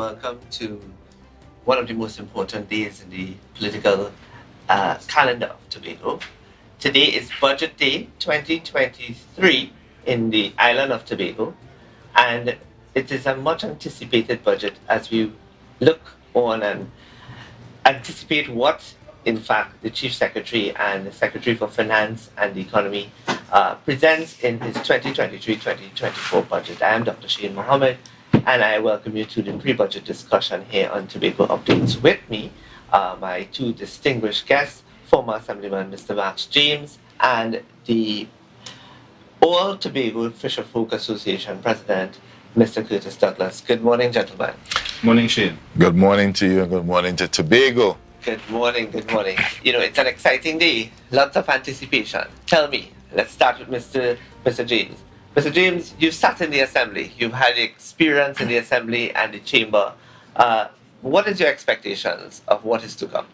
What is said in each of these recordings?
welcome to one of the most important days in the political calendar of Tobago. Today is Budget Day 2023 in the island of Tobago, and it is a much anticipated budget as we look on and anticipate what, in fact, the Chief Secretary and the Secretary for Finance and the Economy presents in his 2023-2024 budget. I am Dr. Shane Mohammed, and I welcome you to the pre-budget discussion here on Tobago Updates. With me, my two distinguished guests, former Assemblyman Mr. Max James and the All Tobago Fisher Folk Association President, Mr. Curtis Douglas. Good morning, gentlemen. Morning, Shane. Good morning to you and good morning to Tobago. Good morning, good morning. You know, it's an exciting day, lots of anticipation. Tell me, let's start with Mr. James. Mr. James, you've sat in the Assembly, you've had experience in the Assembly and the Chamber. What is your expectations of what is to come?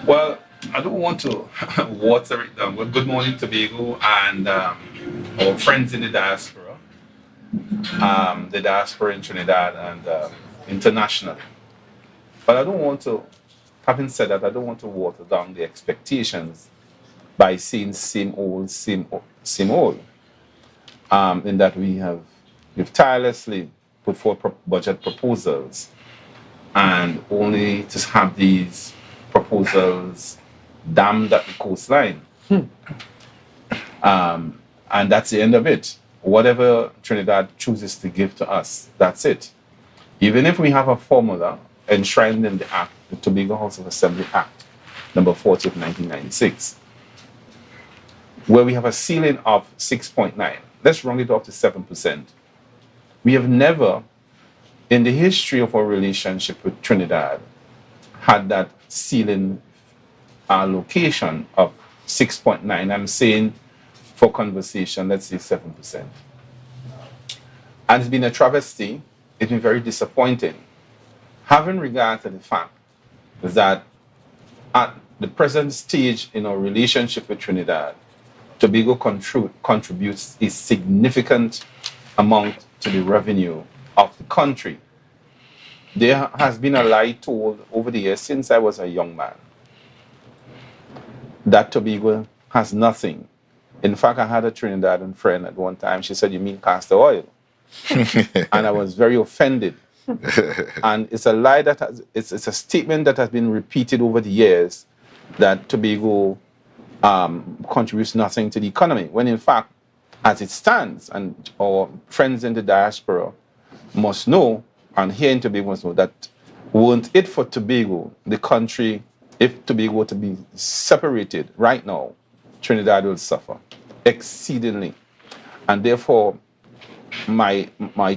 Well, I don't want to water it down, but good morning, Tobago, and our friends in the diaspora in Trinidad and internationally. But I don't want to, having said that, I don't want to water down the expectations by saying same old. In that we've tirelessly put forth budget proposals, and only to have these proposals damned at the coastline. And that's the end of it. Whatever Trinidad chooses to give to us, that's it. Even if we have a formula enshrined in the Act, the Tobago House of Assembly Act, number 40 of 1996, where we have a ceiling of 6.9. Let's round it up to 7%. We have never, in the history of our relationship with Trinidad, had that ceiling allocation of 6.9. I'm saying, for conversation, let's say 7%. And it's been a travesty. It's been very disappointing. Having regard to the fact that at the present stage in our relationship with Trinidad, Tobago contributes a significant amount to the revenue of the country. There has been a lie told over the years since I was a young man that Tobago has nothing. In fact, I had a Trinidadian friend at one time. She said, "You mean castor oil?" And I was very offended. And it's a lie it's a statement that has been repeated over the years that Tobago contributes nothing to the economy, when in fact, as it stands, and our friends in the diaspora must know, and here in Tobago must know, that weren't it for Tobago, the country, if Tobago were to be separated right now, Trinidad will suffer exceedingly. And therefore, my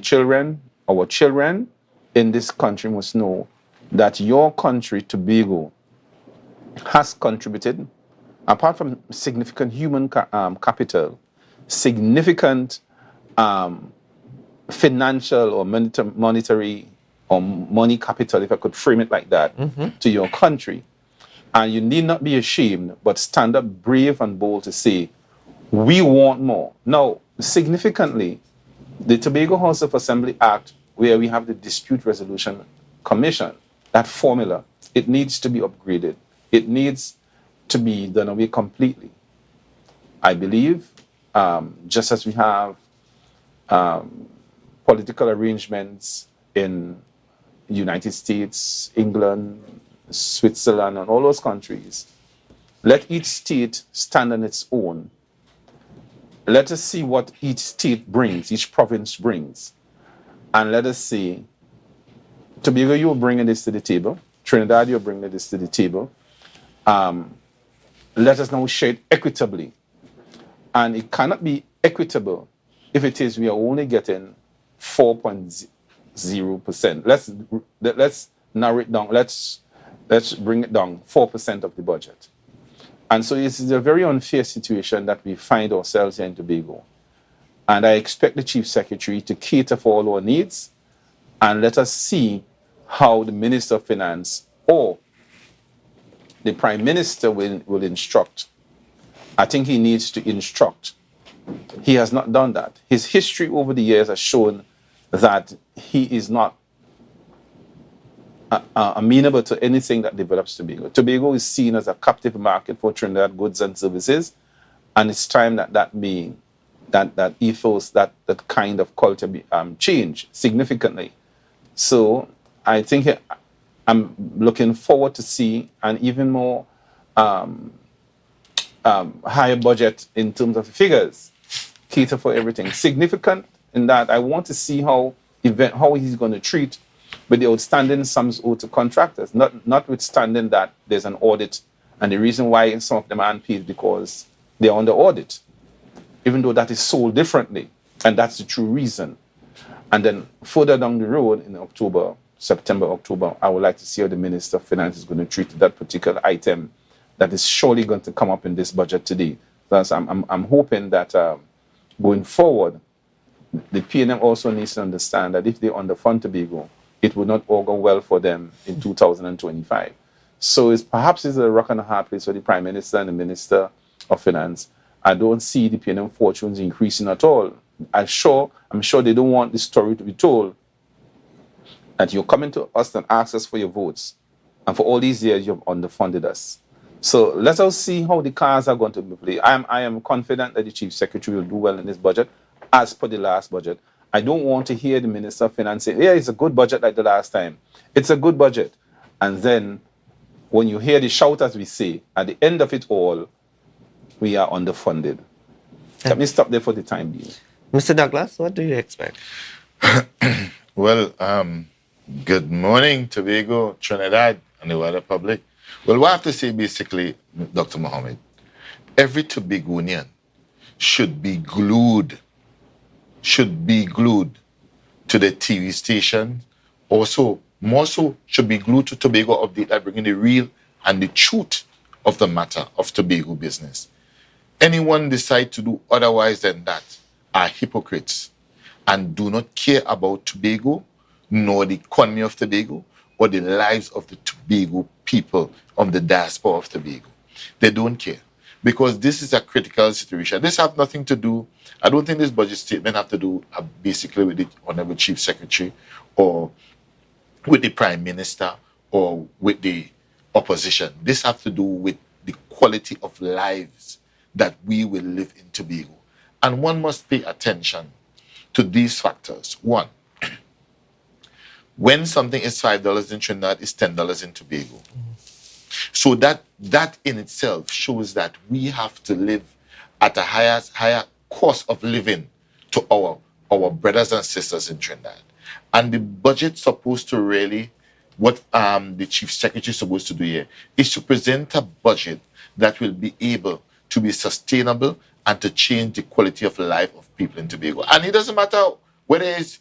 children, our children in this country must know that your country, Tobago, has contributed, apart from significant human capital, significant financial or monetary or money capital, if I could frame it like that, to your country. And you need not be ashamed, but stand up brave and bold to say, we want more. Now, significantly, the Tobago House of Assembly Act, where we have the Dispute Resolution Commission, that formula, it needs to be upgraded. It needs to be done away completely. I believe, just as we have political arrangements in the United States, England, Switzerland, and all those countries, let each state stand on its own. Let us see what each state brings, each province brings. And let us see, Tobago, you're bringing this to the table. Trinidad, you're bringing this to the table. Let us now share it equitably. And it cannot be equitable if it is we are only getting 4.0%. Let's narrow it down. Let's bring it down, 4% of the budget. And so this is a very unfair situation that we find ourselves in Tobago. And I expect the Chief Secretary to cater for all our needs, and let us see how the Minister of Finance or the Prime Minister will instruct. I think he needs to instruct. He has not done that. His history over the years has shown that he is not amenable to anything that develops Tobago. Tobago is seen as a captive market for Trinidad goods and services, and it's time that ethos, that kind of culture change significantly. So I think I'm looking forward to see an even more higher budget in terms of figures, cater for everything. Significant in that I want to see how he's going to treat with the outstanding sums owed to contractors, notwithstanding that there's an audit, and the reason why some of them aren't paid because they're under audit, even though that is sold differently, and that's the true reason. And then further down the road in September, October, I would like to see how the Minister of Finance is going to treat that particular item that is surely going to come up in this budget today. Thus, I'm hoping that going forward, the PNM also needs to understand that if they underfund Tobago, it will not augur well for them in 2025. So perhaps it's a rock and a hard place for the Prime Minister and the Minister of Finance. I don't see the PNM fortunes increasing at all. I'm sure they don't want this story to be told that you're coming to us and ask us for your votes, and for all these years you've underfunded us. So let us see how the cards are going to be played. I am confident that the Chief Secretary will do well in this budget, as per the last budget. I don't want to hear the Minister of Finance say, yeah, it's a good budget like the last time. It's a good budget. And then when you hear the shout, as we say, at the end of it all, we are underfunded. Let me stop there for the time being. Mr. Douglas, what do you expect? Well, good morning, Tobago, Trinidad, and the wider public. Well, what I have to say basically, Dr. Mohammed, every Tobagonian should be glued to the TV station. Also, more so, should be glued to Tobago Update that bringing the real and the truth of the matter of Tobago business. Anyone decide to do otherwise than that are hypocrites and do not care about Tobago, nor the economy of Tobago, or the lives of the Tobago people of the diaspora of Tobago. They don't care, because this is a critical situation. This has nothing to do, I don't think this budget statement have to do basically with the Honorable Chief Secretary or with the Prime Minister or with the opposition. This has to do with the quality of lives that we will live in Tobago. And one must pay attention to these factors. One, when something is $5 in Trinidad, it's $10 in Tobago. So that in itself shows that we have to live at a higher cost of living to our brothers and sisters in Trinidad. And the budget supposed to really, what the Chief Secretary is supposed to do here, is to present a budget that will be able to be sustainable and to change the quality of life of people in Tobago. And it doesn't matter whether it's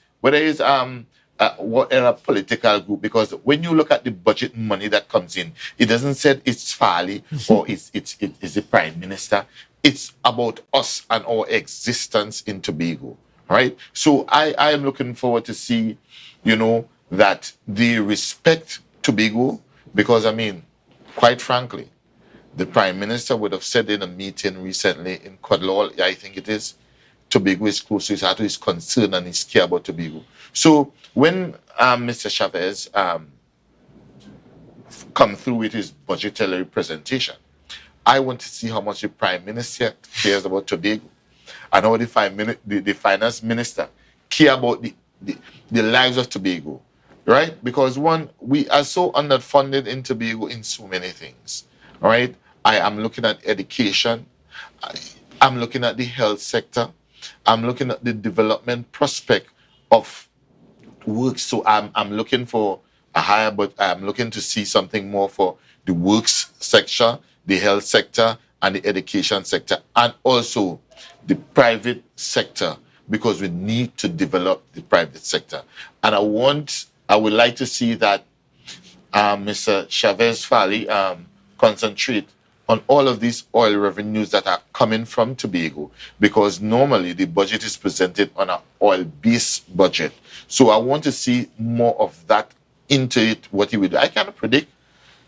what a political group, because when you look at the budget money that comes in, it doesn't say it's Farley or it's the Prime Minister. It's about us and our existence in Tobago, right? So I am looking forward to see, that they respect Tobago, because, quite frankly, the Prime Minister would have said in a meeting recently in Codlaw, I think it is, Tobago is close to his heart, he's concerned and he's care about Tobago. So when Mr. Chavez come through with his budgetary presentation, I want to see how much the Prime Minister cares about Tobago and how the Finance Minister care about the lives of Tobago, right? Because one, we are so underfunded in Tobago in so many things, all right? I am looking at education. I'm looking at the health sector. I'm looking at the development prospect of work. So I'm looking for a higher, but I'm looking to see something more for the works sector, the health sector, and the education sector, and also the private sector, because we need to develop the private sector. And I would like to see that Mr. Chavez Farley concentrate on all of these oil revenues that are coming from Tobago, because normally the budget is presented on an oil-based budget. So I want to see more of that into it, what he would do. I cannot predict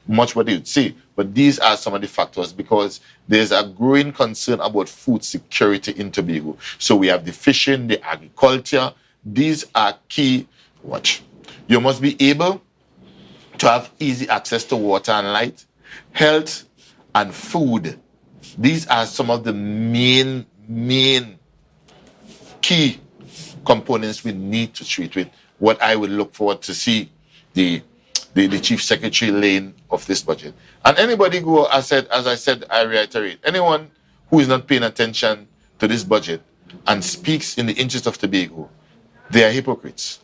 much what he would say, but these are some of the factors, because there's a growing concern about food security in Tobago. So we have the fishing, the agriculture. These are key. Watch. You must be able to have easy access to water and light, health, and food. These are some of the main key components we need to treat with. What I would look forward to see the Chief Secretary lane of this budget. And anybody who, as I said, I reiterate, anyone who is not paying attention to this budget and speaks in the interest of Tobago, they are hypocrites.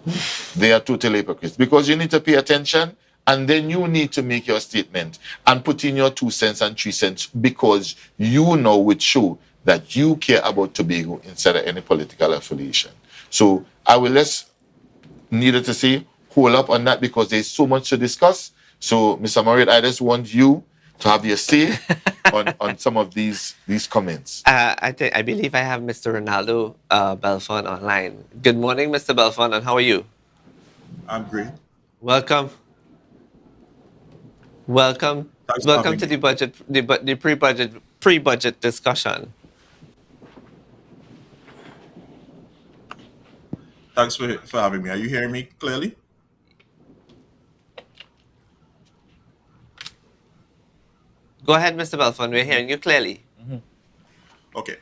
They are total hypocrites, because you need to pay attention and then you need to make your statement and put in your 2 cents and 3 cents, because you know would show that you care about Tobago instead of any political affiliation. So I will less needed to say hold up on that, because there's so much to discuss. So Mr. Morit, I just want you to have your say on some of these comments. I believe I have Mr. Ronaldo Belfon online. Good morning, Mr. Belfon, and how are you? I'm great. Welcome. Welcome to the budget, the pre-budget discussion. Thanks for having me. Are you hearing me clearly? Go ahead, Mr. Belfon. We're hearing you clearly. Okay.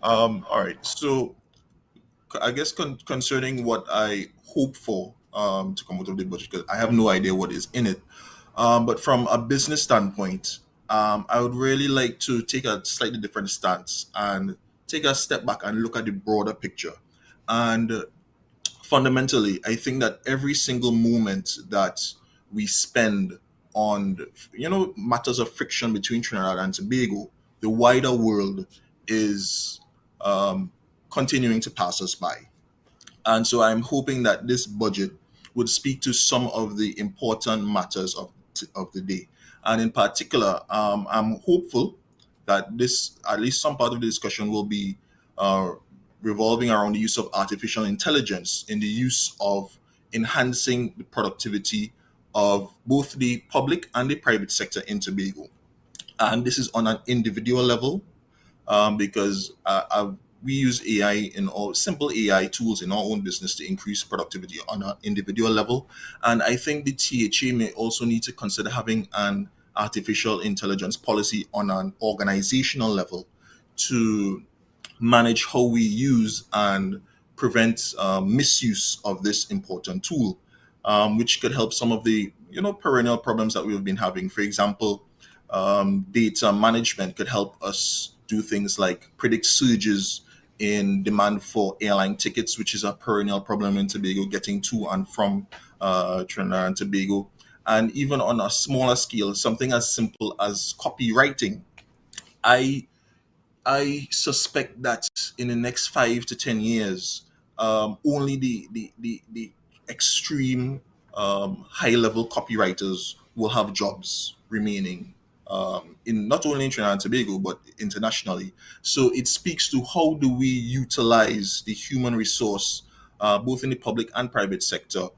All right. So I guess concerning what I hope for to come out of the budget, because I have no idea what is in it. But from a business standpoint, I would really like to take a slightly different stance and take a step back and look at the broader picture. And fundamentally, I think that every single moment that we spend on, matters of friction between Trinidad and Tobago, the wider world is continuing to pass us by. And so I'm hoping that this budget would speak to some of the important matters of the day. And in particular, I'm hopeful that at least some part of the discussion will be revolving around the use of artificial intelligence in the use of enhancing the productivity of both the public and the private sector in Tobago. And this is on an individual level, because we use AI simple AI tools in our own business to increase productivity on an individual level. And I think the THA may also need to consider having an artificial intelligence policy on an organizational level to manage how we use and prevent misuse of this important tool, which could help some of the perennial problems that we've been having. For example, data management could help us do things like predict surges in demand for airline tickets, which is a perennial problem in Tobago, getting to and from Trinidad and Tobago. And even on a smaller scale, something as simple as copywriting. I suspect that in the next 5 to 10 years, only the extreme high level copywriters will have jobs remaining in not only in Trinidad and Tobago but internationally. So it speaks to how do we utilize the human resource both in the public and private sector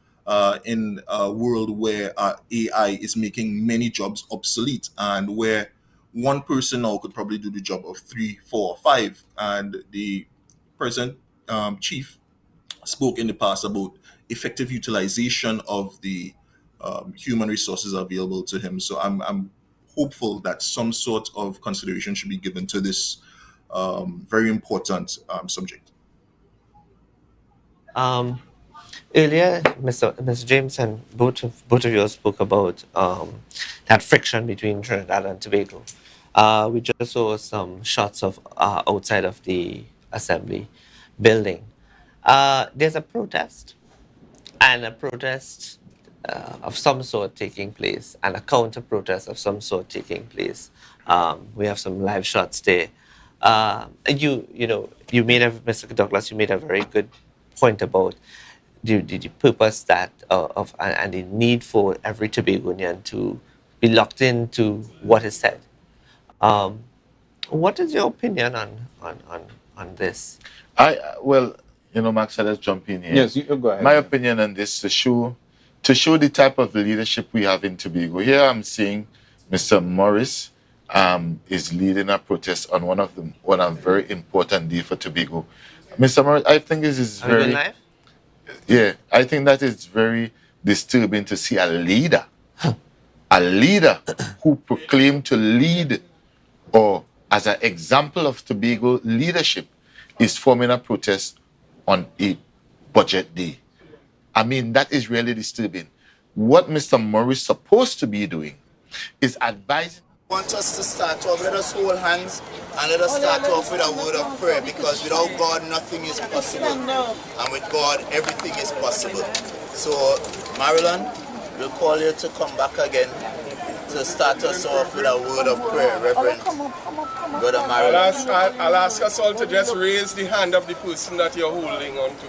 in a world where AI is making many jobs obsolete, and where one person now could probably do the job of 3, 4, 5. And the present chief spoke in the past about effective utilization of the human resources available to him. So I'm hopeful that some sort of consideration should be given to this very important subject. Earlier, Mr. James and both of you spoke about that friction between Trinidad and Tobago. We just saw some shots of outside of the assembly building. There's a protest, and a protest of some sort taking place, and a counter protest of some sort taking place. We have some live shots there. You made Mr. Douglas, you made a very good point about the purpose that of and the need for every Tobagonian to be locked into what is said. What is your opinion on this? Max, let's jump in here. Yes, you go ahead. My opinion on this, to show the type of leadership we have in Tobago. Here I'm seeing Mr. Morris is leading a protest on one of very important deal for Tobago. Mr. Morris, I think this is very... Yeah, I think that is very disturbing to see a leader a leader who proclaimed to lead or as an example of Tobago leadership is forming a protest on a budget day. I mean, that is really disturbing. What Mr. Murray is supposed to be doing is advising. I want us to start off, let us hold hands and let us start off with a word of prayer, because without God nothing is possible, and with God everything is possible. So Marilyn, we'll call you to come back again to start us off with a word of prayer, Reverend Brother Marilyn. I'll ask us all to just raise the hand of the person that you're holding on to.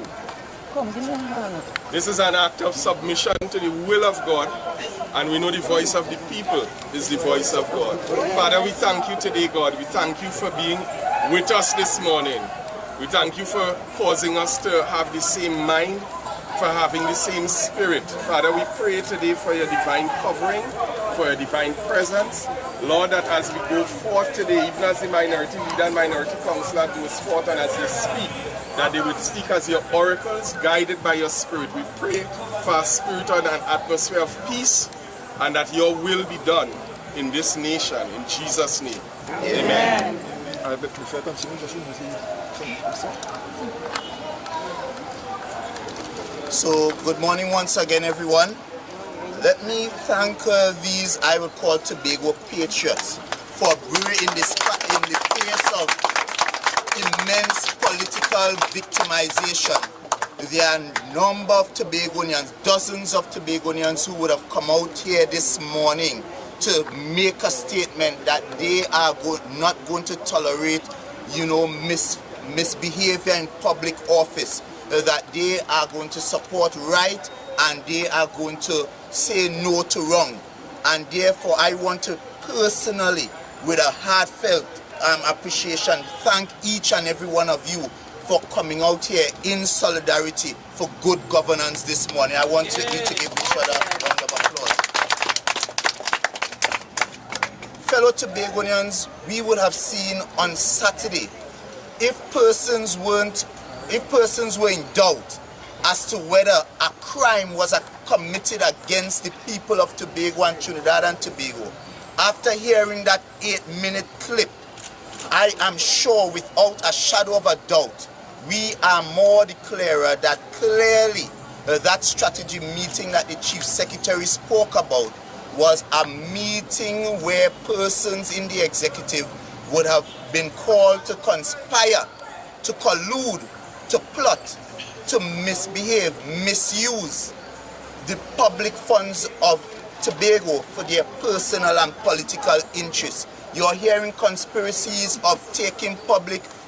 This is an act of submission to the will of God, and we know the voice of the people is the voice of God. Father, we thank you today, God. We thank you for being with us this morning. We thank you for causing us to have the same mind, for having the same spirit. Father, we pray today for your divine covering, for your divine presence. Lord, that as we go forth today, even as the minority leader and minority councillor goes forth and as they speak, that they would speak as your oracles, guided by your spirit. We pray for a spirit and an atmosphere of peace, and that your will be done in this nation, in Jesus' name. Amen. So, good morning once again, everyone. Let me thank these, I would call Tobago patriots, for braving in the face of immense political victimization. There are a number of Tobagonians, dozens of Tobagonians who would have come out here this morning to make a statement that they are not going to tolerate, misbehavior in public office, that they are going to support right and they are going to say no to wrong. And therefore, I want to personally, with a heartfelt appreciation, thank each and every one of you for coming out here in solidarity for good governance this morning. I want you to give each other a round of applause. Fellow Tobagonians, we would have seen on Saturday, if persons were in doubt as to whether a crime was committed against the people of Tobago and Trinidad and Tobago, after hearing that 8-minute clip, I am sure without a shadow of a doubt, we are more the clearer that clearly that strategy meeting that the Chief Secretary spoke about was a meeting where persons in the executive would have been called to conspire, to collude, to plot, to misbehave, misuse the public funds of Tobago for their personal and political interests. You're hearing conspiracies of taking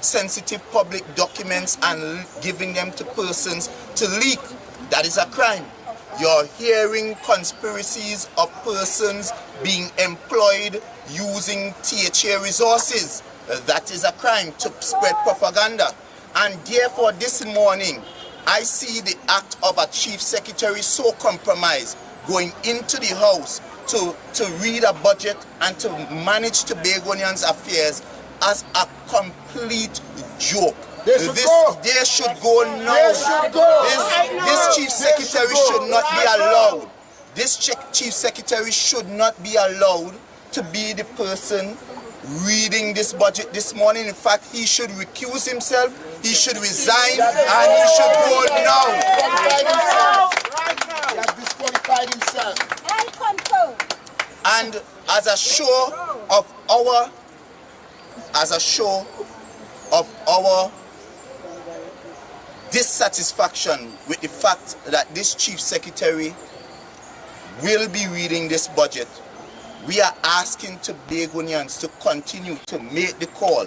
sensitive public documents and giving them to persons to leak. That is a crime. You're hearing conspiracies of persons being employed using THA resources. That is a crime, to spread propaganda. And therefore this morning, I see the act of a chief secretary so compromised, going into the house to read a budget and to manage Tobagonians' affairs as a complete joke. They should go now. This chief secretary should not be allowed. This chief secretary should not be allowed to be the person reading this budget this morning. In fact, he should recuse himself, he should resign, and he should go now. He has disqualified himself. And as a show of our dissatisfaction with the fact that this chief secretary will be reading this budget, we are asking Tobagonians to continue to make the call,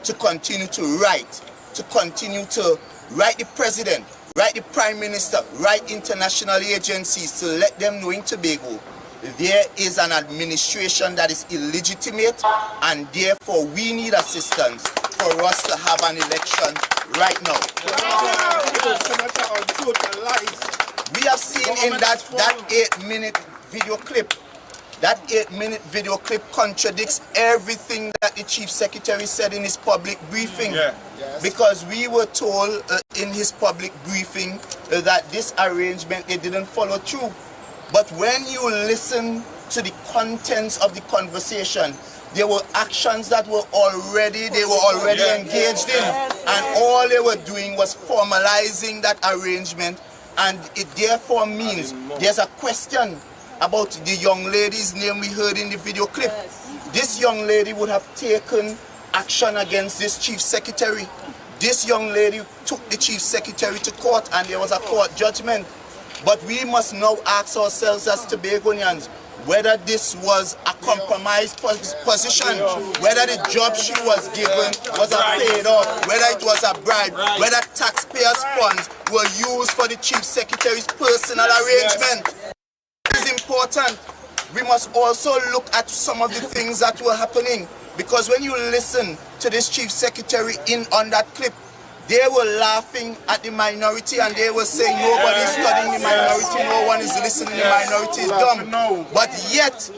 to continue to write the president, write the prime minister, write international agencies to let them know in Tobago there is an administration that is illegitimate, and therefore we need assistance for us to have an election right now. We have seen in that 8-minute video clip, that 8-minute video clip contradicts everything that the chief secretary said in his public briefing. Yeah. Yes. Because we were told in his public briefing that this arrangement, they didn't follow through. But when you listen to the contents of the conversation, there were actions that were already engaged in, and all they were doing was formalizing that arrangement, and it therefore means there's a question about the young lady's name we heard in the video clip. This young lady would have taken action against this chief secretary. This young lady took the chief secretary to court, and there was a court judgment. But we must now ask ourselves as Tobagonians whether this was a compromised position, whether the job she was given was a paid off, whether it was a bribe, whether taxpayers' funds were used for the chief secretary's personal arrangement. It is important. We must also look at some of the things that were happening, because when you listen to this chief secretary on that clip, they were laughing at the minority and they were saying nobody is studying the minority, no one is listening, the minority is dumb. But yet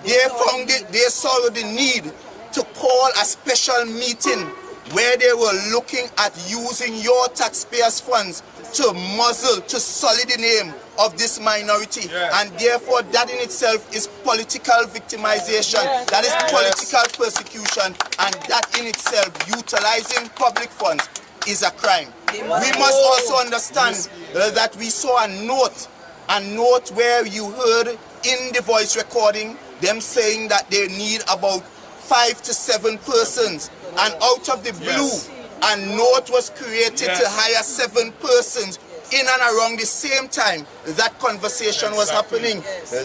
they saw the need to call a special meeting where they were looking at using your taxpayers' funds to muzzle, to sully the name of this minority. And therefore that in itself is political victimization, that is political persecution, and that in itself, utilizing public funds, is a crime. We must also understand that we saw a note where you heard in the voice recording them saying that they need about 5 to 7 persons, and out of the blue, a note was created to hire 7 persons in and around the same time that conversation was happening.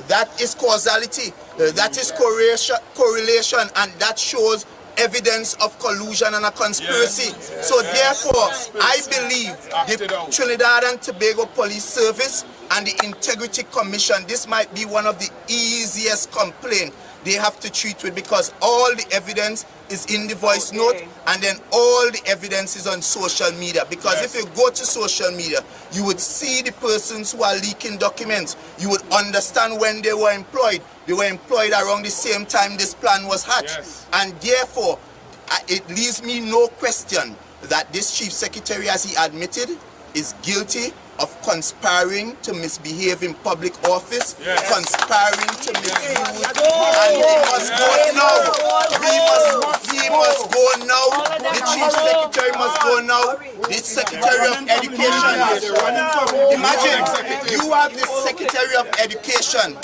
That is causality, that is correlation, and that shows evidence of collusion and a conspiracy. So therefore, I believe the Trinidad and Tobago Police Service and the Integrity Commission, this might be one of the easiest complaints they have to treat with, because all the evidence is in the voice note, and then all the evidence is on social media. Because if you go to social media, you would see the persons who are leaking documents. You would understand when they were employed. They were employed around the same time this plan was hatched. And therefore, it leaves me no question that this chief secretary, as he admitted, is guilty of conspiring to misbehave in public office, conspiring to misuse, and he must go now. He must go now. The chief secretary must go now. The secretary of education. Imagine, you have the secretary of education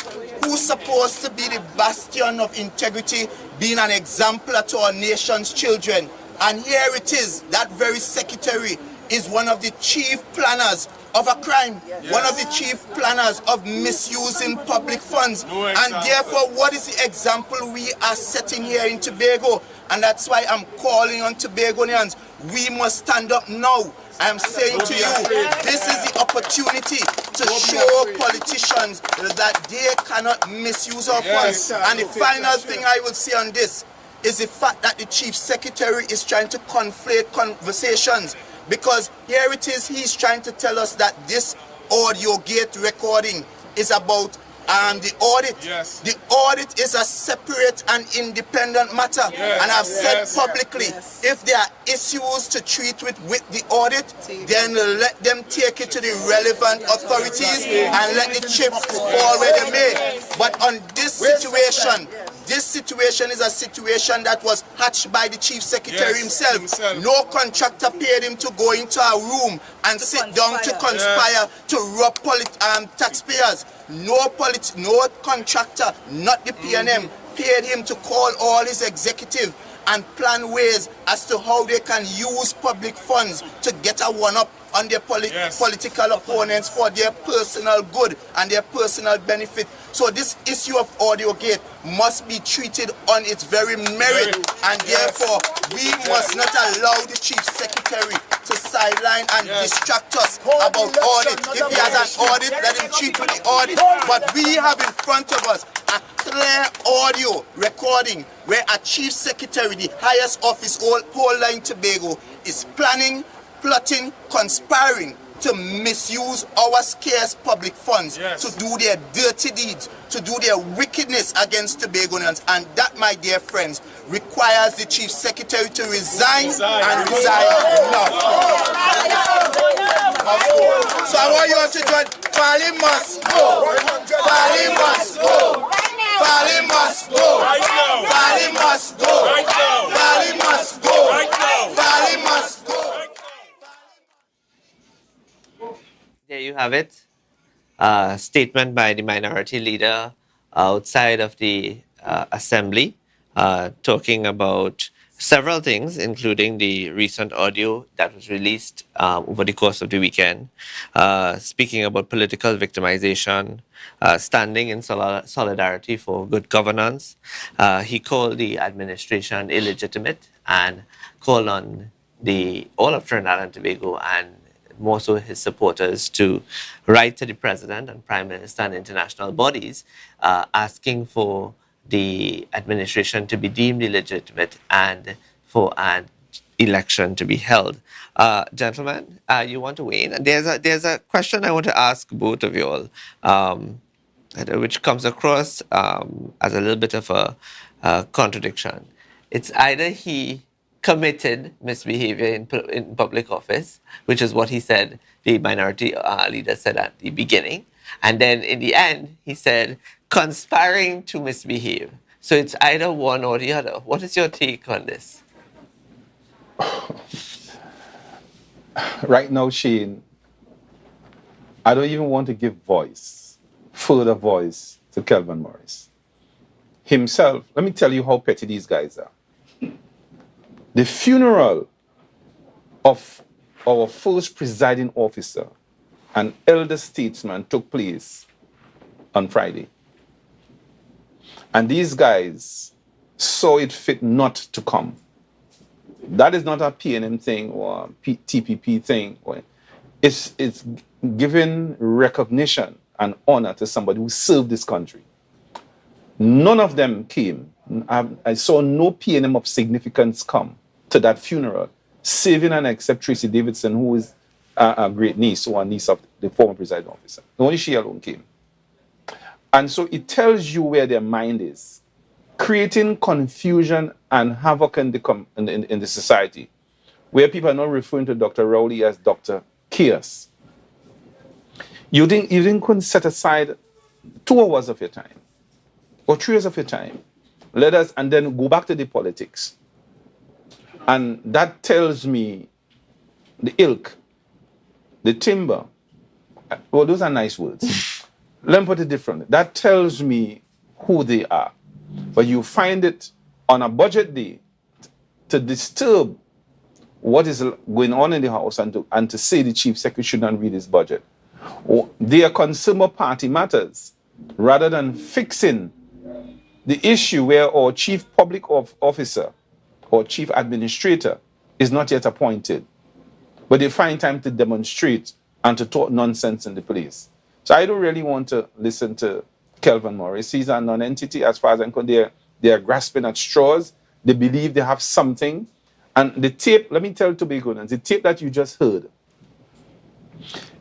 who's supposed to be the bastion of integrity, being an exemplar to our nation's children. And here it is, that very secretary is one of the chief planners of a crime, one of the chief planners of misusing public funds. And therefore, what is the example we are setting here in Tobago? And that's why I'm calling on Tobagonians. We must stand up now. I am saying to you, this is the opportunity to show politicians that they cannot misuse our funds. And the final thing I will say on this is the fact that the chief secretary is trying to conflate conversations. Because here it is, he's trying to tell us that this audio gate recording is about the audit. The audit is a separate and independent matter. And I've said publicly, if there are issues to treat with the audit, then let them take it to the relevant authorities and let the chips fall where they may. But on this situation is a situation that was hatched by the chief secretary himself. No contractor paid him to go into a room and sit down to conspire to rob taxpayers. No contractor, not the PNM, paid him to call all his executive and plan ways as to how they can use public funds to get a one-up on their political opponents for their personal good and their personal benefit. So this issue of AudioGate must be treated on its very merit, and therefore we must not allow the chief secretary to sideline and distract us about audit. If he has an audit, let him treat with the audit. But we have in front of us a clear audio recording where a chief secretary, the highest office whole line Tobago, is planning, plotting, conspiring to misuse our scarce public funds, Yes. to do their dirty deeds, to do their wickedness against Tobagonians. And that, my dear friends, requires the Chief Secretary to resign and resign now. So I want you all to join. Fali must go. Fali must go. Fali must go. Right now. Fali must go. Right now. Fali must go. Right now. Fali must go. There you have it. A statement by the minority leader outside of the assembly, talking about several things, including the recent audio that was released over the course of the weekend, speaking about political victimization, standing in solidarity for good governance. He called the administration illegitimate and called on all of Trinidad and Tobago, and more so his supporters, to write to the president and prime minister and international bodies asking for the administration to be deemed illegitimate and for an election to be held. Gentlemen, you want to weigh in? And there's a question I want to ask both of you all, which comes across as a little bit of a contradiction. It's either he committed misbehavior in public office, which is what he said, the minority leader said at the beginning. And then in the end, he said, conspiring to misbehave. So it's either one or the other. What is your take on this? Right now, Shane, I don't even want to give further voice to Kelvin Morris. Himself, let me tell you how petty these guys are. The funeral of our first presiding officer, an elder statesman, took place on Friday. And these guys saw it fit not to come. That is not a PNM thing or a TPP thing. It's giving recognition and honor to somebody who served this country. None of them came. I saw no PNM of significance come to that funeral, saving and except Tracy Davidson, who is a great niece or a niece of the former presiding officer. Only she alone came. And so it tells you where their mind is, creating confusion and havoc in the society, where people are not referring to Dr. Rowley as Dr. Chaos. You didn't set aside 2 hours of your time or 3 hours of your time. And then go back to the politics. And that tells me the ilk, the timber. Well, those are nice words. Let me put it differently. That tells me who they are. But you find it on a budget day to disturb what is going on in the House and to say the Chief Secretary should not read his budget. They are consumer party matters rather than fixing the issue where our Chief Public Officer or Chief Administrator is not yet appointed. But they find time to demonstrate and to talk nonsense in the place. So I don't really want to listen to Kelvin Morris. He's a non-entity as far as I'm concerned. They are grasping at straws. They believe they have something. And the tape, let me tell Tobagonians, the tape that you just heard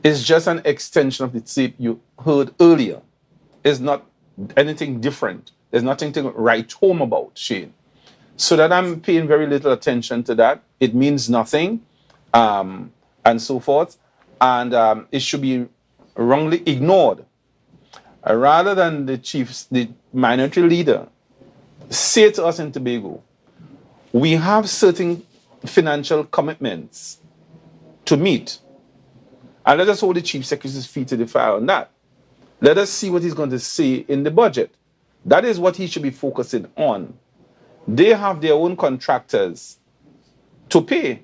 is just an extension of the tape you heard earlier. It's not anything different. There's nothing to write home about, Shane. So that I'm paying very little attention to that. It means nothing, and so forth. And it should be wrongly ignored. Rather than the minority leader say to us in Tobago, we have certain financial commitments to meet. And let us hold the Chief Secretary's feet to the fire on that. Let us see what he's going to say in the budget. That is what he should be focusing on. They have their own contractors to pay.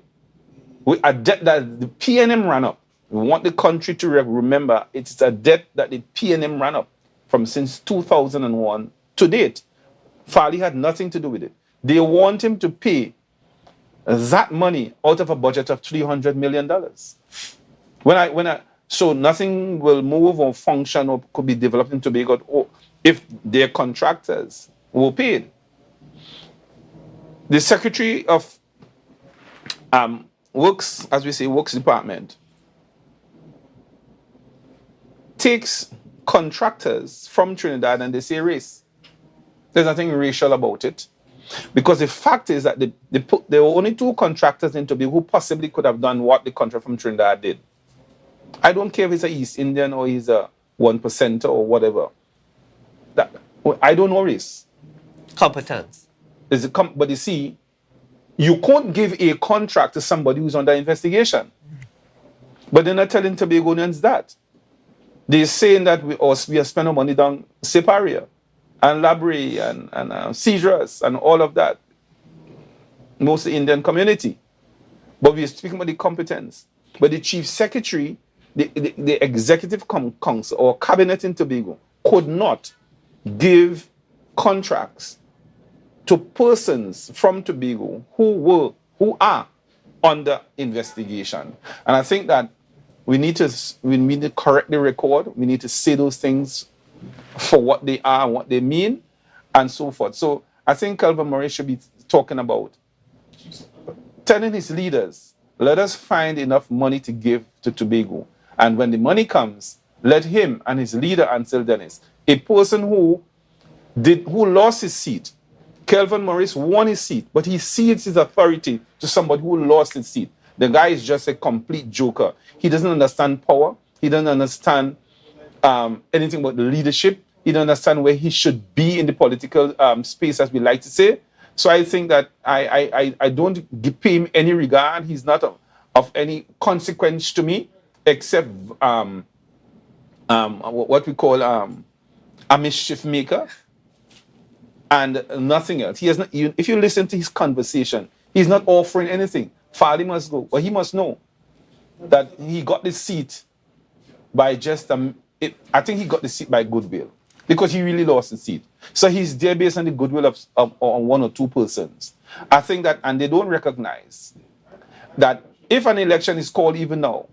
A debt that the PNM ran up. We want the country to remember it's a debt that the PNM ran up from since 2001 to date. Fali had nothing to do with it. They want him to pay that money out of a budget of $300 million. So nothing will move or function or could be developed in Tobago if their contractors were paid. The Secretary of Works, as we say, Works Department, takes contractors from Trinidad and they say race. There's nothing racial about it. Because the fact is that there were only 2 contractors in Tobago who possibly could have done what the contract from Trinidad did. I don't care if he's a East Indian or he's a 1% or whatever. I don't know race. Competence. But you see, you can't give a contract to somebody who's under investigation. But they're not telling Tobagonians that. They're saying that we are spending money down Separia and Labrie and Cedras and all of that. Mostly Indian community. But we're speaking about the competence. But the chief secretary, the executive council or cabinet in Tobago could not give contracts to persons from Tobago who are under investigation. And I think that we need to correct the record. We need to say those things for what they are and what they mean and so forth. So I think Kelvin Murray should be talking about telling his leaders, let us find enough money to give to Tobago. And when the money comes, let him and his leader, Ansel Dennis, a person who lost his seat. Kelvin Morris won his seat, but he cedes his authority to somebody who lost his seat. The guy is just a complete joker. He doesn't understand power. He doesn't understand anything about leadership. He doesn't understand where he should be in the political space, as we like to say. So I think that I don't pay him any regard. He's not of any consequence to me, except what we call a mischief maker and nothing else. He has not. If you listen to his conversation, he's not offering anything. Farley must go, but he must know that he got the seat by just I think he got the seat by goodwill because he really lost the seat. So he's there based on the goodwill of 1 or 2 persons. I think that, and they don't recognize that if an election is called even now,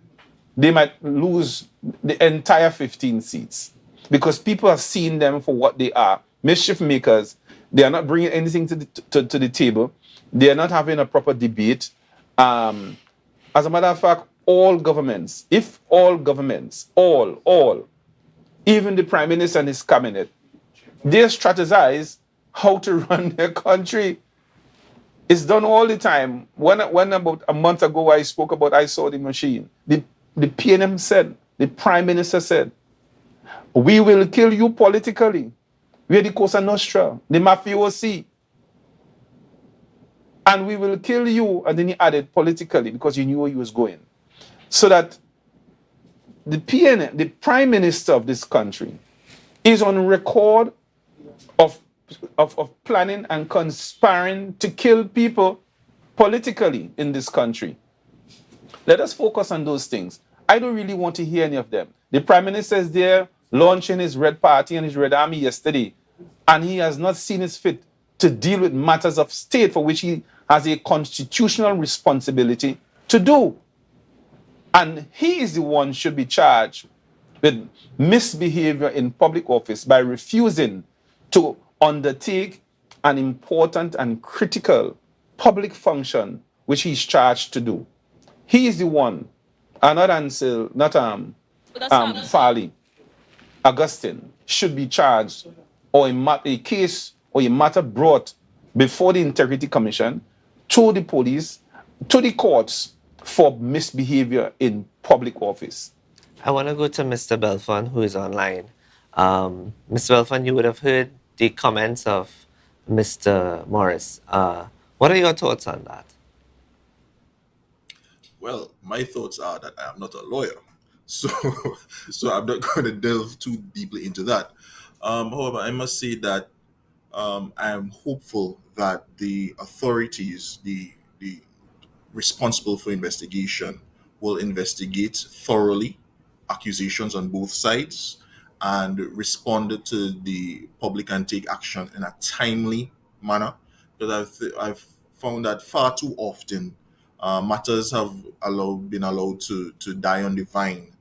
they might lose the entire 15 seats because people have seen them for what they are, mischief makers. They are not bringing anything to the table. They are not having a proper debate. As a matter of fact, all governments, even the Prime Minister and his cabinet, they strategize how to run their country. It's done all the time. When about a month ago I spoke about I saw the machine, the PNM said, the Prime Minister said, we will kill you politically. We are the Cosa Nostra, the mafiosi. And we will kill you, and then he added politically because he knew where he was going. So that the Prime Minister of this country is on record of planning and conspiring to kill people politically in this country. Let us focus on those things. I don't really want to hear any of them. The Prime Minister is there launching his Red Party and his Red Army yesterday, and he has not seen his fit to deal with matters of state for which he has a constitutional responsibility to do. And he is the one should be charged with misbehavior in public office by refusing to undertake an important and critical public function which he's charged to do. He is the one, not Ansel, not Farley. Augustine should be charged, or a case or a matter brought before the Integrity Commission, to the police, to the courts for misbehavior in public office. I want to go to Mr. Belfon, who is online. Mr. Belfon, you would have heard the comments of Mr. Morris. What are your thoughts on that? Well, my thoughts are that I am not a lawyer, so I'm not going to delve too deeply into that. However, I must say that I am hopeful that the authorities, the responsible for investigation, will investigate thoroughly accusations on both sides and respond to the public and take action in a timely manner. Because I've found that far too often matters have been allowed to die on the vine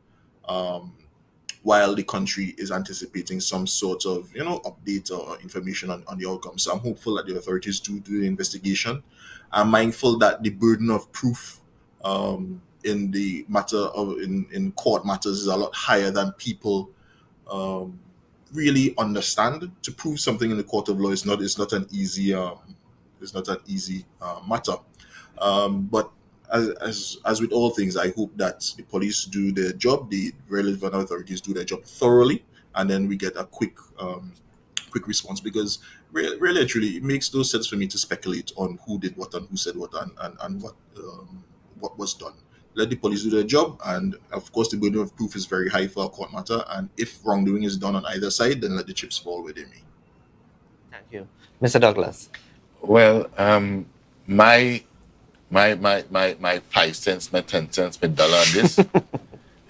while the country is anticipating some sort of update or information on the outcome. So I'm hopeful that the authorities do the investigation. I'm mindful that the burden of proof in the matter of in court matters is a lot higher than people really understand. To prove something in the court of law is not an easy matter. But as with all things, I hope that the police do their job, the relevant authorities do their job thoroughly, and then we get a quick response, because really truly it makes no sense for me to speculate on who did what and who said what and what was done. Let the police do their job, and of course the burden of proof is very high for a court matter, and if wrongdoing is done on either side, then let the chips fall where they may. Thank you. Mr. Douglas. Well, my 5 cents, my 10 cents, my dollar on this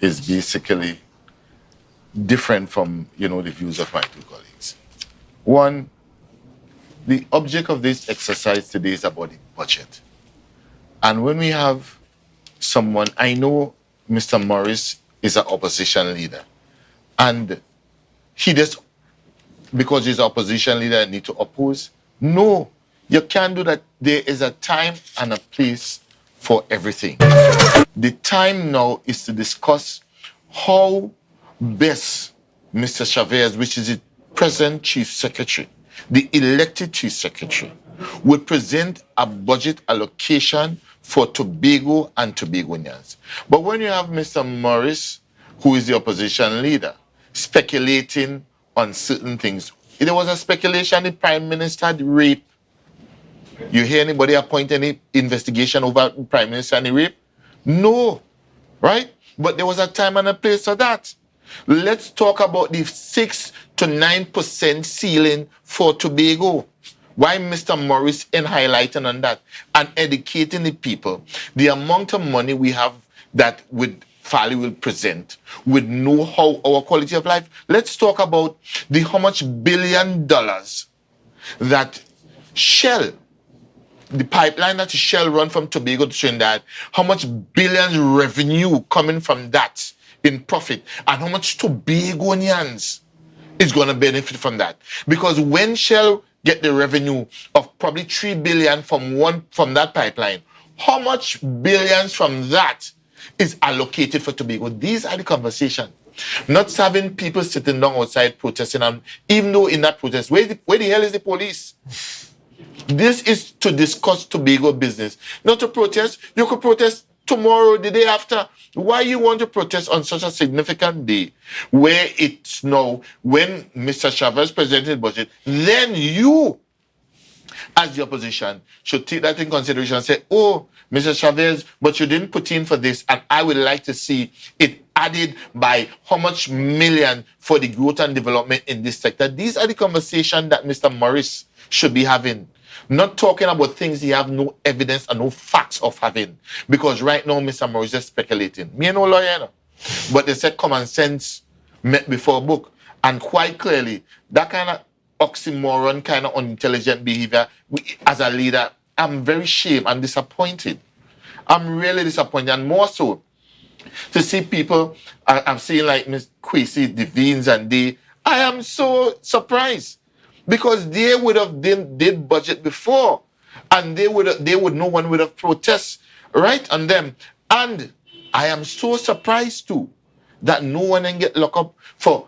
is basically different from, the views of my two colleagues. One, the object of this exercise today is about the budget. And when we have someone, I know Mr. Morris is an opposition leader, and he just, because he's an opposition leader, need to oppose. No, you can't do that. There is a time and a place for everything. The time now is to discuss how best Mr. Chavez, which is the present chief secretary, the elected chief secretary, would present a budget allocation for Tobago and Tobagonians. But when you have Mr. Morris, who is the opposition leader, speculating on certain things, there was a speculation the Prime Minister had rape. You hear anybody appoint any investigation over the Prime Minister and the rape? No, right? But there was a time and a place for that. Let's talk about the 6 to 9% ceiling for Tobago. Why Mr. Morris in highlighting on that and educating the people? The amount of money we have that with Fali will present, would know how our quality of life. Let's talk about how much $1 billion that Shell, the pipeline that Shell run from Tobago to Trinidad, how much billions revenue coming from that in profit, and how much Tobagonians is going to benefit from that. Because when Shell get the revenue of probably $3 billion from that pipeline, how much billions from that is allocated for Tobago? These are the conversations. Not having people sitting down outside protesting, and even though in that protest, where the hell is the police? This is to discuss Tobago business, not to protest. You could protest tomorrow, the day after. Why you want to protest on such a significant day where it's now, when Mr. Chavez presented budget, then you, as the opposition, should take that in consideration and say, oh, Mr. Chavez, but you didn't put in for this, and I would like to see it added by how much million for the growth and development in this sector. These are the conversations that Mr. Morris should be having. Not talking about things he have no evidence and no facts of having. Because right now, Mr. Morris is speculating. Me no lawyer, no. But they said common sense met before book. And quite clearly, that kind of oxymoron, kind of unintelligent behavior, as a leader, I'm very ashamed. I'm disappointed. I'm really disappointed. And more so, to see people, I'm seeing like Ms. Kwesi, Devines, and I am so surprised. Because they would have did budget before, and no one would have protest right on them. And I am so surprised too that no one can get locked up for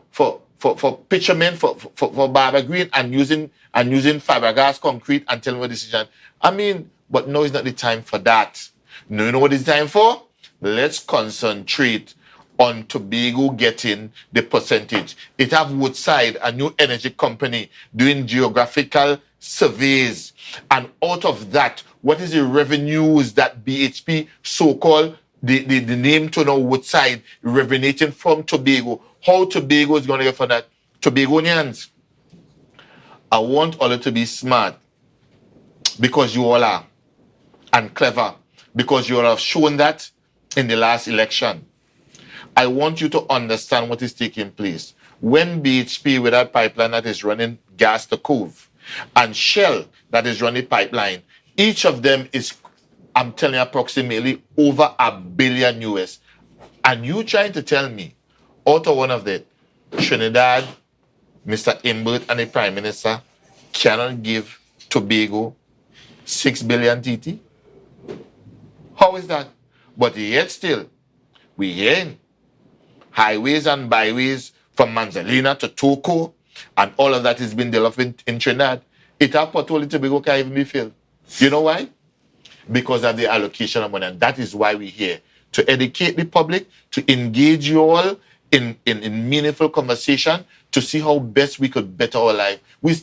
pitchermen for Barbara Green and using fiberglass concrete and telling what decision. I mean, but no, it's not the time for that. No, you know what it's time for? Let's concentrate on Tobago getting the percentage. It have Woodside, a new energy company, doing geographical surveys. And out of that, what is the revenues that BHP, so-called, the name to now Woodside, revenating from Tobago? How Tobago is going to get for that? Tobagonians, I want all to be smart, because you all are, and clever, because you all have shown that in the last election. I want you to understand what is taking place. When BHP, with that pipeline that is running gas to Cove, and Shell that is running pipeline, each of them is, I'm telling you, approximately over $1 billion US. And you trying to tell me, out of one of them, Trinidad, Mr. Imbert and the Prime Minister cannot give Tobago 6 billion TT? How is that? But yet still, we hearing highways and byways from Manzanilla to Toco, and all of that is being developed in Trinidad. It have pothole in Tobago can't even be filled. You know why? Because of the allocation of money. And that is why we're here, to educate the public, to engage you all in meaningful conversation, to see how best we could better our life. We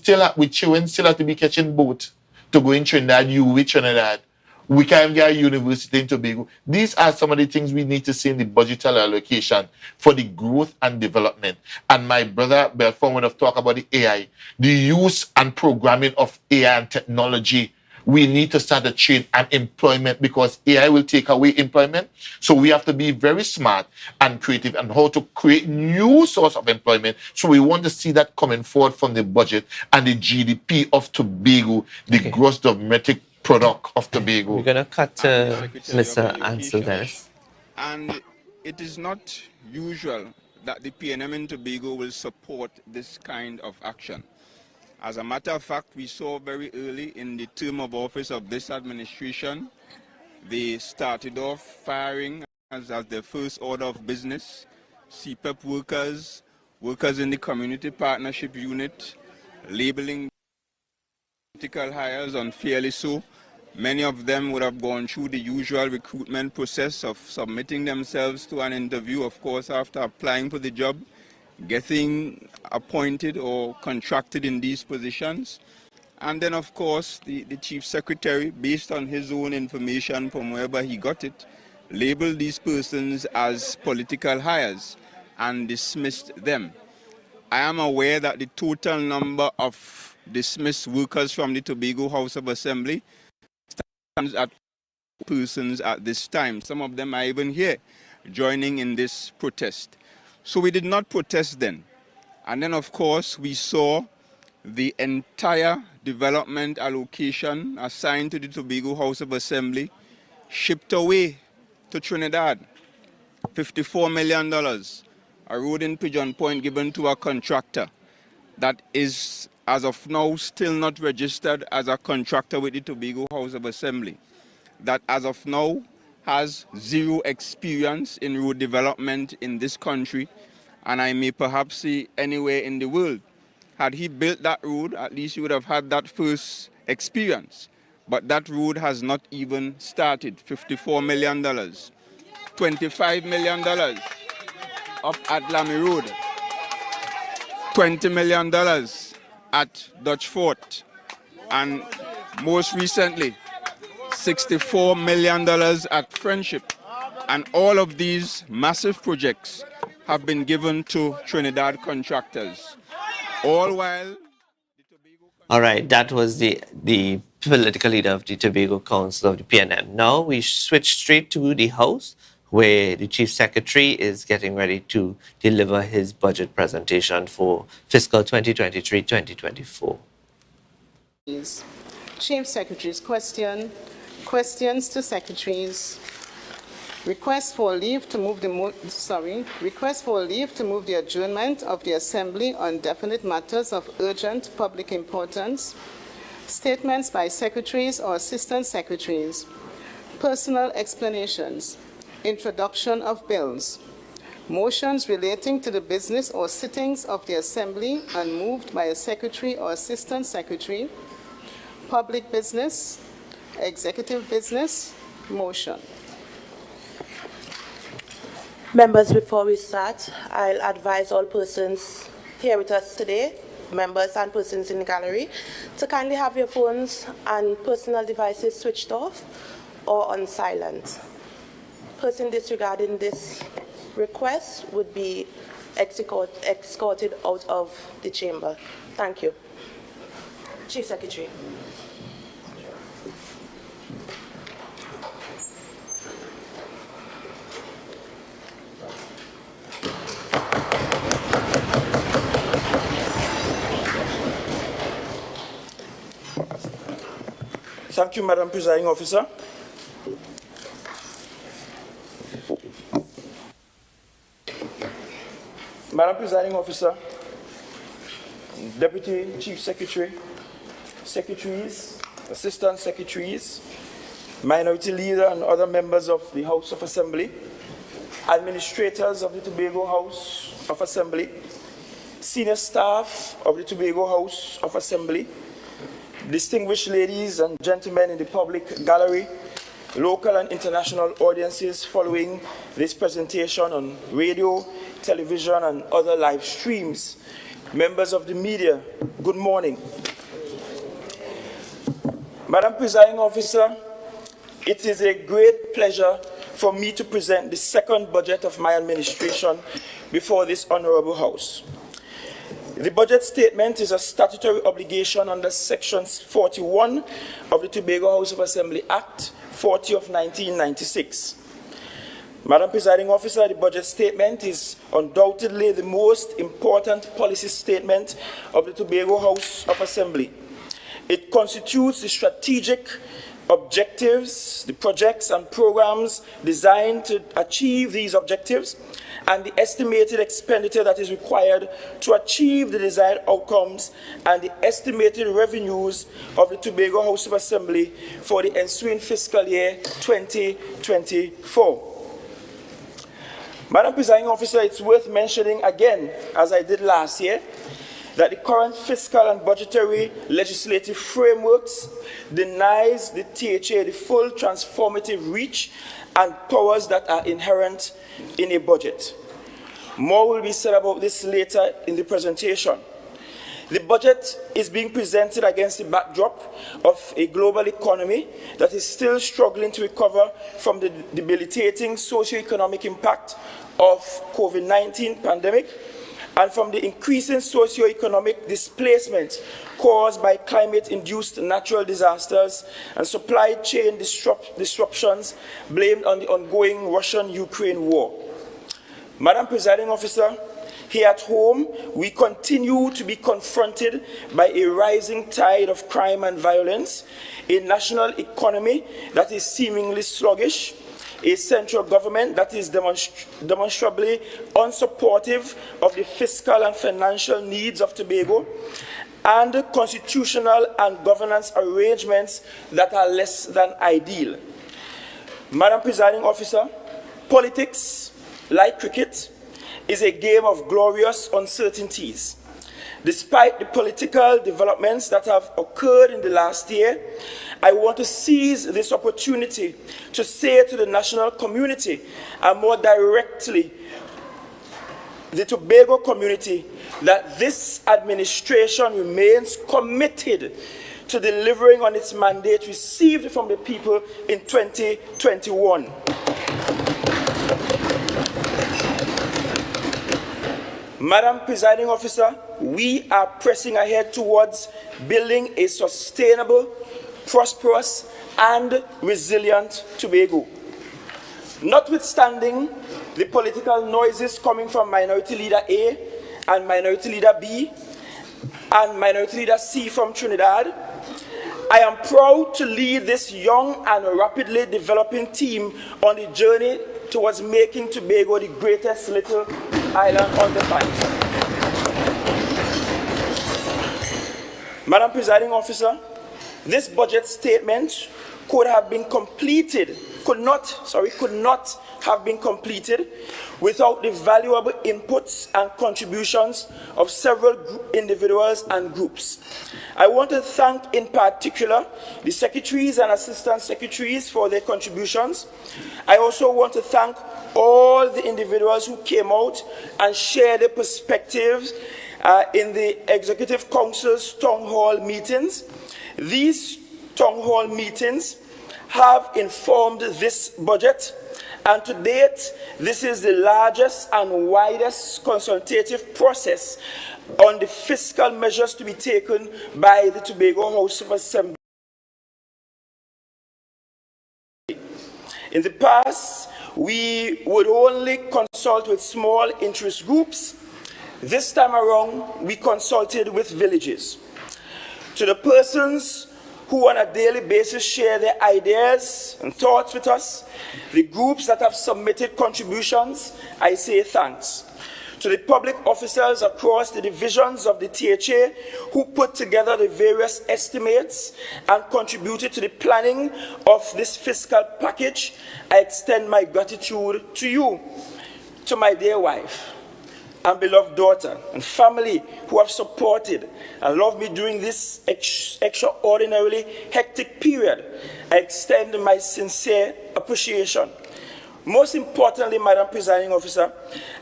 children still have to be catching boat to go in Trinidad, Trinidad. We can't get a university in Tobago. These are some of the things we need to see in the budgetary allocation for the growth and development. And my brother Belfort would have talked about the AI, the use and programming of AI and technology. We need to start a trade and employment, because AI will take away employment. So we have to be very smart and creative and how to create new source of employment. So we want to see that coming forward from the budget and the GDP of Tobago, the gross domestic product of Tobago. We're going to cut to Mr. Ansel Dennis. And it is not usual that the PNM in Tobago will support this kind of action. As a matter of fact, we saw very early in the term of office of this administration, they started off firing as their first order of business, CPEP workers, workers in the community partnership unit, labeling political hires unfairly so. Many of them would have gone through the usual recruitment process of submitting themselves to an interview, of course, after applying for the job, getting appointed or contracted in these positions. And then, of course, the chief secretary, based on his own information from wherever he got it, labeled these persons as political hires and dismissed them. I am aware that the total number of dismissed workers from the Tobago House of Assembly stands at persons at this time. Some of them are even here joining in this protest. So we did not protest then. And then, of course, we saw the entire development allocation assigned to the Tobago House of Assembly shipped away to Trinidad. $54 million, a road in Pigeon Point given to a contractor that is, as of now, still not registered as a contractor with the Tobago House of Assembly, that as of now has zero experience in road development in this country, and I may perhaps say anywhere in the world. Had he built that road, at least he would have had that first experience. But that road has not even started. $54 million, $25 million up at Lamy Road, $20 million at Dutch Fort, and most recently, $64 million at Friendship. And all of these massive projects have been given to Trinidad contractors. All while... All right, that was the political leader of the Tobago Council of the PNM. Now we switch straight to the House, where the Chief Secretary is getting ready to deliver his budget presentation for fiscal 2023-2024. Chief Secretary's questions to secretaries. Request for leave to move the adjournment of the Assembly on definite matters of urgent public importance. Statements by secretaries or assistant secretaries. Personal explanations. Introduction of bills. Motions relating to the business or sittings of the Assembly and moved by a secretary or assistant secretary. Public business. Executive business. Motion. Members, before we start, I'll advise all persons here with us today, members and persons in the gallery, to kindly have your phones and personal devices switched off or on silent. Person disregarding this request would be escorted out of the chamber. Thank you. Chief Secretary. Thank you, Madam Presiding Officer. Madam Presiding Officer, Deputy Chief Secretary, Secretaries, Assistant Secretaries, Minority Leader and other members of the House of Assembly, Administrators of the Tobago House of Assembly, senior staff of the Tobago House of Assembly, distinguished ladies and gentlemen in the public gallery, local and international audiences following this presentation on radio, television, and other live streams, members of the media, good morning. Madam Presiding Officer, it is a great pleasure for me to present the second budget of my administration before this Honorable House. The budget statement is a statutory obligation under Section 41 of the Tobago House of Assembly Act 40 of 1996. Madam Presiding Officer, the budget statement is undoubtedly the most important policy statement of the Tobago House of Assembly. It constitutes the strategic objectives, the projects and programs designed to achieve these objectives, and the estimated expenditure that is required to achieve the desired outcomes, and the estimated revenues of the Tobago House of Assembly for the ensuing fiscal year 2024. Madam Presiding Officer, it's worth mentioning again, as I did last year, that the current fiscal and budgetary legislative frameworks denies the THA the full transformative reach and powers that are inherent in a budget. More will be said about this later in the presentation. The budget is being presented against the backdrop of a global economy that is still struggling to recover from the debilitating socio-economic impact of COVID-19 pandemic and from the increasing socio-economic displacement caused by climate-induced natural disasters and supply chain disruptions blamed on the ongoing Russian-Ukraine war. Madam Presiding Officer, here at home, we continue to be confronted by a rising tide of crime and violence, a national economy that is seemingly sluggish, a central government that is demonstrably unsupportive of the fiscal and financial needs of Tobago, and constitutional and governance arrangements that are less than ideal. Madam Presiding Officer, politics, like cricket, is a game of glorious uncertainties. Despite the political developments that have occurred in the last year, I want to seize this opportunity to say to the national community, and more directly, the Tobago community, that this administration remains committed to delivering on its mandate received from the people in 2021. Madam Presiding Officer, we are pressing ahead towards building a sustainable, prosperous, and resilient Tobago. Notwithstanding the political noises coming from Minority Leader A and Minority Leader B and Minority Leader C from Trinidad, I am proud to lead this young and rapidly developing team on the journey towards making Tobago the greatest little island on the planet. Madam Presiding Officer, this budget statement could not have been completed without the valuable inputs and contributions of several individuals and groups. I want to thank in particular the secretaries and assistant secretaries for their contributions. I also want to thank all the individuals who came out and shared their perspectives in the Executive Council's town hall meetings. These town hall meetings have informed this budget, and to date, this is the largest and widest consultative process on the fiscal measures to be taken by the Tobago House of Assembly. In the past, we would only consult with small interest groups. This time around, we consulted with villages. To the persons who on a daily basis share their ideas and thoughts with us, the groups that have submitted contributions, I say thanks. To the public officers across the divisions of the THA who put together the various estimates and contributed to the planning of this fiscal package, I extend my gratitude to you, to my dear wife, and beloved daughter and family who have supported and loved me during this extraordinarily hectic period, I extend my sincere appreciation. Most importantly, Madam Presiding Officer,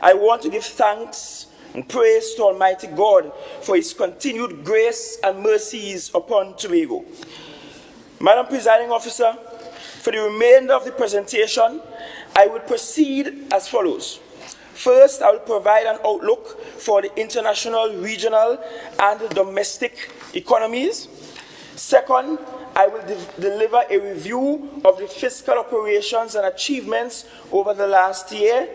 I want to give thanks and praise to Almighty God for His continued grace and mercies upon Tobago. Madam Presiding Officer, for the remainder of the presentation, I will proceed as follows. First, I will provide an outlook for the international, regional, and domestic economies. Second, I will deliver a review of the fiscal operations and achievements over the last year.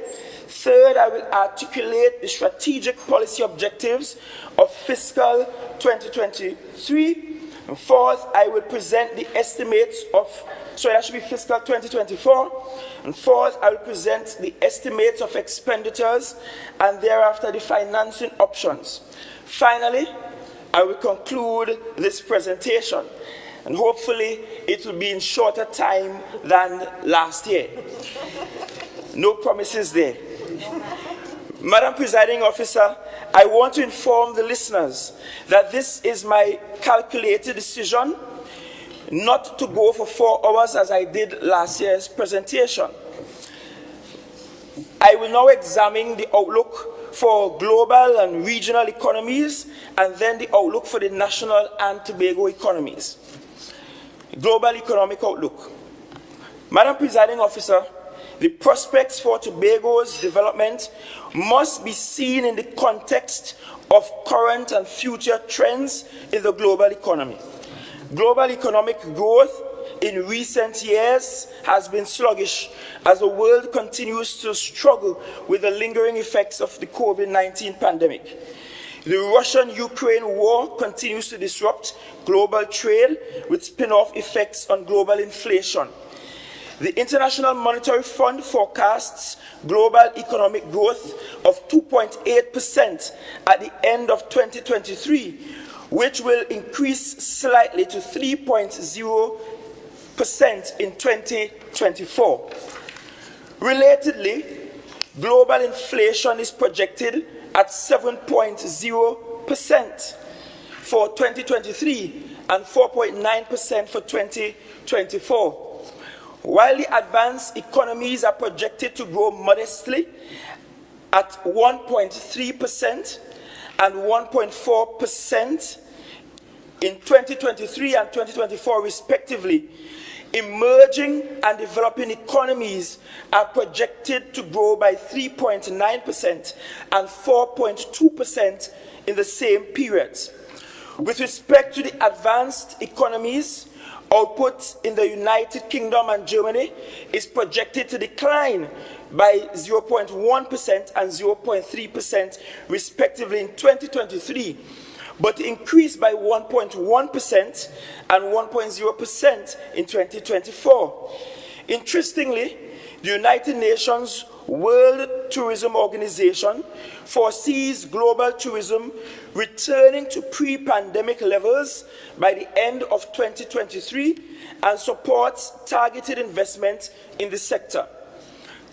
Third, I will articulate the strategic policy objectives of fiscal 2023. And fourth, I will present the estimates of, that should be fiscal 2024. And fourth, I will present the estimates of expenditures and thereafter the financing options. Finally, I will conclude this presentation, and hopefully it will be in shorter time than last year. No promises there. Madam Presiding Officer, I want to inform the listeners that this is my calculated decision not to go for 4 hours as I did last year's presentation. I will now examine the outlook for global and regional economies and then the outlook for the national and Tobago economies. Global economic outlook. Madam Presiding Officer, the prospects for Tobago's development must be seen in the context of current and future trends in the global economy. Global economic growth in recent years has been sluggish as the world continues to struggle with the lingering effects of the COVID-19 pandemic. The Russian-Ukraine war continues to disrupt global trade with spin-off effects on global inflation. The International Monetary Fund forecasts global economic growth of 2.8% at the end of 2023, which will increase slightly to 3.0% in 2024. Relatedly, global inflation is projected at 7.0% for 2023 and 4.9% for 2024. While the advanced economies are projected to grow modestly at 1.3% and 1.4% in 2023 and 2024 respectively, emerging and developing economies are projected to grow by 3.9% and 4.2% in the same periods. With respect to the advanced economies, output in the United Kingdom and Germany is projected to decline by 0.1% and 0.3% respectively in 2023, but increase by 1.1% and 1.0% in 2024. Interestingly, the United Nations World Tourism Organization foresees global tourism returning to pre-pandemic levels by the end of 2023 and supports targeted investment in the sector.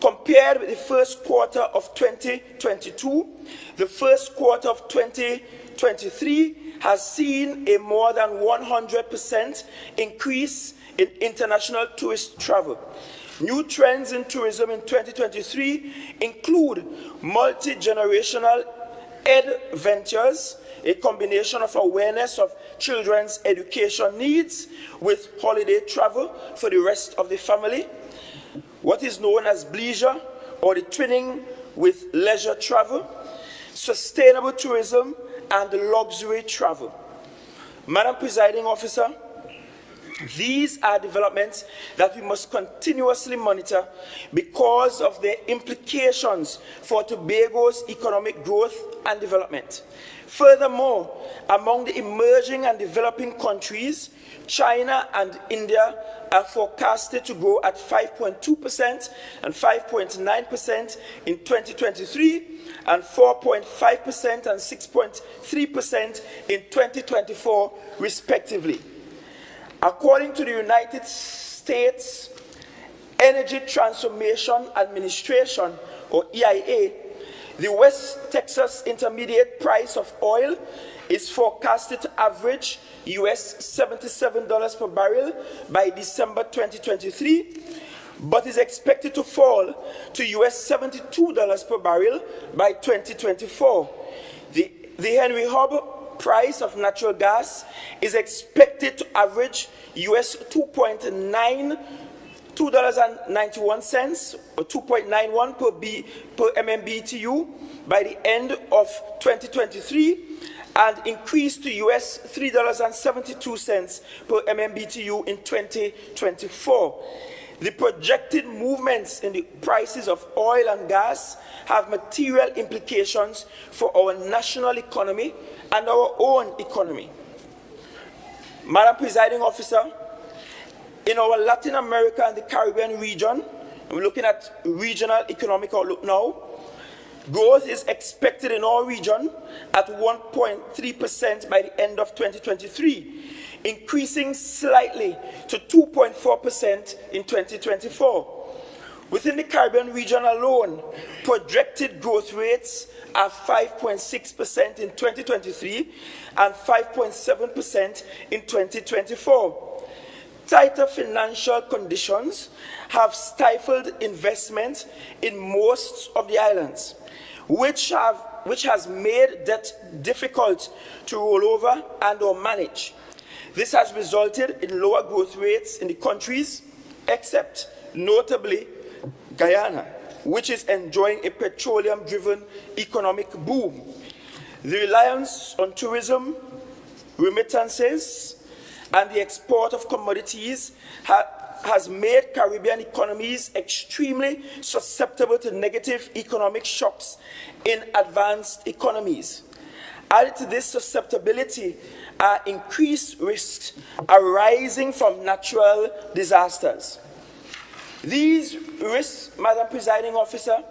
Compared with the first quarter of 2022, the first quarter of 2023 has seen a more than 100% increase in international tourist travel. New trends in tourism in 2023 include multi-generational ed ventures, a combination of awareness of children's education needs with holiday travel for the rest of the family, what is known as bleisure or the twinning with leisure travel, sustainable tourism, and luxury travel. Madam Presiding Officer, these are developments that we must continuously monitor because of their implications for Tobago's economic growth and development. Furthermore, among the emerging and developing countries, China and India are forecasted to grow at 5.2% and 5.9% in 2023 and 4.5% and 6.3% in 2024, respectively. According to the United States Energy Transformation Administration, or EIA, The West Texas Intermediate price of oil is forecasted to average US $77 per barrel by December 2023, but is expected to fall to US $72 per barrel by 2024. The Henry Hub price of natural gas is expected to average US $2.91 or 2.91 per MMBTU by the end of 2023 and increase to US $3.72 per MMBTU in 2024. The projected movements in the prices of oil and gas have material implications for our national economy and our own economy. Madam Presiding Officer, in our Latin America and the Caribbean region, we're looking at regional economic outlook now, growth is expected in our region at 1.3% by the end of 2023, increasing slightly to 2.4% in 2024. Within the Caribbean region alone, projected growth rates are 5.6% in 2023 and 5.7% in 2024. Tighter financial conditions have stifled investment in most of the islands, which has made debt difficult to roll over and or manage. This has resulted in lower growth rates in the countries, except notably Guyana, which is enjoying a petroleum-driven economic boom. The reliance on tourism, remittances, and the export of commodities has made Caribbean economies extremely susceptible to negative economic shocks in advanced economies. Added to this susceptibility are increased risks arising from natural disasters. These risks, Madam Presiding Officer,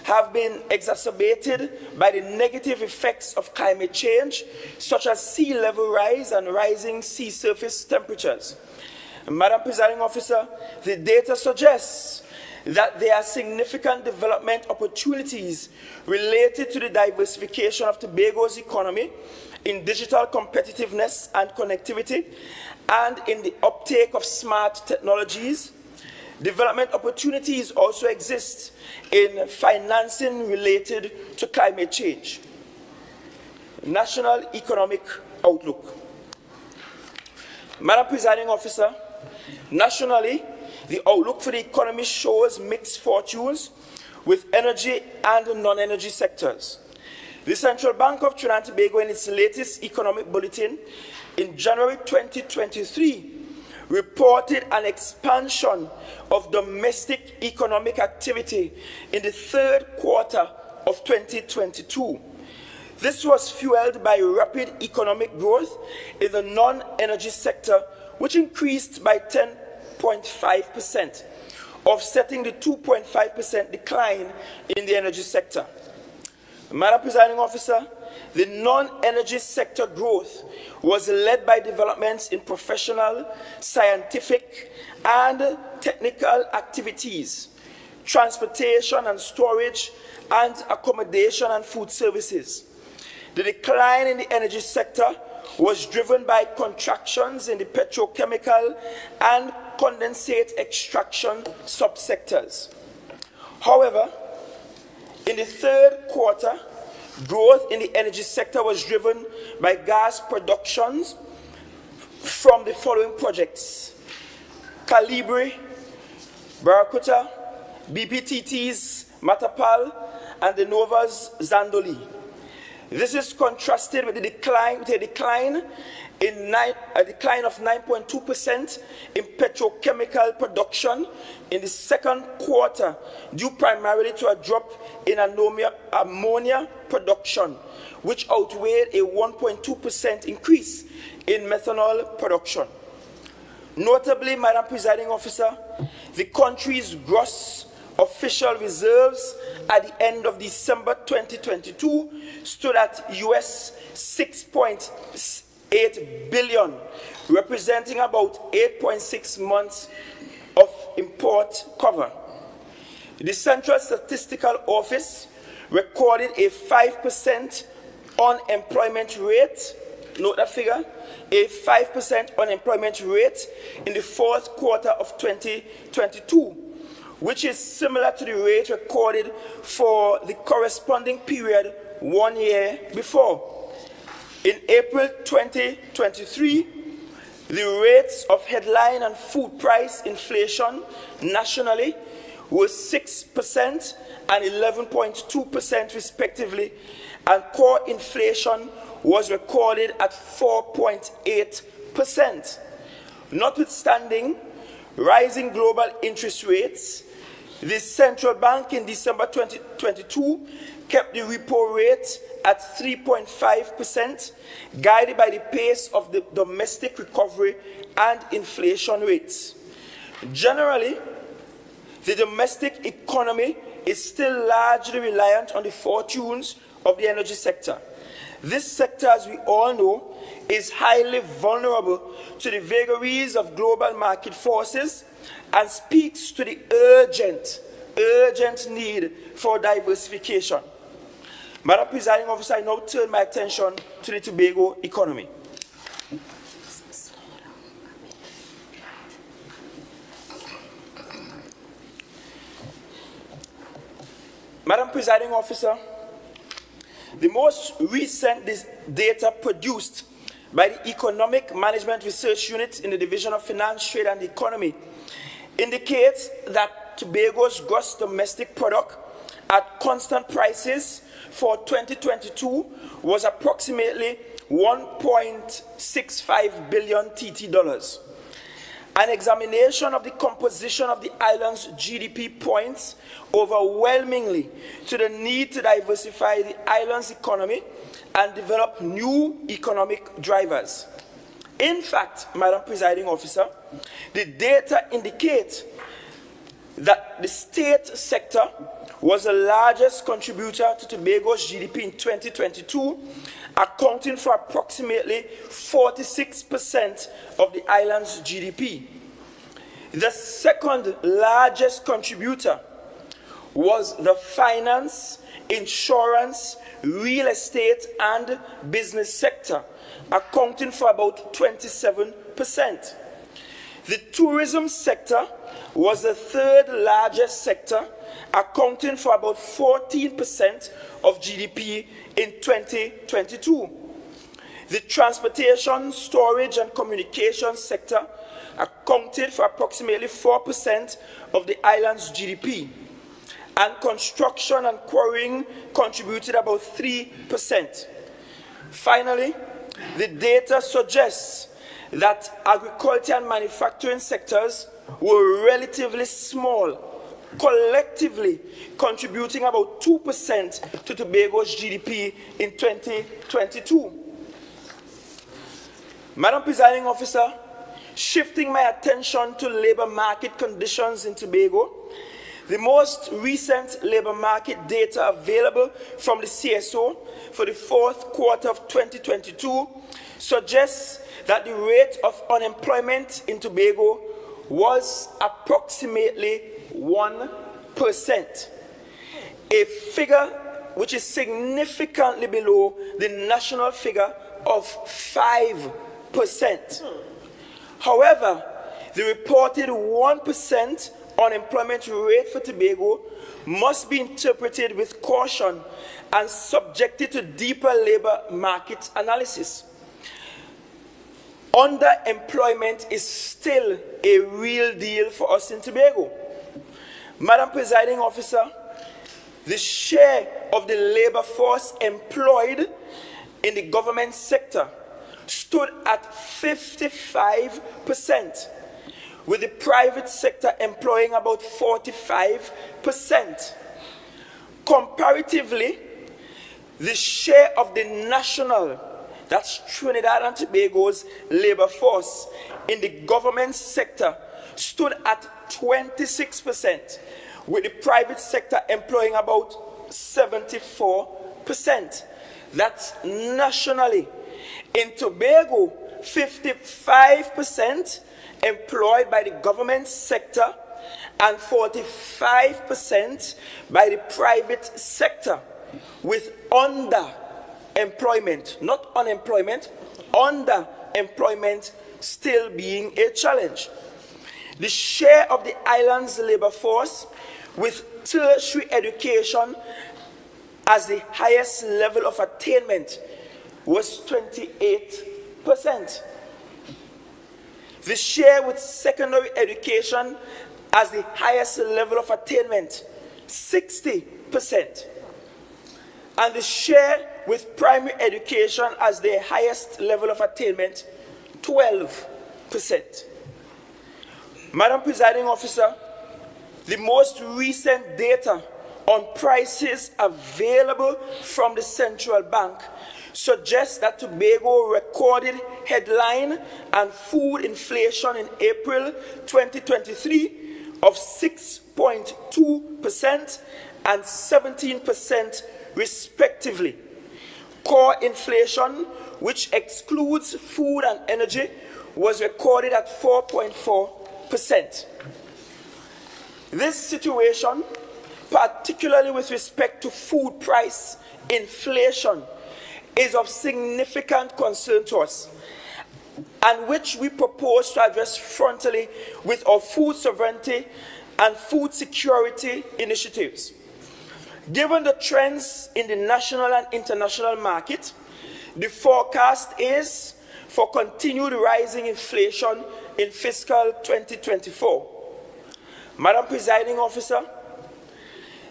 have been exacerbated by the negative effects of climate change, such as sea level rise and rising sea surface temperatures. Madam Presiding Officer, the data suggests that there are significant development opportunities related to the diversification of Tobago's economy in digital competitiveness and connectivity and in the uptake of smart technologies. Development opportunities also exist in financing related to climate change. National Economic Outlook. Madam Presiding Officer, nationally, the outlook for the economy shows mixed fortunes with energy and non-energy sectors. The Central Bank of Trinidad and Tobago, in its latest economic bulletin in January 2023, reported an expansion of domestic economic activity in the third quarter of 2022. This was fueled by rapid economic growth in the non-energy sector, which increased by 10.5%, offsetting the 2.5% decline in the energy sector. Madam Presiding Officer, the non-energy sector growth was led by developments in professional, scientific, and technical activities, transportation and storage, and accommodation and food services. The decline in the energy sector was driven by contractions in the petrochemical and condensate extraction subsectors. However, in the third quarter, growth in the energy sector was driven by gas productions from the following projects: Calibri, Barracuda, BPTT's Matapal, and the Nova's Zandoli. This is contrasted with a decline of 9.2% in petrochemical production in the second quarter, due primarily to a drop in ammonia production, which outweighed a 1.2% increase in methanol production. Notably, Madam Presiding Officer, the country's gross official reserves at the end of December 2022 stood at US $6.8 billion, representing about 8.6 months of import cover. The Central Statistical Office recorded a 5% unemployment rate. Note that figure, a 5% unemployment rate in the fourth quarter of 2022, which is similar to the rate recorded for the corresponding period 1 year before. In April 2023, the rates of headline and food price inflation nationally were 6% and 11.2% respectively, and core inflation was recorded at 4.8%. Notwithstanding rising global interest rates, the central bank in December 2022 kept the repo rate at 3.5%, guided by the pace of the domestic recovery and inflation rates. Generally, the domestic economy is still largely reliant on the fortunes of the energy sector. This sector, as we all know, is highly vulnerable to the vagaries of global market forces and speaks to the urgent need for diversification. Madam Presiding Officer, I now turn my attention to the Tobago economy. Madam Presiding Officer, the most recent data produced by the Economic Management Research Unit in the Division of Finance, Trade and Economy indicates that Tobago's gross domestic product at constant prices for 2022 was approximately 1.65 billion TT dollars. An examination of the composition of the island's GDP points overwhelmingly to the need to diversify the island's economy and develop new economic drivers. In fact, Madam Presiding Officer, the data indicate that the state sector was the largest contributor to Tobago's GDP in 2022, accounting for approximately 46% of the island's GDP. The second largest contributor was the finance, insurance, real estate, and business sector, accounting for about 27%. The tourism sector was the third largest sector, accounting for about 14% of GDP in 2022. The transportation, storage, and communication sector accounted for approximately 4% of the island's GDP, and construction and quarrying contributed about 3%. Finally, the data suggests that agriculture and manufacturing sectors were relatively small, collectively contributing about 2% to Tobago's GDP in 2022. Madam Presiding Officer, shifting my attention to labor market conditions in Tobago, the most recent labor market data available from the CSO for the fourth quarter of 2022 suggests that the rate of unemployment in Tobago was approximately 1%, a figure which is significantly below the national figure of 5%. However, the reported 1% unemployment rate for Tobago must be interpreted with caution and subjected to deeper labor market analysis. Underemployment is still a real deal for us in Tobago. Madam Presiding Officer, the share of the labor force employed in the government sector stood at 55%, with the private sector employing about 45%. Comparatively, the share of the national, that's Trinidad and Tobago's labor force in the government sector stood at 26%, with the private sector employing about 74%. That's nationally. In Tobago, 55% employed by the government sector and 45% by the private sector. with underemployment, not unemployment, underemployment still being a challenge. The share of the island's labor force with tertiary education as the highest level of attainment was 28%. The share with secondary education as the highest level of attainment, 60%. And the share with primary education as the highest level of attainment, 12%. Madam Presiding Officer, the most recent data on prices available from the central bank suggests that Tobago recorded headline and food inflation in April 2023 of 6.2% and 17% respectively. Core inflation, which excludes food and energy, was recorded at 4.4%. This situation, particularly with respect to food price inflation, is of significant concern to us, and which we propose to address frontally with our food sovereignty and food security initiatives. Given the trends in the national and international market, the forecast is for continued rising inflation in fiscal 2024. Madam Presiding Officer,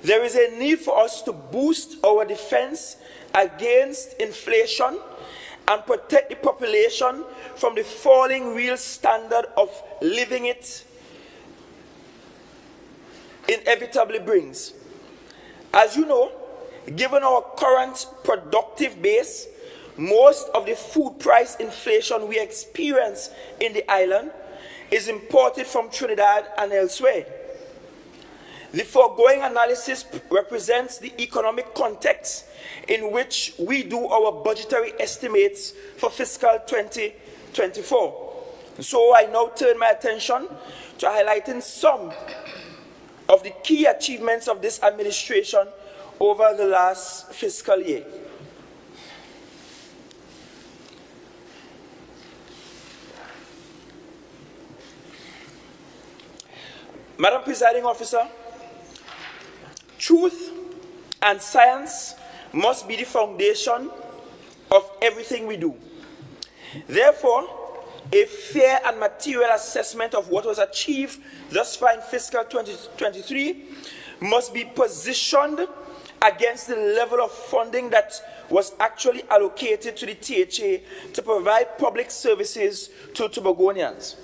there is a need for us to boost our defense against inflation and protect the population from the falling real standard of living it inevitably brings. As you know, given our current productive base, most of the food price inflation we experience in the island is imported from Trinidad and elsewhere. The foregoing analysis represents the economic context in which we do our budgetary estimates for fiscal 2024. So I now turn my attention to highlighting some of the key achievements of this administration over the last fiscal year. Madam Presiding Officer, truth and science must be the foundation of everything we do. Therefore, a fair and material assessment of what was achieved thus far in fiscal 2023 must be positioned against the level of funding that was actually allocated to the THA to provide public services to Tobagonians.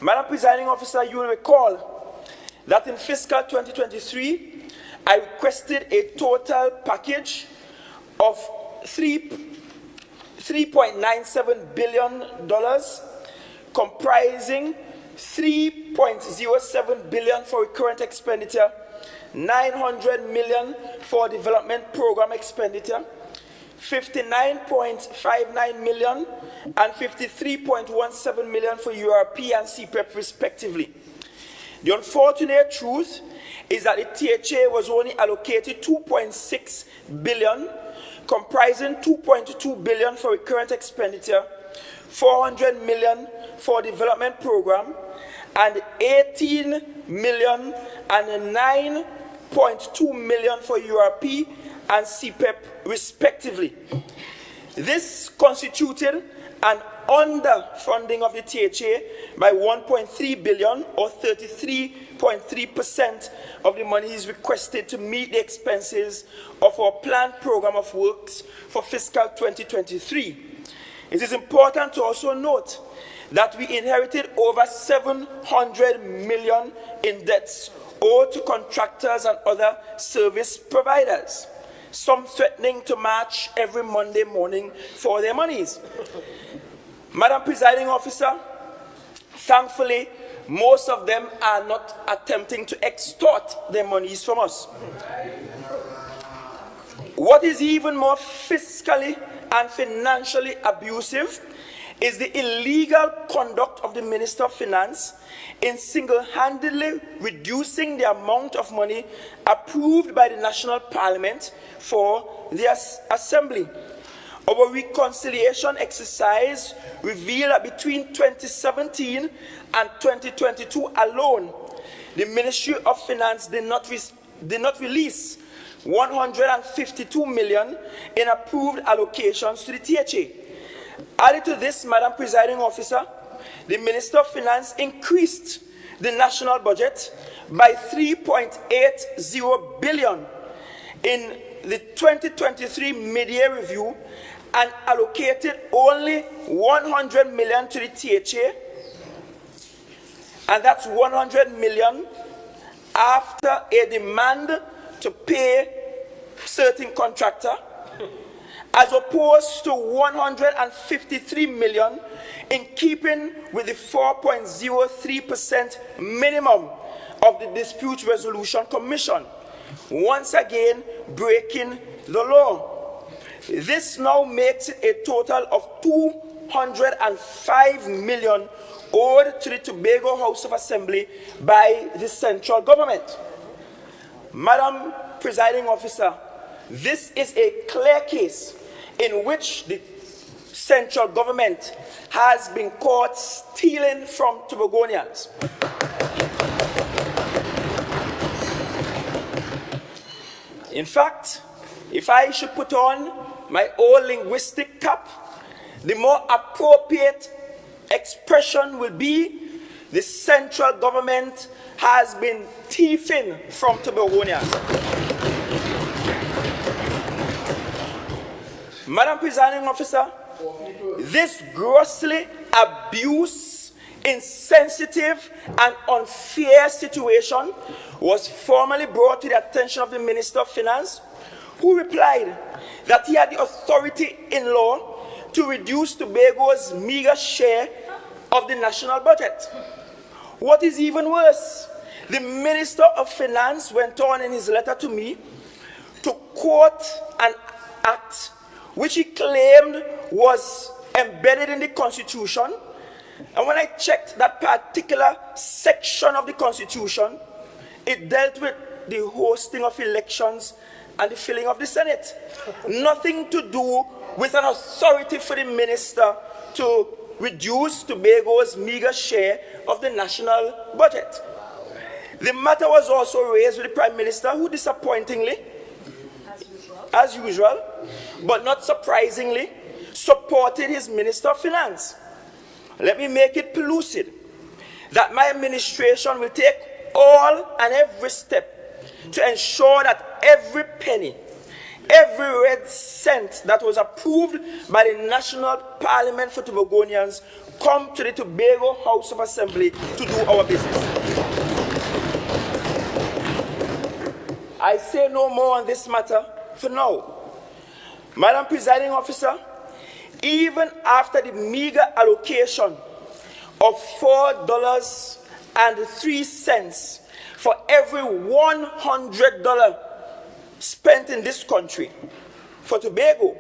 Madam Presiding Officer, you will recall that in fiscal 2023, I requested a total package of $3.97 billion, comprising $3.07 billion for recurrent expenditure, $900 million for development program expenditure, $59.59 million and $53.17 million for URP and CPEP respectively. The unfortunate truth is that the THA was only allocated $2.6 billion, comprising $2.2 billion for recurrent expenditure, $400 million for development program, and $18 million and $9.2 million for URP and CPEP respectively. This constituted an underfunding of the THA by $1.3 billion or 33.3% of the monies requested to meet the expenses of our planned program of works for fiscal 2023. It is important to also note that we inherited over $700 million in debts owed to contractors and other service providers, some threatening to march every Monday morning for their monies. Madam Presiding Officer, thankfully, most of them are not attempting to extort their monies from us. What is even more fiscally and financially abusive is the illegal conduct of the Minister of Finance in single-handedly reducing the amount of money approved by the National Parliament for the Assembly. Our reconciliation exercise revealed that between 2017 and 2022 alone, the Ministry of Finance did not release 152 million in approved allocations to the THA. Added to this, Madam Presiding Officer, the Minister of Finance increased the national budget by 3.80 billion in the 2023 mid-year review and allocated only 100 million to the THA, and that's 100 million after a demand to pay certain contractor, as opposed to 153 million in keeping with the 4.03% minimum of the Dispute Resolution Commission, once again breaking the law. This now makes it a total of 205 million owed to the Tobago House of Assembly by the central government. Madam Presiding Officer, this is a clear case in which the central government has been caught stealing from Tobagonians. In fact, if I should put on my old linguistic cap, the more appropriate expression will be the central government has been thieving from Tobagonians. Madam Presiding Officer, this grossly abuse, insensitive and unfair situation was formally brought to the attention of the Minister of Finance, who replied that he had the authority in law to reduce Tobago's meager share of the national budget. What is even worse, the Minister of Finance went on in his letter to me to quote an act which he claimed was embedded in the Constitution. And when I checked that particular section of the Constitution, it dealt with the hosting of elections and the filling of the Senate. Nothing to do with an authority for the minister to reduce Tobago's meager share of the national budget. The matter was also raised with the Prime Minister, who disappointingly, as usual, but not surprisingly, supported his Minister of Finance. Let me make it pellucid that my administration will take all and every step to ensure that every penny, every red cent that was approved by the National Parliament for Tobagonians come to the Tobago House of Assembly to do our business. I say no more on this matter for now. Madam Presiding Officer, even after the meager allocation of $4.03 for every $100 spent in this country for Tobago,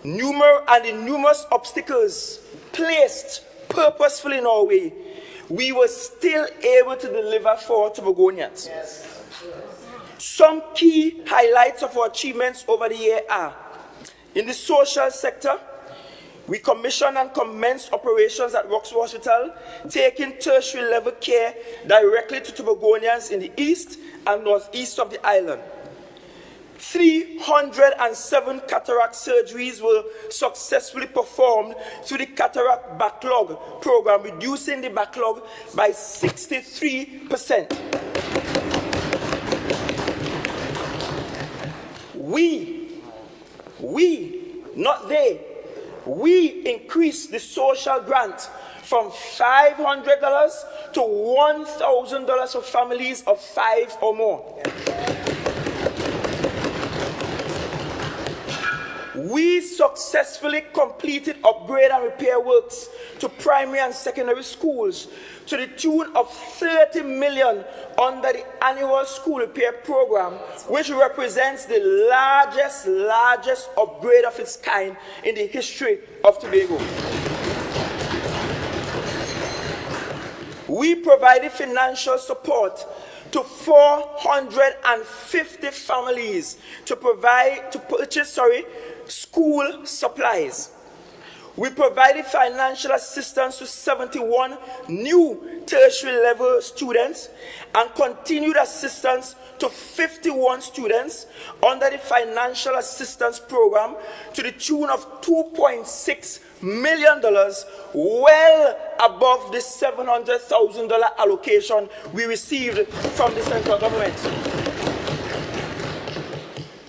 numerous obstacles placed purposefully in our way, we were still able to deliver for Tobagonians. Yes. Some key highlights of our achievements over the year are: in the social sector, we commissioned and commenced operations at Roxburgh Hospital, taking tertiary level care directly to Tobagonians in the east and northeast of the island. 307 cataract surgeries were successfully performed through the cataract backlog program, reducing the backlog by 63%. Not they, we increased the social grant from $500 to $1,000 for families of 5 or more. We successfully completed upgrade and repair works to primary and secondary schools to the tune of $30 million under the annual school repair program, which represents the largest upgrade of its kind in the history of Tobago. We provided financial support to 450 families to purchase school supplies. We provided financial assistance to 71 new tertiary level students and continued assistance to 51 students under the financial assistance program to the tune of $2.6 million, well above the $700,000 allocation we received from the central government.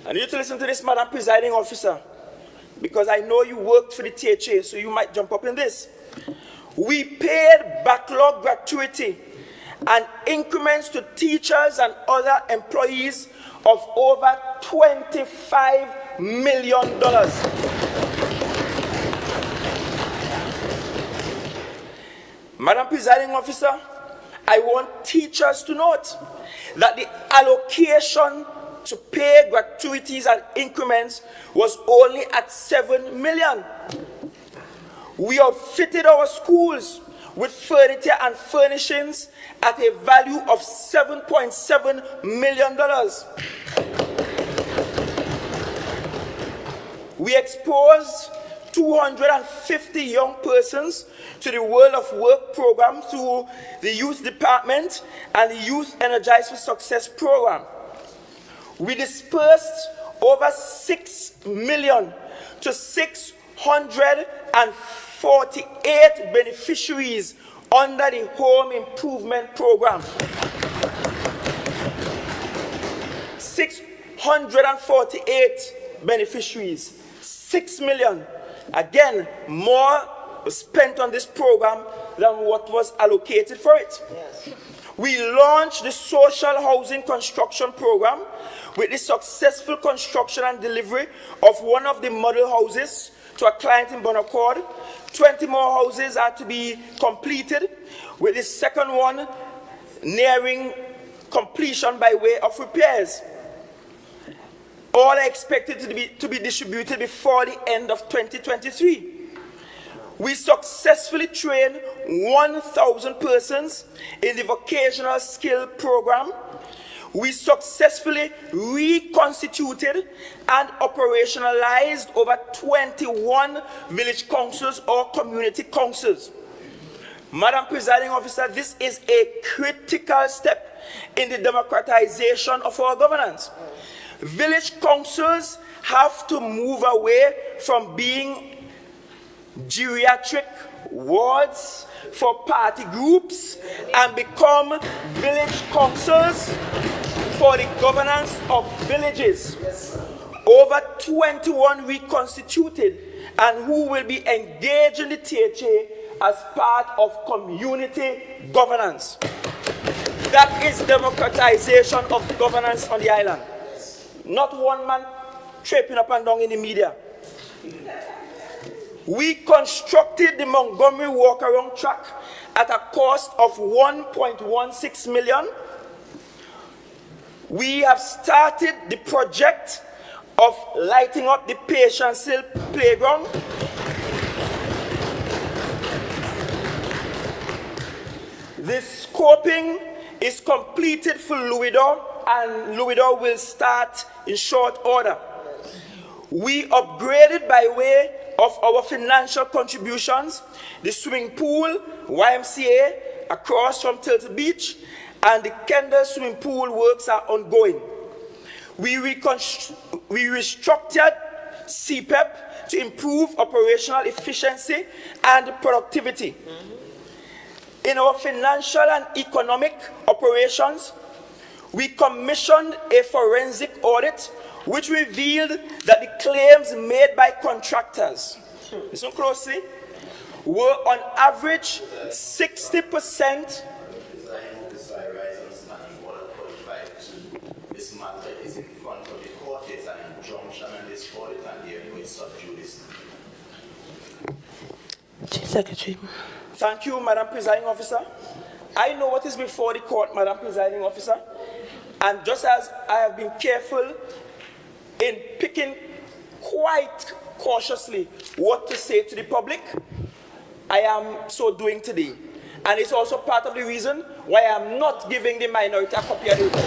I need you to listen to this, Madam Presiding Officer, because I know you worked for the THA, so you might jump up in this. We paid backlog gratuity and increments to teachers and other employees of over $25 million. Madam Presiding Officer, I want teachers to note that the allocation to pay gratuities and increments was only at $7 million. We outfitted our schools with furniture and furnishings at a value of $7.7 million. We exposed 250 young persons to the World of Work program through the Youth Department and the Youth Energized for Success program. We dispersed over $6 million to 648 beneficiaries under the Home Improvement Program. 648 beneficiaries, $6 million. Again, more was spent on this program than what was allocated for it. Yes. We launched the Social Housing Construction Program with the successful construction and delivery of one of the model houses to a client in Bonaccord. 20 more houses are to be completed, with the second one nearing completion by way of repairs. All are expected to be distributed before the end of 2023. We successfully trained 1,000 persons in the vocational skill program. We successfully reconstituted and operationalized over 21 village councils or community councils. Madam Presiding Officer, this is a critical step in the democratization of our governance. Village councils have to move away from being geriatric wards for party groups and become village councils for the governance of villages. Over 21 reconstituted and who will be engaged in the THA as part of community governance. That is democratization of governance on the island. Not one man tripping up and down in the media. We constructed the Montgomery walk-around track at a cost of $1.16 million. We have started the project of lighting up the Patience Hill playground. The scoping is completed for Louisdor, and Louisdor will start in short order. We upgraded by way of our financial contributions the swimming pool, YMCA, across from Turtle Beach, and the Kendall swimming pool works are ongoing. We restructured CPEP to improve operational efficiency and productivity. In our financial and economic operations, we commissioned a forensic audit which revealed that the claims made by contractors, listen closely, were on average 60%. This matter is in front of the court, there's an injunction on this audit, and therefore it's sub judice. Chief Secretary. Thank you, Madam Presiding Officer. I know what is before the court, Madam Presiding Officer, and just as I have been careful in picking quite cautiously what to say to the public, I am so doing today. And it's also part of the reason why I am not giving the minority a copy of the report.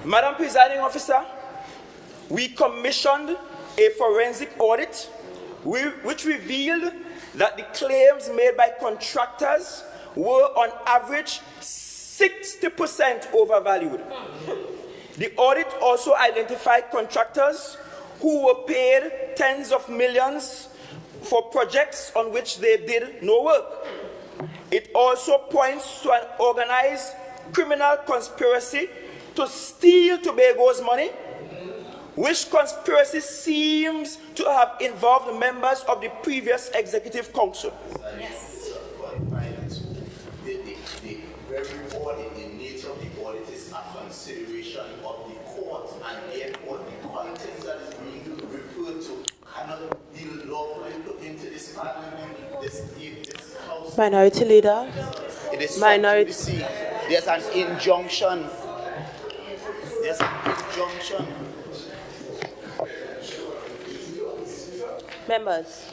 Madam Presiding Officer, we commissioned a forensic audit which revealed that the claims made by contractors were on average 60% overvalued. The audit also identified contractors who were paid tens of millions for projects on which they did no work. It also points to an organized criminal conspiracy to steal Tobago's money, which conspiracy seems to have involved members of the previous executive council. Yes. The very audit, the nature of the audit is a consideration of the court, and therefore the contents that is being referred to cannot be lawfully put into this parliament, this house. Minority Leader. It is Minority. There's an injunction. There's an injunction. Members,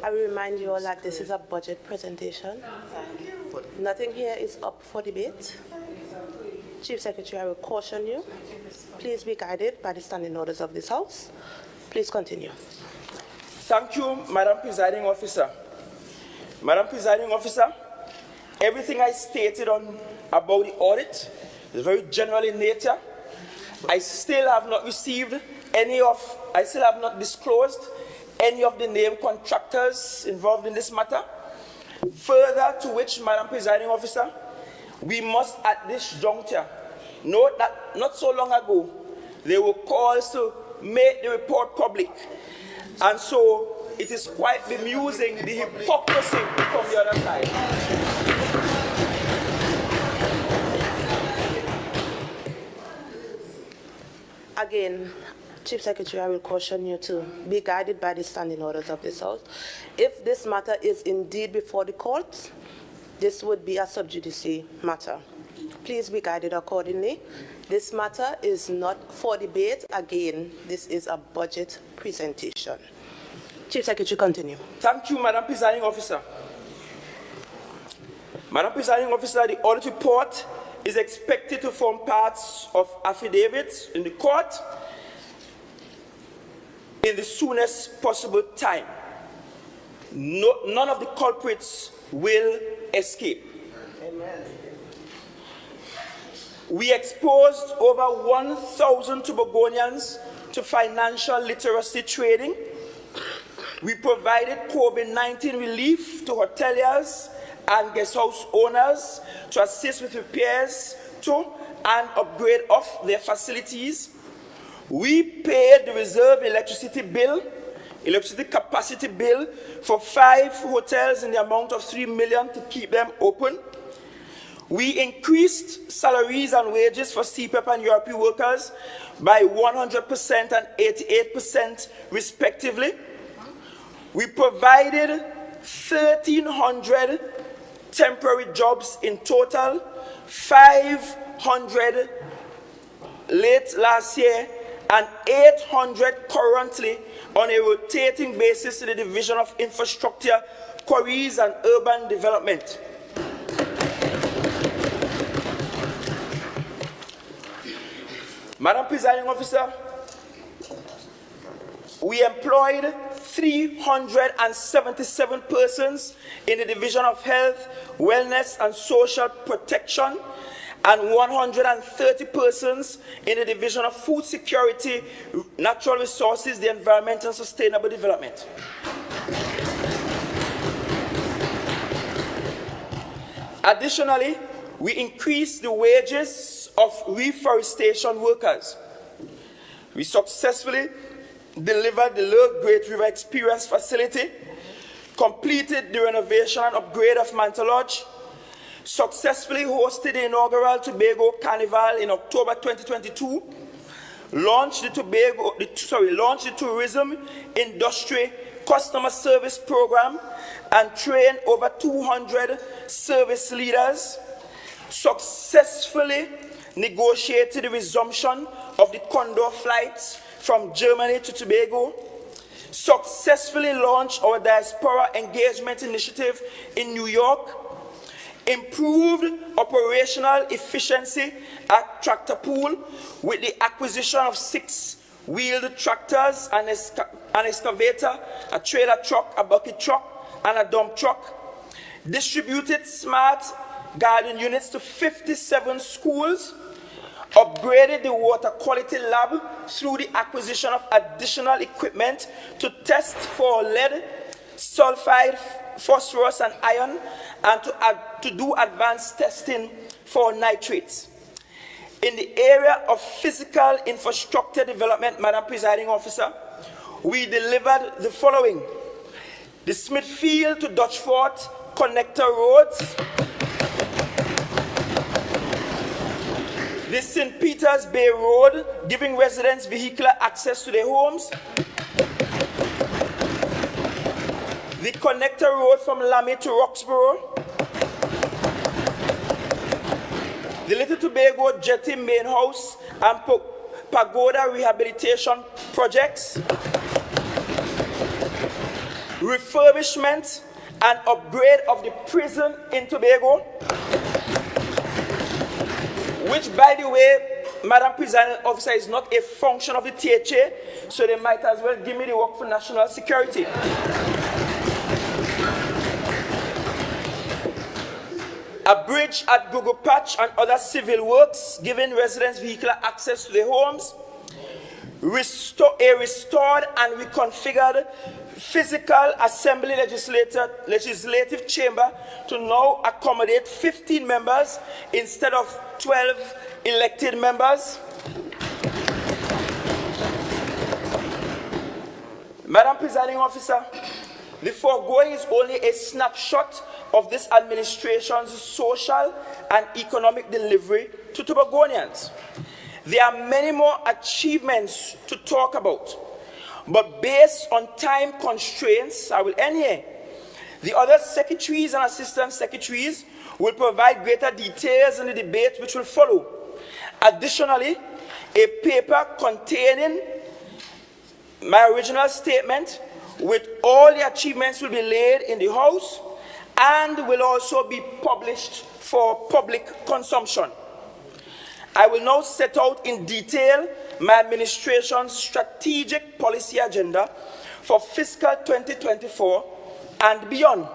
I will remind you all that this is a budget presentation. Nothing here is up for debate. Chief Secretary, I will caution you. Please be guided by the standing orders of this House. Please continue. Thank you, Madam Presiding Officer. Madam Presiding Officer, everything I stated about the audit is very general in nature. I still have not disclosed any of the named contractors involved in this matter. Further to which, Madam Presiding Officer, we must at this juncture note that not so long ago, there were calls to make the report public. And so it is quite bemusing, the hypocrisy from the other side. Again, Chief Secretary, I will caution you to be guided by the standing orders of this House. If this matter is indeed before the court, this would be a sub judice matter. Please be guided accordingly. This matter is not for debate. Again, this is a budget presentation. Chief Secretary, continue. Thank you, Madam Presiding Officer. Madam Presiding Officer, the audit report is expected to form parts of affidavits in the court in the soonest possible time. None of the culprits will escape. Amen. We exposed over 1,000 Tobagonians to financial literacy training. We provided COVID-19 relief to hoteliers and guest house owners to assist with repairs to and upgrade of their facilities. We paid the reserve electricity capacity bill for 5 hotels in the amount of $3 million to keep them open. We increased salaries and wages for CPEP and URP workers by 100% and 88% respectively. We provided 1,300 temporary jobs in total, 500 late last year, and 800 currently on a rotating basis in the Division of Infrastructure, Quarries and Urban Development. Madam Presiding Officer, we employed 377 persons in the Division of Health, Wellness and Social Protection, and 130 persons in the Division of Food Security, Natural Resources, the Environment and Sustainable Development. Additionally, we increased the wages of reforestation workers. We successfully delivered the Low Great River Experience Facility, completed the renovation and upgrade of Manta Lodge, successfully hosted the inaugural Tobago Carnival in October 2022, launched the tourism industry customer service program and trained over 200 service leaders, successfully negotiated the resumption of the Condor flights from Germany to Tobago, successfully launched our diaspora engagement initiative in New York, improved operational efficiency at Tractor Pool with the acquisition of 6-wheeled tractors, an excavator, a trailer truck, a bucket truck, and a dump truck, distributed smart garden units to 57 schools, upgraded the water quality lab through the acquisition of additional equipment to test for lead, sulfide, phosphorus, and iron, and to do advanced testing for nitrates. In the area of physical infrastructure development, Madam Presiding Officer, we delivered the following: the Smithfield to Dutchford connector roads, the St. Peter's Bay Road, giving residents vehicular access to their homes, the connector road from Lamy to Roxborough, the Little Tobago Jetty Main House and Pagoda Rehabilitation Projects, refurbishment and upgrade of the prison in Tobago, which, by the way, Madam Presiding Officer, is not a function of the THA, so they might as well give me the work for national security. A bridge at Gogo Patch and other civil works, giving residents vehicular access to their homes. A restored and reconfigured physical assembly legislative chamber to now accommodate 15 members instead of 12 elected members. Madam Presiding Officer, the foregoing is only a snapshot of this administration's social and economic delivery to Tobagonians. There are many more achievements to talk about, but based on time constraints, I will end here. The other secretaries and assistant secretaries will provide greater details in the debate which will follow. Additionally, a paper containing my original statement with all the achievements will be laid in the House and will also be published for public consumption. I will now set out in detail my administration's strategic policy agenda for fiscal 2024 and beyond.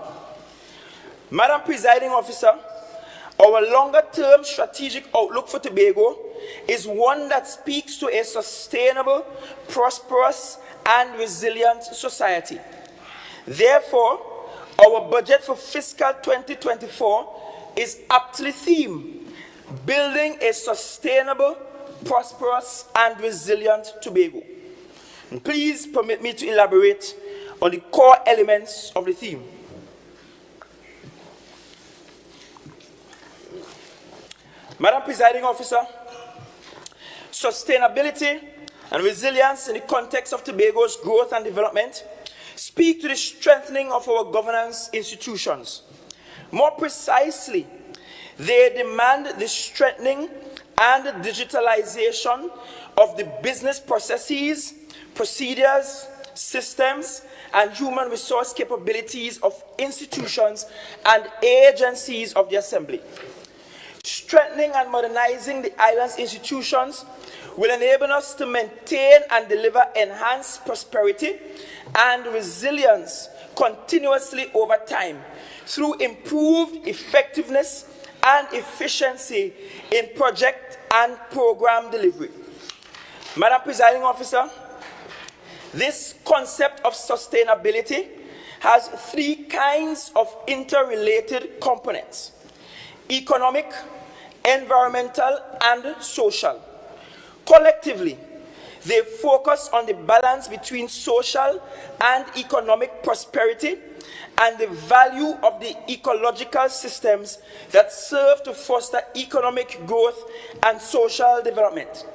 Madam Presiding Officer, our longer-term strategic outlook for Tobago is one that speaks to a sustainable, prosperous, and resilient society. Therefore, our budget for fiscal 2024 is aptly themed, building a sustainable, prosperous, and resilient Tobago. And please permit me to elaborate on the core elements of the theme. Madam Presiding Officer, sustainability and resilience in the context of Tobago's growth and development speak to the strengthening of our governance institutions. More precisely, they demand the strengthening and the digitalization of the business processes, procedures, systems, and human resource capabilities of institutions and agencies of the Assembly. Strengthening and modernizing the island's institutions will enable us to maintain and deliver enhanced prosperity and resilience continuously over time through improved effectiveness and efficiency in project and program delivery. Madam Presiding Officer, this concept of sustainability has three kinds of interrelated components: economic, environmental, and social. Collectively, they focus on the balance between social and economic prosperity and the value of the ecological systems that serve to foster economic growth and social development.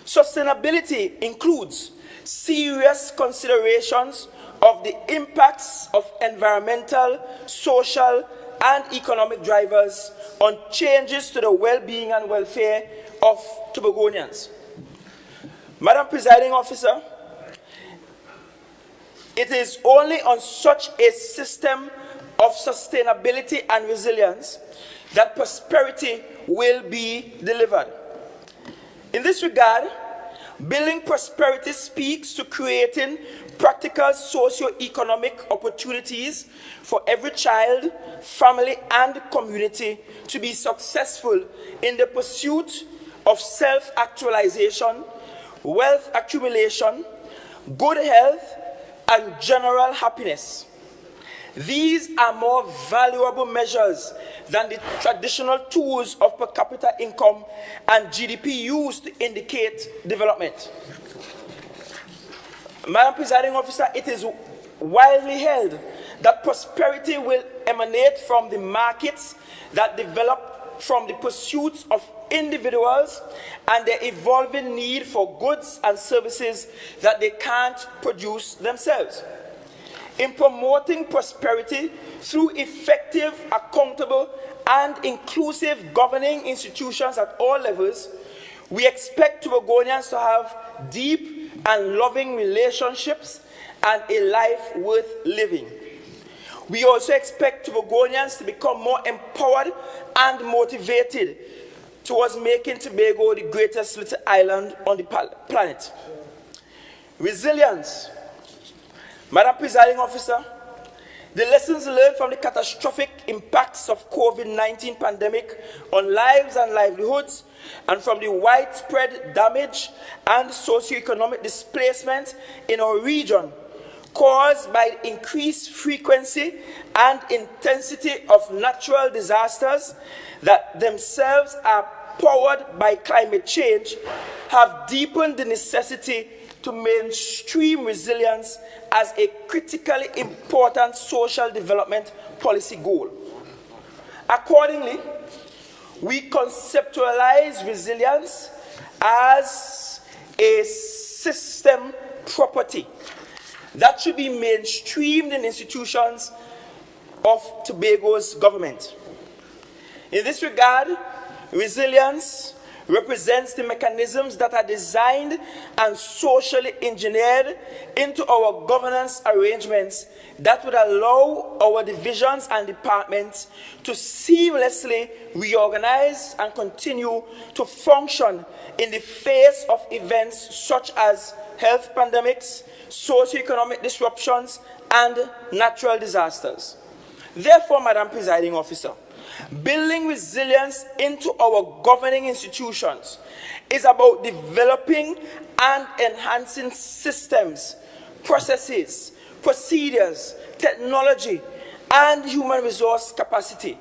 Sustainability includes serious considerations of the impacts of environmental, social, and economic drivers on changes to the well-being and welfare of Tobagonians. Madam Presiding Officer, it is only on such a system of sustainability and resilience that prosperity will be delivered. In this regard, building prosperity speaks to creating practical socio-economic opportunities for every child, family, and community to be successful in the pursuit of self-actualization, wealth accumulation, good health, and general happiness. These are more valuable measures than the traditional tools of per capita income and GDP used to indicate development. Madam Presiding Officer, it is widely held that prosperity will emanate from the markets that develop from the pursuits of individuals and their evolving need for goods and services that they can't produce themselves. In promoting prosperity through effective, accountable, and inclusive governing institutions at all levels, we expect Tobagonians to have deep and loving relationships and a life worth living. We also expect Tobagonians to become more empowered and motivated towards making Tobago the greatest little island on the planet. Resilience. Madam Presiding Officer, the lessons learned from the catastrophic impacts of COVID-19 pandemic on lives and livelihoods, and from the widespread damage and socioeconomic displacement in our region caused by the increased frequency and intensity of natural disasters that themselves are powered by climate change, have deepened the necessity to mainstream resilience as a critically important social development policy goal. Accordingly, we conceptualize resilience as a system property that should be mainstreamed in institutions of Tobago's government. In this regard, resilience represents the mechanisms that are designed and socially engineered into our governance arrangements that would allow our divisions and departments to seamlessly reorganize and continue to function in the face of events such as health pandemics, socioeconomic disruptions, and natural disasters. Therefore, Madam Presiding Officer, building resilience into our governing institutions is about developing and enhancing systems, processes, procedures, technology, and human resource capacity,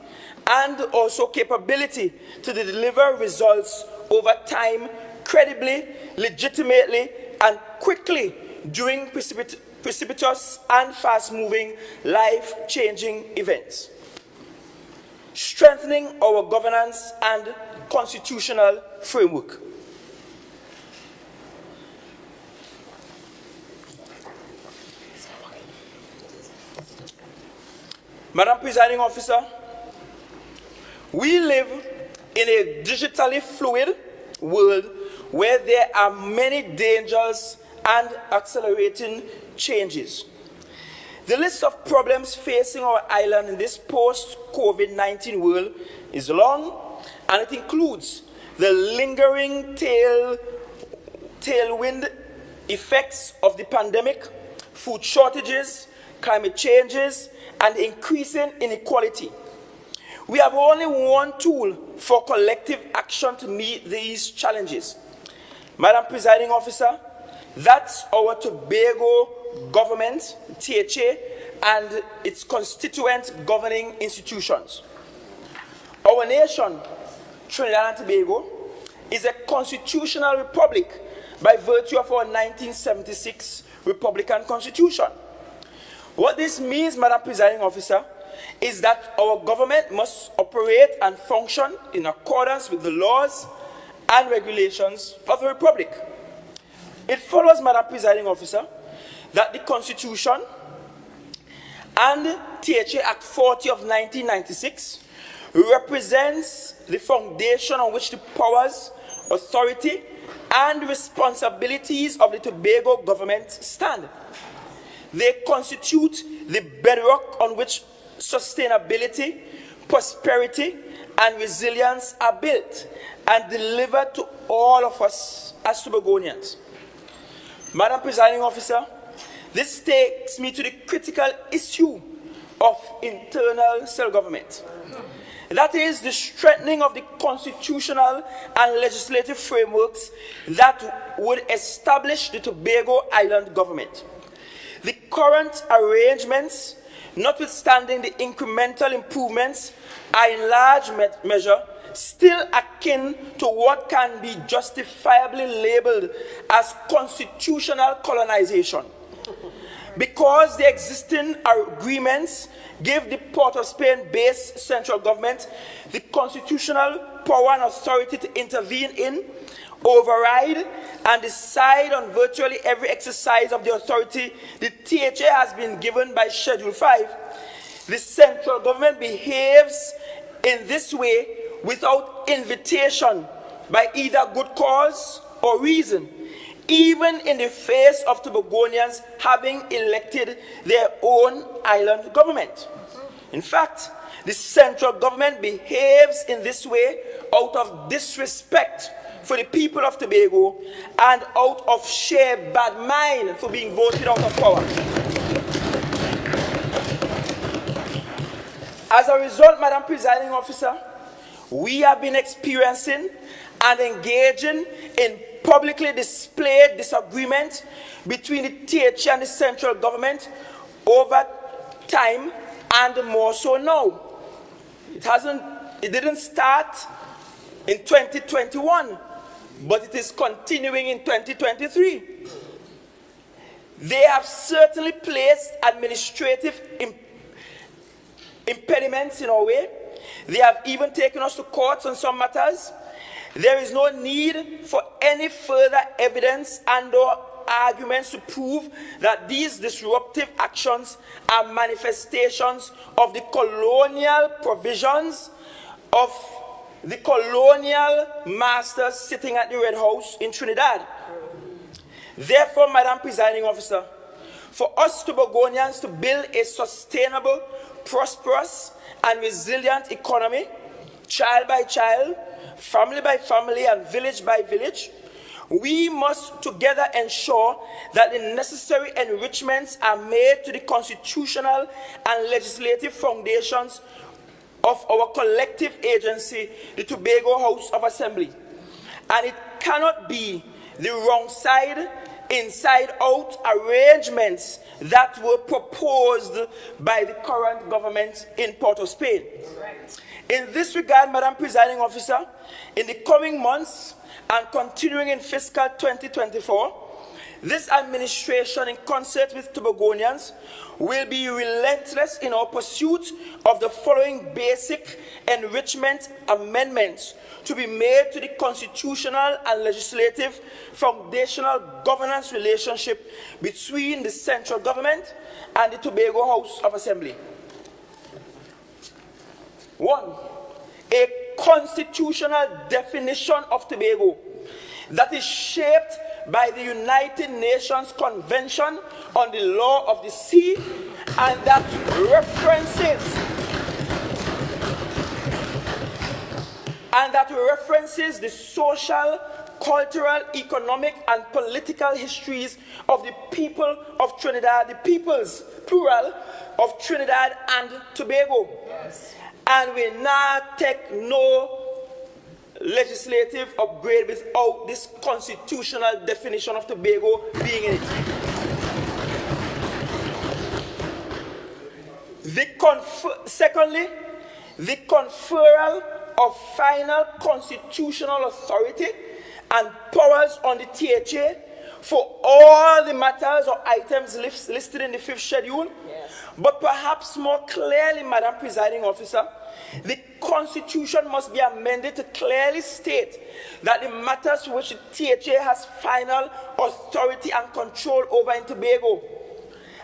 and also capability to deliver results over time credibly, legitimately, and quickly during precipitous and fast-moving, life-changing events. Strengthening our governance and constitutional framework. Madam Presiding Officer, we live in a digitally fluid world where there are many dangers and accelerating changes. The list of problems facing our island in this post-COVID-19 world is long, and it includes the lingering tailwind effects of the pandemic, food shortages, climate changes, and increasing inequality. We have only one tool for collective action to meet these challenges. Madam Presiding Officer, that's our Tobago government, THA, and its constituent governing institutions. Our nation, Trinidad and Tobago, is a constitutional republic by virtue of our 1976 Republican Constitution. What this means, Madam Presiding Officer, is that our government must operate and function in accordance with the laws and regulations of the Republic. It follows, Madam Presiding Officer, that the Constitution, and THA Act 40 of 1996 represents the foundation on which the powers, authority, and responsibilities of the Tobago government stand. They constitute the bedrock on which sustainability, prosperity, and resilience are built and delivered to all of us as Tobagonians. Madam Presiding Officer, this takes me to the critical issue of internal self-government. That is the strengthening of the constitutional and legislative frameworks that would establish the Tobago Island government. The current arrangements, notwithstanding the incremental improvements, are in large measure still akin to what can be justifiably labeled as constitutional colonization. Because the existing agreements give the Port of Spain-based central government the constitutional power and authority to intervene in, override, and decide on virtually every exercise of the authority the THA has been given by Schedule 5, the central government behaves in this way without invitation by either good cause or reason, even in the face of Tobagonians having elected their own island government. In fact, the central government behaves in this way out of disrespect for the people of Tobago and out of sheer bad mind for being voted out of power. As a result, Madam Presiding Officer, we have been experiencing and engaging in publicly displayed disagreement between the THA and the central government over time, and more so now. It didn't start in 2021, but it is continuing in 2023. They have certainly placed administrative impediments in our way. They have even taken us to courts on some matters. There is no need for any further evidence and/or arguments to prove that these disruptive actions are manifestations of the colonial provisions of the colonial masters sitting at the Red House in Trinidad. Therefore, Madam Presiding Officer, for us Tobagonians to build a sustainable, prosperous, and resilient economy, child by child, family by family, and village by village, we must together ensure that the necessary enrichments are made to the constitutional and legislative foundations of our collective agency, the Tobago House of Assembly. And it cannot be the wrong side, inside-out arrangements that were proposed by the current government in Port of Spain. In this regard, Madam Presiding Officer, in the coming months and continuing in fiscal 2024, this administration, in concert with Tobagonians, will be relentless in our pursuit of the following basic enrichment amendments to be made to the constitutional and legislative foundational governance relationship between the central government and the Tobago House of Assembly. 1. A constitutional definition of Tobago that is shaped by the United Nations Convention on the Law of the Sea and that references the social, cultural, economic, and political histories of the people of Trinidad, the peoples, plural, of Trinidad and Tobago. Yes. And we now take no legislative upgrade without this constitutional definition of Tobago being in it. Secondly, the conferral of final constitutional authority and powers on the THA for all the matters or items listed in the 5th schedule. Yes. But perhaps more clearly, Madam Presiding Officer, the Constitution must be amended to clearly state that the matters which the THA has final authority and control over in Tobago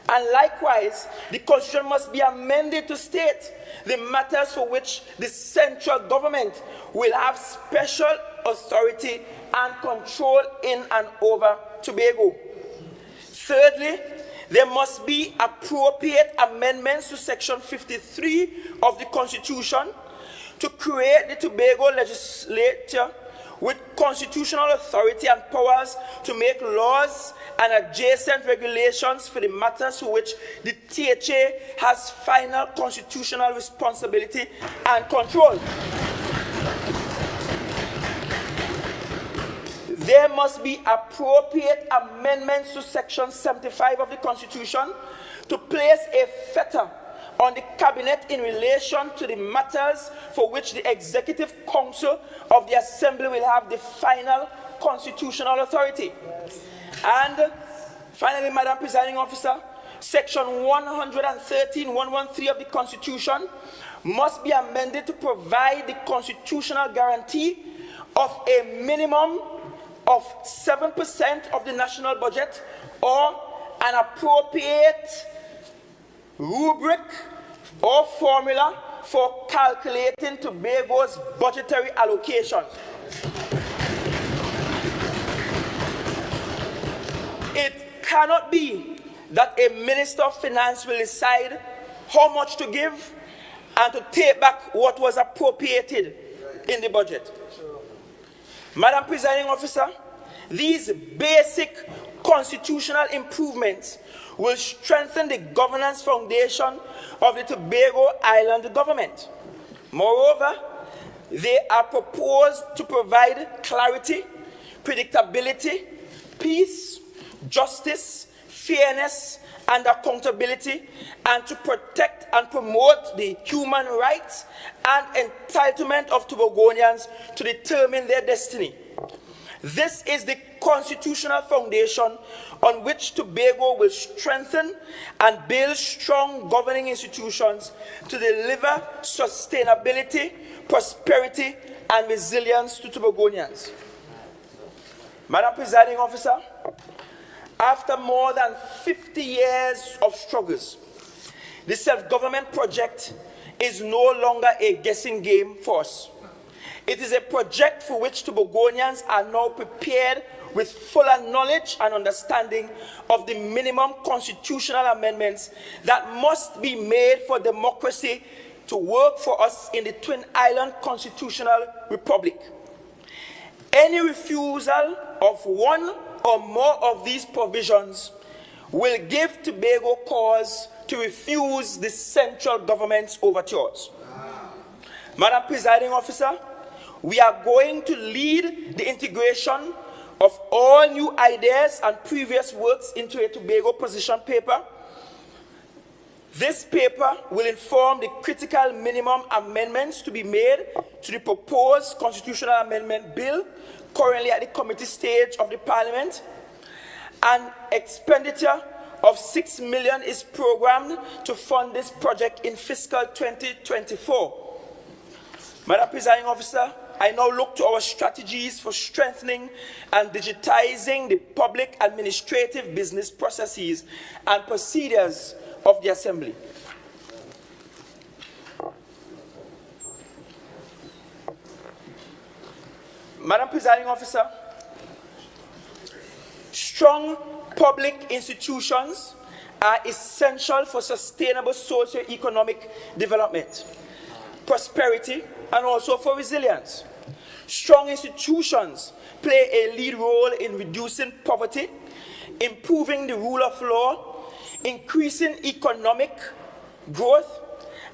And likewise, the Constitution must be amended to state the matters for which the central government will have special authority and control in and over Tobago. Thirdly, there must be appropriate amendments to Section 53 of the Constitution to create the Tobago legislature with constitutional authority and powers to make laws and adjacent regulations for the matters for which the THA has final constitutional responsibility and control. There must be appropriate amendments to Section 75 of the Constitution to place a fetter on the Cabinet in relation to the matters for which the Executive Council of the Assembly will have the final constitutional authority. And finally, Madam Presiding Officer, Section 113 of the Constitution must be amended to provide the constitutional guarantee of a minimum of 7% of the national budget or an appropriate rubric or formula for calculating Tobago's budgetary allocations. It cannot be that a Minister of Finance will decide how much to give and to take back what was appropriated in the budget. Madam Presiding Officer, these basic constitutional improvements will strengthen the governance foundation of the Tobago Island government. Moreover, they are proposed to provide clarity, predictability, peace, justice, fairness, and accountability, and to protect and promote the human rights and entitlement of Tobagonians to determine their destiny. This is the constitutional foundation on which Tobago will strengthen and build strong governing institutions to deliver sustainability, prosperity, and resilience to Tobagonians. Madam Presiding Officer, after more than 50 years of struggles, the self-government project is no longer a guessing game for us. It is a project for which Tobagonians are now prepared with fuller knowledge and understanding of the minimum constitutional amendments that must be made for democracy to work for us in the Twin Island Constitutional Republic. Any refusal of one or more of these provisions will give Tobago cause to refuse the central government's overtures. Madam Presiding Officer, we are going to lead the integration of all new ideas and previous works into a Tobago position paper. This paper will inform the critical minimum amendments to be made to the proposed constitutional amendment bill currently at the committee stage of the Parliament. An expenditure of $6 million is programmed to fund this project in fiscal 2024. Madam Presiding Officer, I now look to our strategies for strengthening and digitizing the public administrative business processes and procedures of the Assembly. Madam Presiding Officer, strong public institutions are essential for sustainable socio-economic development, prosperity, and also for resilience. Strong institutions play a lead role in reducing poverty, improving the rule of law, increasing economic growth,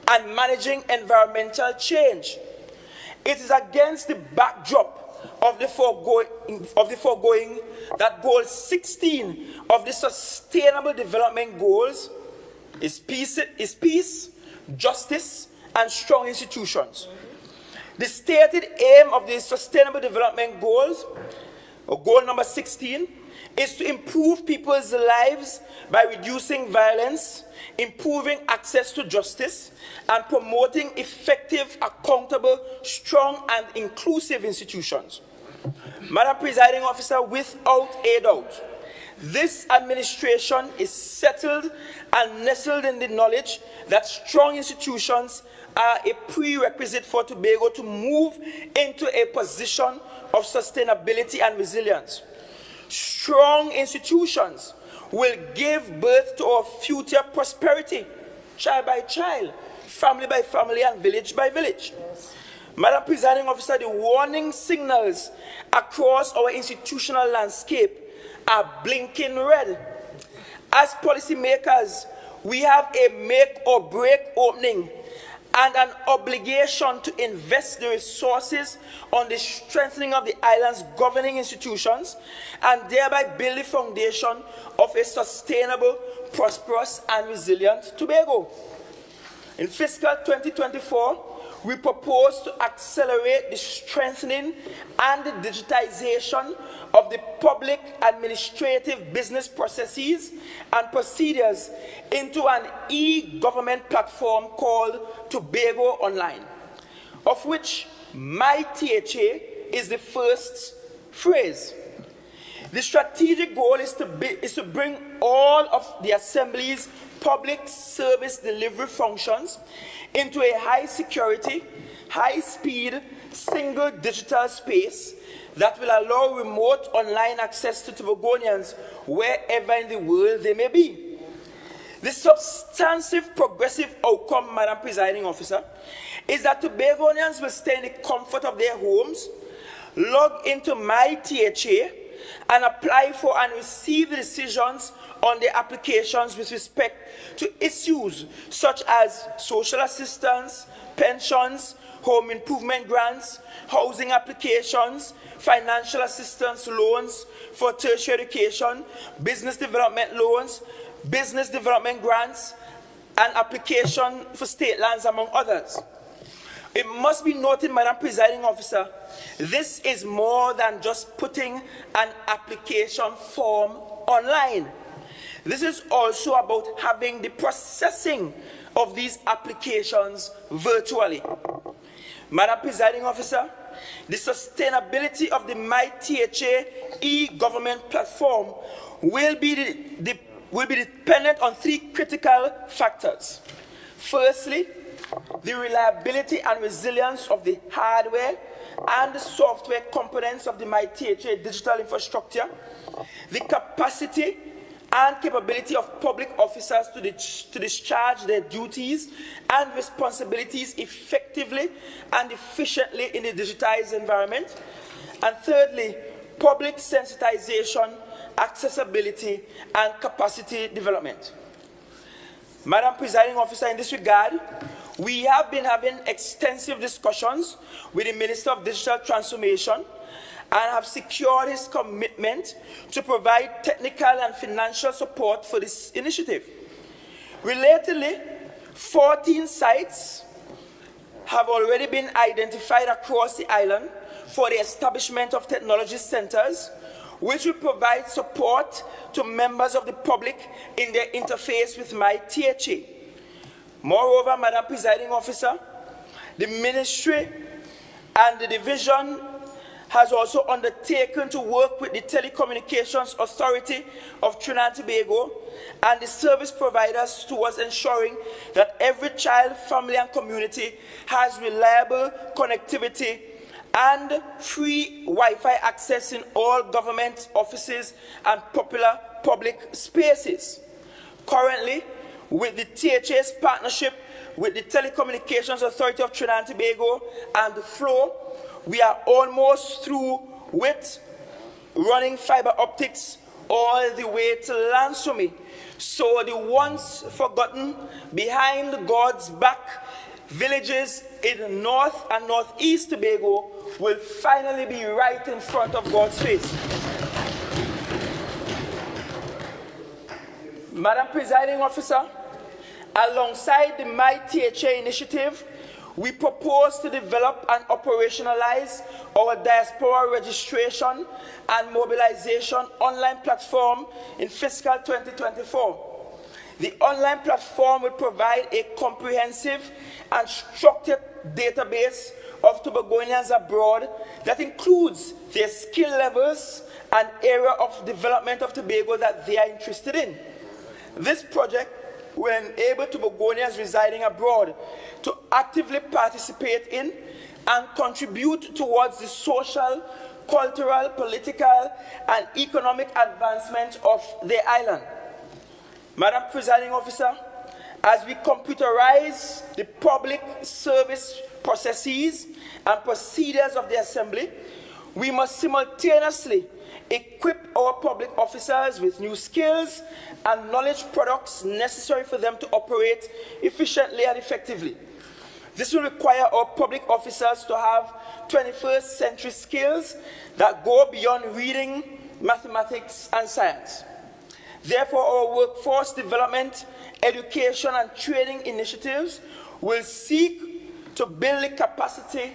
and managing environmental change. It is against the backdrop of the foregoing that Goal 16 of the Sustainable Development Goals is peace, justice, and strong institutions. The stated aim of the Sustainable Development Goals, or Goal number 16, is to improve people's lives by reducing violence, improving access to justice, and promoting effective, accountable, strong, and inclusive institutions. Madam Presiding Officer, without a doubt, This administration is settled and nestled in the knowledge that strong institutions are a prerequisite for Tobago to move into a position of sustainability and resilience. Strong institutions will give birth to our future prosperity, child by child, family by family, and village by village. Madam Presiding Officer, the warning signals across our institutional landscape are blinking red. As policymakers, we have a make or break opening and an obligation to invest the resources on the strengthening of the island's governing institutions and thereby build the foundation of a sustainable, prosperous, and resilient Tobago. In fiscal 2024, we propose to accelerate the strengthening and the digitization of the public administrative business processes and procedures into an e-government platform called Tobago Online, of which My THA is the first phrase. The strategic goal is to bring all of the Assembly's public service delivery functions into a high-security, high-speed, single digital space that will allow remote online access to Tobagonians wherever in the world they may be. The substantive progressive outcome, Madam Presiding Officer, is that Tobagonians will stay in the comfort of their homes, log into My THA, and apply for and receive the decisions on their applications with respect to issues such as social assistance, pensions, home improvement grants, housing applications, financial assistance loans for tertiary education, business development loans, business development grants, and application for state lands, among others. It must be noted, Madam Presiding Officer, this is more than just putting an application form online. This is also about having the processing of these applications virtually. Madam Presiding Officer, the sustainability of the My THA e-government platform will be dependent on three critical factors. Firstly, the reliability and resilience of the hardware and the software components of the My THA digital infrastructure, the capacity and capability of public officers to discharge their duties and responsibilities effectively and efficiently in the digitized environment, and thirdly, public sensitization, accessibility, and capacity development. Madam Presiding Officer, in this regard, we have been having extensive discussions with the Minister of Digital Transformation and have secured his commitment to provide technical and financial support for this initiative. Relatedly, 14 sites have already been identified across the island for the establishment of technology centers, which will provide support to members of the public in their interface with My THA. Moreover, Madam Presiding Officer, the Ministry and the Division has also undertaken to work with the Telecommunications Authority of Trinidad and Tobago and the service providers towards ensuring that every child, family, and community has reliable connectivity and free Wi-Fi access in all government offices and popular public spaces. Currently, with the THA's partnership with the Telecommunications Authority of Trinidad and Tobago and the Flow, we are almost through with running fiber optics all the way to Lansome. So the once forgotten, behind God's back villages in the north and northeast Tobago will finally be right in front of God's face. Madam Presiding Officer, alongside the My THA initiative, we propose to develop and operationalize our diaspora registration and mobilization online platform in fiscal 2024. The online platform will provide a comprehensive and structured database of Tobagonians abroad that includes their skill levels and area of development of Tobago that they are interested in. This project will enable Tobagonians residing abroad to actively participate in and contribute towards the social, cultural, political, and economic advancement of their island. Madam Presiding Officer, as we computerize the public service processes and procedures of the Assembly, we must simultaneously equip our public officers with new skills and knowledge products necessary for them to operate efficiently and effectively. This will require our public officers to have 21st century skills that go beyond reading, mathematics, and science. Therefore, our workforce development, education, and training initiatives will seek to build capacity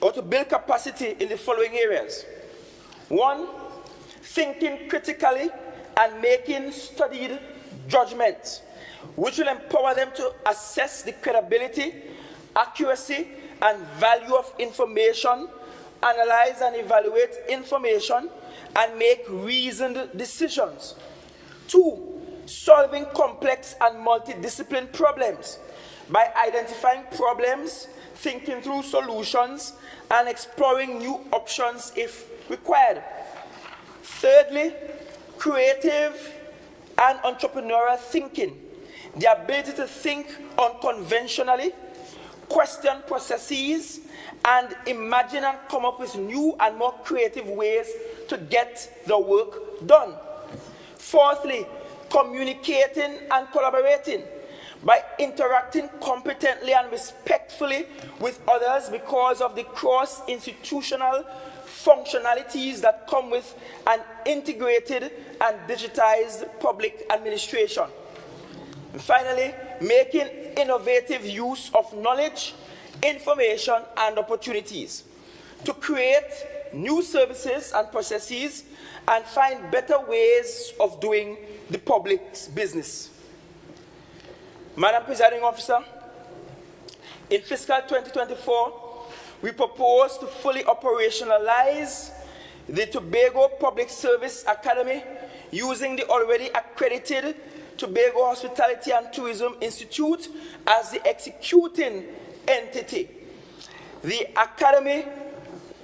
in the following areas. 1, thinking critically and making studied judgments, which will empower them to assess the credibility, accuracy, and value of information, analyze and evaluate information, and make reasoned decisions. 2, solving complex and multidisciplinary problems by identifying problems, thinking through solutions, and exploring new options if required. Thirdly, creative and entrepreneurial thinking, the ability to think unconventionally, question processes, and imagine and come up with new and more creative ways to get the work done. Fourthly, communicating and collaborating by interacting competently and respectfully with others because of the cross-institutional functionalities that come with an integrated and digitized public administration. And finally, making innovative use of knowledge, information, and opportunities to create new services and processes and find better ways of doing the public's business. Madam Presiding Officer, in fiscal 2024, we propose to fully operationalize the Tobago Public Service Academy using the already accredited Tobago Hospitality and Tourism Institute as the executing entity. The academy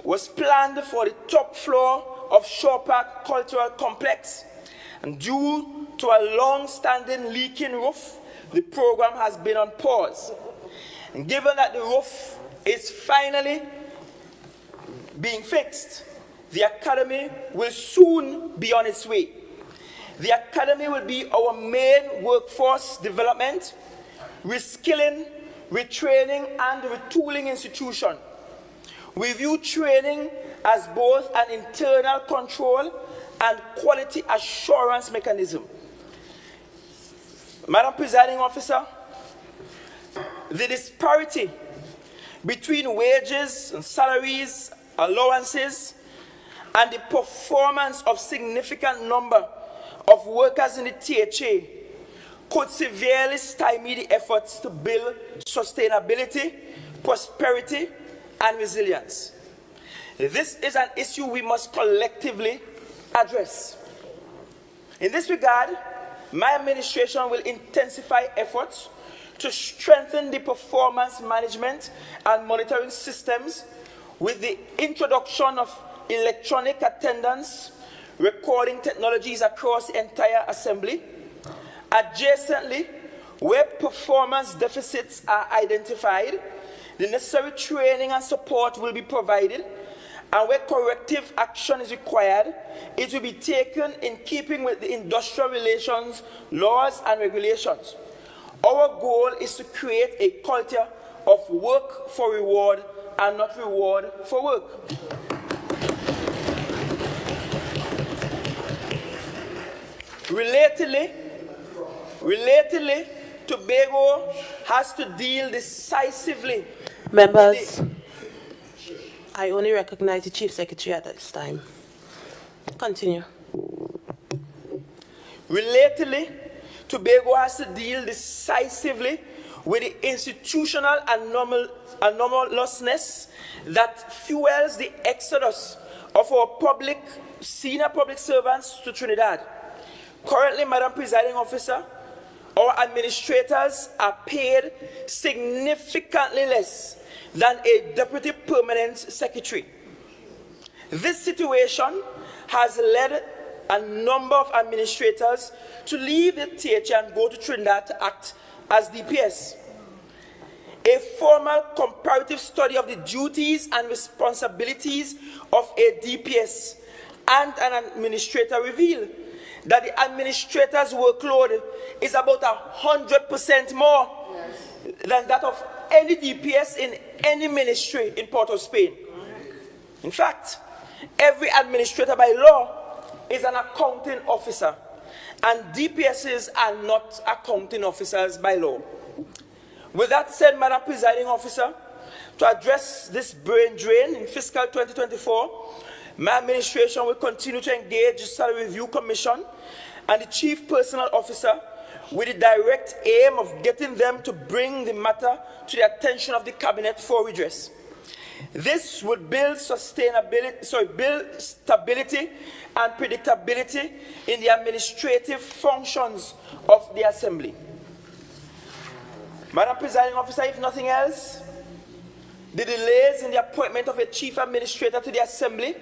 was planned for the top floor of Shore Park Cultural Complex, and due to a long-standing leaking roof, the program has been on pause. And given that the roof is finally being fixed, the academy will soon be on its way. The academy will be our main workforce development, reskilling, retraining, and retooling institution. We view training as both an internal control and quality assurance mechanism. Madam Presiding Officer, the disparity between wages and salaries, allowances, and the performance of significant number of workers in the THA could severely stymie the efforts to build sustainability, prosperity, and resilience. This is an issue we must collectively address. In this regard, my administration will intensify efforts to strengthen the performance management and monitoring systems with the introduction of electronic attendance recording technologies across the entire Assembly. Adjacently, where performance deficits are identified, the necessary training and support will be provided, and where corrective action is required, it will be taken in keeping with the industrial relations laws and regulations. Our goal is to create a culture of work for reward and not reward for work. Relatedly, Tobago has to deal decisively. Members, I only recognize the Chief Secretary at this time. Continue. Relatedly, Tobago has to deal decisively with the institutional anomalousness that fuels the exodus of our senior public servants to Trinidad. Currently, Madam Presiding Officer, our administrators are paid significantly less than a deputy permanent secretary. This situation has led a number of administrators to leave the TH and go to Trinidad to act as DPS. A formal comparative study of the duties and responsibilities of a DPS and an administrator revealed that the administrator's workload is about 100% more than that of any DPS in any ministry in Port of Spain. In fact, every administrator by law is an accounting officer, and DPSs are not accounting officers by law. With that said, Madam Presiding Officer, to address this brain drain in fiscal 2024, my administration will continue to engage the Salary Review Commission and the Chief Personnel Officer with the direct aim of getting them to bring the matter to the attention of the Cabinet for redress. This would build stability and predictability in the administrative functions of the Assembly. Madam Presiding Officer, if nothing else, the delays in the appointment of a Chief Administrator to the Assembly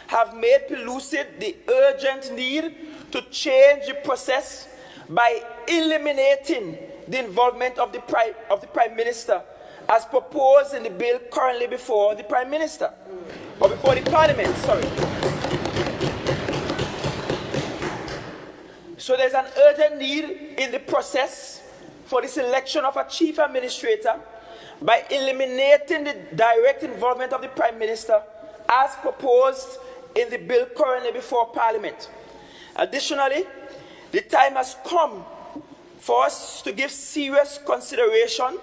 have made pellucid the urgent need to change the process by eliminating the involvement of the Prime Minister as proposed in the bill currently before the Prime Minister, or before the Parliament, sorry. So there's an urgent need in the process for the selection of a Chief Administrator by eliminating the direct involvement of the Prime Minister as proposed in the bill currently before Parliament. Additionally, the time has come for us to give serious consideration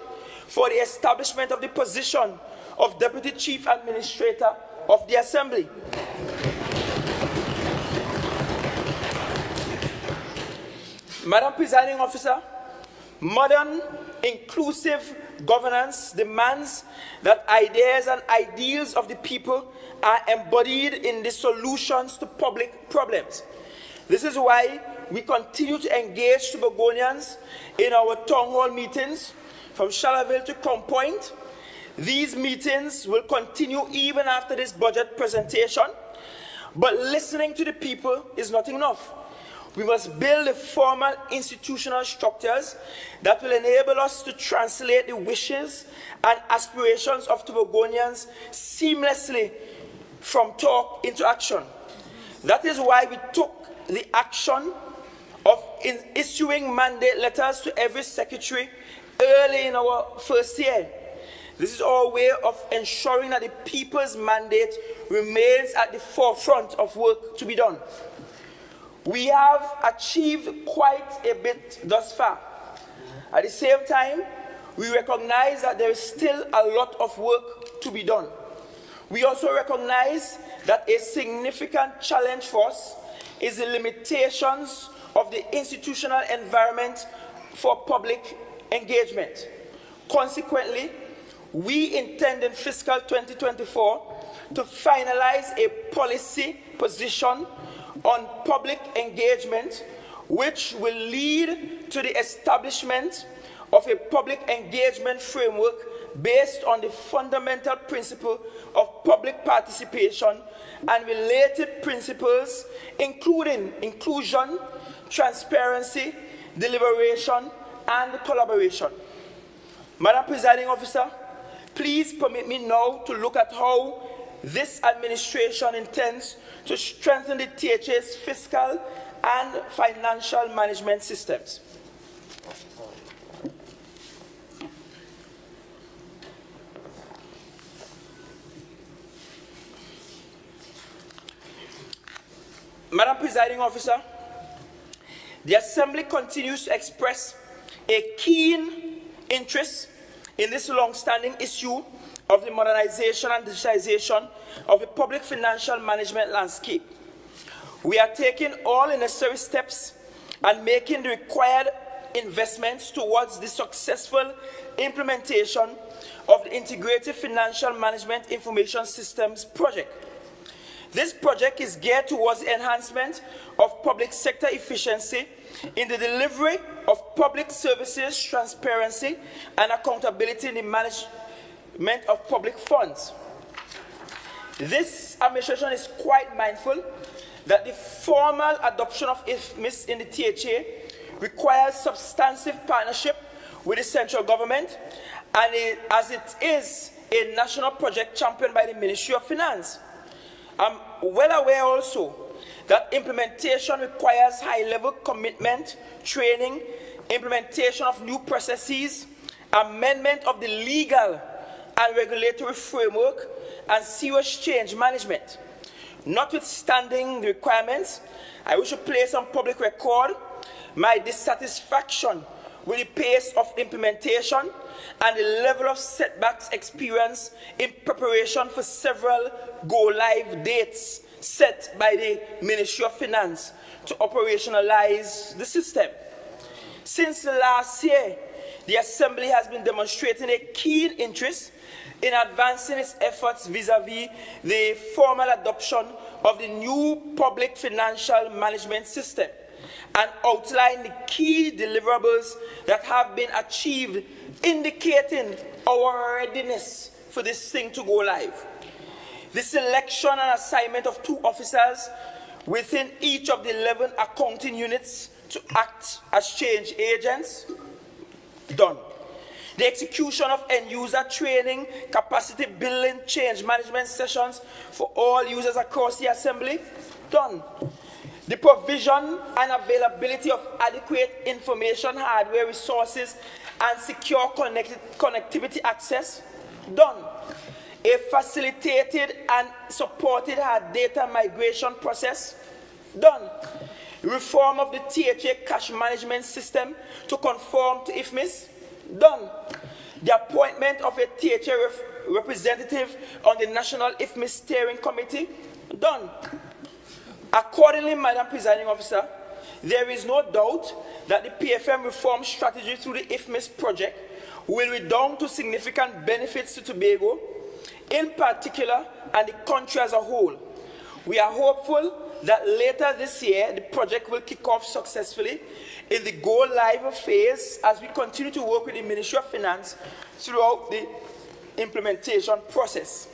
for the establishment of the position of Deputy Chief Administrator of the Assembly. Madam Presiding Officer, modern, inclusive governance demands that ideas and ideals of the people are embodied in the solutions to public problems. This is why we continue to engage Tobagonians in our town hall meetings from Shallaville to Crown Point. These meetings will continue even after this budget presentation, but listening to the people is not enough. We must build the formal institutional structures that will enable us to translate the wishes and aspirations of Tobagonians seamlessly from talk into action. That is why we took the action of issuing mandate letters to every secretary early in our first year. This is our way of ensuring that the people's mandate remains at the forefront of work to be done. We have achieved quite a bit thus far. At the same time, we recognize that there is still a lot of work to be done. We also recognize that a significant challenge for us is the limitations of the institutional environment for public engagement. Consequently, we intend in fiscal 2024 to finalize a policy position on public engagement, which will lead to the establishment of a public engagement framework based on the fundamental principle of public participation and related principles, including inclusion, transparency, deliberation, and collaboration. Madam Presiding Officer, please permit me now to look at how this administration intends to strengthen the THA's fiscal and financial management systems. Madam Presiding Officer, the Assembly continues to express a keen interest in this long-standing issue of the modernization and digitization of the public financial management landscape. We are taking all necessary steps and making the required investments towards the successful implementation of the Integrated Financial Management Information Systems project. This project is geared towards the enhancement of public sector efficiency in the delivery of public services, transparency, and accountability in the management of public funds. This administration is quite mindful that the formal adoption of IFMIS in the THA requires substantive partnership with the central government, and as it is a national project championed by the Ministry of Finance. I'm well aware also that implementation requires high-level commitment, training, implementation of new processes, amendment of the legal and regulatory framework, and serious change management. Notwithstanding the requirements, I wish to place on public record my dissatisfaction with the pace of implementation and the level of setbacks experienced in preparation for several go-live dates set by the Ministry of Finance to operationalize the system. Since last year, the Assembly has been demonstrating a keen interest in advancing its efforts vis-à-vis the formal adoption of the new public financial management system and outline the key deliverables that have been achieved, indicating our readiness for this thing to go live. The selection and assignment of 2 officers within each of the 11 accounting units to act as change agents, done. The execution of end-user training, capacity building, change management sessions for all users across the Assembly, done. The provision and availability of adequate information hardware resources and secure connectivity access, done. A facilitated and supported data migration process, done. Reform of the THA cash management system to conform to IFMIS, done. The appointment of a THA representative on the National IFMIS Steering Committee, done. Accordingly, Madam Presiding Officer, there is no doubt that the PFM reform strategy through the IFMIS project will redound to significant benefits to Tobago, in particular, and the country as a whole. We are hopeful that later this year, the project will kick off successfully in the go-live phase as we continue to work with the Ministry of Finance throughout the implementation process.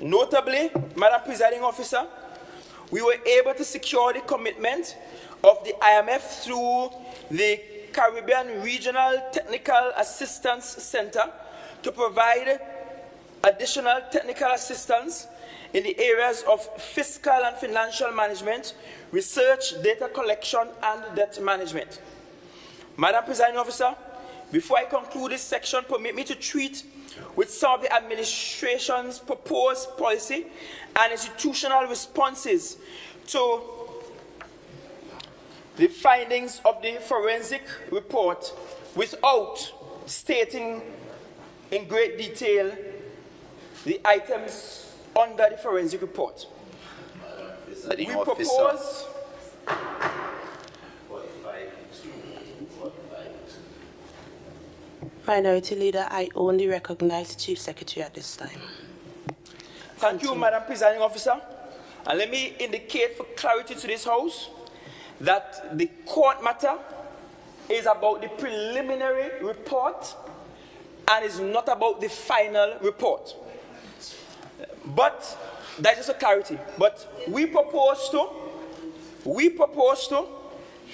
Notably, Madam Presiding Officer, we were able to secure the commitment of the IMF through the Caribbean Regional Technical Assistance Center to provide additional technical assistance in the areas of fiscal and financial management, research, data collection, and debt management. Madam Presiding Officer, before I conclude this section, permit me to treat with some of the administration's proposed policy and institutional responses to the findings of the forensic report without stating in great detail the items under the forensic report. We propose Minority Leader, I only recognize the Chief Secretary at this time. Thank you, Madam Presiding Officer. And let me indicate for clarity to this House that the court matter is about the preliminary report and is not about the final report. But that is a clarity. But we propose to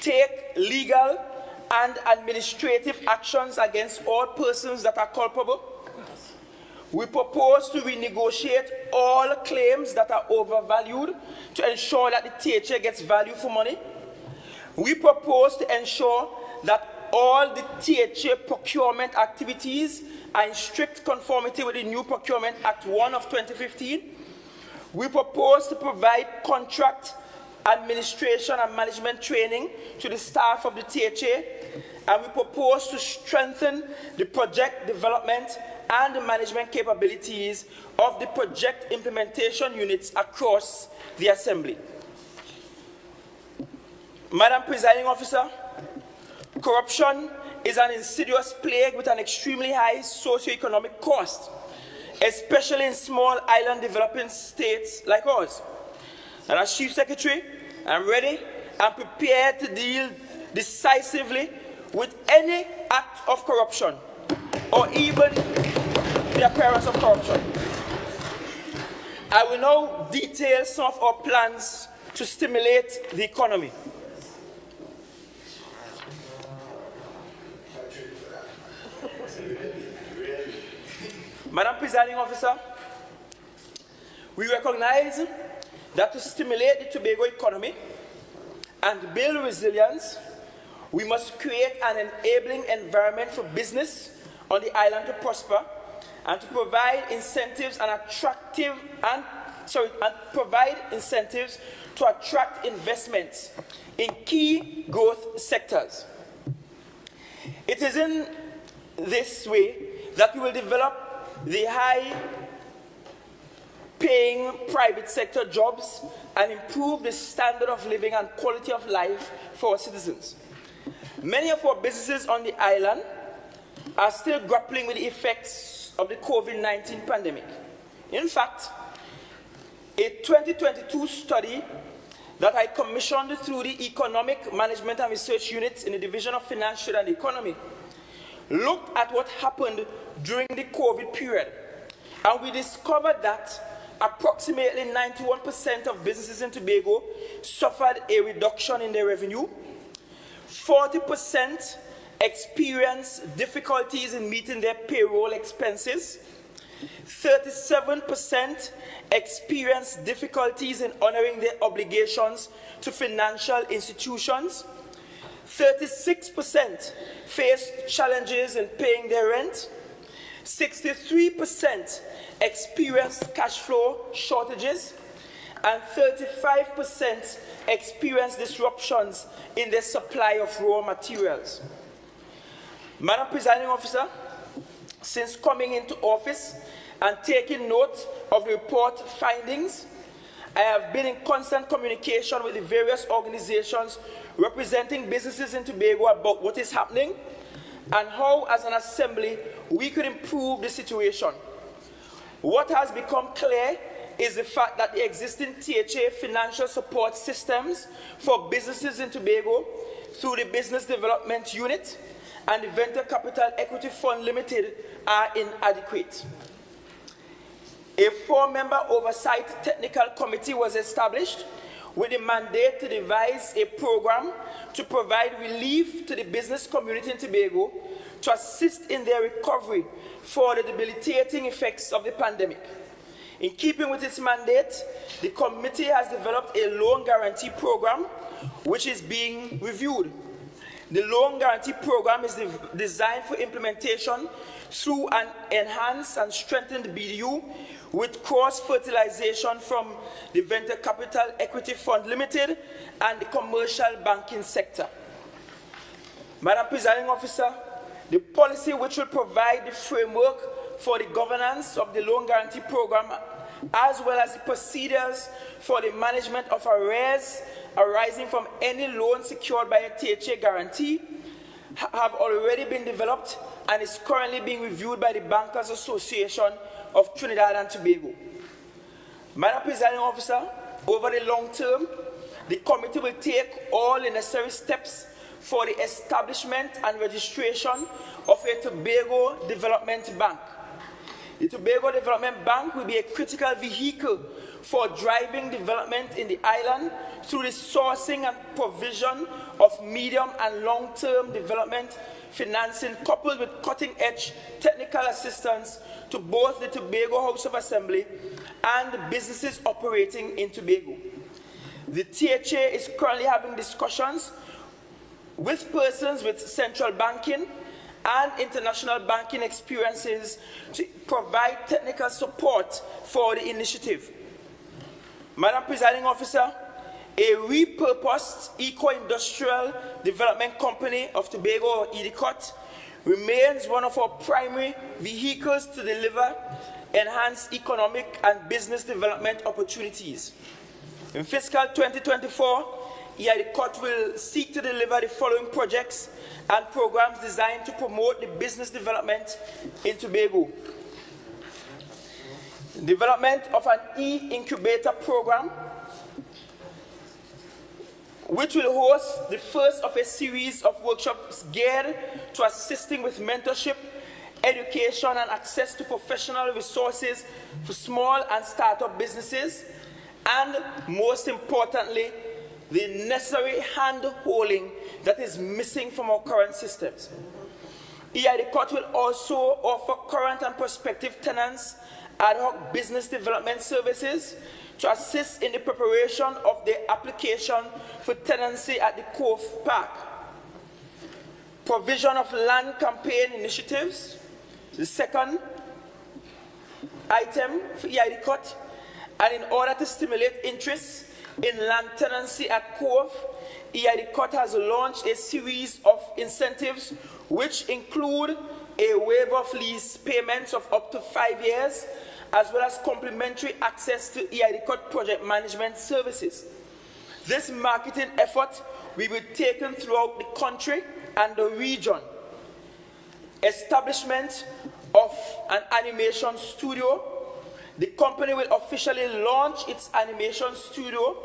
take legal and administrative actions against all persons that are culpable. We propose to renegotiate all claims that are overvalued to ensure that the THA gets value for money. We propose to ensure that all the THA procurement activities are in strict conformity with the new Procurement Act 1 of 2015. We propose to provide contract administration and management training to the staff of the THA, and we propose to strengthen the project development and the management capabilities of the project implementation units across the Assembly. Madam Presiding Officer, Corruption is an insidious plague with an extremely high socio-economic cost, especially in small island developing states like ours. And as Chief Secretary, I'm ready and prepared to deal decisively with any act of corruption or even the appearance of corruption. I will now detail some of our plans to stimulate the economy. Madam Presiding Officer, we recognize that to stimulate the Tobago economy and build resilience, we must create an enabling environment for business on the island to prosper and to provide incentives to attract investments in key growth sectors. It is in this way that we will develop the high-paying private sector jobs and improve the standard of living and quality of life for our citizens. Many of our businesses on the island are still grappling with the effects of the COVID-19 pandemic. In fact, a 2022 study that I commissioned through the Economic Management and Research Unit in the Division of Financial and Economy looked at what happened during the COVID period, and we discovered that approximately 91% of businesses in Tobago suffered a reduction in their revenue, 40% experienced difficulties in meeting their payroll expenses, 37% experienced difficulties in honoring their obligations to financial institutions, 36% faced challenges in paying their rent, 63% experienced cash flow shortages, and 35% experienced disruptions in the supply of raw materials. Madam Presiding Officer, since coming into office and taking note of the report findings, I have been in constant communication with the various organizations representing businesses in Tobago about what is happening and how, as an assembly, we could improve the situation. What has become clear is the fact that the existing THA financial support systems for businesses in Tobago through the Business Development Unit and the Venture Capital Equity Fund Limited are inadequate. A 4-member oversight technical committee was established with a mandate to devise a program to provide relief to the business community in Tobago to assist in their recovery for the debilitating effects of the pandemic. In keeping with its mandate, the committee has developed a loan guarantee program which is being reviewed. The loan guarantee program is designed for implementation through an enhanced and strengthened BDU with cross-fertilization from the Venture Capital Equity Fund Limited and the commercial banking sector. Madam Presiding Officer, the policy which will provide the framework for the governance of the loan guarantee program, as well as the procedures for the management of arrears arising from any loan secured by a THA guarantee, have already been developed and is currently being reviewed by the Bankers Association of Trinidad and Tobago. Madam Presiding Officer, over the long term, the committee will take all the necessary steps for the establishment and registration of a Tobago Development Bank. The Tobago Development Bank will be a critical vehicle for driving development in the island through the sourcing and provision of medium and long-term development financing coupled with cutting-edge technical assistance to both the Tobago House of Assembly and the businesses operating in Tobago. The THA is currently having discussions with persons with central banking and international banking experiences to provide technical support for the initiative. Madam Presiding Officer, a repurposed eco-industrial development company of Tobago, or EDCOT, remains one of our primary vehicles to deliver enhanced economic and business development opportunities. In fiscal 2024, EIDCOT will seek to deliver the following projects and programs designed to promote the business development in Tobago. Development of an e-incubator program, which will host the first of a series of workshops geared to assisting with mentorship, education, and access to professional resources for small and startup businesses, and most importantly, the necessary hand-holding that is missing from our current systems. EIDCOT will also offer current and prospective tenants ad hoc business development services to assist in the preparation of their application for tenancy at the Cove Park. Provision of land campaign initiatives, the second item for EIDCOT, and in order to stimulate interest in land tenancy at Cove, EIDCOT has launched a series of incentives which include a waiver of lease payments of up to 5 years, as well as complimentary access to EIDCOT project management services. This marketing effort will be taken throughout the country and the region. Establishment of an animation studio. The company will officially launch its animation studio,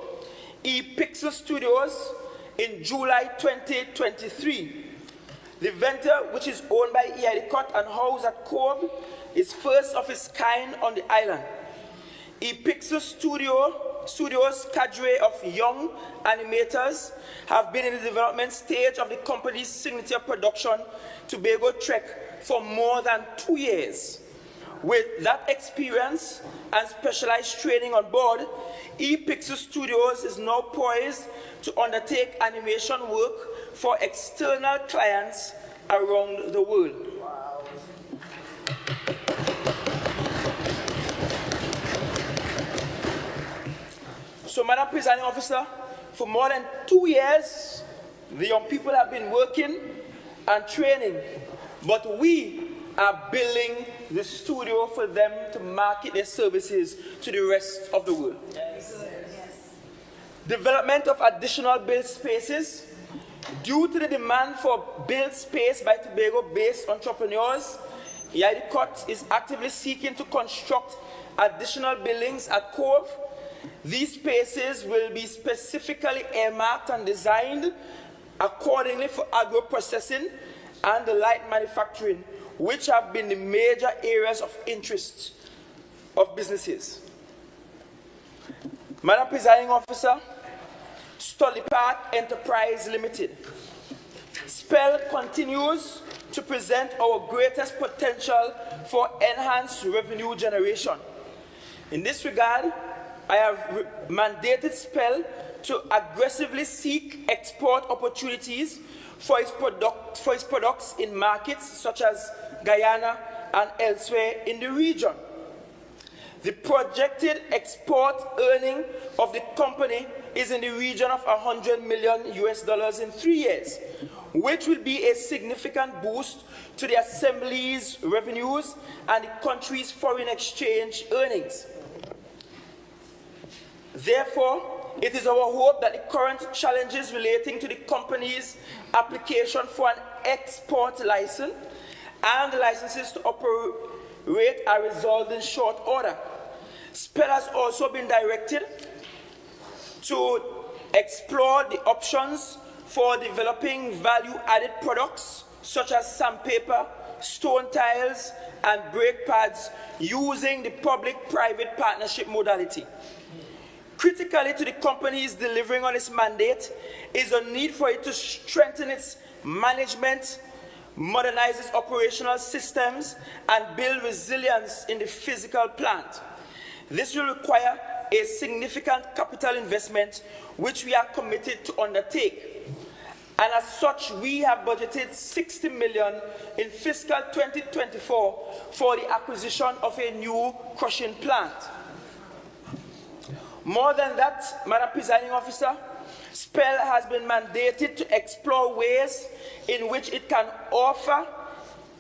ePixel Studios, in July 2023. The venture, which is owned by EIDCOT and housed at Cove, is first of its kind on the island. ePixel Studios' cadre of young animators have been in the development stage of the company's signature production, Tobago Trek, for more than 2 years. With that experience and specialized training on board, ePixel Studios is now poised to undertake animation work for external clients around the world. So, Madam Presiding Officer, for more than 2 years, the young people have been working and training, but we are building the studio for them to market their services to the rest of the world. Yes. Development of additional build spaces. Due to the demand for build space by Tobago-based entrepreneurs, EIDCOT is actively seeking to construct additional buildings at Cove. These spaces will be specifically earmarked and designed accordingly for agro-processing and the light manufacturing, which have been the major areas of interest of businesses. Madam Presiding Officer, Stolly Park Enterprise Limited. SPEL continues to present our greatest potential for enhanced revenue generation. In this regard, I have mandated SPEL to aggressively seek export opportunities for its products in markets such as Guyana and elsewhere in the region. The projected export earning of the company is in the region of $100 million in 3 years, which will be a significant boost to the Assembly's revenues and the country's foreign exchange earnings. Therefore, it is our hope that the current challenges relating to the company's application for an export license and the licenses to operate are resolved in short order. SPEL has also been directed to explore the options for developing value-added products such as sandpaper, stone tiles, and brake pads using the public-private partnership modality. Critically to the company's delivering on its mandate is a need for it to strengthen its management, modernize its operational systems, and build resilience in the physical plant. This will require a significant capital investment, which we are committed to undertake. And as such, we have budgeted $60 million in fiscal 2024 for the acquisition of a new crushing plant. More than that, Madam Presiding Officer, SPEL has been mandated to explore ways in which it can offer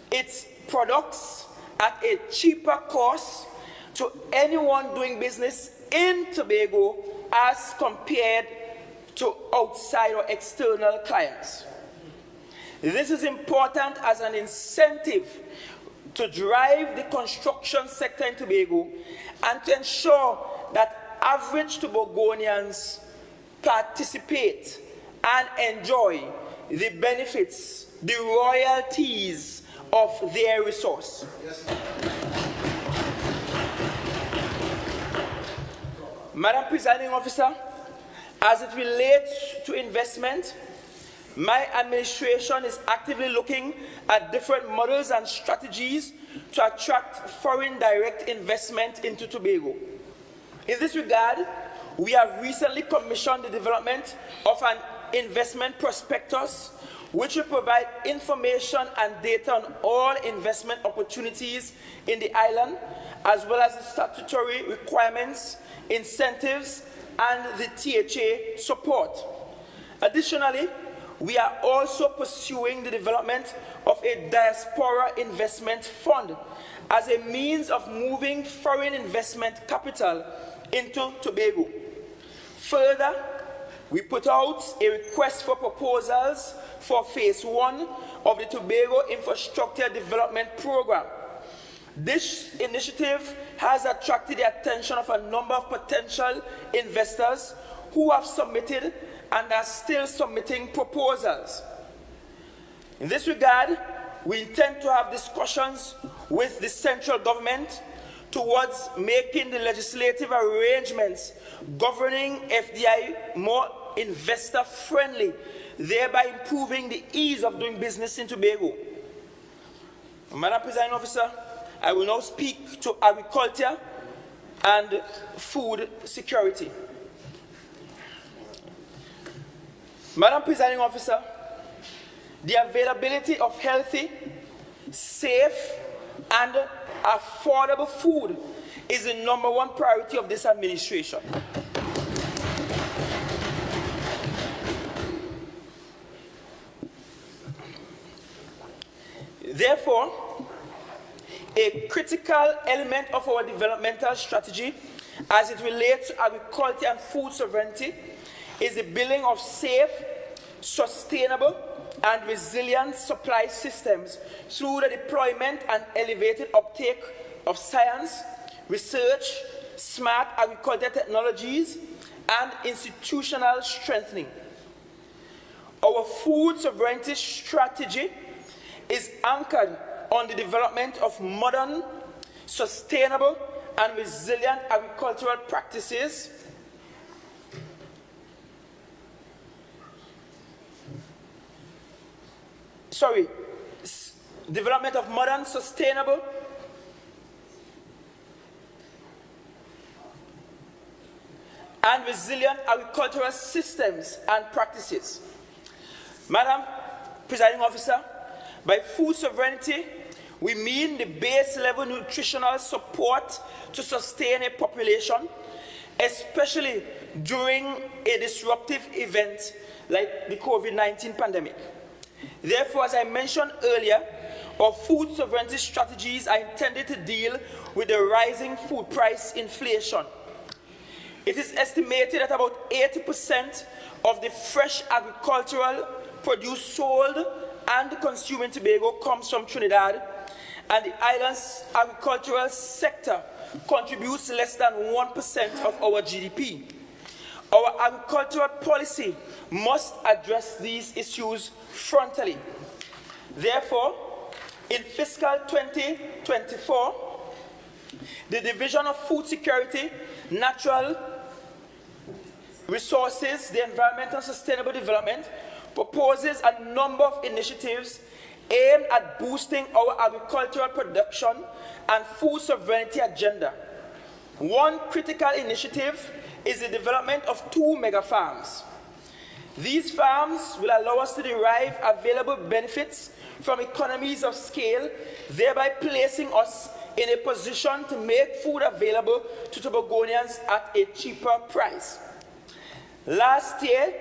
its products at a cheaper cost to anyone doing business in Tobago as compared to outside or external clients. This is important as an incentive to drive the construction sector in Tobago and to ensure that average Tobagonians participate and enjoy the benefits, the royalties of their resource. Madam Presiding Officer, as it relates to investment, my administration is actively looking at different models and strategies to attract foreign direct investment into Tobago. In this regard, we have recently commissioned the development of an investment prospectus which will provide information and data on all investment opportunities in the island, as well as the statutory requirements, incentives, and the THA support. Additionally, we are also pursuing the development of a diaspora investment fund as a means of moving foreign investment capital into Tobago. Further, we put out a request for proposals for Phase 1 of the Tobago Infrastructure Development Program. This initiative has attracted the attention of a number of potential investors who have submitted and are still submitting proposals. In this regard, we intend to have discussions with the central government towards making the legislative arrangements governing FDI more investor-friendly, thereby improving the ease of doing business in Tobago. Madam Presiding Officer, I will now speak to agriculture and food security. Madam Presiding Officer, the availability of healthy, safe, and affordable food is the #1 priority of this administration. Therefore, a critical element of our developmental strategy as it relates to agriculture and food sovereignty is the building of safe, sustainable, and resilient supply systems through the deployment and elevated uptake of science, research, smart agriculture technologies, and institutional strengthening. Our food sovereignty strategy is anchored on the development of modern, sustainable, and resilient agricultural practices, development of modern, sustainable, and resilient agricultural systems and practices. Madam Presiding Officer, by food sovereignty, we mean the base level nutritional support to sustain a population, especially during a disruptive event like the COVID-19 pandemic. Therefore, as I mentioned earlier, our food sovereignty strategies are intended to deal with the rising food price inflation. It is estimated that about 80% of the fresh agricultural produce sold and consumed in Tobago comes from Trinidad, and the island's agricultural sector contributes less than 1% of our GDP. Our agricultural policy must address these issues frontally. Therefore, in fiscal 2024, the Division of Food Security, Natural Resources, the Environment and Sustainable Development proposes a number of initiatives aimed at boosting our agricultural production and food sovereignty agenda. One critical initiative is the development of 2 mega farms. These farms will allow us to derive available benefits from economies of scale, thereby placing us in a position to make food available to Tobagonians at a cheaper price. Last year,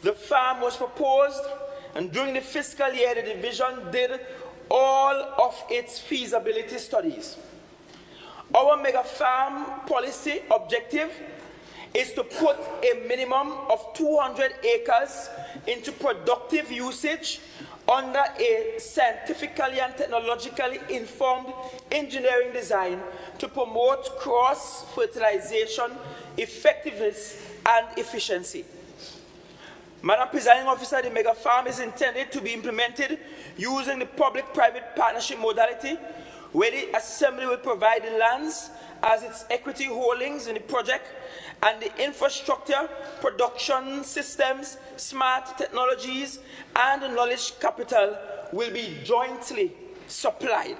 the farm was proposed, and during the fiscal year, the division did all of its feasibility studies. Our mega farm policy objective is to put a minimum of 200 acres into productive usage under a scientifically and technologically informed engineering design to promote cross-fertilization, effectiveness, and efficiency. Madam Presiding Officer, the mega farm is intended to be implemented using the public-private partnership modality, where the Assembly will provide the lands as its equity holdings in the project, and the infrastructure, production systems, smart technologies, and the knowledge capital will be jointly supplied.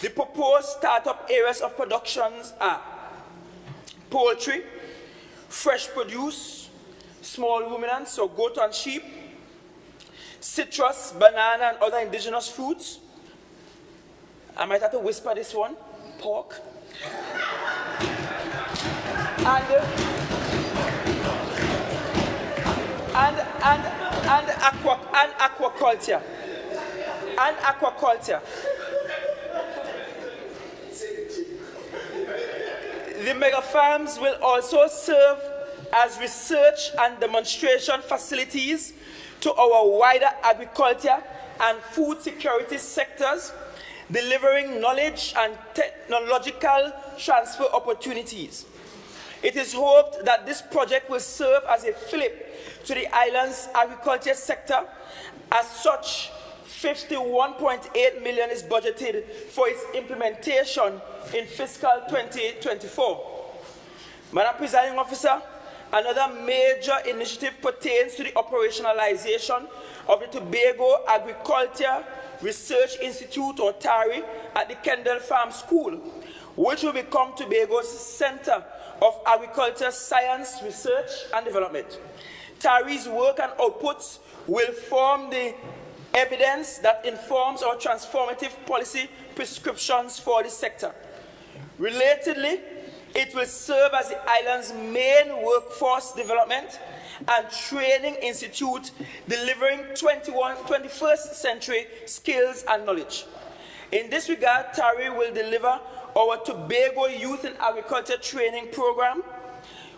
The proposed startup areas of productions are poultry, fresh produce, small ruminants, so goat and sheep, citrus, banana, and other indigenous fruits. I might have to whisper this one, pork. And aquaculture. The mega farms will also serve as research and demonstration facilities to our wider agriculture and food security sectors, delivering knowledge and technological transfer opportunities. It is hoped that this project will serve as a fillip to the island's agriculture sector. As such, 51.8 million is budgeted for its implementation in fiscal 2024. Madam Presiding Officer, another major initiative pertains to the operationalization of the Tobago Agriculture Research Institute, or TARI, at the Kendall Farm School, which will become Tobago's Center of Agriculture Science, Research and Development. TARI's work and outputs will form the evidence that informs our transformative policy prescriptions for the sector. Centrally, it will serve as the island's main workforce development and training institute, delivering 21st century skills and knowledge. In this regard, TARI will deliver our Tobago Youth in Agriculture Training Program.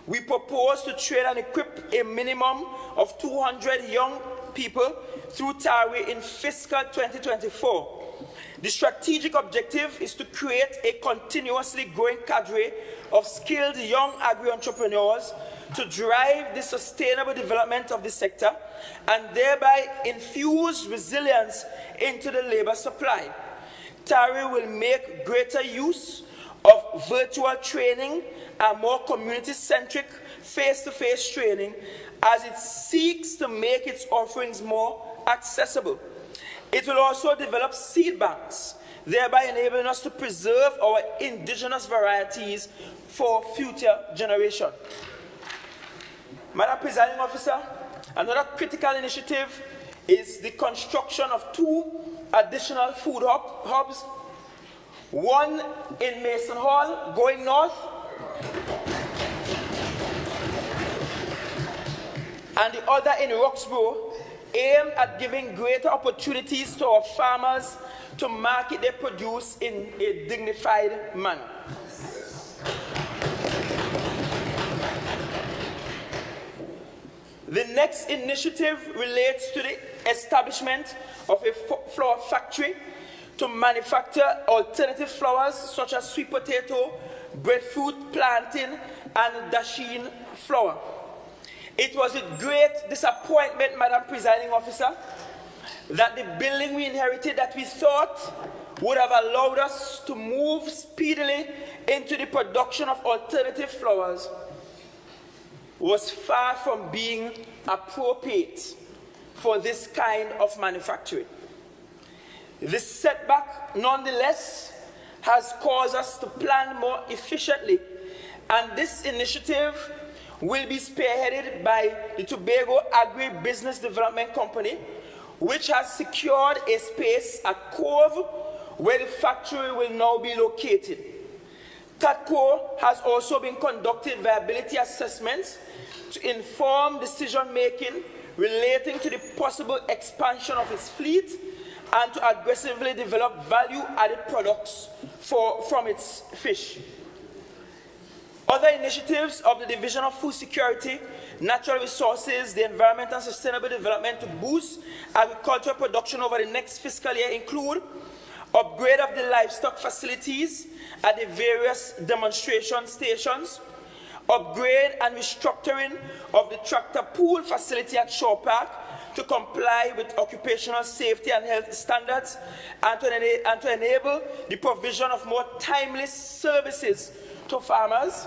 We propose to train and equip a minimum of 200 young people through TARI in fiscal 2024. The strategic objective is to create a continuously growing cadre of skilled young agri-entrepreneurs to drive the sustainable development of the sector and thereby infuse resilience into the labor supply. TARI will make greater use of virtual training and more community-centric face-to-face training as it seeks to make its offerings more accessible. It will also develop seed banks, thereby enabling us to preserve our indigenous varieties for future generations. Madam Presiding Officer, another critical initiative is the construction of 2 additional food hubs, one in Mason Hall going north and the other in Roxborough, aimed at giving greater opportunities to our farmers to market their produce in a dignified manner. The next initiative relates to the establishment of a flour factory to manufacture alternative flours such as sweet potato, breadfruit, plantain, and dasheen flour. It was a great disappointment, Madam Presiding Officer, that the building we inherited that we thought would have allowed us to move speedily into the production of alternative flours was far from being appropriate for this kind of manufacturing. This setback, nonetheless, has caused us to plan more efficiently, and this initiative will be spearheaded by the Tobago Agri-Business Development Company, which has secured a space at Cove where the factory will now be located. TATCO has also been conducting viability assessments to inform decision-making relating to the possible expansion of its fleet and to aggressively develop value-added products from its fish. Other initiatives of the Division of Food Security, Natural Resources, the Environment and Sustainable Development to boost agricultural production over the next fiscal year include upgrade of the livestock facilities at the various demonstration stations, upgrade and restructuring of the tractor pool facility at Shaw Park to comply with occupational safety and health standards, and to enable the provision of more timely services to farmers,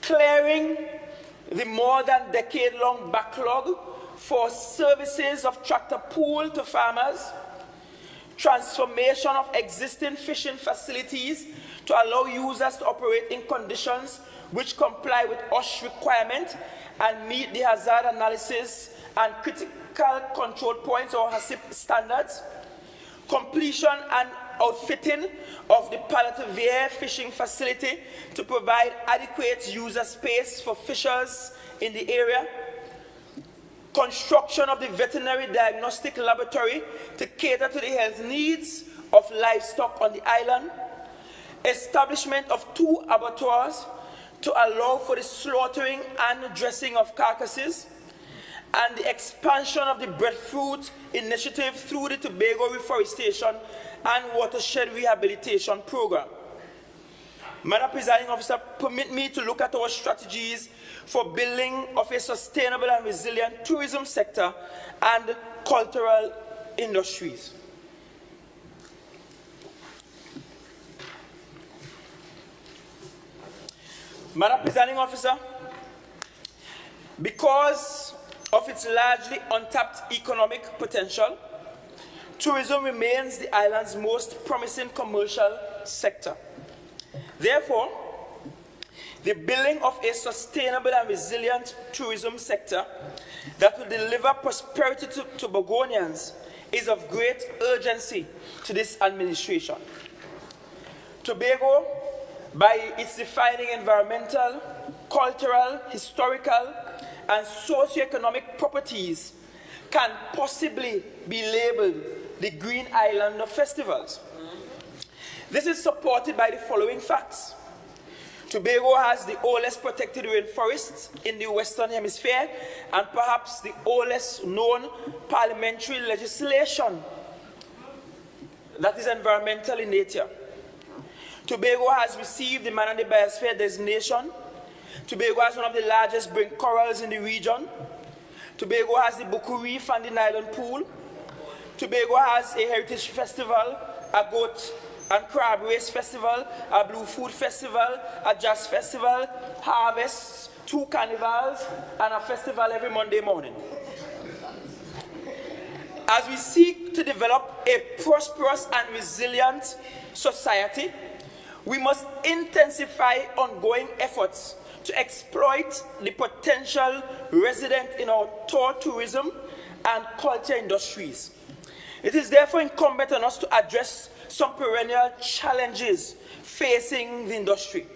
clearing the more than decade-long backlog for services of tractor pool to farmers, transformation of existing fishing facilities to allow users to operate in conditions which comply with OSH requirement and meet the hazard analysis and critical control points or HACCP standards, completion and outfitting of the Palatavere fishing facility to provide adequate user space for fishers in the area, construction of the veterinary diagnostic laboratory to cater to the health needs of livestock on the island, establishment of 2 abattoirs to allow for the slaughtering and dressing of carcasses, and the expansion of the breadfruit initiative through the Tobago Reforestation and Watershed Rehabilitation Program. Madam Presiding Officer, permit me to look at our strategies for building of a sustainable and resilient tourism sector and cultural industries. Madam Presiding Officer, because of its largely untapped economic potential, tourism remains the island's most promising commercial sector. Therefore, the building of a sustainable and resilient tourism sector that will deliver prosperity to Tobagonians is of great urgency to this administration. Tobago, by its defining environmental, cultural, historical, and socio-economic properties, can possibly be labeled the Green Island of Festivals. This is supported by the following facts. Tobago has the oldest protected rainforests in the Western Hemisphere and perhaps the oldest known parliamentary legislation that is environmental in nature. Tobago has received the Man and the Biosphere designation. Tobago has one of the largest brink corals in the region. Tobago has the Buku Reef and the Nylon Pool. Tobago has a heritage festival, a goat and crab race festival, a blue food festival, a jazz festival, harvests, 2 carnivals, and a festival every Monday morning. As we seek to develop a prosperous and resilient society, we must intensify ongoing efforts to exploit the potential resident in our tour tourism and culture industries. It is therefore incumbent on us to address some perennial challenges facing the industry.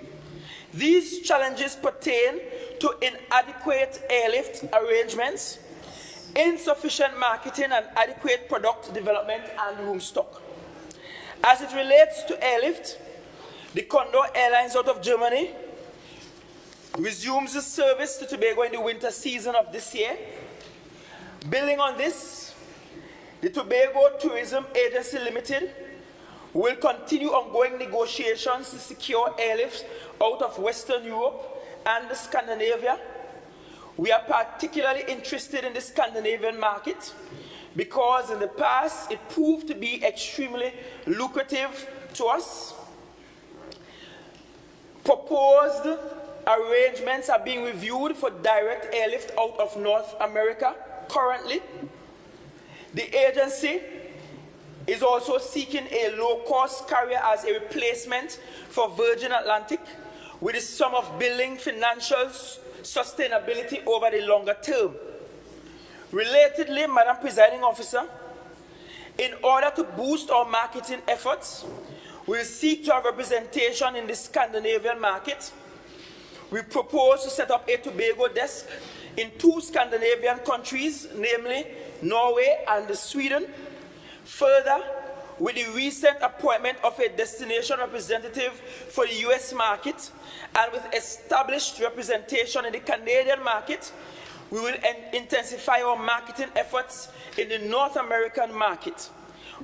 These challenges pertain to inadequate airlift arrangements, insufficient marketing and adequate product development and room stock. As it relates to airlift, the Condor Airlines out of Germany resumes the service to Tobago in the winter season of this year. Building on this, the Tobago Tourism Agency Limited will continue ongoing negotiations to secure airlifts out of Western Europe and Scandinavia. We are particularly interested in the Scandinavian market because in the past it proved to be extremely lucrative to us. Proposed arrangements are being reviewed for direct airlift out of North America currently. The agency is also seeking a low-cost carrier as a replacement for Virgin Atlantic with the sum of building financial sustainability over the longer term. Relatedly, Madam Presiding Officer, in order to boost our marketing efforts, we will seek to have representation in the Scandinavian market. We propose to set up a Tobago desk in 2 Scandinavian countries, namely Norway and Sweden. Further, with the recent appointment of a destination representative for the US market and with established representation in the Canadian market, we will intensify our marketing efforts in the North American market.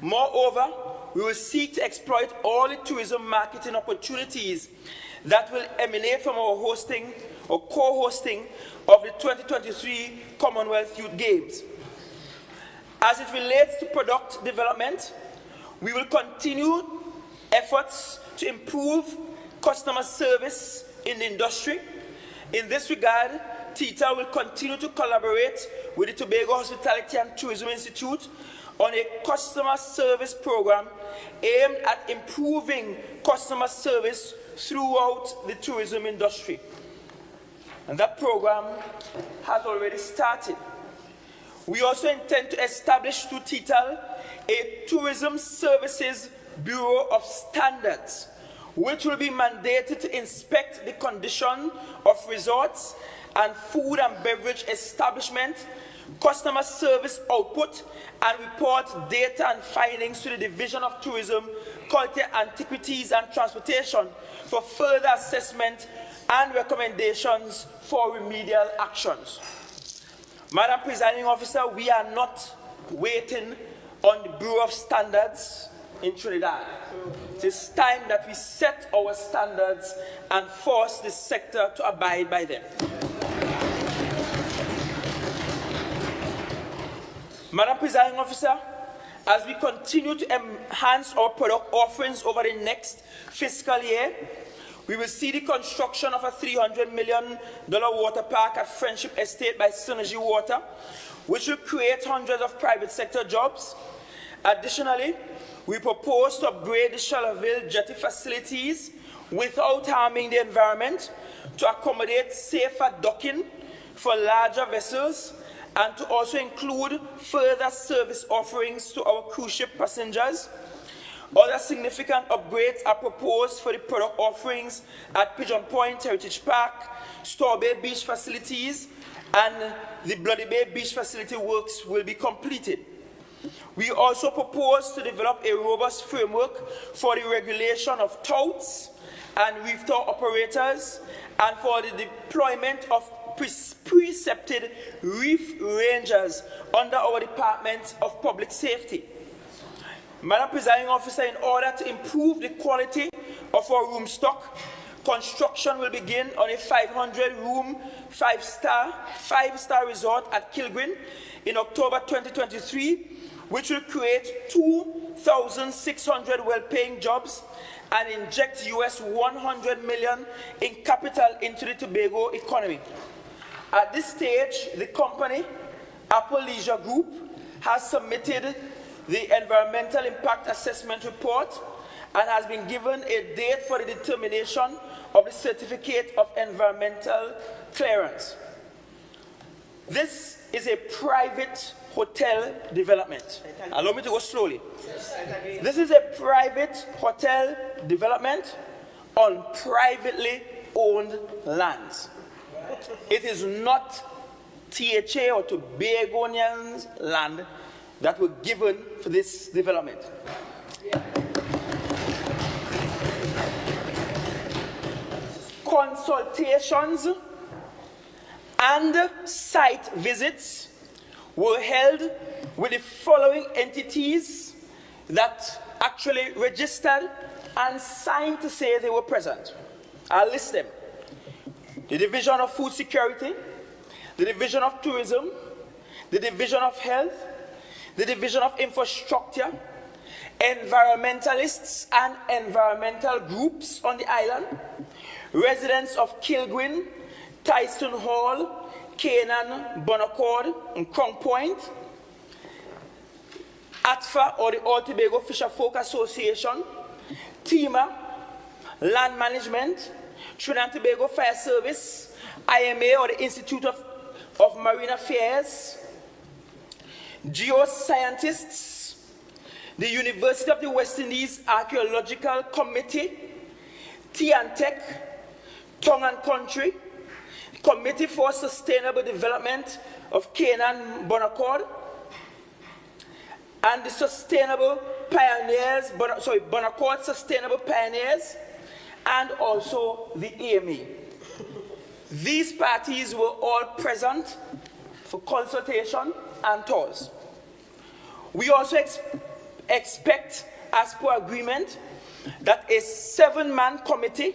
Moreover, we will seek to exploit all the tourism marketing opportunities that will emanate from our hosting or co-hosting of the 2023 Commonwealth Youth Games. As it relates to product development, we will continue efforts to improve customer service in the industry. In this regard, TITA will continue to collaborate with the Tobago Hospitality and Tourism Institute on a customer service program aimed at improving customer service throughout the tourism industry. And that program has already started. We also intend to establish through TITAL a Tourism Services Bureau of Standards, which will be mandated to inspect the condition of resorts and food and beverage establishment, customer service output, and report data and findings to the Division of Tourism, Culture, Antiquities and Transportation for further assessment and recommendations for remedial actions. Madam Presiding Officer, we are not waiting on the Bureau of Standards in Trinidad. It is time that we set our standards and force the sector to abide by them. Madam Presiding Officer, as we continue to enhance our product offerings over the next fiscal year, we will see the construction of a $300 million water park at Friendship Estate by Synergy Water, which will create hundreds of private sector jobs. Additionally, we propose to upgrade the Shallerville jetty facilities without harming the environment to accommodate safer docking for larger vessels and to also include further service offerings to our cruise ship passengers. Other significant upgrades are proposed for the product offerings at Pigeon Point Heritage Park, Store Bay Beach facilities, and the Bloody Bay Beach facility works will be completed. We also propose to develop a robust framework for the regulation of touts and reef tow operators and for the deployment of precepted reef rangers under our Department of Public Safety. Madam Presiding Officer, in order to improve the quality of our room stock, construction will begin on a 500-room, five-star resort at Kilgrin in October 2023, which will create 2,600 well-paying jobs and inject US $100 million in capital into the Tobago economy. At this stage, the company, Apple Leisure Group, has submitted the Environmental Impact Assessment Report and has been given a date for the determination of the Certificate of Environmental Clearance. This is a private hotel development. Allow me to go slowly. This is a private hotel development on privately owned lands. It is not THA or Tobagonians' land that were given for this development. Consultations and site visits were held with the following entities that actually registered and signed to say they were present. I'll list them. The Division of Food Security, the Division of Tourism, the Division of Health, the Division of Infrastructure, environmentalists and environmental groups on the island, residents of Kilgrin, Tyston Hall, Canaan, Bonaccord, and Crown Point, ATFA or the All Tobago Fisher Folk Association, TEMA, Land Management, Trinidad and Tobago Fire Service, IMA or the Institute of Marine Affairs, geoscientists, the University of the West Indies Archaeological Committee, Tech, Tongue and Country, Committee for Sustainable Development of Canaan Bonaccord, and the Sustainable Pioneers, Bonaccord Sustainable Pioneers, and also the AMA. These parties were all present for consultation and tours. We also expect, as per agreement, that a 7-man committee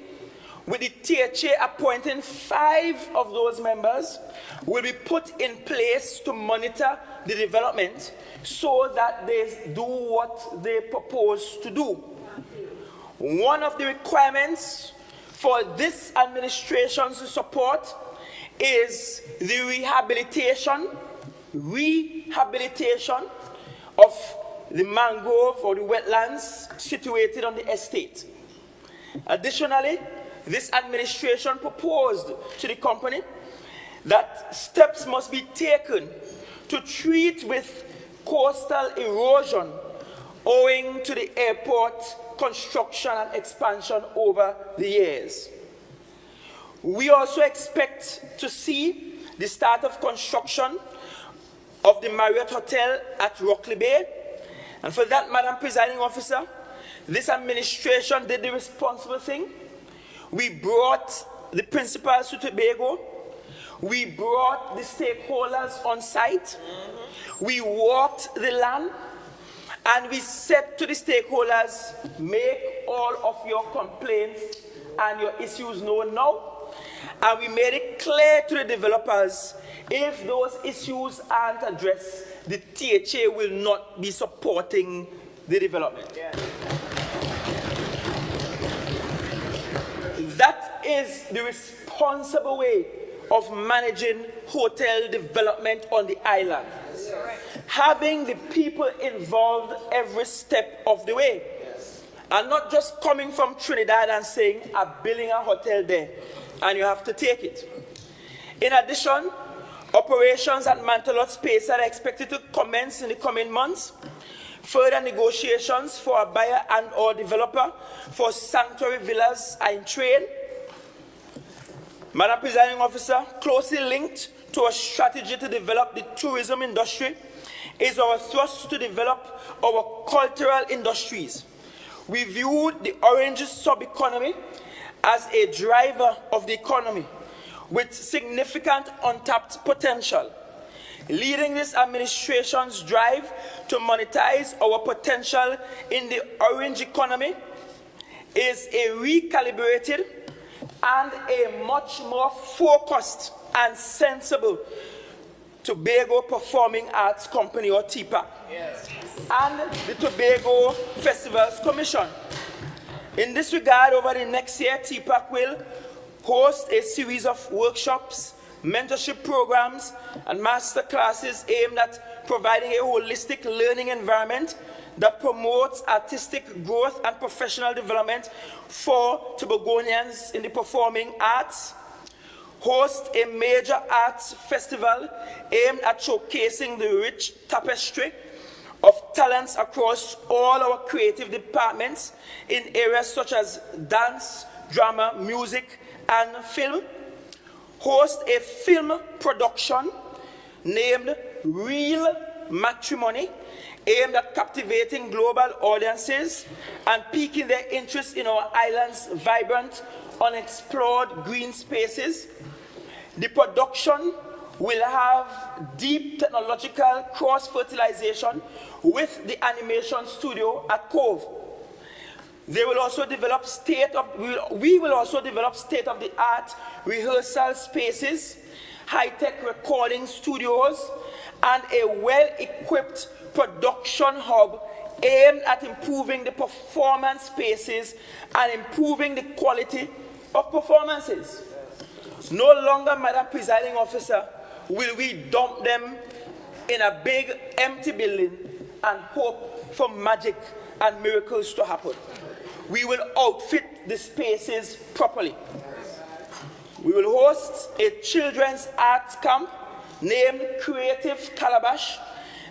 with the THA appointing 5 of those members will be put in place to monitor the development so that they do what they propose to do. One of the requirements for this administration's support is the rehabilitation of the mangrove or the wetlands situated on the estate. Additionally, this administration proposed to the company that steps must be taken to treat with coastal erosion owing to the airport construction and expansion over the years. We also expect to see the start of construction of the Marriott Hotel at Rockley Bay. And for that, Madam Presiding Officer, this administration did the responsible thing. We brought the principals to Tobago. We brought the stakeholders on site. We walked the land. And we said to the stakeholders, make all of your complaints and your issues known now. And we made it clear to the developers, if those issues aren't addressed, the THA will not be supporting the development. Yeah. That is the responsible way of managing hotel development on the island. Having the people involved every step of the way. And not just coming from Trinidad and saying, I'm building a hotel there, and you have to take it. In addition, operations at Mantelot Space are expected to commence in the coming months. Further negotiations for a buyer and or developer for Sanctuary Villas are in train. Madam Presiding Officer, closely linked to a strategy to develop the tourism industry is our thrust to develop our cultural industries. We view the orange sub-economy as a driver of the economy with significant untapped potential. Leading this administration's drive to monetize our potential in the orange economy is a recalibrated and a much more focused and sensible Tobago Performing Arts Company, or TPAC, yes, and the Tobago Festivals Commission. In this regard, over the next year, TPAC will host a series of workshops, mentorship programs, and master classes aimed at providing a holistic learning environment that promotes artistic growth and professional development for Tobagonians in the performing arts, host a major arts festival aimed at showcasing the rich tapestry of talents across all our creative departments in areas such as dance, drama, music, and film, host a film production named Real Matrimony, aimed at captivating global audiences and piquing their interest in our island's vibrant, unexplored green spaces. The production will have deep technological cross-fertilization with the animation studio at Cove. They will also develop we will also develop state-of-the-art rehearsal spaces, high-tech recording studios, and a well-equipped production hub aimed at improving the performance spaces and improving the quality of performances. No longer, Madam Presiding Officer, will we dump them in a big empty building and hope for magic and miracles to happen. We will outfit the spaces properly. We will host a children's arts camp named Creative Calabash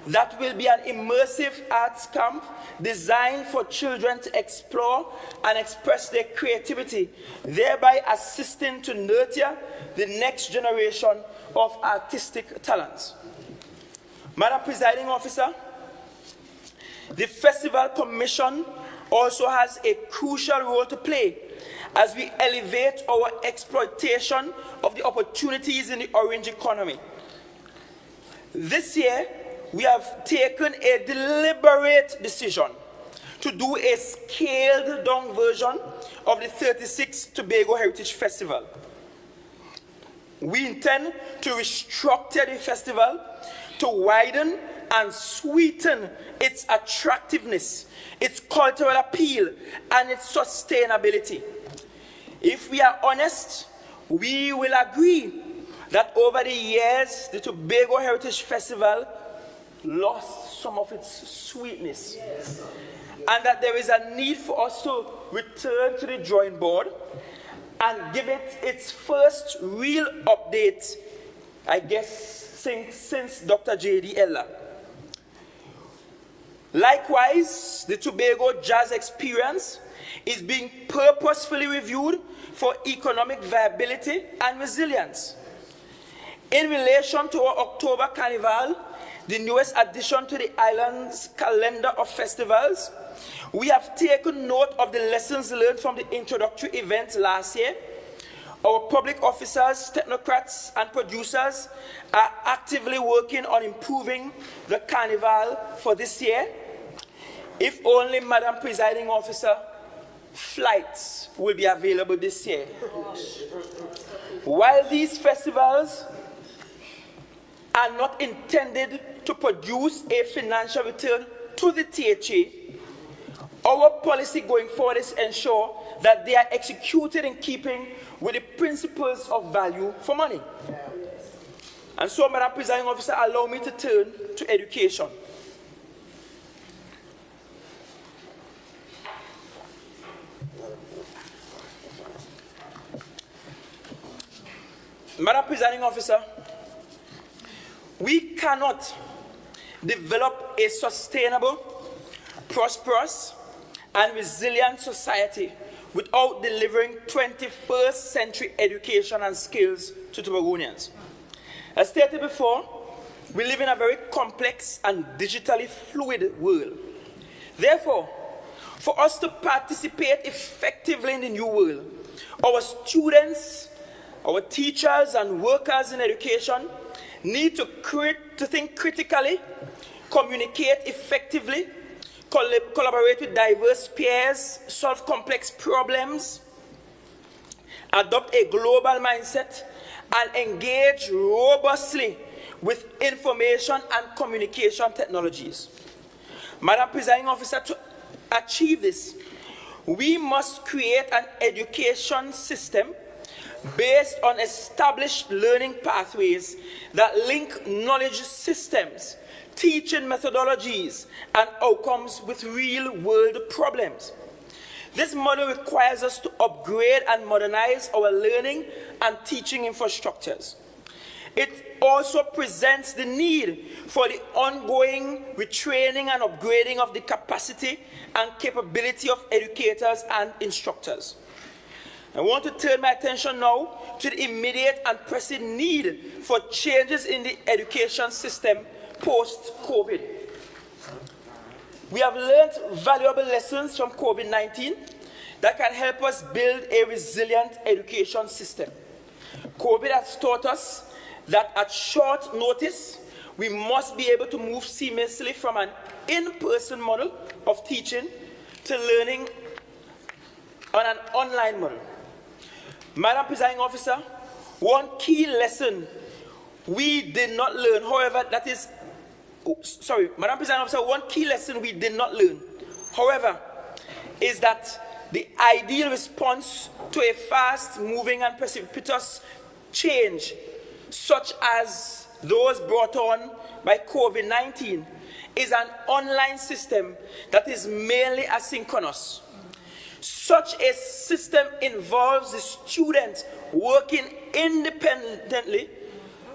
that will be an immersive arts camp designed for children to explore and express their creativity, thereby assisting to nurture the next generation of artistic talents. Madam Presiding Officer, The Festival Commission also has a crucial role to play as we elevate our exploitation of the opportunities in the orange economy. This year, we have taken a deliberate decision to do a scaled-down version of the 36th Tobago Heritage Festival. We intend to restructure the festival to widen and sweeten its attractiveness, its cultural appeal, and its sustainability. If we are honest, we will agree that over the years, the Tobago Heritage Festival lost some of its sweetness. And that there is a need for us to return to the drawing board and give it its first real update, I guess, since Dr. J.D. Eller. Likewise, the Tobago Jazz Experience is being purposefully reviewed for economic viability and resilience. In relation to our October Carnival, the newest addition to the island's calendar of festivals, we have taken note of the lessons learned from the introductory event last year. Our public officers, technocrats, and producers are actively working on improving the carnival for this year. If only, Madam Presiding Officer, flights will be available this year. While these festivals are not intended to produce a financial return to the THA, our policy going forward is to ensure that they are executed in keeping with the principles of value for money. And so, Madam Presiding Officer, allow me to turn to education. Madam Presiding Officer, we cannot develop a sustainable, prosperous, and resilient society without delivering 21st century education and skills to Tobagonians. As stated before, we live in a very complex and digitally fluid world. Therefore, for us to participate effectively in the new world, our students, our teachers and workers in education need to think critically, communicate effectively, collaborate with diverse peers, solve complex problems, adopt a global mindset, and engage robustly with information and communication technologies. Madam Presiding Officer, to achieve this, we must create an education system based on established learning pathways that link knowledge systems, teaching methodologies, and outcomes with real-world problems. This model requires us to upgrade and modernize our learning and teaching infrastructures. It also presents the need for the ongoing retraining and upgrading of the capacity and capability of educators and instructors. I want to turn my attention now to the immediate and pressing need for changes in the education system post-COVID. We have learned valuable lessons from COVID-19 that can help us build a resilient education system. COVID has taught us that at short notice, we must be able to move seamlessly from an in-person model of teaching to learning on an online model. Madam Presiding Officer, one key lesson we did not learn, however, Madam Presiding Officer, one key lesson we did not learn, however, is that the ideal response to a fast-moving and precipitous change, such as those brought on by COVID-19, is an online system that is mainly asynchronous. Such a system involves the student working independently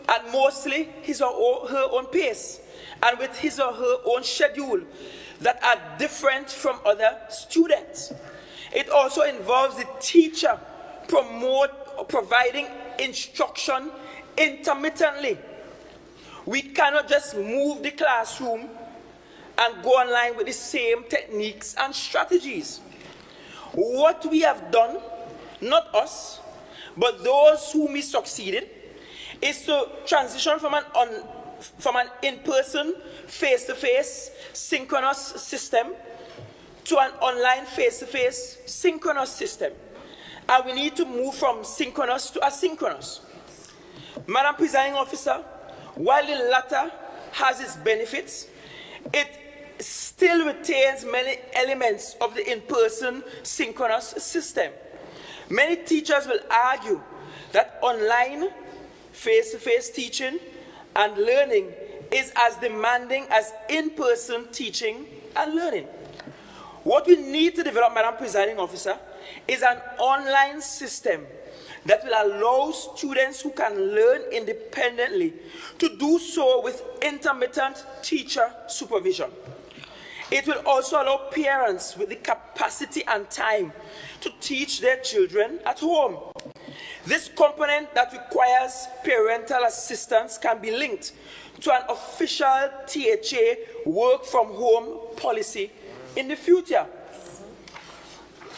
at mostly his or her own pace and with his or her own schedule that are different from other students. It also involves the teacher providing instruction intermittently. We cannot just move the classroom and go online with the same techniques and strategies. What we have done, not us, but those whom we succeeded, is to transition from an in-person, face-to-face, synchronous system to an online face-to-face, synchronous system. And we need to move from synchronous to asynchronous. Madam Presiding Officer, while the latter has its benefits, it still retains many elements of the in-person synchronous system. Many teachers will argue that online face-to-face teaching and learning is as demanding as in-person teaching and learning. What we need to develop, Madam Presiding Officer, is an online system that will allow students who can learn independently to do so with intermittent teacher supervision. It will also allow parents with the capacity and time to teach their children at home. This component that requires parental assistance can be linked to an official THA work from home policy in the future.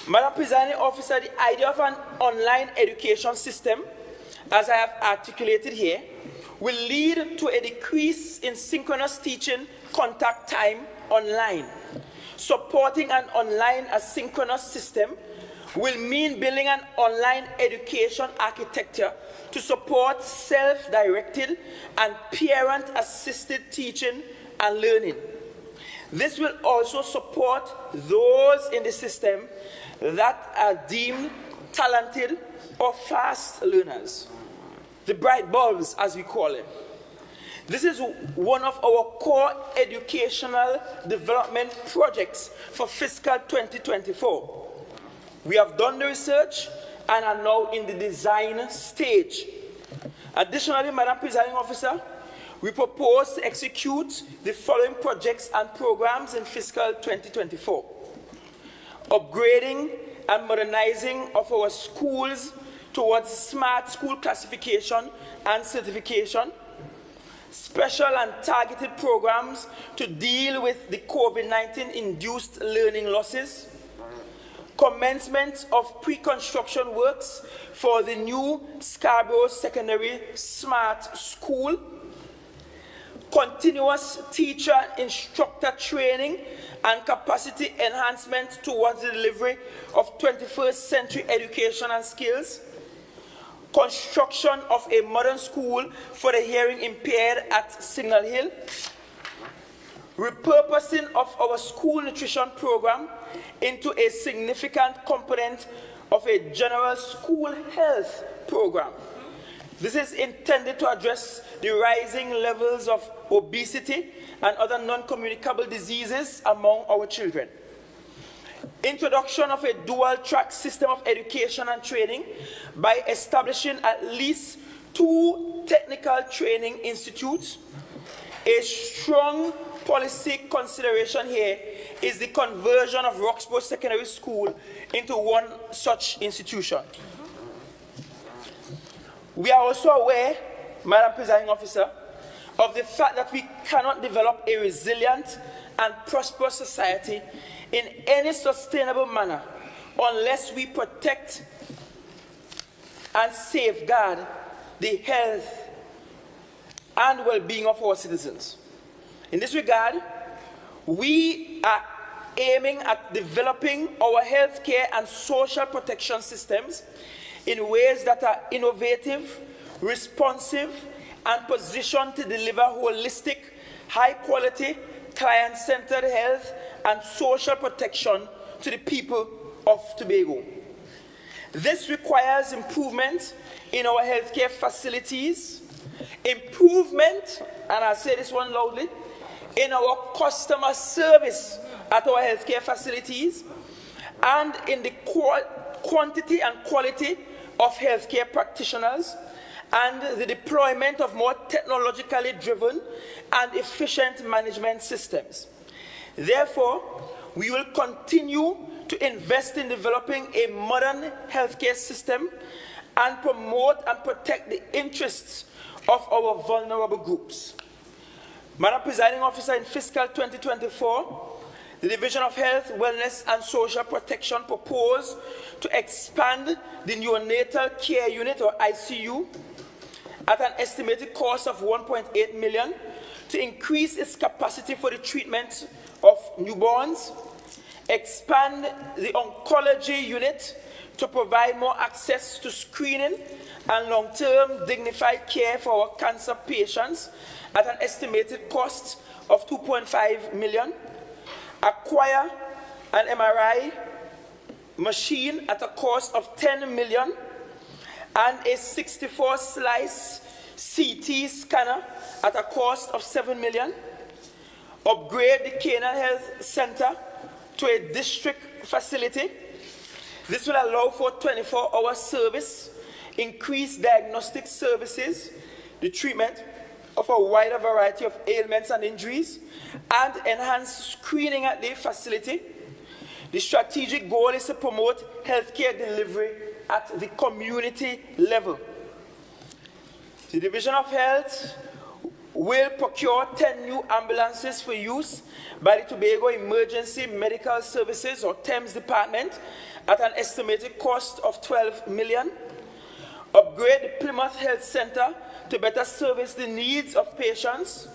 Madam Presiding Officer, the idea of an online education system, as I have articulated here, will lead to a decrease in synchronous teaching contact time online. Supporting an online asynchronous system will mean building an online education architecture to support self-directed and parent-assisted teaching and learning. This will also support those in the system that are deemed talented or fast learners, the bright bulbs as we call them. This is one of our core educational development projects for fiscal 2024. We have done the research and are now in the design stage. Additionally, Madam Presiding Officer, we propose to execute the following projects and programs in fiscal 2024. Upgrading and modernizing of our schools towards smart school classification and certification, special and targeted programs to deal with the COVID-19 induced learning losses, commencement of pre-construction works for the new Scarborough Secondary Smart School, continuous teacher instructor training and capacity enhancement towards the delivery of 21st century education and skills, construction of a modern school for the hearing impaired at Signal Hill, repurposing of our school nutrition program into a significant component of a general school health program. This is intended to address the rising levels of obesity and other non-communicable diseases among our children. Introduction of a dual-track system of education and training by establishing at least 2 technical training institutes. A strong policy consideration here is the conversion of Roxborough Secondary School into one such institution. We are also aware, Madam Presiding Officer, of the fact that we cannot develop a resilient and prosperous society in any sustainable manner unless we protect and safeguard the health and well-being of our citizens. In this regard, we are aiming at developing our healthcare and social protection systems in ways that are innovative, responsive, and positioned to deliver holistic, high-quality, client-centered health and social protection to the people of Tobago. This requires improvement in our healthcare facilities, improvement, and I say this one loudly, in our customer service at our healthcare facilities, and in the quantity and quality of healthcare practitioners, and the deployment of more technologically driven and efficient management systems. Therefore, we will continue to invest in developing a modern healthcare system and promote and protect the interests of our vulnerable groups. Madam Presiding Officer, in fiscal 2024, the Division of Health, Wellness and Social Protection proposed to expand the neonatal care unit, or ICU, at an estimated cost of $1.8 million to increase its capacity for the treatment of newborns, expand the oncology unit to provide more access to screening and long-term dignified care for our cancer patients at an estimated cost of $2.5 million, acquire an MRI machine at a cost of $10 million, and a 64-slice CT scanner at a cost of $7 million, upgrade the Canaan Health Center to a district facility. This will allow for 24-hour service, increase diagnostic services, the treatment of a wider variety of ailments and injuries, and enhance screening at the facility. The strategic goal is to promote healthcare delivery at the community level. The Division of Health will procure 10 new ambulances for use by the Tobago Emergency Medical Services, or TEMS Department, at an estimated cost of $12 million. Upgrade the Plymouth Health Center to better service the needs of patients.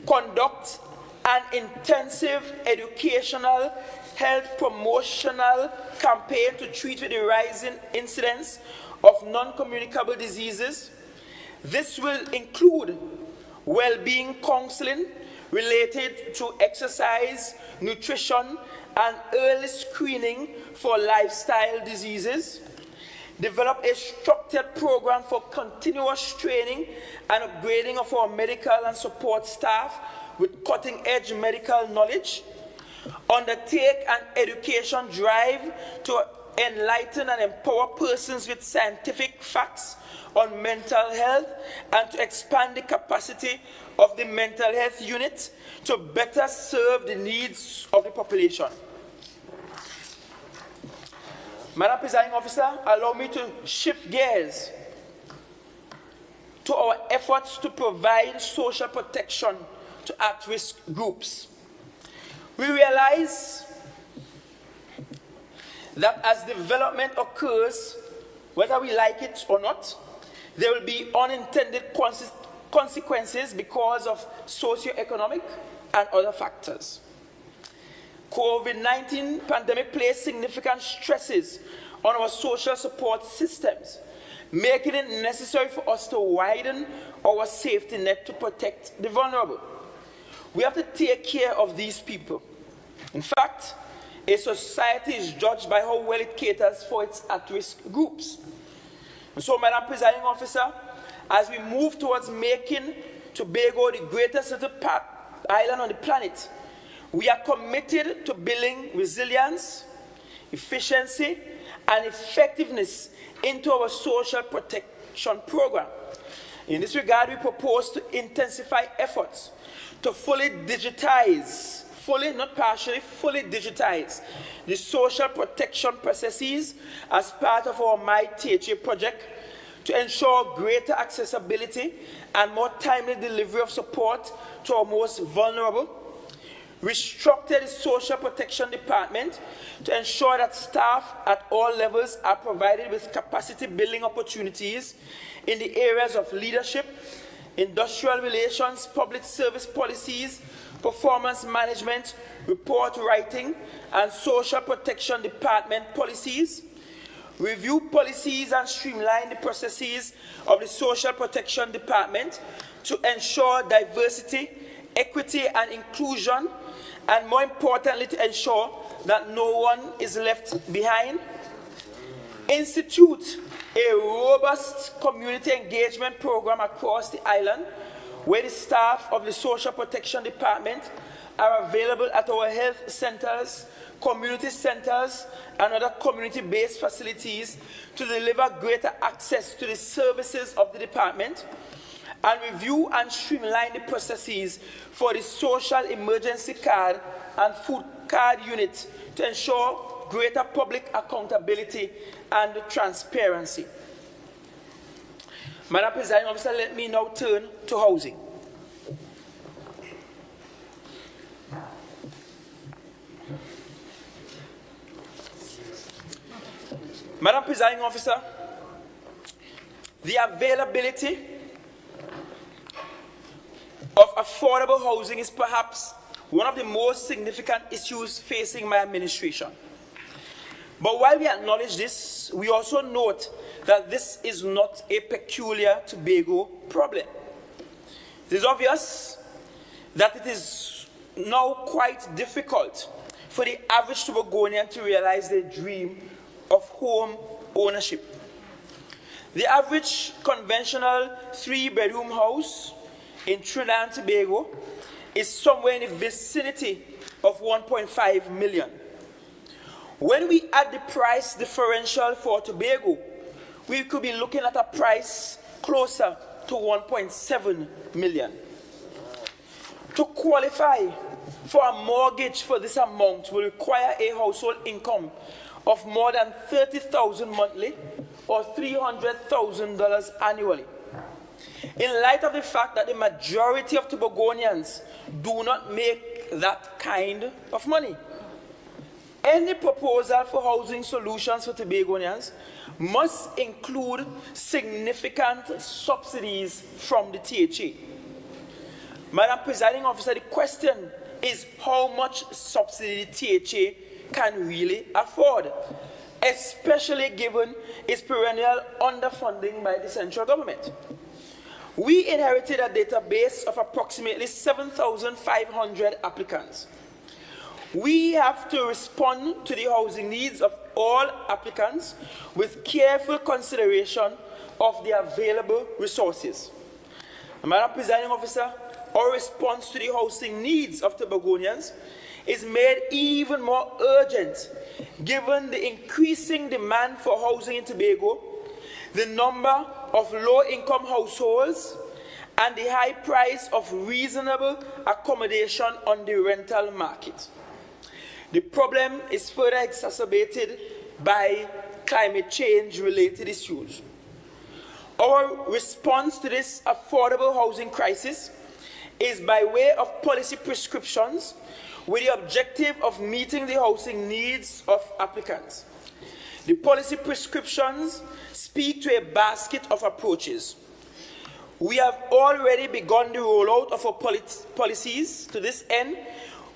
Conduct an intensive educational health promotional campaign to treat with the rising incidence of non-communicable diseases. This will include well-being counseling related to exercise, nutrition, and early screening for lifestyle diseases. Develop a structured program for continuous training and upgrading of our medical and support staff with cutting-edge medical knowledge. Undertake an education drive to enlighten and empower persons with scientific facts on mental health and to expand the capacity of the mental health unit to better serve the needs of the population. Madam Presiding Officer, allow me to shift gears to our efforts to provide social protection to at-risk groups. We realize that as development occurs, whether we like it or not, there will be unintended consequences because of socioeconomic and other factors. COVID-19 pandemic placed significant stresses on our social support systems, making it necessary for us to widen our safety net to protect the vulnerable. We have to take care of these people. In fact, a society is judged by how well it caters for its at-risk groups. And so, Madam Presiding Officer, as we move towards making Tobago the greatest little island on the planet, we are committed to building resilience, efficiency, and effectiveness into our social protection program. In this regard, we propose to intensify efforts to fully digitize, not partially, fully digitize the social protection processes as part of our MyTHA project to ensure greater accessibility and more timely delivery of support to our most vulnerable. Restructured the Social Protection Department to ensure that staff at all levels are provided with capacity building opportunities in the areas of leadership, industrial relations, public service policies, performance management, report writing, and Social Protection Department policies. Review policies and streamline the processes of the Social Protection Department to ensure diversity, equity, and inclusion, and more importantly, to ensure that no one is left behind. Institute a robust community engagement program across the island, where the staff of the Social Protection Department are available at our health centers, community centers, and other community-based facilities to deliver greater access to the services of the department, and review and streamline the processes for the social emergency card and food card unit to ensure greater public accountability and transparency. Madam Presiding Officer, let me now turn to housing. Madam Presiding Officer, the availability of affordable housing is perhaps one of the most significant issues facing my administration. But while we acknowledge this, we also note that this is not a peculiar Tobago problem. It is obvious that it is now quite difficult for the average Tobagonian to realize their dream of home ownership. The average conventional 3-bedroom house in Trinidad and Tobago is somewhere in the vicinity of 1.5 million. When we add the price differential for Tobago, we could be looking at a price closer to 1.7 million. To qualify for a mortgage for this amount will require a household income of more than $30,000 monthly or $300,000 annually. In light of the fact that the majority of Tobagonians do not make that kind of money, any proposal for housing solutions for Tobagonians must include significant subsidies from the THA. Madam Presiding Officer, the question is how much subsidy the THA can really afford, especially given its perennial underfunding by the central government. We inherited a database of approximately 7,500 applicants. We have to respond to the housing needs of all applicants with careful consideration of the available resources. Madam Presiding Officer, our response to the housing needs of Tobagonians is made even more urgent given the increasing demand for housing in Tobago, the number of low-income households, and the high price of reasonable accommodation on the rental market. The problem is further exacerbated by climate change-related issues. Our response to this affordable housing crisis is by way of policy prescriptions with the objective of meeting the housing needs of applicants. The policy prescriptions speak to a basket of approaches. We have already begun the rollout of our policies. To this end,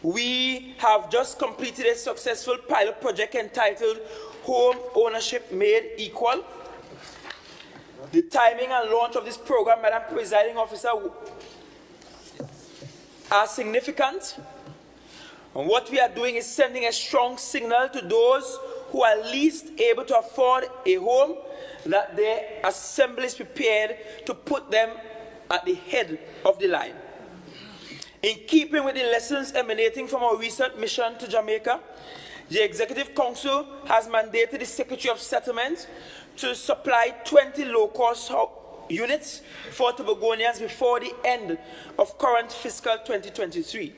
we have just completed a successful pilot project entitled Home Ownership Made Equal. The timing and launch of this program, Madam Presiding Officer, are significant. And what we are doing is sending a strong signal to those who are least able to afford a home that their assembly is prepared to put them at the head of the line. In keeping with the lessons emanating from our recent mission to Jamaica, the Executive Council has mandated the Secretary of Settlement to supply 20 low-cost units for Tobagonians before the end of current fiscal 2023.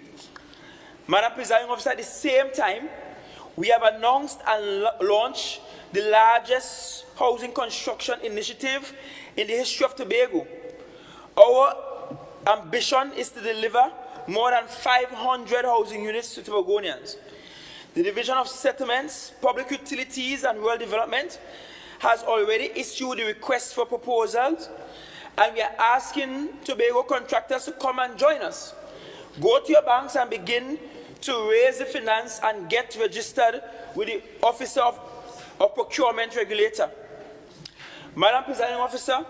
Madam Presiding Officer, at the same time, we have announced and launched the largest housing construction initiative in the history of Tobago. Our ambition is to deliver more than 500 housing units to Tobagonians. The Division of Settlements, Public Utilities and Rural Development has already issued a request for proposals, and we are asking Tobago contractors to come and join us. Go to your banks and begin to raise the finance and get registered with the Office of Procurement Regulator. Madam Presiding Officer,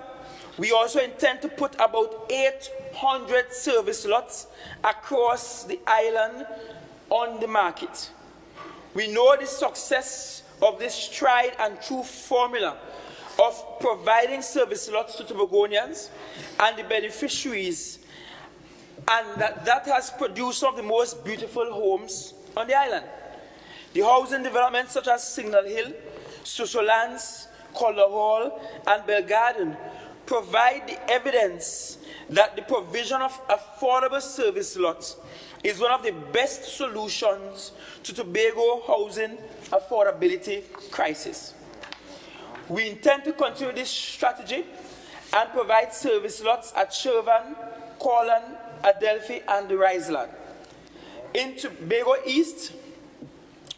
we also intend to put about 800 service lots across the island on the market. We know the success of this tried and true formula of providing service lots to Tobagonians and the beneficiaries, and that has produced some of the most beautiful homes on the island. The housing developments such as Signal Hill, Susolands, Color Hall, and Belgarden provide the evidence that the provision of affordable service lots is one of the best solutions to Tobago housing affordability crisis. We intend to continue this strategy and provide service lots at Shervan, Corlan, Adelphi, and the Riseland. In Tobago East,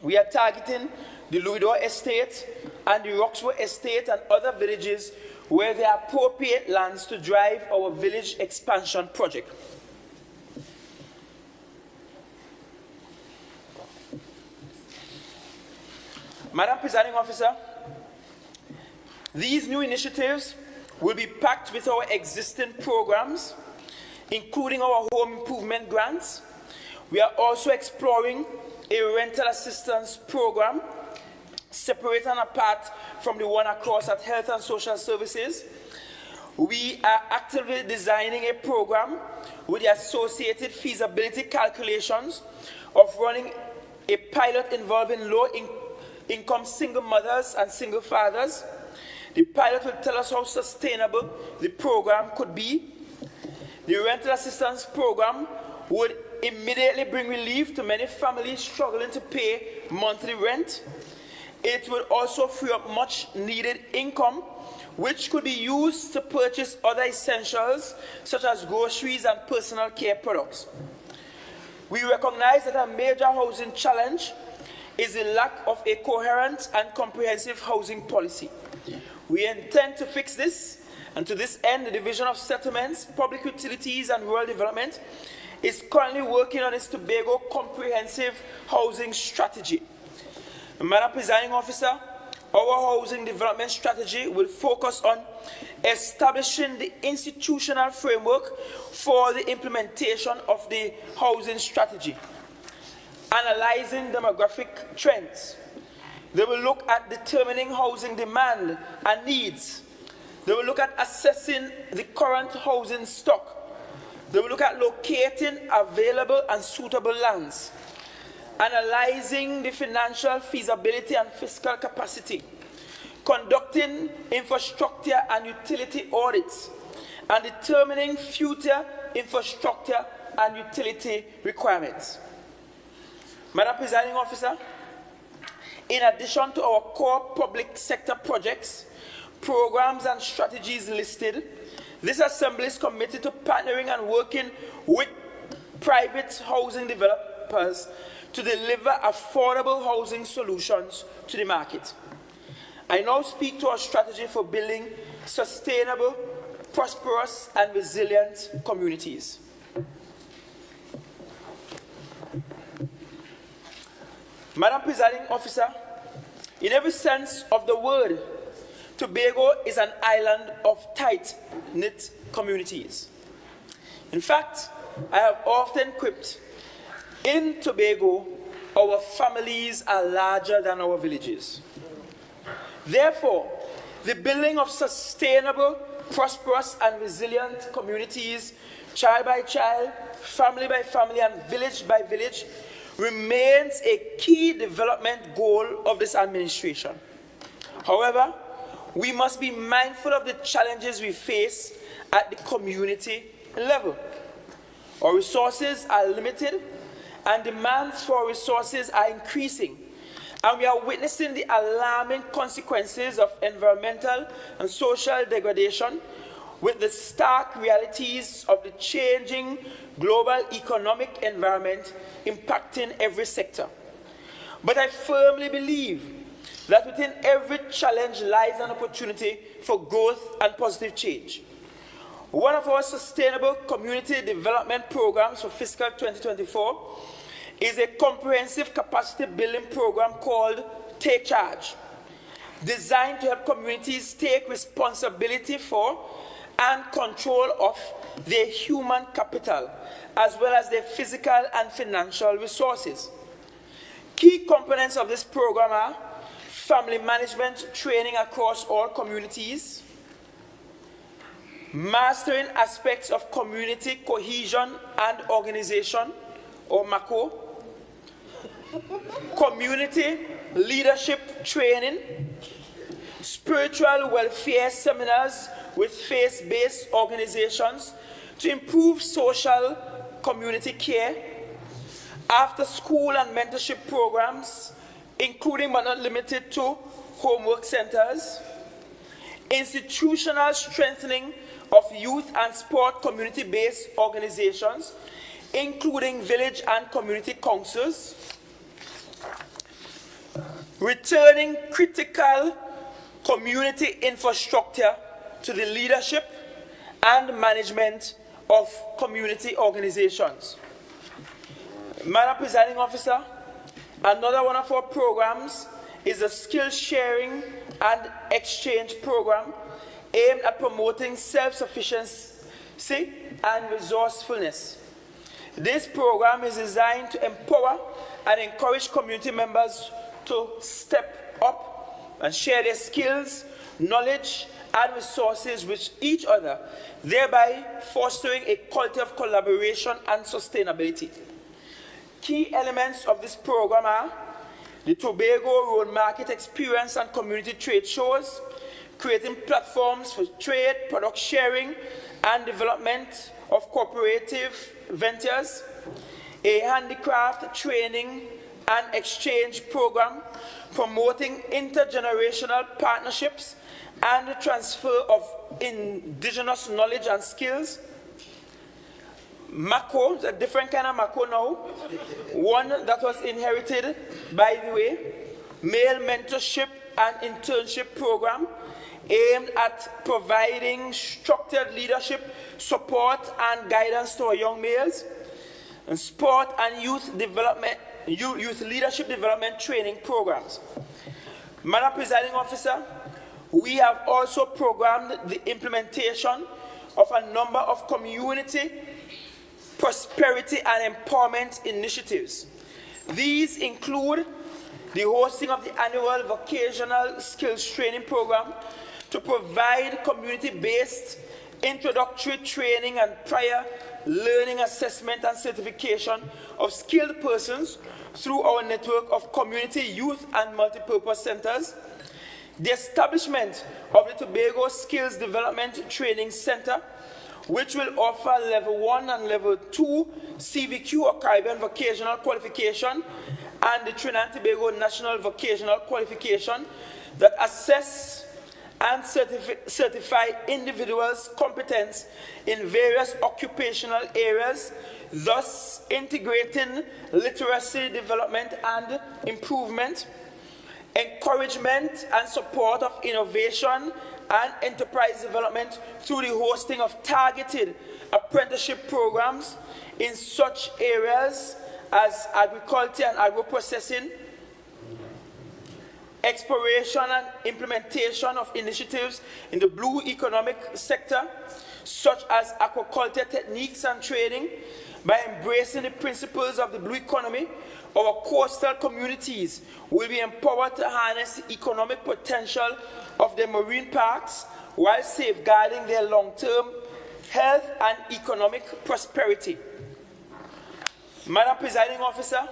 we are targeting the Louisdor Estate and the Roxwood Estate and other villages where there are appropriate lands to drive our village expansion project. Madam Presiding Officer, these new initiatives will be packed with our existing programs, including our home improvement grants. We are also exploring a rental assistance program, separate and apart from the one across at Health and Social Services. We are actively designing a program with the associated feasibility calculations of running a pilot involving low-income single mothers and single fathers. The pilot will tell us how sustainable the program could be. The rental assistance program would immediately bring relief to many families struggling to pay monthly rent. It would also free up much needed income, which could be used to purchase other essentials such as groceries and personal care products. We recognize that a major housing challenge is the lack of a coherent and comprehensive housing policy. We intend to fix this, and to this end, the Division of Settlements, Public Utilities and Rural Development is currently working on its Tobago Comprehensive Housing Strategy. Madam Presiding Officer, our housing development strategy will focus on establishing the institutional framework for the implementation of the housing strategy, analyzing demographic trends. They will look at determining housing demand and needs. They will look at assessing the current housing stock. They will look at locating available and suitable lands, analyzing the financial feasibility and fiscal capacity, conducting infrastructure and utility audits, and determining future infrastructure and utility requirements. Madam Presiding Officer, in addition to our core public sector projects, programs and strategies listed, this Assembly is committed to partnering and working with private housing developers to deliver affordable housing solutions to the market. I now speak to our strategy for building sustainable, prosperous, and resilient communities. Madam Presiding Officer, in every sense of the word, Tobago is an island of tight-knit communities. In fact, I have often quipped, in Tobago, our families are larger than our villages. Therefore, the building of sustainable, prosperous, and resilient communities, child by child, family by family, and village by village, remains a key development goal of this administration. However, we must be mindful of the challenges we face at the community level. Our resources are limited, and demands for resources are increasing, and we are witnessing the alarming consequences of environmental and social degradation with the stark realities of the changing global economic environment impacting every sector. But I firmly believe that within every challenge lies an opportunity for growth and positive change. One of our sustainable community development programs for fiscal 2024 is a comprehensive capacity building program called Take Charge, designed to help communities take responsibility for and control of their human capital, as well as their physical and financial resources. Key components of this program are family management training across all communities, mastering aspects of community cohesion and organization, or MACO, community leadership training, spiritual welfare seminars with faith-based organizations to improve social community care, after-school and mentorship programs, including but not limited to homework centers, institutional strengthening of youth and sport community-based organizations, including village and community councils, returning critical community infrastructure to the leadership and management of community organizations. Madam Presiding Officer, another one of our programs is a skill sharing and exchange program aimed at promoting self-sufficiency and resourcefulness. This program is designed to empower and encourage community members to step up and share their skills, knowledge, and resources with each other, thereby fostering a culture of collaboration and sustainability. Key elements of this program are the Tobago Road Market Experience and Community Trade Shows, creating platforms for trade, product sharing, and development of cooperative ventures, a handicraft training and exchange program promoting intergenerational partnerships and the transfer of indigenous knowledge and skills. Mako, a different kind of Mako now, one that was inherited, by the way, male mentorship and internship program aimed at providing structured leadership, support, and guidance to our young males, and sport and youth development, youth leadership development training programs. Madam Presiding Officer, we have also programmed the implementation of a number of community prosperity and empowerment initiatives. These include the hosting of the annual vocational skills training program to provide community-based introductory training and prior learning assessment and certification of skilled persons through our network of community youth and multipurpose centers, the establishment of the Tobago Skills Development Training Center, which will offer Level 1 and Level 2 CVQ or Caribbean Vocational Qualification, and the Trinidad and Tobago National Vocational Qualification that assess and certify individuals' competence in various occupational areas, thus integrating literacy development and improvement, encouragement and support of innovation and enterprise development through the hosting of targeted apprenticeship programs in such areas as agriculture and agro-processing, exploration and implementation of initiatives in the blue economic sector, such as aquaculture techniques and trading. By embracing the principles of the blue economy, our coastal communities will be empowered to harness the economic potential of their marine parks while safeguarding their long-term health and economic prosperity. Madam Presiding Officer,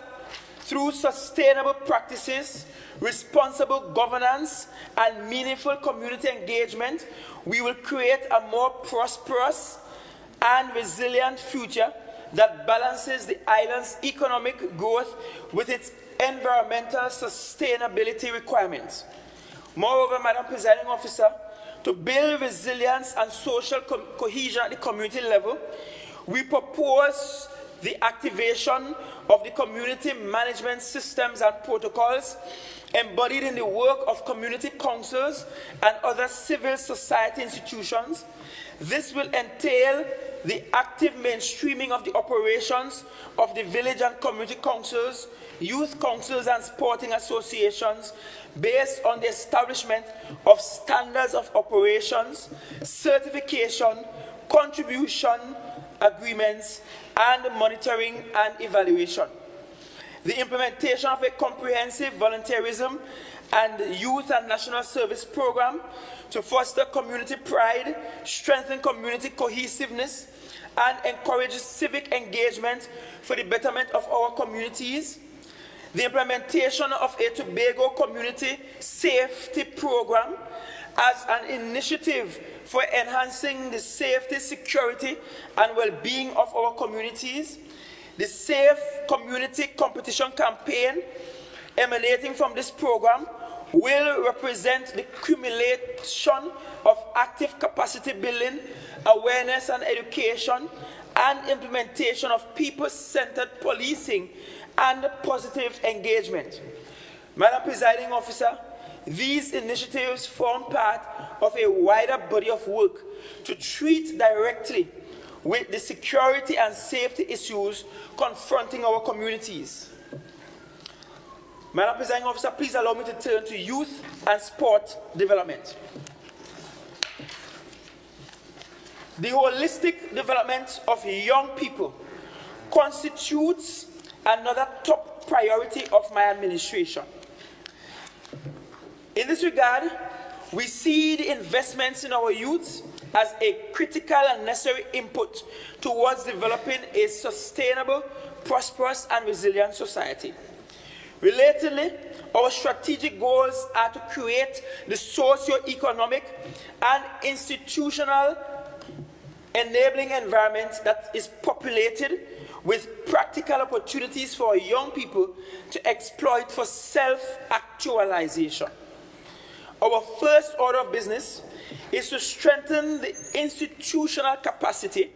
through sustainable practices, responsible governance, and meaningful community engagement, we will create a more prosperous and resilient future that balances the island's economic growth with its environmental sustainability requirements. Moreover, Madam Presiding Officer, to build resilience and social cohesion at the community level, we propose the activation of the community management systems and protocols embodied in the work of community councils and other civil society institutions. This will entail the active mainstreaming of the operations of the village and community councils, youth councils, and sporting associations based on the establishment of standards of operations, certification, contribution agreements, and monitoring and evaluation. The implementation of a comprehensive volunteerism and youth and national service program to foster community pride, strengthen community cohesiveness, and encourage civic engagement for the betterment of our communities. The implementation of a Tobago community safety program as an initiative for enhancing the safety, security, and well-being of our communities. The Safe Community Competition campaign emanating from this program will represent the accumulation of active capacity building, awareness and education, and implementation of people-centered policing and positive engagement. Madam Presiding Officer, these initiatives form part of a wider body of work to treat directly with the security and safety issues confronting our communities. Madam Presiding Officer, please allow me to turn to youth and sport development. The holistic development of young people constitutes another top priority of my administration. In this regard, we see the investments in our youth as a critical and necessary input towards developing a sustainable, prosperous, and resilient society. Relatedly, our strategic goals are to create the socio-economic and institutional enabling environment that is populated with practical opportunities for young people to exploit for self-actualization. Our first order of business is to strengthen the institutional capacity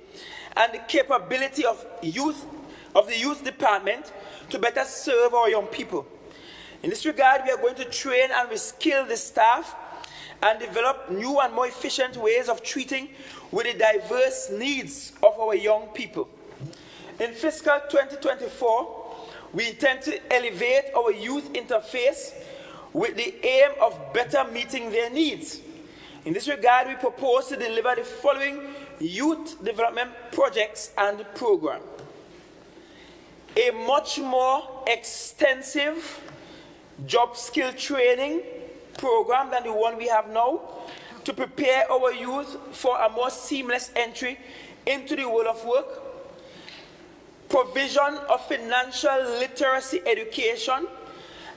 and the capability of the youth department to better serve our young people. In this regard, we are going to train and reskill the staff and develop new and more efficient ways of treating with the diverse needs of our young people. In fiscal 2024, we intend to elevate our youth interface with the aim of better meeting their needs. In this regard, we propose to deliver the following youth development projects and program. A much more extensive job skill training program than the one we have now to prepare our youth for a more seamless entry into the world of work. Provision of financial literacy education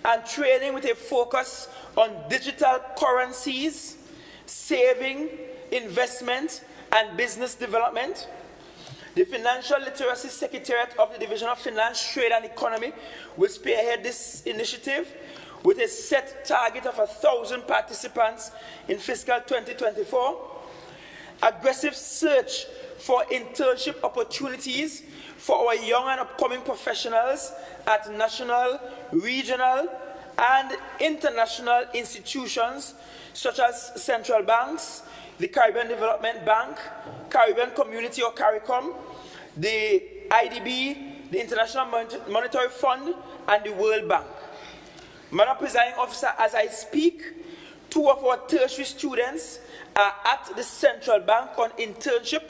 and training with a focus on digital currencies, saving, investment, and business development. The Financial Literacy Secretariat of the Division of Finance, Trade and Economy will spearhead this initiative with a set target of 1,000 participants in fiscal 2024. Aggressive search for internship opportunities for our young and upcoming professionals at national, regional, and international institutions such as central banks, the Caribbean Development Bank, Caribbean Community or CARICOM, the IDB, the International Monetary Fund, and the World Bank. Madam Presiding Officer, as I speak, 2 of our tertiary students are at the central bank on internship,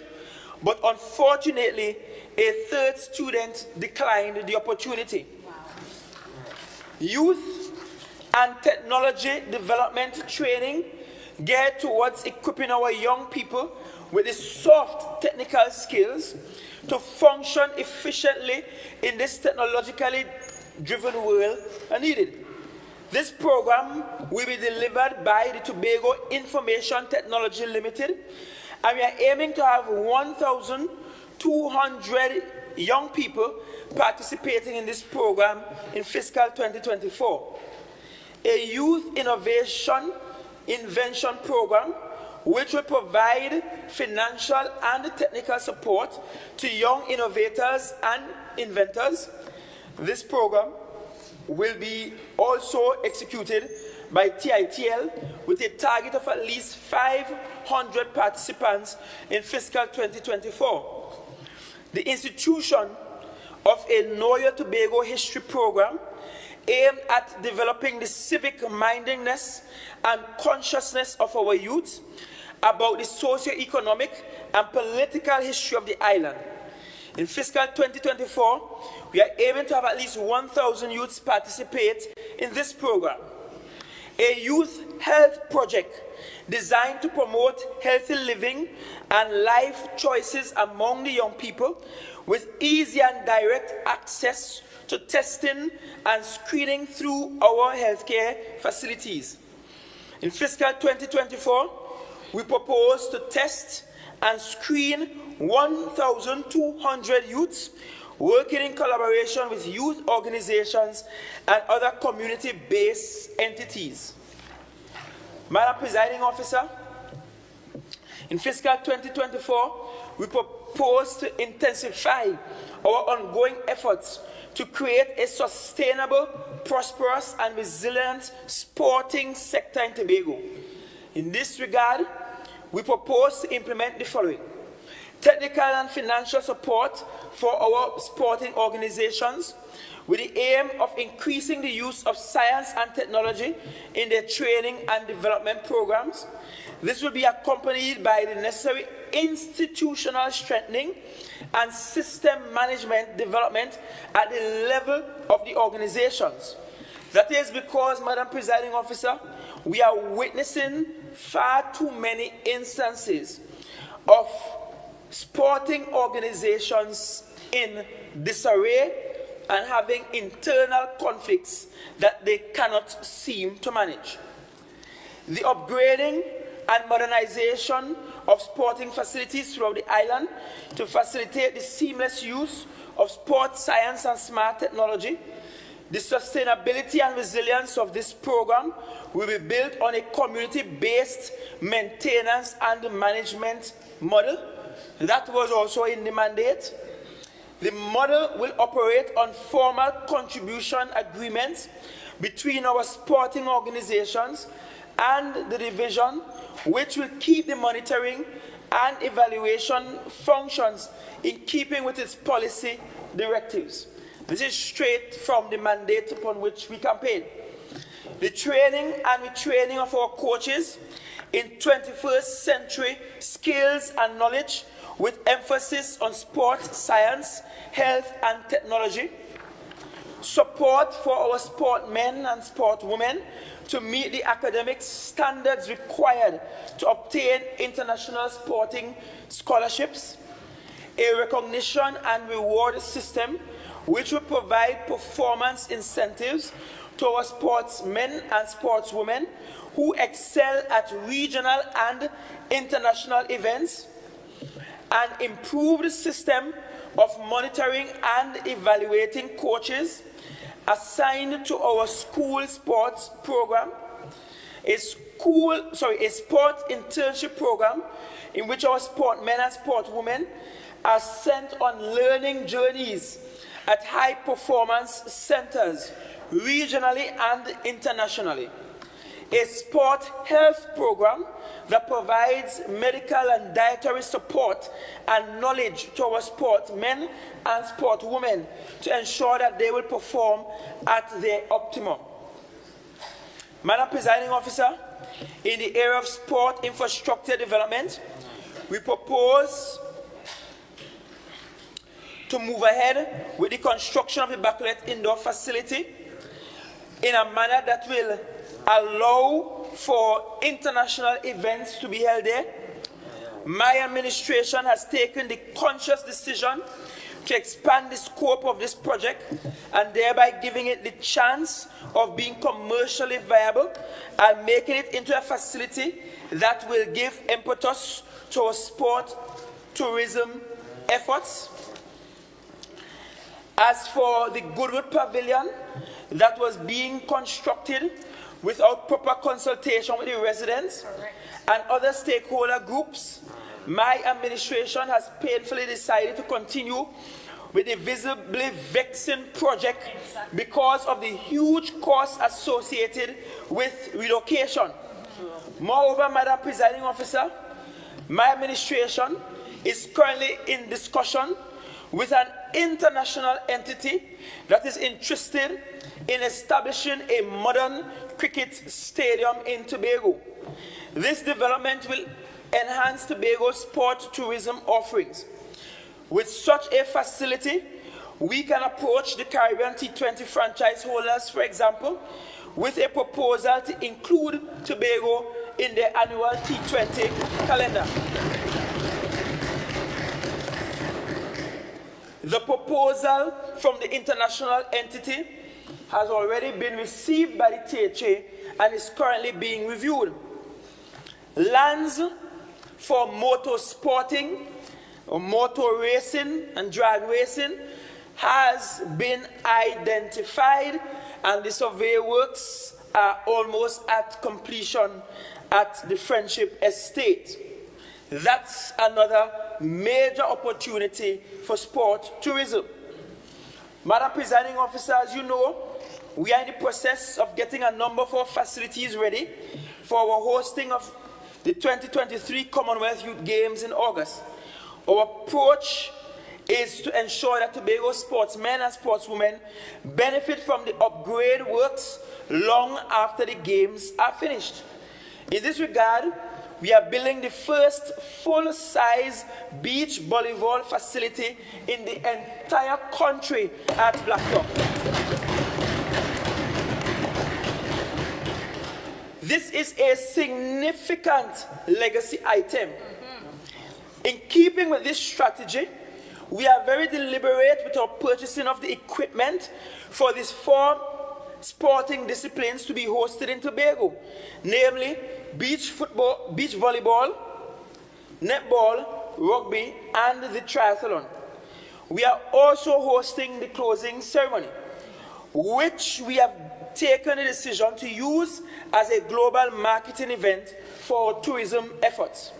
but unfortunately, a 3rd student declined the opportunity. Youth and technology development training geared towards equipping our young people with the soft technical skills to function efficiently in this technologically driven world are needed. This program will be delivered by the Tobago Information Technology Limited, and we are aiming to have 1,200 young people participating in this program in fiscal 2024. A youth innovation invention program which will provide financial and technical support to young innovators and inventors. This program will be also executed by TITL with a target of at least 500 participants in fiscal 2024. The institution of a Know Your Tobago history program aimed at developing the civic mindedness and consciousness of our youth about the socio-economic and political history of the island. In fiscal 2024, we are aiming to have at least 1,000 youths participate in this program. A youth health project designed to promote healthy living and life choices among the young people with easy and direct access to testing and screening through our healthcare facilities. In fiscal 2024, we propose to test and screen 1,200 youths working in collaboration with youth organizations and other community-based entities. Madam Presiding Officer, in fiscal 2024, we propose to intensify our ongoing efforts to create a sustainable, prosperous, and resilient sporting sector in Tobago. In this regard, we propose to implement the following: technical and financial support for our sporting organizations with the aim of increasing the use of science and technology in their training and development programs. This will be accompanied by the necessary institutional strengthening and system management development at the level of the organizations. That is because, Madam Presiding Officer, we are witnessing far too many instances of sporting organizations in disarray and having internal conflicts that they cannot seem to manage. The upgrading and modernization of sporting facilities throughout the island to facilitate the seamless use of sports science and smart technology. The sustainability and resilience of this program will be built on a community-based maintenance and management model. That was also in the mandate. The model will operate on formal contribution agreements between our sporting organizations and the division, which will keep the monitoring and evaluation functions in keeping with its policy directives. This is straight from the mandate upon which we campaign. The training and retraining of our coaches in 21st century skills and knowledge with emphasis on sports, science, health and technology. Support for our sportmen and sportwomen to meet the academic standards required to obtain international sporting scholarships. A recognition and reward system which will provide performance incentives to our sportsmen and sportswomen who excel at regional and international events. An improved system of monitoring and evaluating coaches assigned to our school sports program, a sports internship program in which our sportmen and sportwomen are sent on learning journeys at high performance centers, regionally and internationally. A sport health program that provides medical and dietary support and knowledge to our sportsmen and sportwomen to ensure that they will perform at their optimum. Madam Presiding Officer, in the area of sport infrastructure development, we propose to move ahead with the construction of the Baccalaureate Indoor Facility in a manner that will allow for international events to be held there. My administration has taken the conscious decision to expand the scope of this project and thereby giving it the chance of being commercially viable and making it into a facility that will give impetus to our sport tourism efforts. As for the Goodwood Pavilion that was being constructed without proper consultation with the residents and other stakeholder groups, my administration has painfully decided to continue with the visibly vexing project because of the huge costs associated with relocation. Moreover, Madam Presiding Officer, my administration is currently in discussion with an international entity that is interested in establishing a modern cricket stadium in Tobago. This development will enhance Tobago's sport tourism offerings. With such a facility, we can approach the Caribbean T20 franchise holders, for example, with a proposal to include Tobago in their annual T20 calendar. The proposal from the international entity has already been received by the THA and is currently being reviewed. Lands for motor sporting, or motor racing and drag racing has been identified, and the survey works are almost at completion at the Friendship Estate. That's another major opportunity for sport tourism. Madam Presiding Officer, as you know, we are in the process of getting a number of our facilities ready for our hosting of the 2023 Commonwealth Youth Games in August. Our approach is to ensure that Tobago sportsmen and sportswomen benefit from the upgrade works long after the games are finished. In this regard, we are building the first full-size beach volleyball facility in the entire country at Blacktop. This is a significant legacy item. In keeping with this strategy, we are very deliberate with our purchasing of the equipment for these 4 sporting disciplines to be hosted in Tobago, namely beach football, beach volleyball, netball, rugby, and the triathlon. We are also hosting the closing ceremony, which we have taken a decision to use as a global marketing event for our tourism efforts.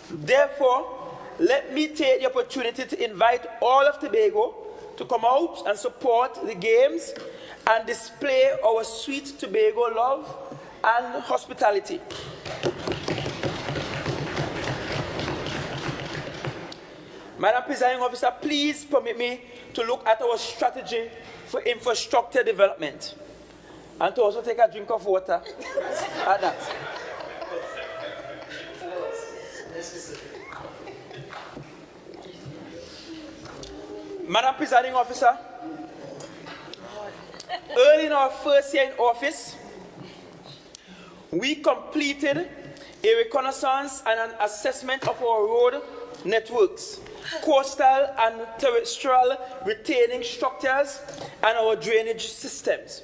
Therefore, let me take the opportunity to invite all of Tobago to come out and support the games and display our sweet Tobago love and hospitality. Madam Presiding Officer, please permit me to look at our strategy for infrastructure development and to also take a drink of water at that. Madam Presiding Officer, early in our first year in office, we completed a reconnaissance and an assessment of our road networks, coastal and terrestrial retaining structures, and our drainage systems.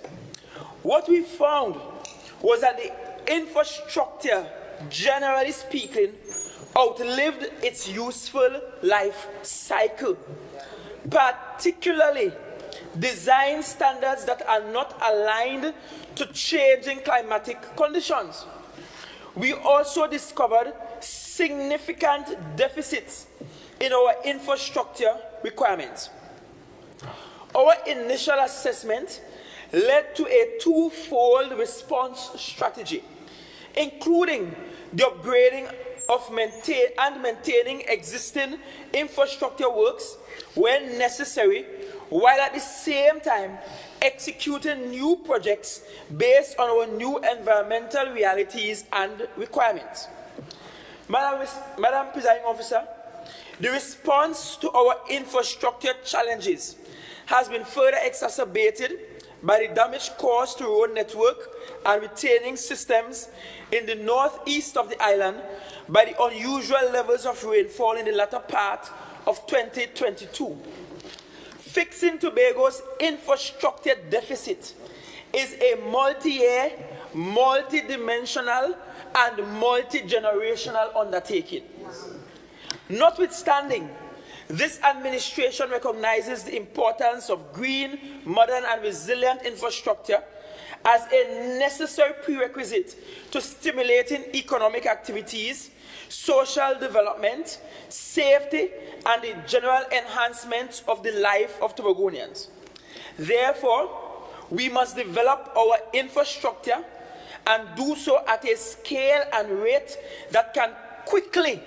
What we found was that the infrastructure, generally speaking, outlived its useful life cycle, particularly design standards that are not aligned to changing climatic conditions. We also discovered significant deficits in our infrastructure requirements. Our initial assessment led to a twofold response strategy, including the upgrading of maintaining existing infrastructure works when necessary, while at the same time executing new projects based on our new environmental realities and requirements. Madam Presiding Officer, the response to our infrastructure challenges has been further exacerbated by the damage caused to road network and retaining systems in the northeast of the island by the unusual levels of rainfall in the latter part of 2022. Fixing Tobago's infrastructure deficit is a multi-year, multi-dimensional, and multi-generational undertaking. Notwithstanding, this administration recognizes the importance of green, modern, and resilient infrastructure as a necessary prerequisite to stimulating economic activities, social development, safety, and the general enhancement of the life of Tobagonians. Therefore, we must develop our infrastructure and do so at a scale and rate that can quickly,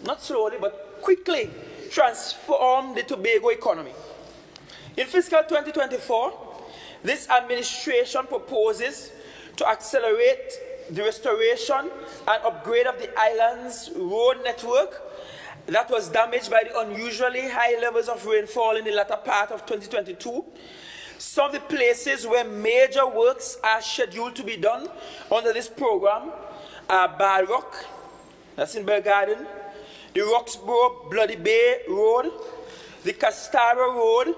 not slowly, but quickly, transform the Tobago economy. In fiscal 2024, this administration proposes to accelerate the restoration and upgrade of the island's road network that was damaged by the unusually high levels of rainfall in the latter part of 2022. Some of the places where major works are scheduled to be done under this program are Bad Rock, that's in Belgarden, the Roxborough Bloody Bay Road, the Castara Road,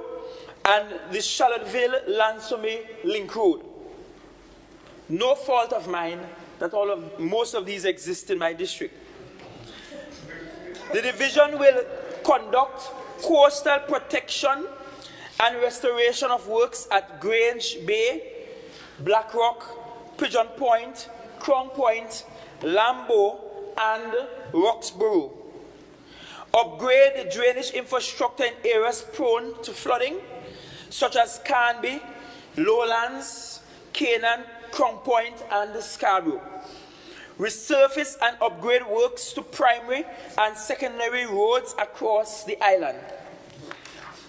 and the Charlottesville Lansome Link Road. No fault of mine that most of these exist in my district. The division will conduct coastal protection and restoration of works at Grange Bay, Black Rock, Pigeon Point, Crown Point, Lambeau, and Roxborough. Upgrade the drainage infrastructure in areas prone to flooding such as Canby, Lowlands, Canaan, Crown Point, and the Scarborough. Resurface and upgrade works to primary and secondary roads across the island.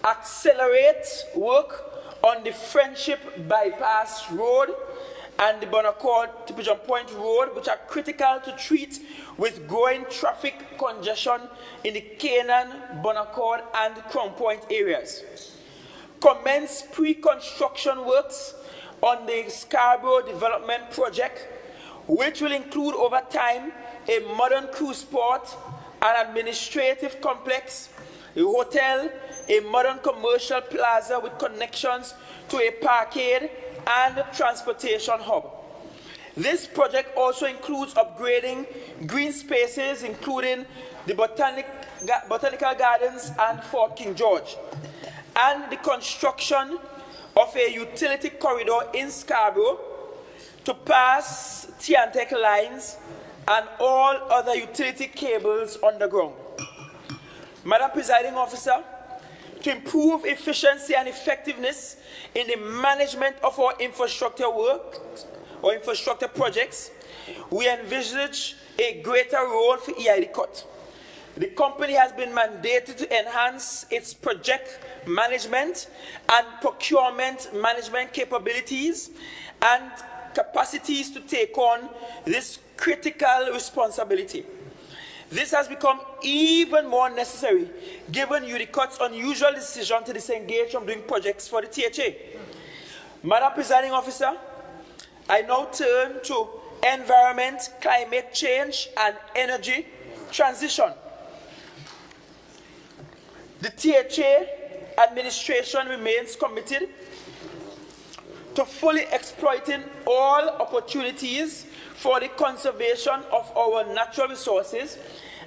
Accelerate work on the Friendship Bypass Road and the Bonaccord to Pigeon Point Road, which are critical to treat with growing traffic congestion in the Canaan, Bonaccord, and Crown Point areas. Commence pre-construction works on the Scarborough Development Project, which will include over time a modern cruise port, an administrative complex, a hotel, a modern commercial plaza with connections to a parkade and a transportation hub. This project also includes upgrading green spaces, including the Botanical Gardens and Fort King George, and the construction of a utility corridor in Scarborough to pass Tiantec lines and all other utility cables underground. Madam Presiding Officer, to improve efficiency and effectiveness in the management of our infrastructure work or infrastructure projects, we envisage a greater role for EID CUT. The company has been mandated to enhance its project management and procurement management capabilities and capacities to take on this critical responsibility. This has become even more necessary given UDCUT's unusual decision to disengage from doing projects for the THA. Madam Presiding Officer, I now turn to environment, climate change, and energy transition. The THA administration remains committed to fully exploiting all opportunities for the conservation of our natural resources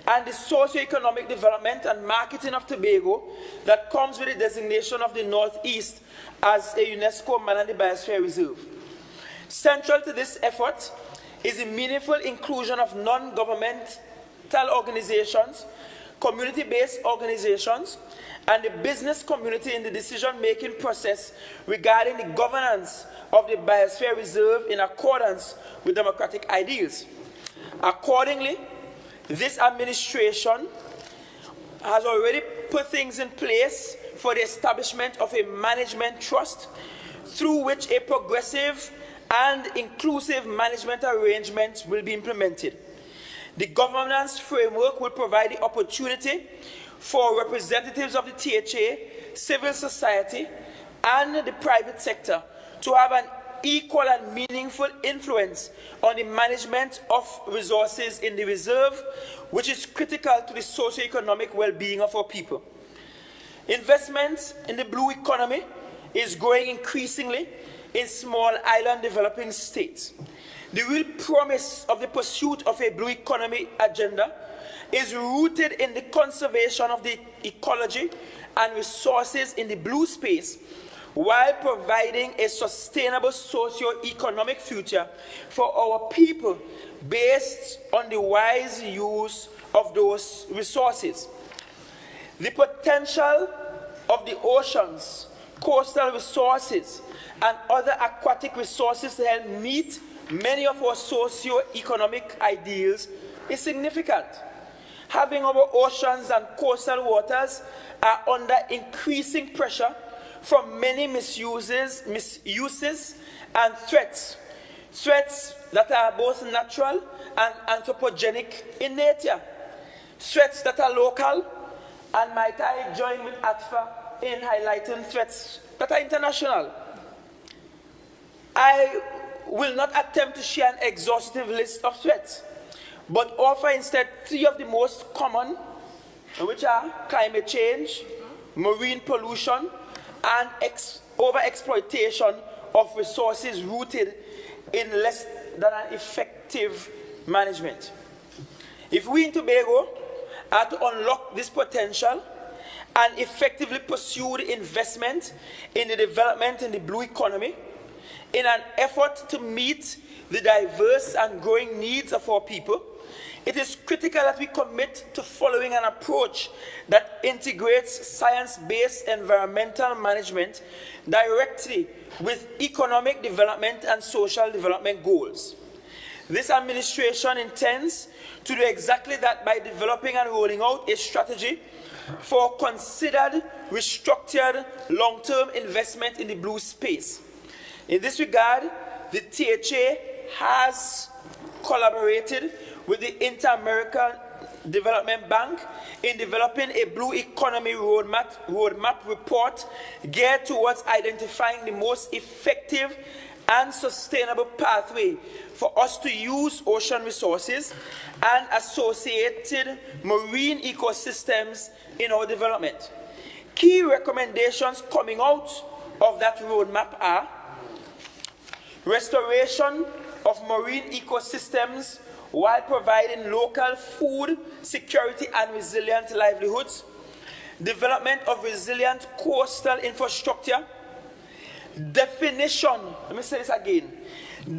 and the socio-economic development and marketing of Tobago that comes with the designation of the Northeast as a UNESCO Man-made Biosphere Reserve. Central to this effort is the meaningful inclusion of non-governmental organizations, community-based organizations, and the business community in the decision-making process regarding the governance of the Biosphere Reserve in accordance with democratic ideals. Accordingly, this administration has already put things in place for the establishment of a management trust through which a progressive and inclusive management arrangement will be implemented. The governance framework will provide the opportunity for representatives of the THA, civil society, and the private sector to have an equal and meaningful influence on the management of resources in the reserve, which is critical to the socio-economic well-being of our people. Investments in the blue economy is growing increasingly in small island developing states. The real promise of the pursuit of a blue economy agenda is rooted in the conservation of the ecology and resources in the blue space, while providing a sustainable socio-economic future for our people based on the wise use of those resources. The potential of the oceans, coastal resources, and other aquatic resources to help meet many of our socio-economic ideals is significant. Having our oceans and coastal waters are under increasing pressure from many misuses and threats that are both natural and anthropogenic in nature, threats that are local, and might I join with ATFA in highlighting threats that are international. I will not attempt to share an exhaustive list of threats, but offer instead three of the most common, which are climate change, marine pollution, and overexploitation of resources rooted in less than an effective management. If we in Tobago are to unlock this potential and effectively pursue the investment in the development in the blue economy, in an effort to meet the diverse and growing needs of our people, it is critical that we commit to following an approach that integrates science-based environmental management directly with economic development and social development goals. This administration intends to do exactly that by developing and rolling out a strategy for considered, restructured, long-term investment in the blue space. In this regard, the THA has collaborated with the Inter-American Development Bank in developing a blue economy roadmap report geared towards identifying the most effective and sustainable pathway for us to use ocean resources and associated marine ecosystems in our development. Key recommendations coming out of that roadmap are restoration of marine ecosystems while providing local food security and resilient livelihoods, development of resilient coastal infrastructure, definition, let me say this again,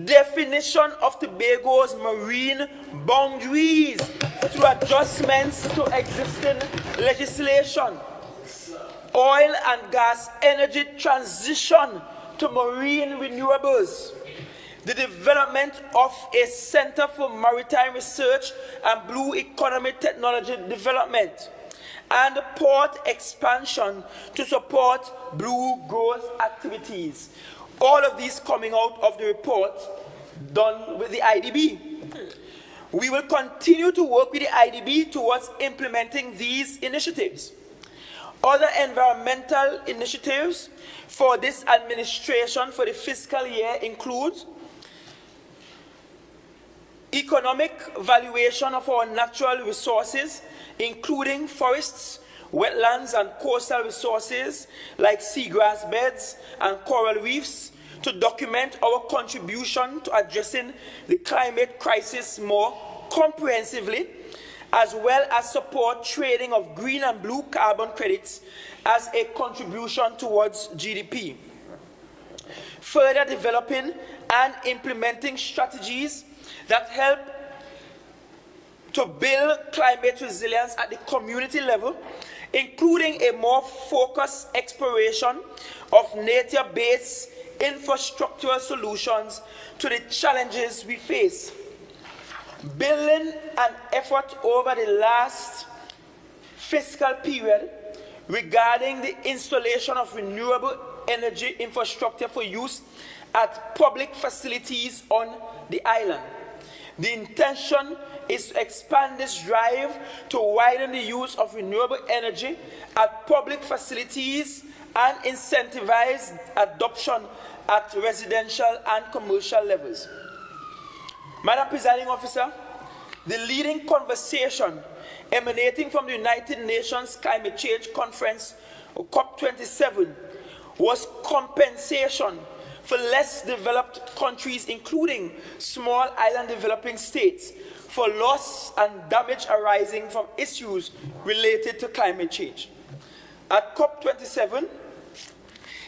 definition of Tobago's marine boundaries through adjustments to existing legislation, oil and gas energy transition to marine renewables, the development of a Center for Maritime Research and Blue Economy Technology Development, and port expansion to support blue growth activities. All of these coming out of the report done with the IDB. We will continue to work with the IDB towards implementing these initiatives. Other environmental initiatives for this administration for the fiscal year include economic valuation of our natural resources, including forests, wetlands, and coastal resources like seagrass beds and coral reefs, to document our contribution to addressing the climate crisis more comprehensively, as well as support trading of green and blue carbon credits as a contribution towards GDP. Further developing and implementing strategies that help to build climate resilience at the community level, including a more focused exploration of nature-based infrastructural solutions to the challenges we face. Building an effort over the last fiscal period regarding the installation of renewable energy infrastructure for use at public facilities on the island. The intention is to expand this drive to widen the use of renewable energy at public facilities and incentivize adoption at residential and commercial levels. Madam Presiding Officer, the leading conversation emanating from the United Nations Climate Change Conference, or COP27, was compensation for less developed countries, including small island developing states, for loss and damage arising from issues related to climate change. At COP27,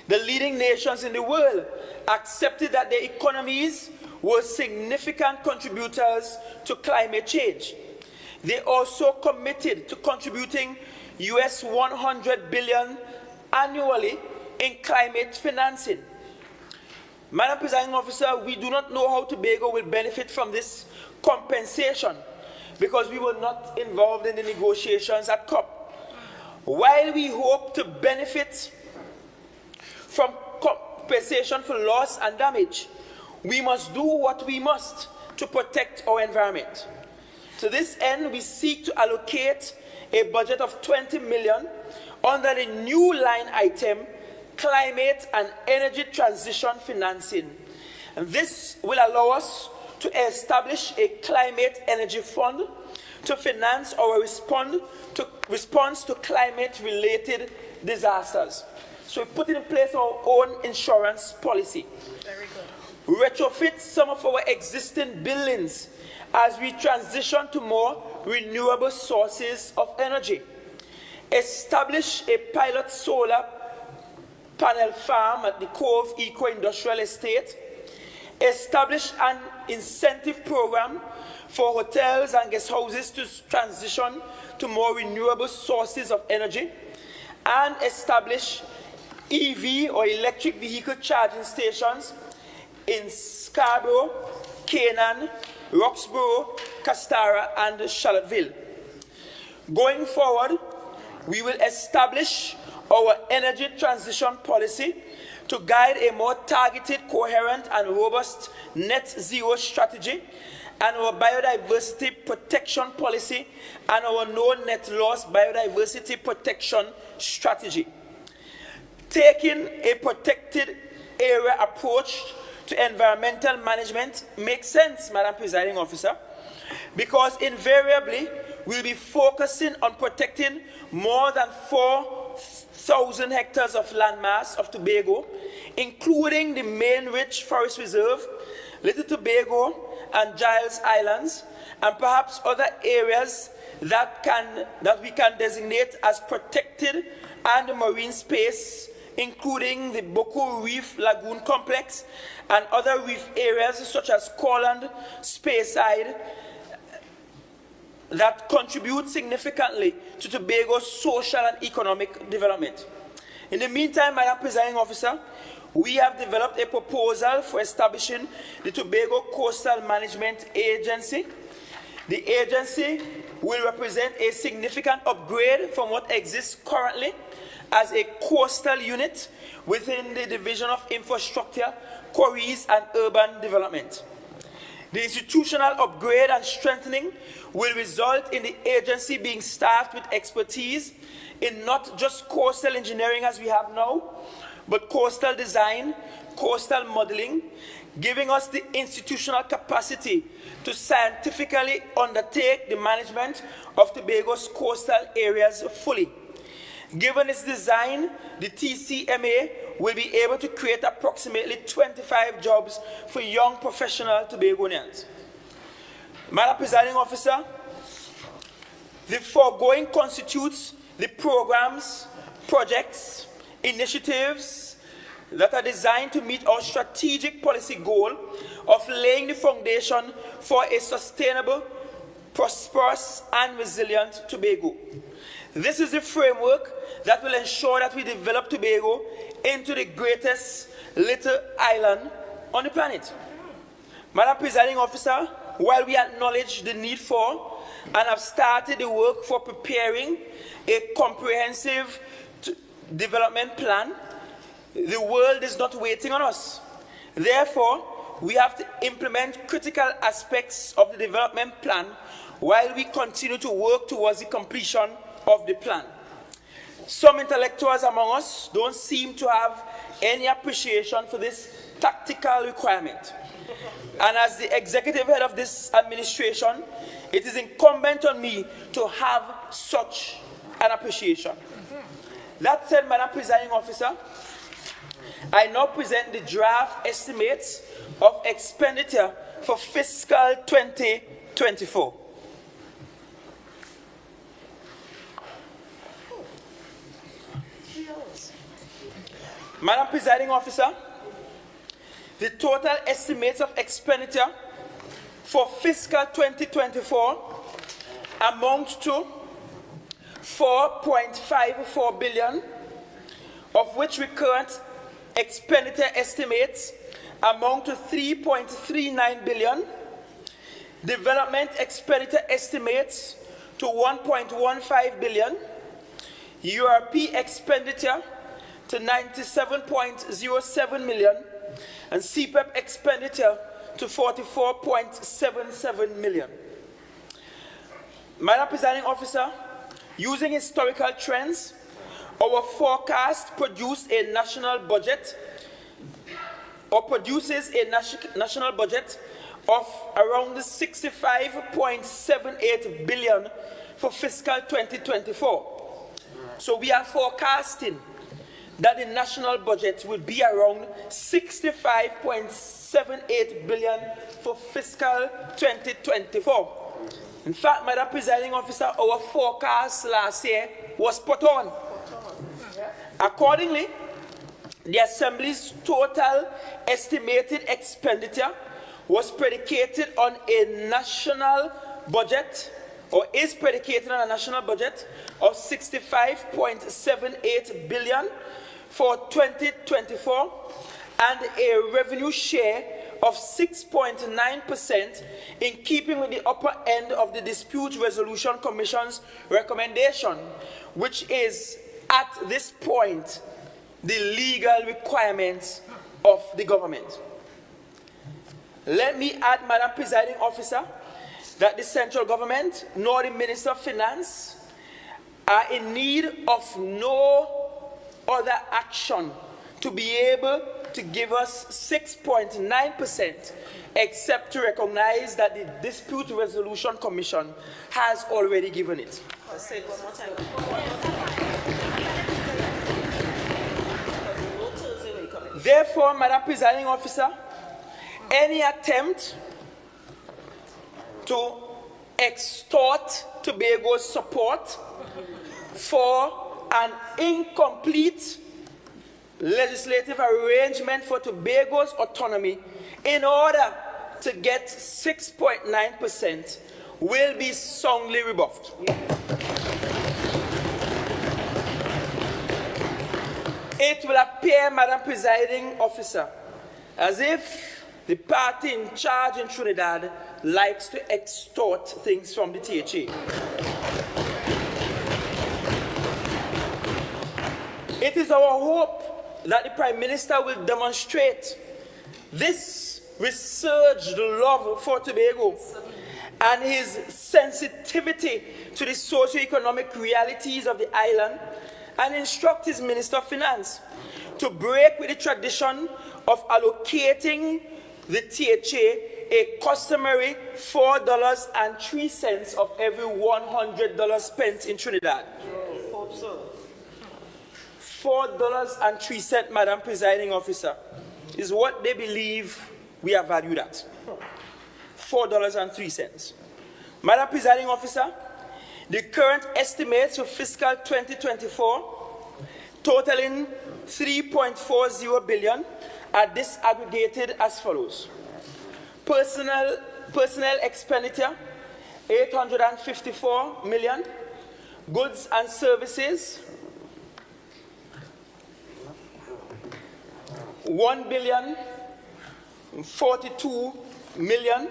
the leading nations in the world accepted that their economies were significant contributors to climate change. They also committed to contributing US $100 billion annually in climate financing. Madam Presiding Officer, we do not know how Tobago will benefit from this compensation because we were not involved in the negotiations at COP. While we hope to benefit from compensation for loss and damage, we must do what we must to protect our environment. To this end, we seek to allocate a budget of $20 million under the new line item, Climate and Energy Transition Financing. And this will allow us to establish a climate energy fund to finance our response to climate-related disasters. So we put in place our own insurance policy. Very good. Retrofit some of our existing buildings as we transition to more renewable sources of energy. Establish a pilot solar panel farm at the Cove Eco-Industrial Estate. Establish an incentive program for hotels and guest houses to transition to more renewable sources of energy, and establish EV or electric vehicle charging stations in Scarborough, Canaan, Roxborough, Castara, and Charlottesville. Going forward, we will establish our energy transition policy to guide a more targeted, coherent, and robust net zero strategy, and our biodiversity protection policy and our no net loss biodiversity protection strategy. Taking a protected area approach to environmental management makes sense, Madam Presiding Officer, because invariably we'll be focusing on protecting more than 4,000 hectares of landmass of Tobago, including the main rich forest reserve, Little Tobago and Giles Islands, and perhaps other areas that we can designate as protected and marine space, including the Boko Reef Lagoon Complex and other reef areas such as Corland, Speyside, that contribute significantly to Tobago's social and economic development. In the meantime, Madam Presiding Officer, we have developed a proposal for establishing the Tobago Coastal Management Agency. The agency will represent a significant upgrade from what exists currently as a coastal unit within the Division of Infrastructure, Quarries and Urban Development. The institutional upgrade and strengthening will result in the agency being staffed with expertise in not just coastal engineering as we have now, but coastal design, coastal modeling, giving us the institutional capacity to scientifically undertake the management of Tobago's coastal areas fully. Given its design, the TCMA will be able to create approximately 25 jobs for young professional Tobagonians. Madam Presiding Officer, the foregoing constitutes the programs, projects, initiatives that are designed to meet our strategic policy goal of laying the foundation for a sustainable, prosperous, and resilient Tobago. This is the framework that will ensure that we develop Tobago into the greatest little island on the planet. Madam Presiding Officer, while we acknowledge the need for and have started the work for preparing a comprehensive development plan, the world is not waiting on us. Therefore, we have to implement critical aspects of the development plan while we continue to work towards the completion of the plan. Some intellectuals among us don't seem to have any appreciation for this tactical requirement. And as the executive head of this administration, it is incumbent on me to have such an appreciation. That said, Madam Presiding Officer, I now present the draft estimates of expenditure for fiscal 2024. Madam Presiding Officer, the total estimates of expenditure for fiscal 2024 amount to 4.54 billion, of which recurrent expenditure estimates amount to 3.39 billion, development expenditure estimates to 1.15 billion, URP expenditure to 97.07 million, and CPEP expenditure to 44.77 million. Madam Presiding Officer, using historical trends, our forecast produced a national budget, or produces a national budget of around 65.78 billion for fiscal 2024. So we are forecasting that the national budget will be around 65.78 billion for fiscal 2024. In fact, Madam Presiding Officer, our forecast last year was spot on. Accordingly, the Assembly's total estimated expenditure was predicated on a national budget, or is predicated on a national budget of 65.78 billion for 2024 and a revenue share of 6.9%, in keeping with the upper end of the Dispute Resolution Commission's recommendation, which is at this point the legal requirements of the government. Let me add, Madam Presiding Officer, that the central government nor the Minister of Finance are in need of no other action to be able to give us 6.9%, except to recognize that the Dispute Resolution Commission has already given it. I'll say it one more time. Therefore, Madam Presiding Officer, any attempt to extort Tobago's support for an incomplete legislative arrangement for Tobago's autonomy in order to get 6.9% will be soundly rebuffed. It will appear, Madam Presiding Officer, as if the party in charge in Trinidad likes to extort things from the THA. It is our hope that the Prime Minister will demonstrate this resurged love for Tobago and his sensitivity to the socio-economic realities of the island, and instruct his Minister of Finance to break with the tradition of allocating the THA a customary $4.03 of every $100 spent in Trinidad. $4.03, Madam Presiding Officer, is what they believe we are valued at. $4.03. Madam Presiding Officer, the current estimates for fiscal 2024, totaling $3.40 billion, are disaggregated as follows. Personnel expenditure, $854 million. Goods and services, $1,042 million.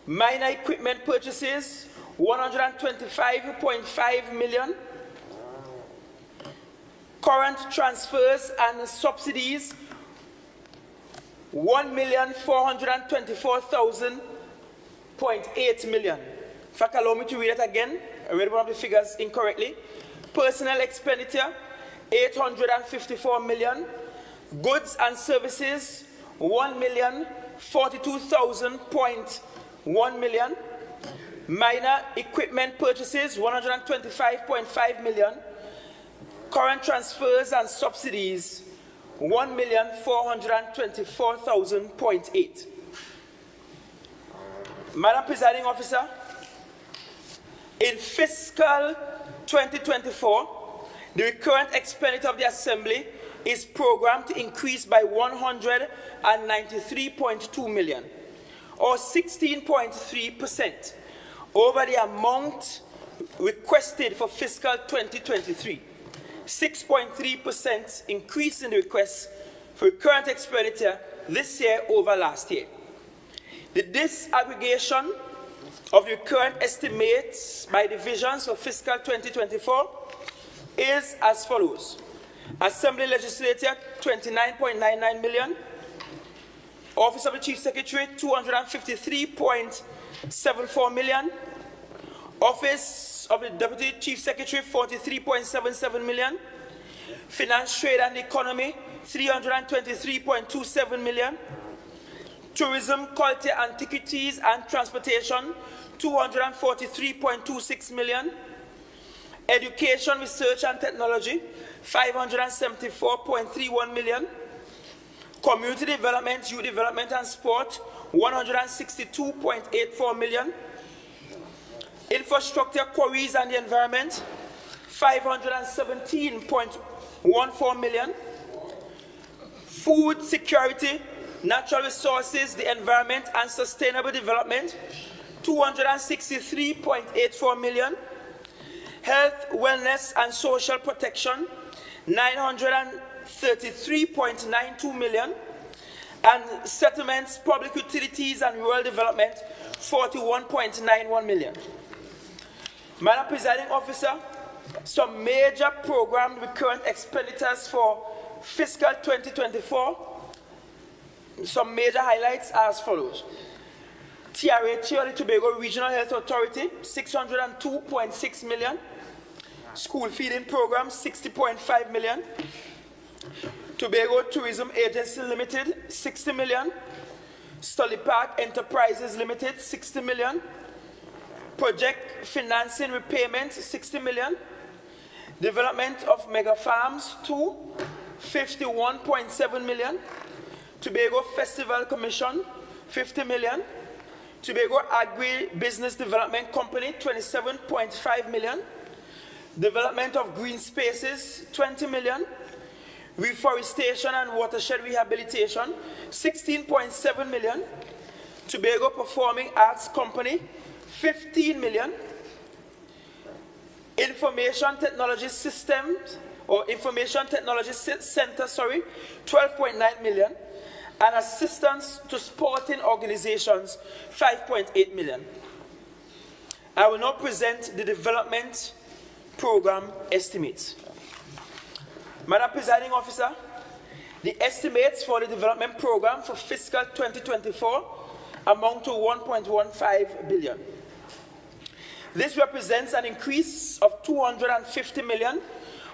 Minor equipment purchases, $125.5 million. Current transfers and subsidies, $1,424,000.8 million. In fact, allow me to read it again. I read one of the figures incorrectly. Personnel expenditure, $854 million. Goods and services, $1,042,000.1 million. Minor equipment purchases, $125.5 million. Current transfers and subsidies, $1,424,000.8. Madam Presiding Officer, in fiscal 2024, the recurrent expenditure of the Assembly is programmed to increase by $193.2 million, or 16.3%, over the amount requested for fiscal 2023. 6.3% increase in the request for current expenditure this year over last year. The disaggregation of the current estimates by divisions for fiscal 2024 is as follows. Assembly Legislature, $29.99 million. Office of the Chief Secretary, $253.74 million. Office of the Deputy Chief Secretary, $43.77 million. Finance, Trade and Economy, $323.27 million. Tourism, Culture, Antiquities and Transportation, $243.26 million. Education, Research and Technology, $574.31 million. Community Development, Youth Development and Sport, $162.84 million. Infrastructure, Quarries and the Environment, $517.14 million. Food Security, Natural resources, the environment and sustainable development, 263.84 million. Health, wellness and social protection, 933.92 million. And settlements, public utilities and rural development, 41.91 million. Madam Presiding Officer, some major program recurrent expenditures for fiscal 2024, some major highlights as follows. TRH, or the Tobago Regional Health Authority, 602.6 million. School feeding program, 60.5 million. Tobago Tourism Agency Limited, 60 million. Stolly Park Enterprises Limited, 60 million. Project financing repayment, 60 million. Development of mega farms, 51.7 million. Tobago Festival Commission, 50 million. Tobago Agri-Business Development Company, 27.5 million. Development of green spaces, 20 million. Reforestation and watershed rehabilitation, 16.7 million. Tobago Performing Arts Company, 15 million. Information Technology Systems, or Information Technology Center, 12.9 million. And assistance to sporting organizations, 5.8 million. I will now present the development program estimates. Madam Presiding Officer, the estimates for the development program for fiscal 2024 amount to 1.15 billion. This represents an increase of 250 million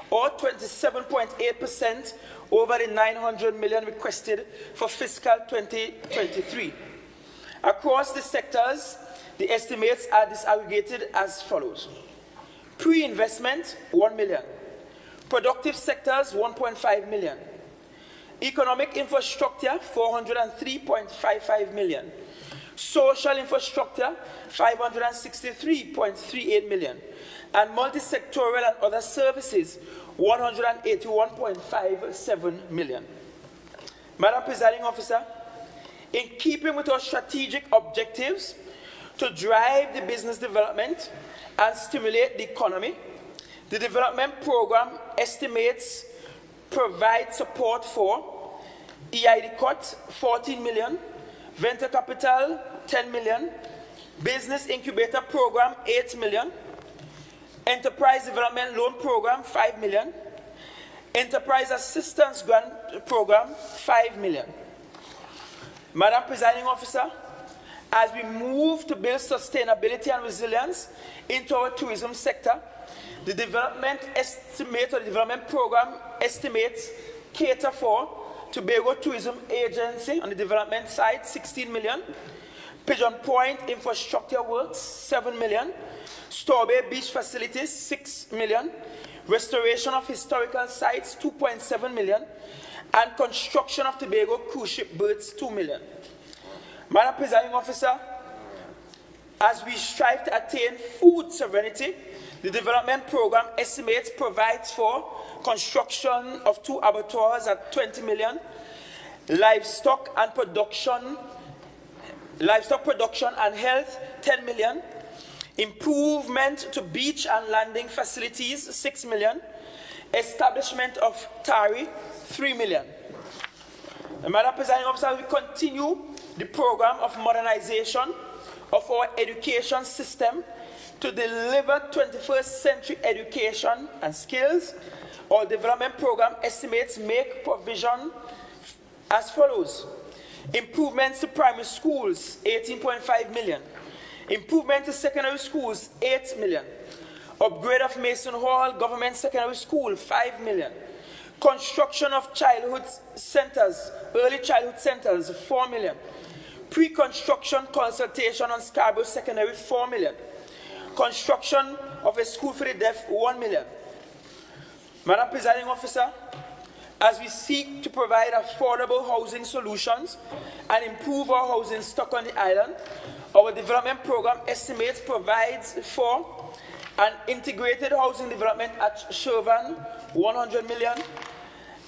or 27.8% over the 900 million requested for fiscal 2023. Across the sectors, the estimates are disaggregated as follows. Pre-investment, 1 million. Productive sectors, 1.5 million. Economic infrastructure, 403.55 million. Social infrastructure, 563.38 million. And multi-sectoral and other services, 181.57 million. Madam Presiding Officer, in keeping with our strategic objectives to drive the business development and stimulate the economy, the development program estimates provide support for EID cut, 14 million, venture capital, 10 million, business incubator program, 8 million, enterprise development loan program, 5 million, enterprise assistance grant program, 5 million. Madam Presiding Officer, as we move to build sustainability and resilience into our tourism sector, the development estimate or the development program estimates cater for Tobago Tourism Agency on the development side, 16 million, Pigeon Point Infrastructure Works, 7 million, Store Beach Facilities, 6 million, restoration of historical sites, 2.7 million, and construction of Tobago cruise ship berths, 2 million. Madam Presiding Officer, as we strive to attain food sovereignty, the development program estimates provides for construction of 2 abattoirs at 20 million, livestock production and health, 10 million, improvement to beach and landing facilities, 6 million, establishment of TARI, 3 million. Madam Presiding Officer, we continue the program of modernization of our education system to deliver 21st century education and skills. Our development program estimates make provision as follows. Improvements to primary schools, 18.5 million. Improvement to secondary schools, 8 million. Upgrade of Mason Hall Government Secondary School, 5 million. Construction of childhood centers, early childhood centers, 4 million. Pre-construction consultation on Scarborough Secondary, 4 million. Construction of a school for the deaf, 1 million. Madam Presiding Officer, as we seek to provide affordable housing solutions and improve our housing stock on the island, our development program estimates provides for an integrated housing development at Shervan, 100 million,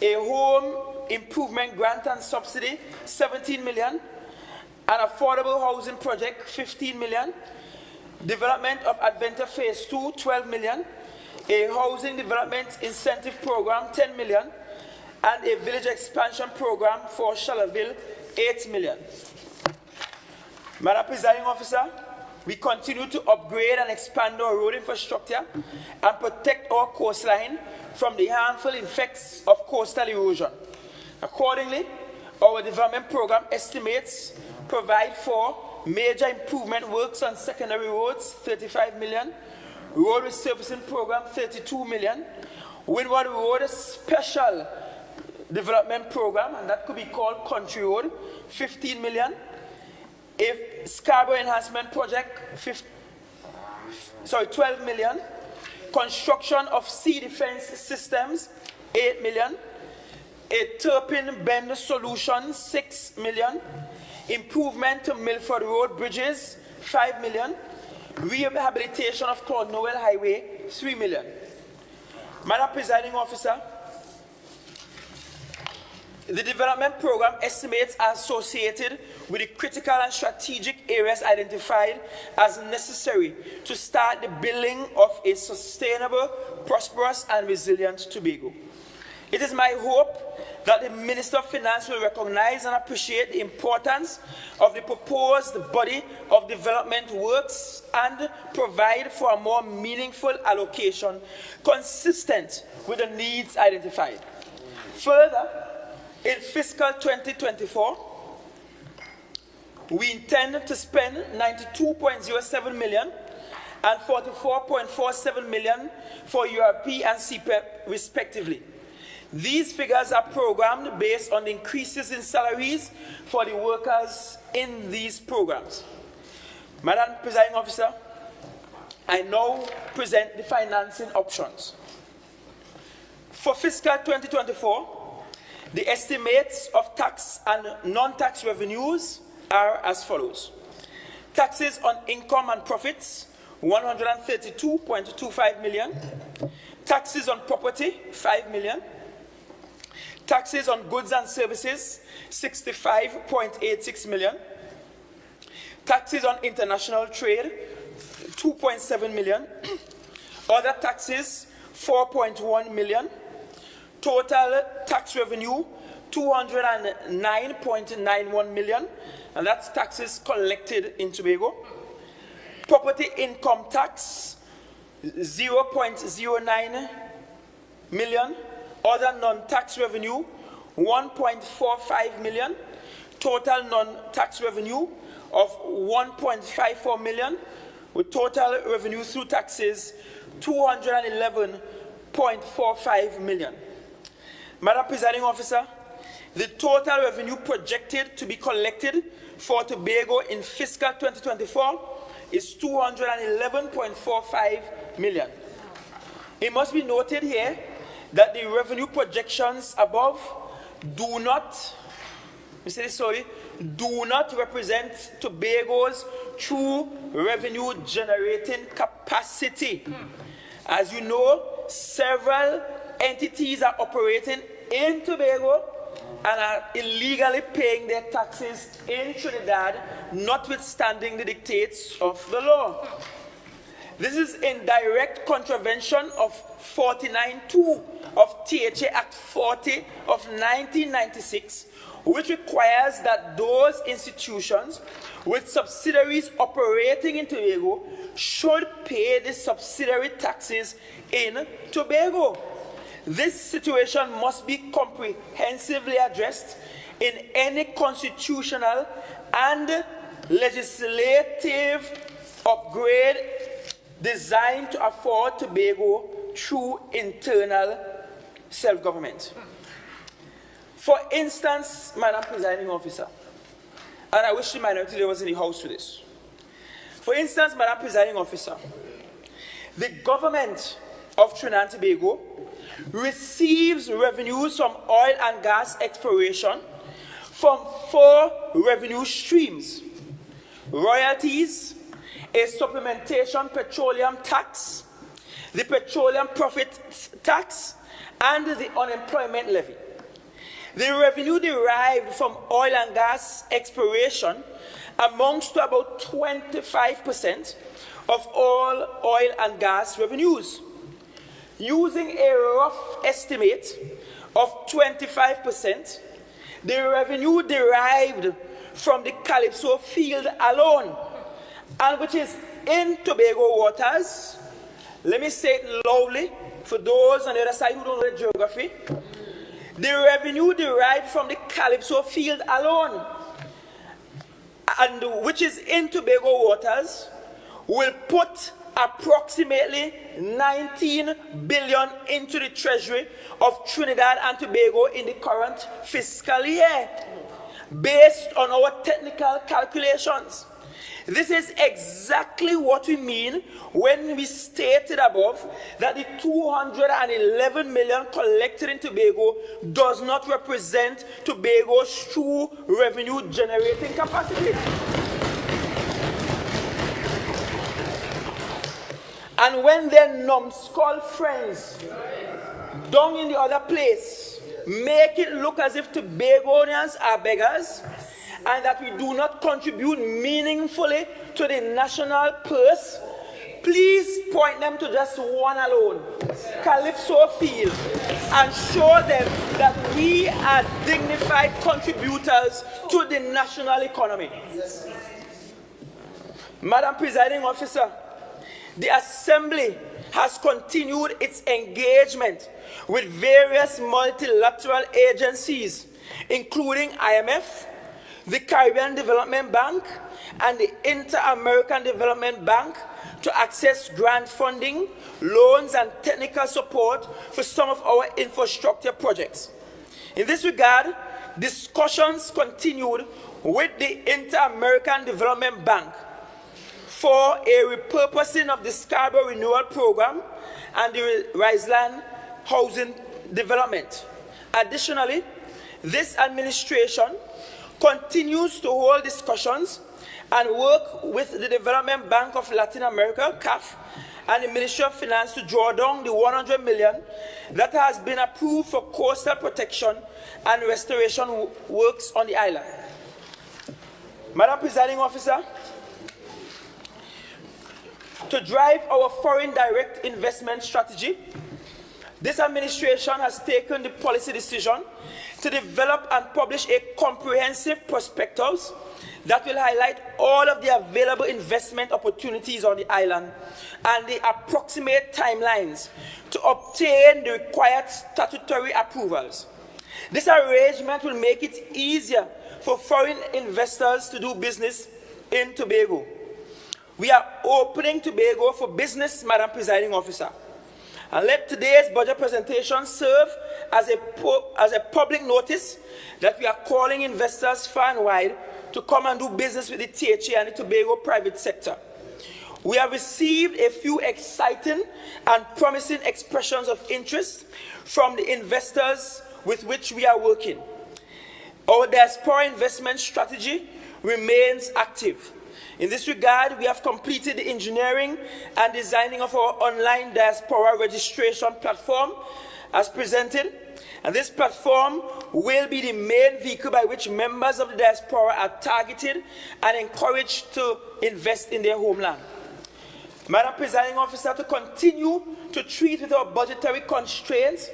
a home Improvement Grant and Subsidy, 17 million. An affordable housing project, 15 million. Development of Adventure Phase 2, 12 million. A housing development incentive program, 10 million. And a village expansion program for Charlottesville, 8 million. Madam Presiding Officer, we continue to upgrade and expand our road infrastructure and protect our coastline from the harmful effects of coastal erosion. Accordingly, our development program estimates provide for major improvement works on secondary roads, 35 million, road resurfacing program, 32 million, Windward Road special development program, and that could be called Country Road, 15 million, a Scarborough enhancement project, 12 million, construction of sea defense systems, 8 million, a Turpin Bend solution, 6 million, improvement to Milford Road bridges, 5 million, rehabilitation of Claude Noel Highway, 3 million. Madam Presiding Officer, the development program estimates are associated with the critical and strategic areas identified as necessary to start the building of a sustainable, prosperous, and resilient Tobago. It is my hope that the Minister of Finance will recognize and appreciate the importance of the proposed body of development works and provide for a more meaningful allocation consistent with the needs identified. Further, in fiscal 2024, we intend to spend 92.07 million and 44.47 million for URP and CPEP respectively. These figures are programmed based on the increases in salaries for the workers in these programs. Madam Presiding Officer, I now present the financing options. For fiscal 2024, the estimates of tax and non-tax revenues are as follows. Taxes on income and profits, 132.25 million. Taxes on property, 5 million. Taxes on goods and services, 65.86 million. Taxes on international trade, 2.7 million. Other taxes, 4.1 million. Total tax revenue, 209.91 million, and that's taxes collected in Tobago. Property income tax, 0.09 million. Other non-tax revenue, 1.45 million. Total non-tax revenue of 1.54 million, with total revenue through taxes, 211.45 million. Madam Presiding Officer, the total revenue projected to be collected for Tobago in fiscal 2024 is 211.45 million. It must be noted here that the revenue projections above do not represent Tobago's true revenue generating capacity. As you know, several entities are operating in Tobago and are illegally paying their taxes in Trinidad, notwithstanding the dictates of the law. This is in direct contravention of 49(2) of THA Act 40 of 1996, which requires that those institutions with subsidiaries operating in Tobago should pay the subsidiary taxes in Tobago. This situation must be comprehensively addressed in any constitutional and legislative upgrade designed to afford Tobago true internal self-government. For instance, Madam Presiding Officer, and I wish the minority leader was in the House to this. For instance, Madam Presiding Officer, the government of Trinidad and Tobago receives revenues from oil and gas exploration from 4 revenue streams: royalties, a supplementation petroleum tax, the petroleum profit tax, and the unemployment levy. The revenue derived from oil and gas exploration amounts to about 25% of all oil and gas revenues. Using a rough estimate of 25%, the revenue derived from the Calypso field alone, and which is in Tobago waters, let me say it loudly for those on the other side who don't know the geography, the revenue derived from the Calypso field alone, and which is in Tobago waters, will put approximately 19 billion into the treasury of Trinidad and Tobago in the current fiscal year, based on our technical calculations. This is exactly what we mean when we stated above that the 211 million collected in Tobago does not represent Tobago's true revenue generating capacity. And when their numbskull friends down in the other place make it look as if Tobagonians are beggars and that we do not contribute meaningfully to the national purse, please point them to just one alone, Calypso Field, and show them that we are dignified contributors to the national economy. Madam Presiding Officer, the Assembly has continued its engagement with various multilateral agencies, including IMF, the Caribbean Development Bank, and the Inter-American Development Bank to access grant funding, loans, and technical support for some of our infrastructure projects. In this regard, discussions continued with the Inter-American Development Bank for a repurposing of the Scarborough Renewal Program and the Riceland Housing Development. Additionally, this administration continues to hold discussions and work with the Development Bank of Latin America, CAF, and the Ministry of Finance to draw down the 100 million that has been approved for coastal protection and restoration works on the island. Madam Presiding Officer, to drive our foreign direct investment strategy, this administration has taken the policy decision to develop and publish a comprehensive prospectus that will highlight all of the available investment opportunities on the island and the approximate timelines to obtain the required statutory approvals. This arrangement will make it easier for foreign investors to do business in Tobago. We are opening Tobago for business, Madam Presiding Officer. And let today's budget presentation serve as a public notice that we are calling investors far and wide to come and do business with the THA and the Tobago private sector. We have received a few exciting and promising expressions of interest from the investors with which we are working. Our diaspora investment strategy remains active. In this regard, we have completed the engineering and designing of our online diaspora registration platform as presented, and this platform will be the main vehicle by which members of the diaspora are targeted and encouraged to invest in their homeland. Madam Presiding Officer, to continue to treat with our budgetary constraints,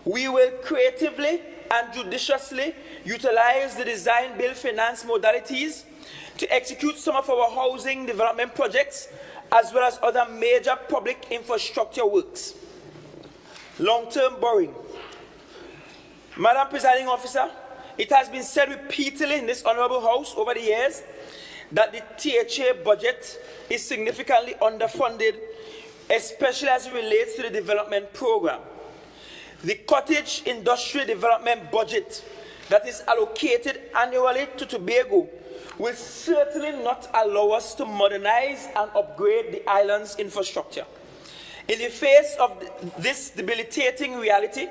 we will creatively and judiciously utilize the design-build finance modalities to execute some of our housing development projects as well as other major public infrastructure works. Long-term borrowing. Madam Presiding Officer, it has been said repeatedly in this Honorable House over the years that the THA budget is significantly underfunded, especially as it relates to the development program. The cottage industry development budget that is allocated annually to Tobago will certainly not allow us to modernize and upgrade the island's infrastructure. In the face of this debilitating reality,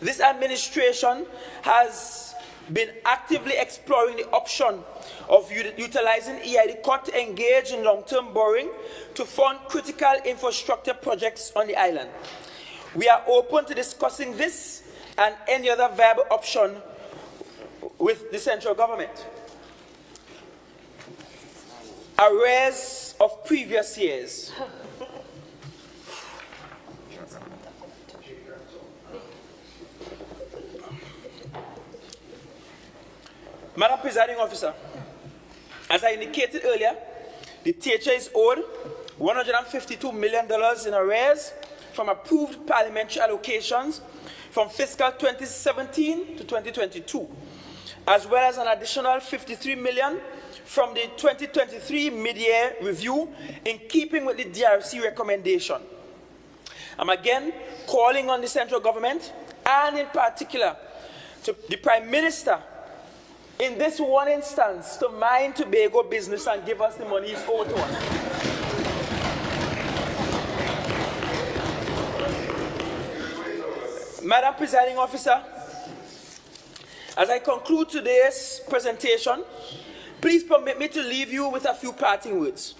this administration has been actively exploring the option of utilizing EID cut to engage in long-term borrowing to fund critical infrastructure projects on the island. We are open to discussing this and any other viable option with the central government. Arrears of previous years. Madam Presiding Officer, as I indicated earlier, the THA is owed $152 million in arrears from approved parliamentary allocations from fiscal 2017 to 2022, as well as an additional $53 million from the 2023 mid-year review in keeping with the DRC recommendation. I'm again calling on the central government and in particular to the Prime Minister in this one instance to mind Tobago business and give us the monies owed to us. Madam Presiding Officer, as I conclude today's presentation, please permit me to leave you with a few parting words.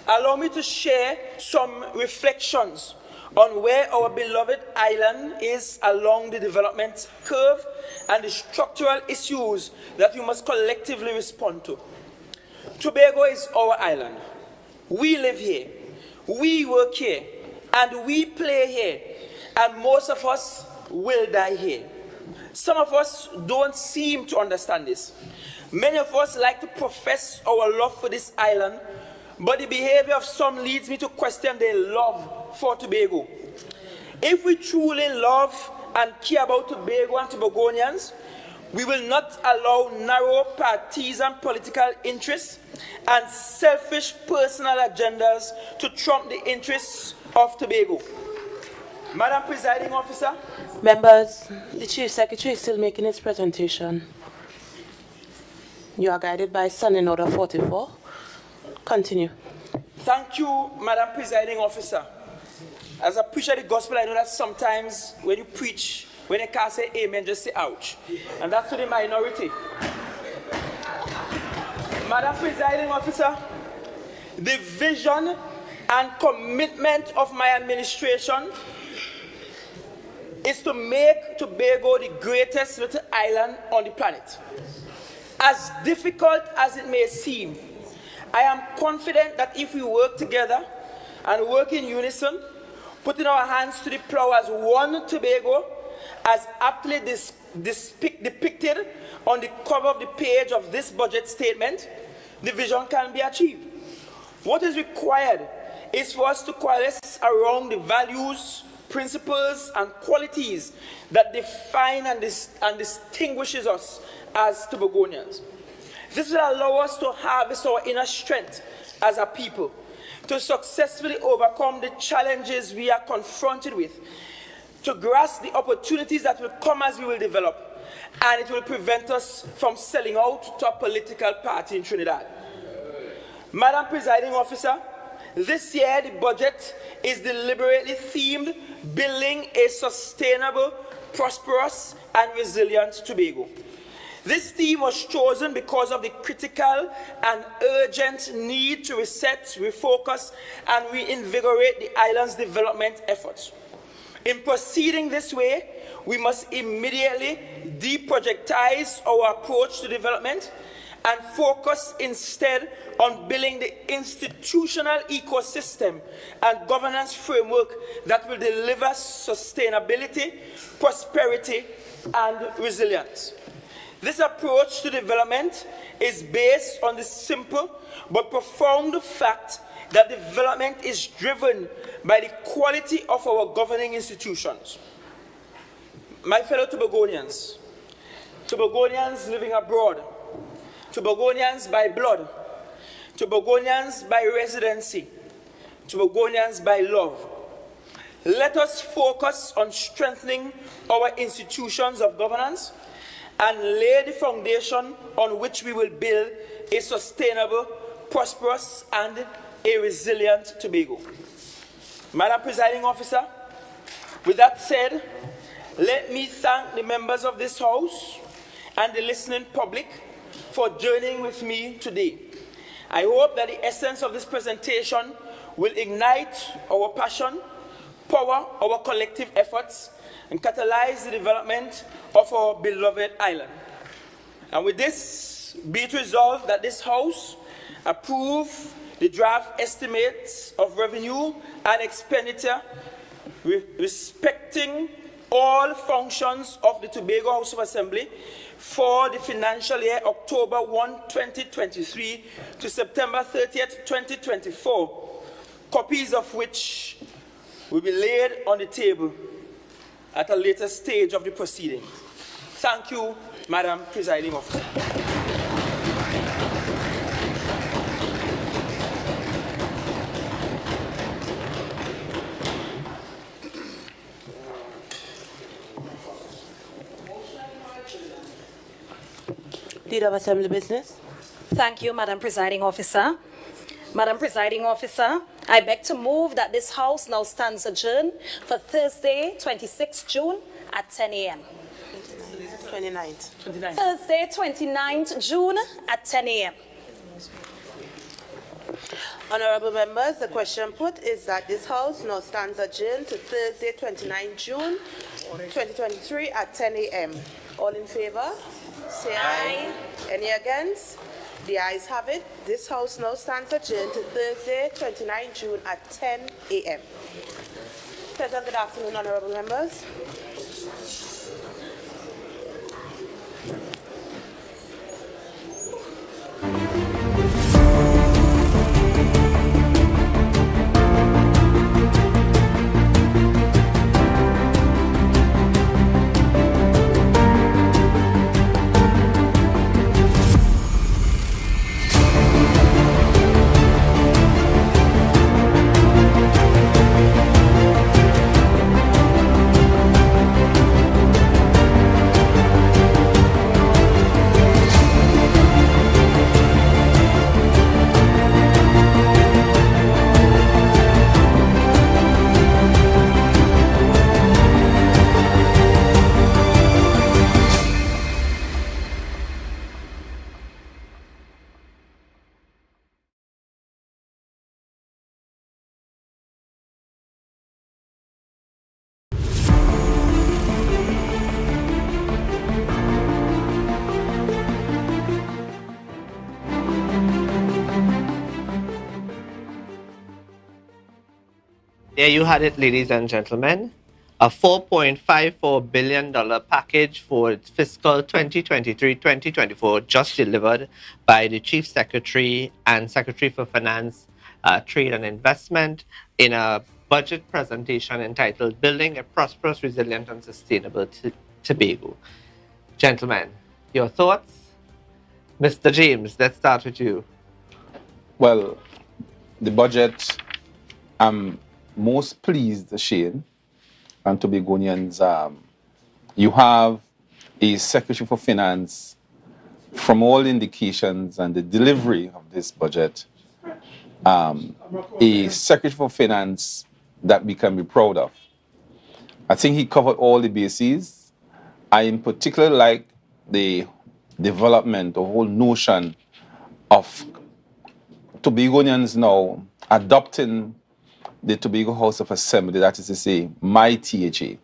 Allow me to share some reflections on where our beloved island is along the development curve and the structural issues that we must collectively respond to. Tobago is our island. We live here, we work here, and we play here, and most of us will die here. Some of us don't seem to understand this. Many of us like to profess our love for this island, but the behavior of some leads me to question their love for Tobago. If we truly love and care about Tobago and Tobagonians, we will not allow narrow partisan political interests and selfish personal agendas to trump the interests of Tobago. Madam Presiding Officer. Members, the Chief Secretary is still making his presentation. You are guided by Standing Order 44. Continue. Thank you, Madam Presiding Officer. As a preacher of the gospel, I know that sometimes when you preach, when you can't say amen, just say ouch. And that's to the minority. Madam Presiding Officer, the vision and commitment of my administration is to make Tobago the greatest little island on the planet. As difficult as it may seem, I am confident that if we work together and work in unison, putting our hands to the plow as one Tobago, as aptly depicted on the cover of the page of this budget statement, the vision can be achieved. What is required is for us to coalesce around the values, principles, and qualities that define and distinguishes us as Tobagonians. This will allow us to harvest our inner strength as a people, to successfully overcome the challenges we are confronted with, to grasp the opportunities that will come as we will develop, and it will prevent us from selling out to a political party in Trinidad. Madam Presiding Officer, this year the budget is deliberately themed building a sustainable, prosperous, and resilient Tobago. This theme was chosen because of the critical and urgent need to reset, refocus, and reinvigorate the island's development efforts. In proceeding this way, we must immediately deprojectize our approach to development and focus instead on building the institutional ecosystem and governance framework that will deliver sustainability, prosperity, and resilience. This approach to development is based on the simple but profound fact that development is driven by the quality of our governing institutions. My fellow Tobagonians, Tobagonians living abroad, Tobagonians by blood, Tobagonians by residency, Tobagonians by love, let us focus on strengthening our institutions of governance and lay the foundation on which we will build a sustainable, prosperous, and a resilient Tobago. Madam Presiding Officer, with that said, let me thank the members of this House and the listening public for journeying with me today. I hope that the essence of this presentation will ignite our passion, power our collective efforts, and catalyze the development of our beloved island. And with this, be it resolved that this House approve the draft estimates of revenue and expenditure respecting all functions of the Tobago House of Assembly for the financial year October 1, 2023 to September 30th, 2024, copies of which will be laid on the table at a later stage of the proceedings. Thank you, Madam Presiding Officer. Leader of Assembly Business. Thank you, Madam Presiding Officer. Madam Presiding Officer, I beg to move that this House now stands adjourned for Thursday, 26th June at 10 a.m. 29th. Thursday, 29th June at 10 a.m. Honorable members, the question put is that this House now stands adjourned to Thursday, 29 June 2023 at 10 a.m. All in favor? Say aye. Any against? The ayes have it. This House now stands adjourned to Thursday, 29 June at 10 a.m. Pleasant good afternoon, honorable members. There you had it, ladies and gentlemen. A $4.54 billion package for fiscal 2023-2024 just delivered by the Chief Secretary and Secretary for Finance, Trade and Investment in a budget presentation entitled Building a Prosperous, Resilient and Sustainable Tobago. Gentlemen, your thoughts? Mr. James, let's start with you. Well, the budget, I'm most pleased, Shane, and Tobagonians, you have a Secretary for Finance, from all indications and the delivery of this budget, a Secretary for Finance that we can be proud of. I think he covered all the bases. I in particular like the development, the whole notion of Tobagonians now adopting the Tobago House of Assembly, that is to say, my THA,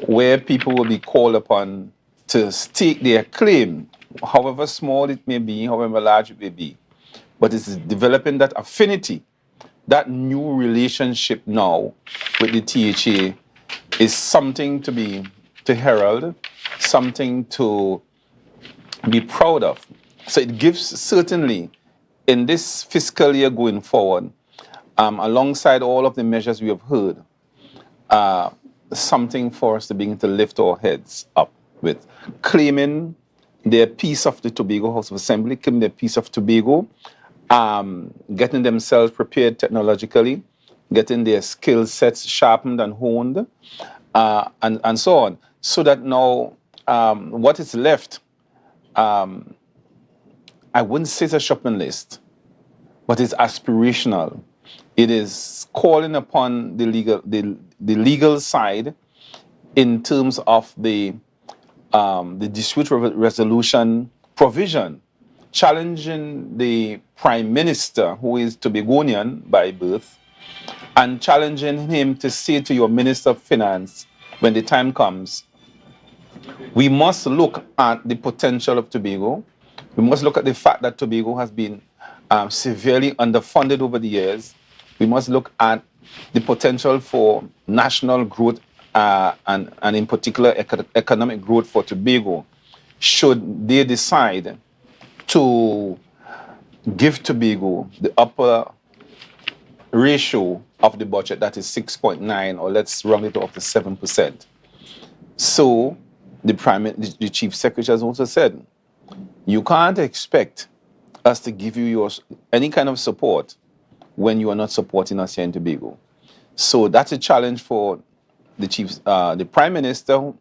where people will be called upon to stake their claim, however small it may be, however large it may be. But it's developing that affinity, that new relationship now with the THA is something to herald, something to be proud of. So it gives certainly in this fiscal year going forward, alongside all of the measures we have heard, something for us to begin to lift our heads up with, claiming their piece of the Tobago House of Assembly, claiming their piece of Tobago, getting themselves prepared technologically, getting their skill sets sharpened and honed, and so on. So that now what is left, I wouldn't say it's a shopping list, but it's aspirational. It is calling upon the legal side in terms of the dispute resolution provision, challenging the Prime Minister, who is Tobagonian by birth, and challenging him to say to your Minister of Finance, when the time comes, We must look at the potential of Tobago. We must look at the fact that Tobago has been severely underfunded over the years. We must look at the potential for national growth and in particular economic growth for Tobago should they decide to give Tobago the upper ratio of the budget that is 6.9, or let's round it up to 7%. So the chief secretary has also said, you can't expect us to give you any kind of support when you are not supporting us here in Tobago. So that's a challenge for the prime minister,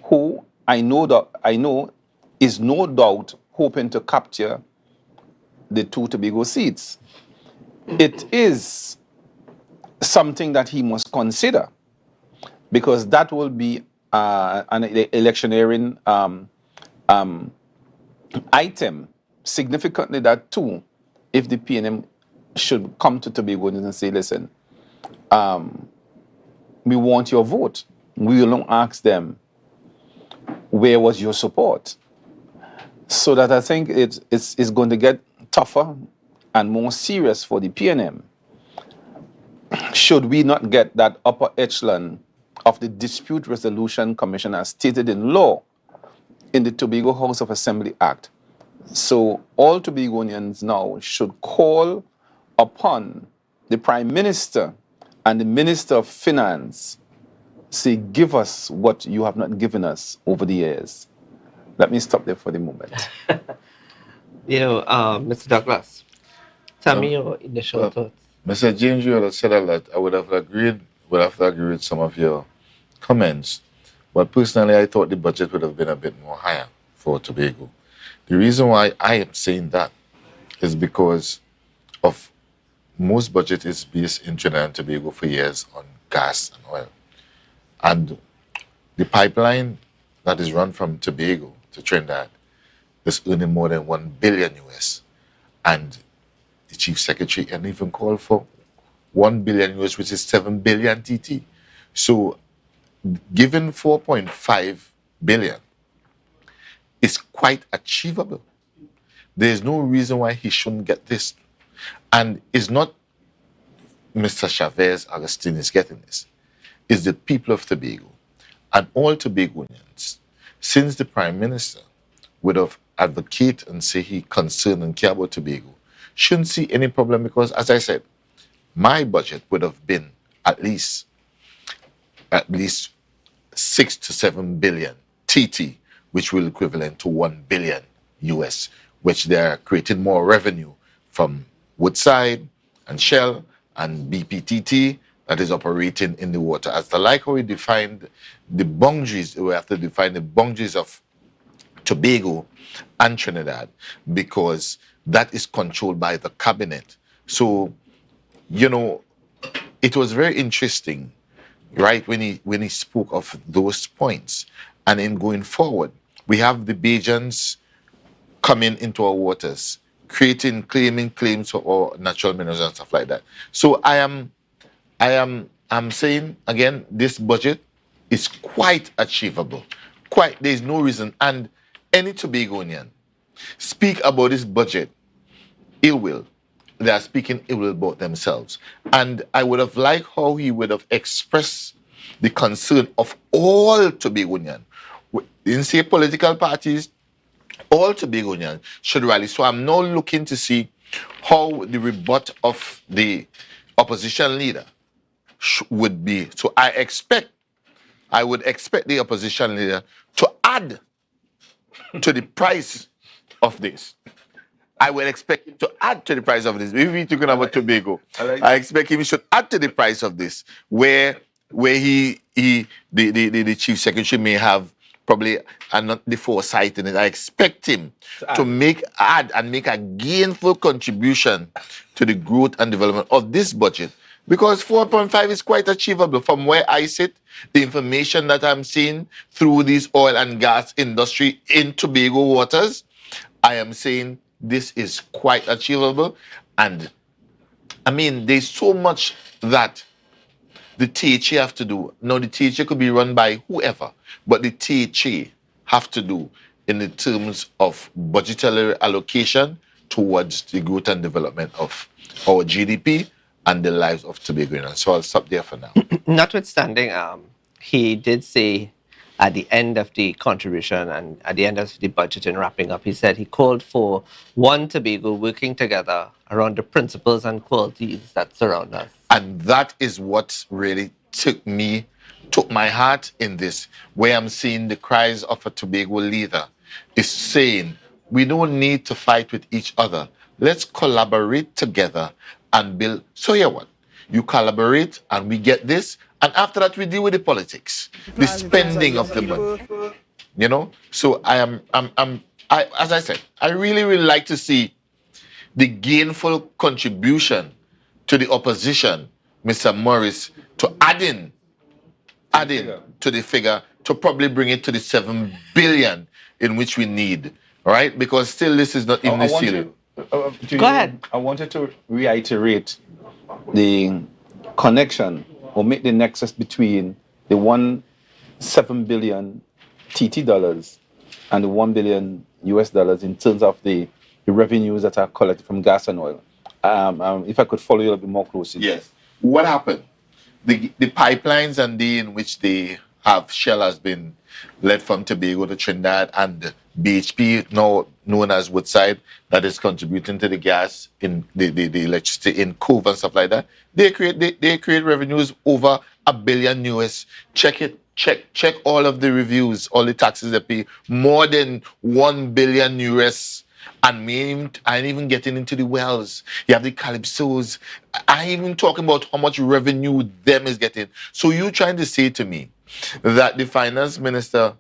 who I know is no doubt hoping to capture the 2 Tobago seats. It is something that he must consider, because that will be an electioneering item, significantly that too, if the PNM should come to Tobago and say, listen, we want your vote. We will not ask them, where was your support? So that I think it's going to get tougher and more serious for the PNM should we not get that upper echelon of the Dispute Resolution Commission as stated in law in the Tobago House of Assembly Act. So all Tobagonians now should call upon the Prime Minister and the Minister of Finance, say, give us what you have not given us over the years. Let me stop there for the moment. Mr. Douglas, tell me your initial thoughts. Mr. James, you had said a lot. I would have agreed with some of your comments. But personally, I thought the budget would have been a bit more higher for Tobago. The reason why I am saying that is because of most budget is based in Trinidad and Tobago for years on gas and oil. And the pipeline that is run from Tobago to Trinidad is earning more than $1 billion US. And the chief secretary and even called for $1 billion US, which is 7 billion TT. So given 4.5 billion is quite achievable. There's no reason why he shouldn't get this. And it's not Mr. Chavez Agustin is getting this. It's the people of Tobago and all Tobagonians. Since the Prime Minister would have advocated and say he concerned and care about Tobago, shouldn't see any problem, because, as I said, my budget would have been at least 6 to 7 billion TT, which will equivalent to 1 billion US, which they are creating more revenue from Woodside and Shell and BPTT that is operating in the water. As the like how we defined the boundaries, we have to define the boundaries of Tobago and Trinidad, because that is controlled by the cabinet. So, it was very interesting, right, when he spoke of those points. And in going forward, we have the Bajans coming into our waters, claiming claims for our natural minerals and stuff like that. So I'm saying again, this budget is quite achievable. There's no reason. And any Tobagonian speak about this budget ill will, they are speaking ill will about themselves. And I would have liked how he would have expressed the concern of all Tobagonians. Didn't say political parties, all Tobagonians should rally. So I'm now looking to see how the rebut of the opposition leader would be. So I would expect the opposition leader to add to the price of this. I would expect him to add to the price of this. If we're talking about Tobago, I expect him to add to the price of this, where the chief secretary may have probably not the foresight in it. I expect him to add a gainful contribution to the growth and development of this budget, because 4.5 is quite achievable from where I sit. The information that I'm seeing through this oil and gas industry in Tobago waters, I am saying this is quite achievable. And I mean, there's so much that the THA have to do. Now, the THA could be run by whoever, but the THA have to do in the terms of budgetary allocation towards the growth and development of our GDP and the lives of Tobagonians. So I'll stop there for now. Notwithstanding, he did say at the end of the contribution and at the end of the budget and wrapping up, he said he called for one Tobago working together around the principles and qualities that surround us. And that is what really took my heart in this, where I'm seeing the cries of a Tobago leader is saying, we don't need to fight with each other. Let's collaborate together and build. So here what? You collaborate and we get this, and after that we deal with the politics, the spending of the money. You know? So as I said, I really like to see the gainful contribution to the opposition, Mr. Morris, to add in to the figure to probably bring it to the 7 billion in which we need, right? Because still this is not even the ceiling. Go ahead. I wanted to reiterate the connection or make the nexus between the 7 billion TT dollars and the 1 billion US dollars in terms of the revenues that are collected from gas and oil. If I could follow you a little bit more closely. Yes. What happened? The pipelines and the in which they have Shell has been led from Tobago to Trinidad, and BHP, now known as Woodside, that is contributing to the gas in the electricity in Cove and stuff like that. They create revenues over $1 billion US. Check it. Check all of the reviews, all the taxes they pay, more than 1 billion US. And I ain't even getting into the wells. You have the Calypsos. I ain't even talking about how much revenue them is getting. So you trying to say to me that the finance minister,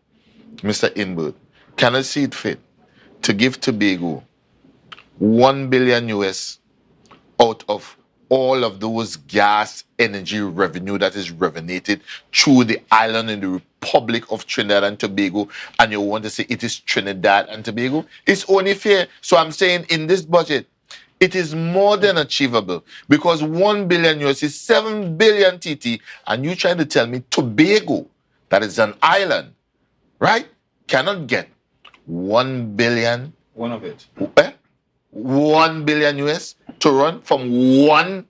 Mr. Inbert, cannot see it fit to give Tobago 1 billion US out of all of those gas energy revenue that is revenated through the island in the Republic of Trinidad and Tobago, and you want to say it is Trinidad and Tobago? It's only fair. So I'm saying in this budget, it is more than achievable, because 1 billion US is 7 billion TT, and you trying to tell me Tobago, that is an island, right, cannot get 1 billion. One of it. 1 billion US to run from one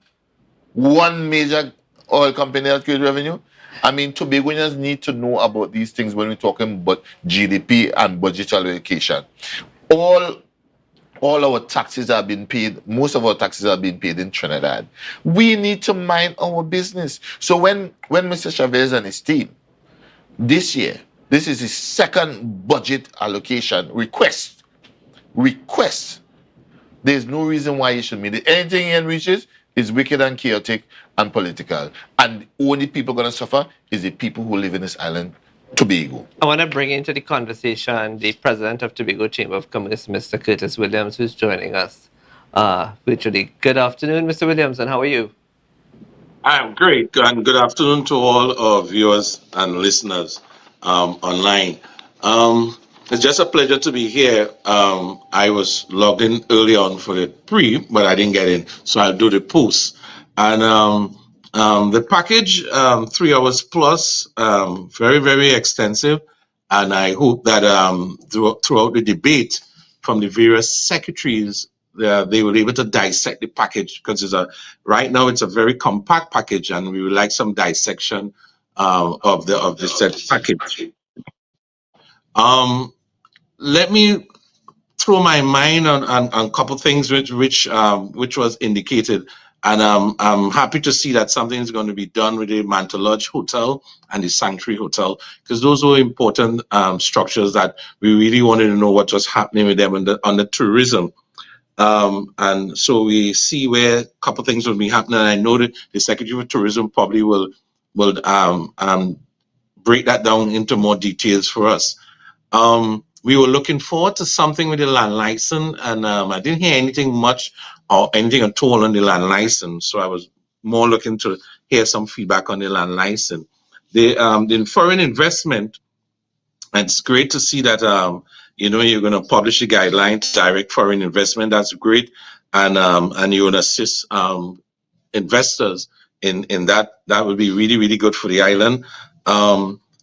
major oil company that creates revenue. I mean, Tobagonians need to know about these things when we're talking about GDP and budget allocation. All our taxes are being paid. Most of our taxes are being paid in Trinidad. We need to mind our business. So when Mr. Chavez and his team, this year, this is his second budget allocation request. There's no reason why he should meet it. Anything he enriches is wicked and chaotic and political. And only people going to suffer is the people who live in this island, Tobago. I want to bring into the conversation the president of Tobago Chamber of Commerce, Mr. Curtis Williams, who's joining us virtually. Good afternoon, Mr. Williams, and how are you? I'm great, and good afternoon to all our viewers and listeners online. It's just a pleasure to be here. I was logged in early on for the pre, but I didn't get in, so I'll do the post. And the package, 3 hours plus, very, very extensive. And I hope that throughout the debate from the various secretaries, they were able to dissect the package, because right now it's a very compact package, and we would like some dissection of the said package. Let me throw my mind on a couple things which was indicated, and I'm happy to see that something is going to be done with the Mantle Lodge Hotel and the Sanctuary Hotel, because those were important structures that we really wanted to know what was happening with them on the tourism. And so we see where a couple things will be happening. I know that the Secretary of Tourism probably will break that down into more details for us. We were looking forward to something with the land license, and I didn't hear anything much or anything at all on the land license. So I was more looking to hear some feedback on the land license. The foreign investment, it's great to see that you're going to publish the guideline to direct foreign investment. That's great, and you will assist investors in that. That would be really, really good for the island.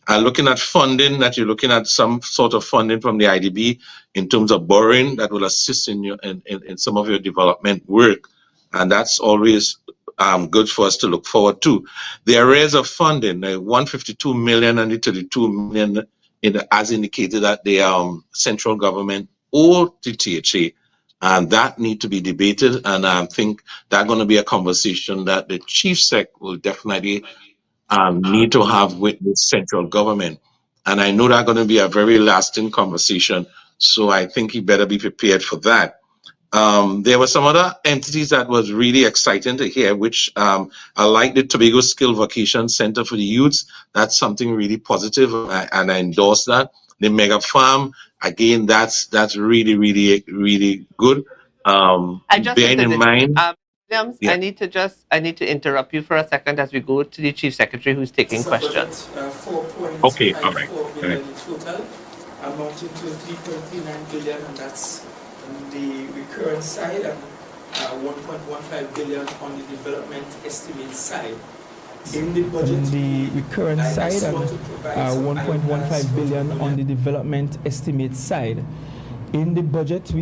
looking at funding, that you're looking at some sort of funding from the IDB in terms of borrowing that will assist in your in some of your development work, and that's always good for us to look forward to. The arrays of funding, the 152 million and the 32 million, as indicated at the central government or the THA, and that need to be debated. And I think that's going to be a conversation that the chief sec will definitely need to have with the central government. And I know that's going to be a very lasting conversation. So I think he better be prepared for that. There were some other entities that was really exciting to hear, which I like the Tobago Skill Vocation Center for the Youths. That's something really positive, and I endorse that. The mega farm, again, that's really, really, really good. Bearing in mind, Williams, yeah. I need to interrupt you for a second as we go to the Chief Secretary who's taking questions. Okay, all right. Billion in total, amounting to 3.39 billion, and that's on the recurrent side, and 1.15 billion on the development estimate side. In the budget, on the recurrent side, and 1.15 billion on the development estimate side. In the budget,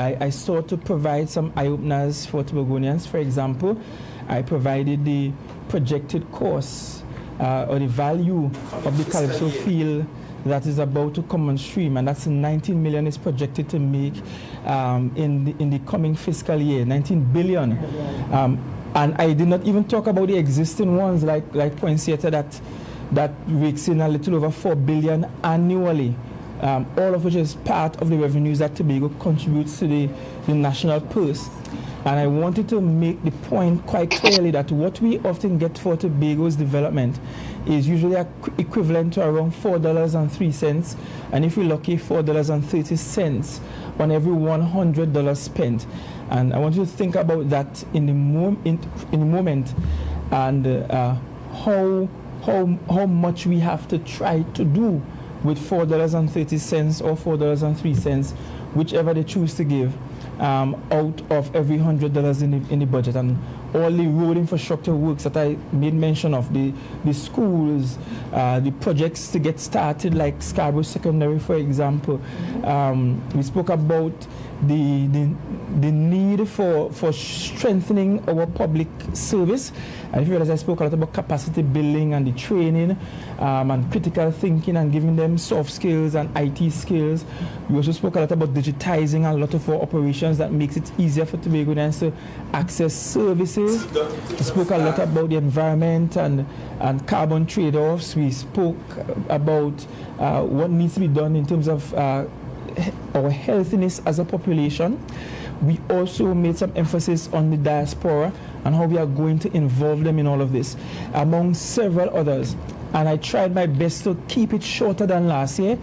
I sought to provide some eye-openers for Tobagonians. For example, I provided the projected cost or the value of the Calypso field that is about to come on stream, and that's 19 million is projected to make in the coming fiscal year, 19 billion. And I did not even talk about the existing ones like Poinciata that rakes in a little over 4 billion annually. All of which is part of the revenues that Tobago contributes to the national purse. And I wanted to make the point quite clearly that what we often get for Tobago's development is usually equivalent to around $4.03, and if we're lucky, $4.30 on every $100 spent. And I want you to think about that in the moment, and how much we have to try to do with $4.30 or $4.03, whichever they choose to give, out of every $100 in the budget. And all the road infrastructure works that I made mention of, the schools, the projects to get started, like Scarborough Secondary, for example. We spoke about the need for strengthening our public service. And if you realize, I spoke a lot about capacity building and the training and critical thinking and giving them soft skills and IT skills. We also spoke a lot about digitizing a lot of our operations that makes it easier for Tobagonians to access services. We spoke a lot about the environment and carbon trade-offs. We spoke about what needs to be done in terms of our healthiness as a population. We also made some emphasis on the diaspora and how we are going to involve them in all of this, among several others. And I tried my best to keep it shorter than last year.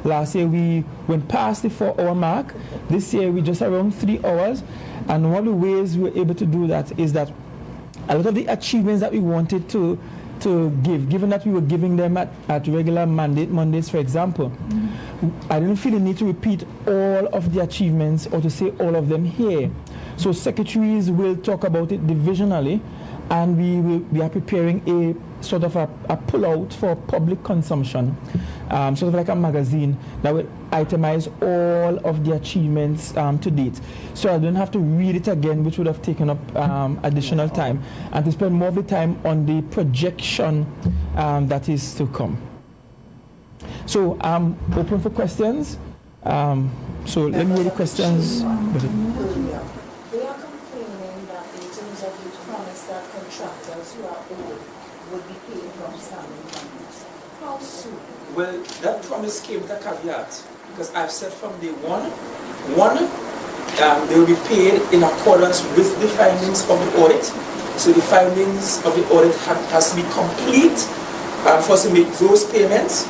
Last year we went past the 4-hour mark. This year we just around 3 hours. And one of the ways we were able to do that is that a lot of the achievements that we wanted to give, given that we were giving them at regular Mondays, for example, I didn't feel the need to repeat all of the achievements or to say all of them here. So secretaries will talk about it divisionally, and we are preparing a sort of a pull-out for public consumption, sort of like a magazine that will itemize all of the achievements to date. So I don't have to read it again, which would have taken up additional time, and to spend more of the time on the projection that is to come. So I'm open for questions. So let me read the questions. They are complaining that in terms of the promise that contractors who are owed would be paid from standing funds. How soon? Well, that promise came with a caveat, because I've said from day one, they will be paid in accordance with the findings of the audit. So the findings of the audit has to be complete for us to make those payments.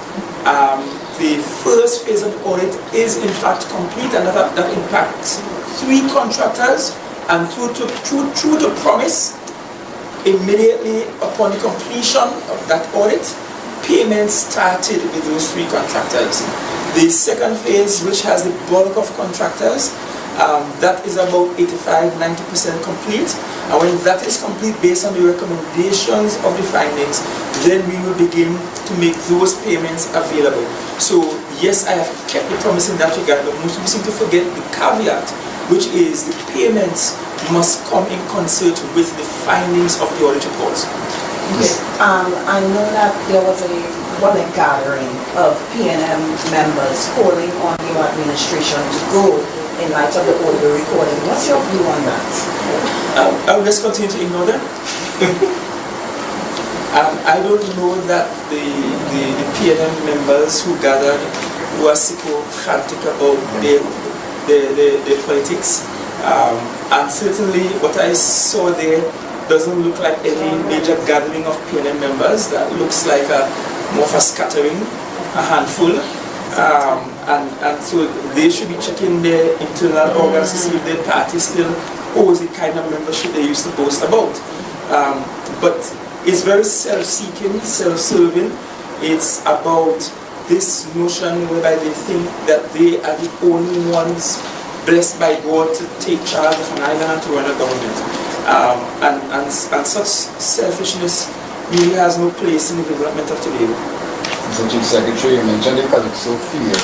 The first phase of the audit is in fact complete, and that impacts 3 contractors, and true to promise, immediately upon the completion of that audit, payments started with those 3 contractors. The second phase, which has the bulk of contractors, that is about 85–90% complete, and when that is complete, based on the recommendations of the findings, then we will begin to make those payments available. So yes, I have kept the promise in that regard, but most people seem to forget the caveat, which is the payments must come in concert with the findings of the audit reports. Yes. I know that there was a gathering of PNM members calling on your administration to go in light of the audio recording. What's your view on that? I will just continue to ignore them. I don't know that the PNM members who gathered were sycophantic about their politics. And certainly what I saw there doesn't look like any major gathering of PNM members. That looks like more of a scattering, a handful. And so they should be checking their internal organs to see if their party still holds the kind of membership they used to boast about. But it's very self-seeking, self-serving. It's about this notion whereby they think that they are the only ones blessed by God to take charge of an island and to run a government. And such selfishness really has no place in the development of Tobago. So, Chief Secretary, you mentioned the Calypso field.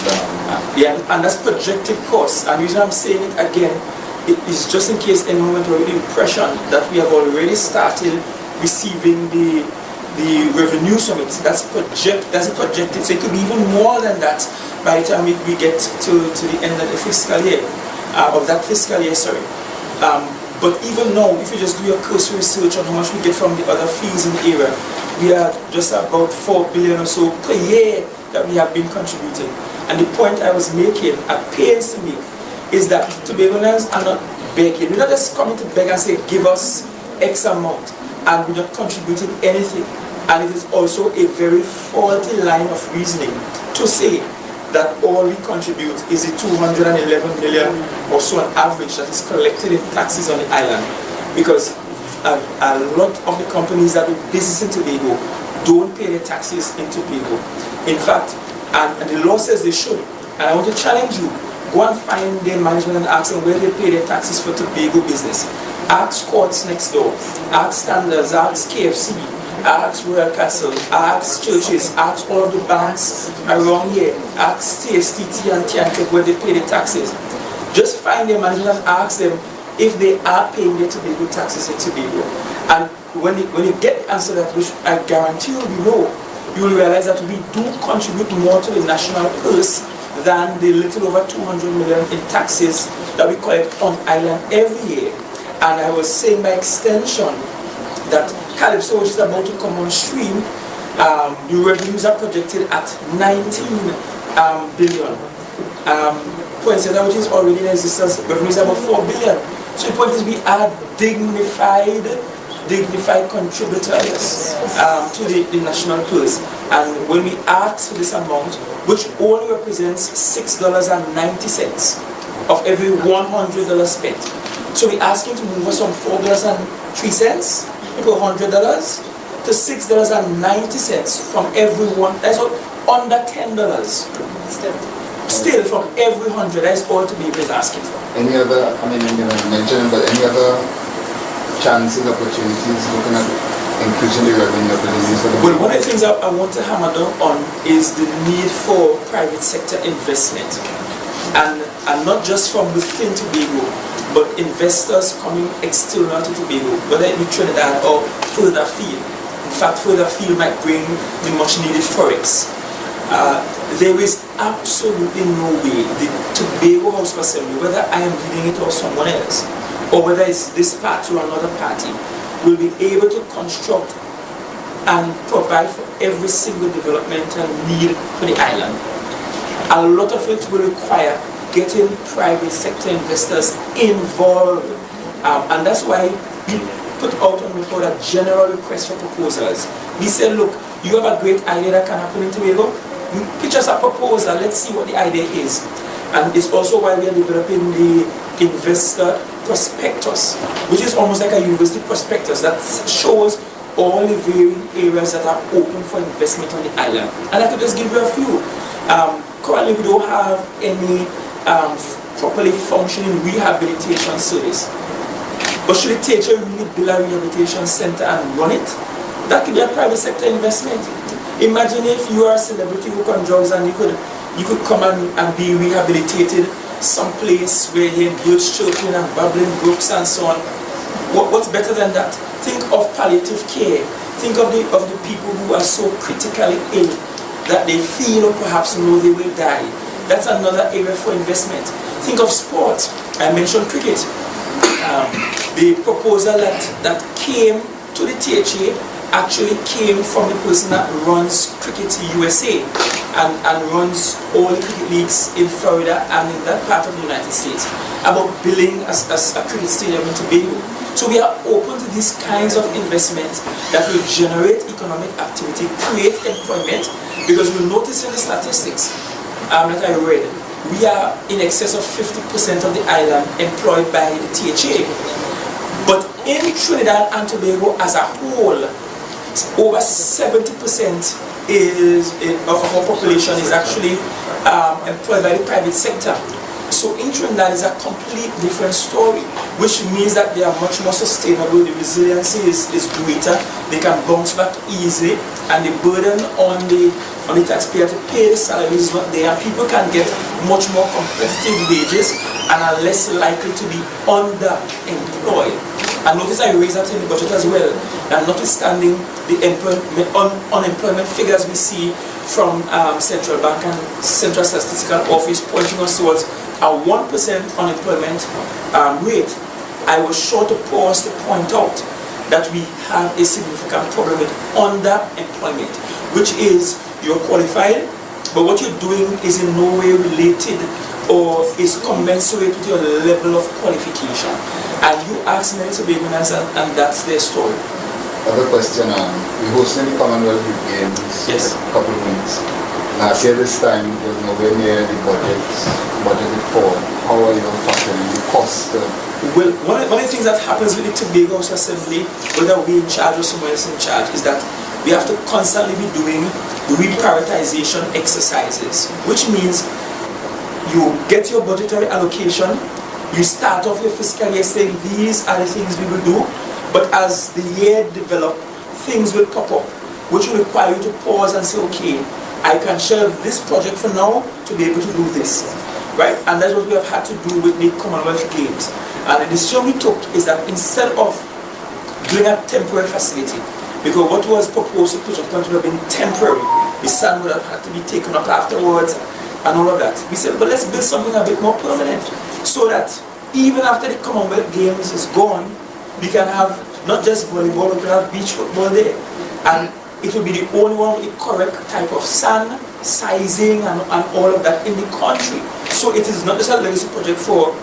Yeah, and that's projected costs. And the reason I'm saying it again, it is just in case anyone went with the impression that we have already started receiving the revenues from it. That's projected, so it could be even more than that by the time we get to the end of the fiscal year, of that fiscal year, sorry. But even now, if you just do a cursory research on how much we get from the other fees in the area, we are just about 4 billion or so per year that we have been contributing. And the point I was making, at pains to make, is that Tobagonians are not begging. We're not just coming to beg and say, give us X amount, and we're not contributing anything. And it is also a very faulty line of reasoning to say that all we contribute is the 211 million or so on average that is collected in taxes on the island. Because a lot of the companies that do business in Tobago don't pay their taxes in Tobago. In fact, and the law says they should. And I want to challenge you, go and find their management and ask them where they pay their taxes for Tobago business. Ask Courts next door, ask Standards, ask KFC, ask Royal Castle, ask churches, ask all of the banks around here, ask TSTT and TNTEC where they pay their taxes. Just find their management and ask them if they are paying their Tobago taxes in Tobago. And when you get the answer to that, which I guarantee you will realize that we do contribute more to the national purse than the little over 200 million in taxes that we collect on island every year. And I was saying by extension that Calypso, which is about to come on stream, the revenues are projected at 19 billion. Poinsettia, which is already in existence, revenues are about 4 billion. So the point is we are dignified contributors to the national purse. And when we ask for this amount, which only represents $6.90 of every $100 spent. So we're asking to move us from $4.03 per $100 to $6.90 from every one. That's under $10. Still from every 100. That's all Tobago is asking for. Any other? I mean, you mentioned, but any other chances, opportunities looking at increasing the revenue of the business? Well, one of the things I want to hammer down on is the need for private sector investment, and not just from within Tobago, but investors coming external to Tobago, whether it be Trinidad or further afield. In fact, further afield might bring the much needed forex. There is absolutely no way the Tobago House of Assembly, whether I am leading it or someone else, or whether it's this party or another party, will be able to construct and provide for every single developmental need for the island. A lot of it will require getting private sector investors involved. And that's why we put out on record a general request for proposals. We said, look, you have a great idea that can happen in Tobago. You pitch us a proposal, let's see what the idea is. And it's also why we are developing the investor prospectus, which is almost like a university prospectus that shows all the varying areas that are open for investment on the island. And I could just give you a few. Currently, we don't have any properly functioning rehabilitation service. But should the teacher really build a rehabilitation center and run it? That could be a private sector investment. Imagine if you are a celebrity hook on drugs and you could come and be rehabilitated someplace where you hear birds chirping and babbling brooks and so on. What's better than that? Think of palliative care. Think of the people who are so critically ill that they feel or perhaps know they will die. That's another area for investment. Think of sport. I mentioned cricket. The proposal that came to the THA actually came from the person that runs Cricket USA and runs all the cricket leagues in Florida and in that part of the United States about building a cricket stadium in Tobago. So we are open to these kinds of investments that will generate economic activity, create employment, because you'll notice in the statistics that I read, we are in excess of 50% of the island employed by the THA. But in Trinidad and Tobago as a whole, over 70% of our population is actually employed by the private sector. So in Trinidad is a complete different story, which means that they are much more sustainable, the resiliency is greater, they can bounce back easily, and the burden on the taxpayer to pay the salaries is not there, and people can get much more competitive wages and are less likely to be underemployed. And notice I raised that in the budget as well, that notwithstanding the unemployment figures we see from Central Bank and Central Statistical Office pointing us towards a 1% unemployment rate, I was sure to pause to point out that we have a significant problem with underemployment, which is you're qualified, but what you're doing is in no way related or is commensurate with your level of qualification. And you ask many Tobagonians and that's their story. Other question, we hosted the Commonwealth Games a couple of weeks. Last year this time it was nowhere near the budgeted for. How are you factoring the cost? Well, one of the things that happens with the Tobago House Assembly, whether we're in charge or someone else in charge, is that we have to constantly be doing reprioritization exercises, which means you get your budgetary allocation, you start off your fiscal year saying these are the things we will do, but as the year develops, things will pop up, which will require you to pause and say, okay, I can shelve this project for now to be able to do this, right? And that's what we have had to do with the Commonwealth Games. And the decision we took is that instead of doing a temporary facility, because what was proposed to project would have been temporary, the sand would have had to be taken up afterwards and all of that. We said, but let's build something a bit more permanent so that even after the Commonwealth Games is gone, we can have not just volleyball, we can have beach football there. And it will be the only one with the correct type of sand, sizing, and all of that in the country. So it is not just a legacy project for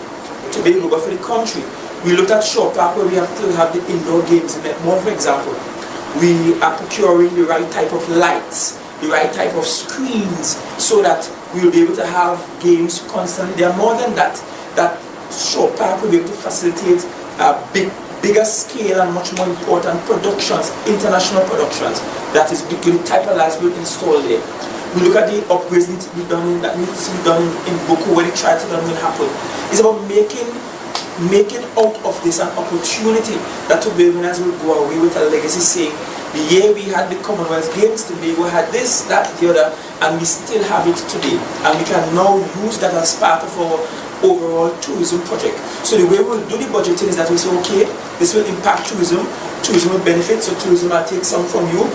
Tobago, but for the country. We looked at Shore Park where we have to have the indoor games in Netmore, for example. We are procuring the right type of lights, the right type of screens, so that we will be able to have games constantly. There are more than that. That Shore Park will be able to facilitate bigger scale and much more important productions, international productions, that is the type of lights we'll install there. We look at the upgrades that needs to be done in Boku, where the triathlon will happen. It's about making out of this an opportunity that Tobagonians will go away with a legacy saying, the year we had the Commonwealth Games, Tobago had this, that, the other, and we still have it today. And we can now use that as part of our overall tourism project. So the way we'll do the budgeting is that we say, okay, this will impact tourism will benefit, so tourism will take some from you.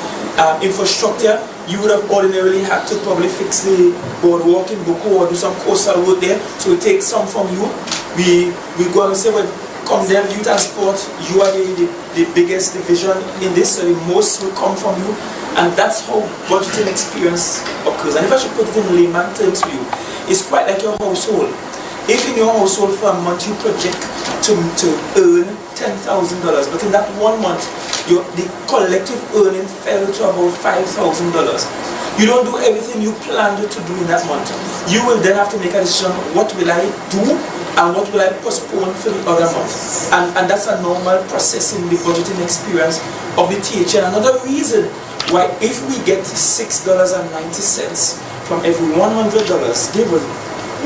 Infrastructure, you would have ordinarily had to probably fix the boardwalk in Boku or do some coastal work there, so we'll take some from you. We go and say, well, come there, youth and sport, you are the biggest division in this, so the most will come from you. And that's how budgeting experience occurs. And if I should put it in layman terms for you, it's quite like your household. If in your household for a month you project to earn $10,000, but in that 1 month, the collective earning fell to about $5,000. You don't do everything you planned to do in that month. You will then have to make a decision, what will I do and what will I postpone for the other month? And that's a normal process in the budgeting experience of the THA. Another reason why if we get $6.90 from every $100 given,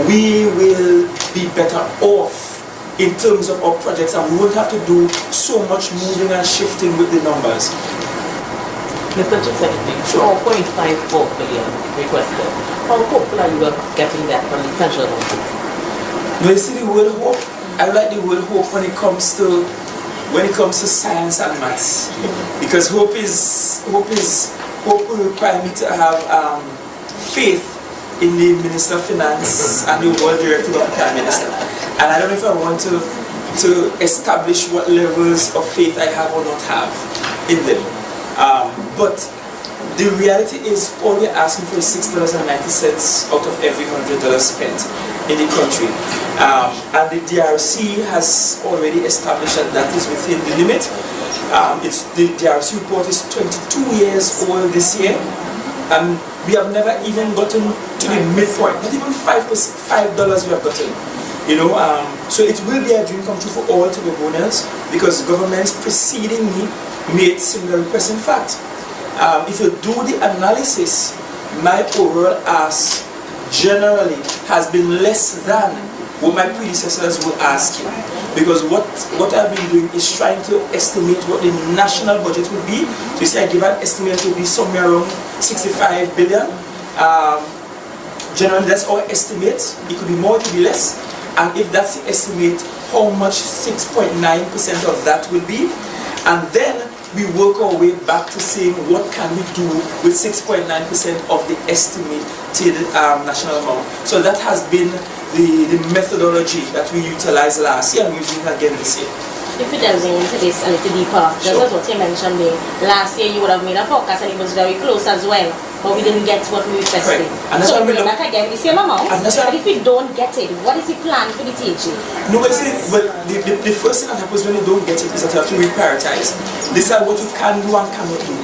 we will be better off in terms of our projects, and we won't have to do so much moving and shifting with the numbers. Mr. Chief Secretary, 4.54 billion requested. How hopeful are you of getting that from the central government? When you see the word hope, I like the word hope when it comes to science and maths, because hope will require me to have faith in the Minister of Finance and the World Director of the Prime Minister. And I don't know if I want to establish what levels of faith I have or not have in them. But the reality is all we're asking for is $6.90 out of every $100 spent in the country. And the DRC has already established that is within the limit. The DRC report is 22 years old this year. And we have never even gotten to the midpoint, not even $5 we have gotten. So it will be a dream come true for all Tobagonians, because governments preceding me made similar requests. In fact, if you do the analysis, my overall ask generally has been less than what my predecessors were asking. Because what I've been doing is trying to estimate what the national budget would be. So you see, I give an estimate to be somewhere around 65 billion. Generally, that's our estimate. It could be more, it could be less. And if that's the estimate, how much 6.9% of that will be. And then we work our way back to saying what can we do with 6.9% of the estimated national amount. So that has been the methodology that we utilized last year and we're using again this year. If we delve into this a little deeper, just as what you mentioned there, last year you would have made a forecast and it was very close as well, but we didn't get what we requested. And that's so why we back again the same amount, but if we don't get it, what is the plan for the TG? No, but see, the first thing that happens when you don't get it is that you have to reprioritize. Decide what you can do and cannot do,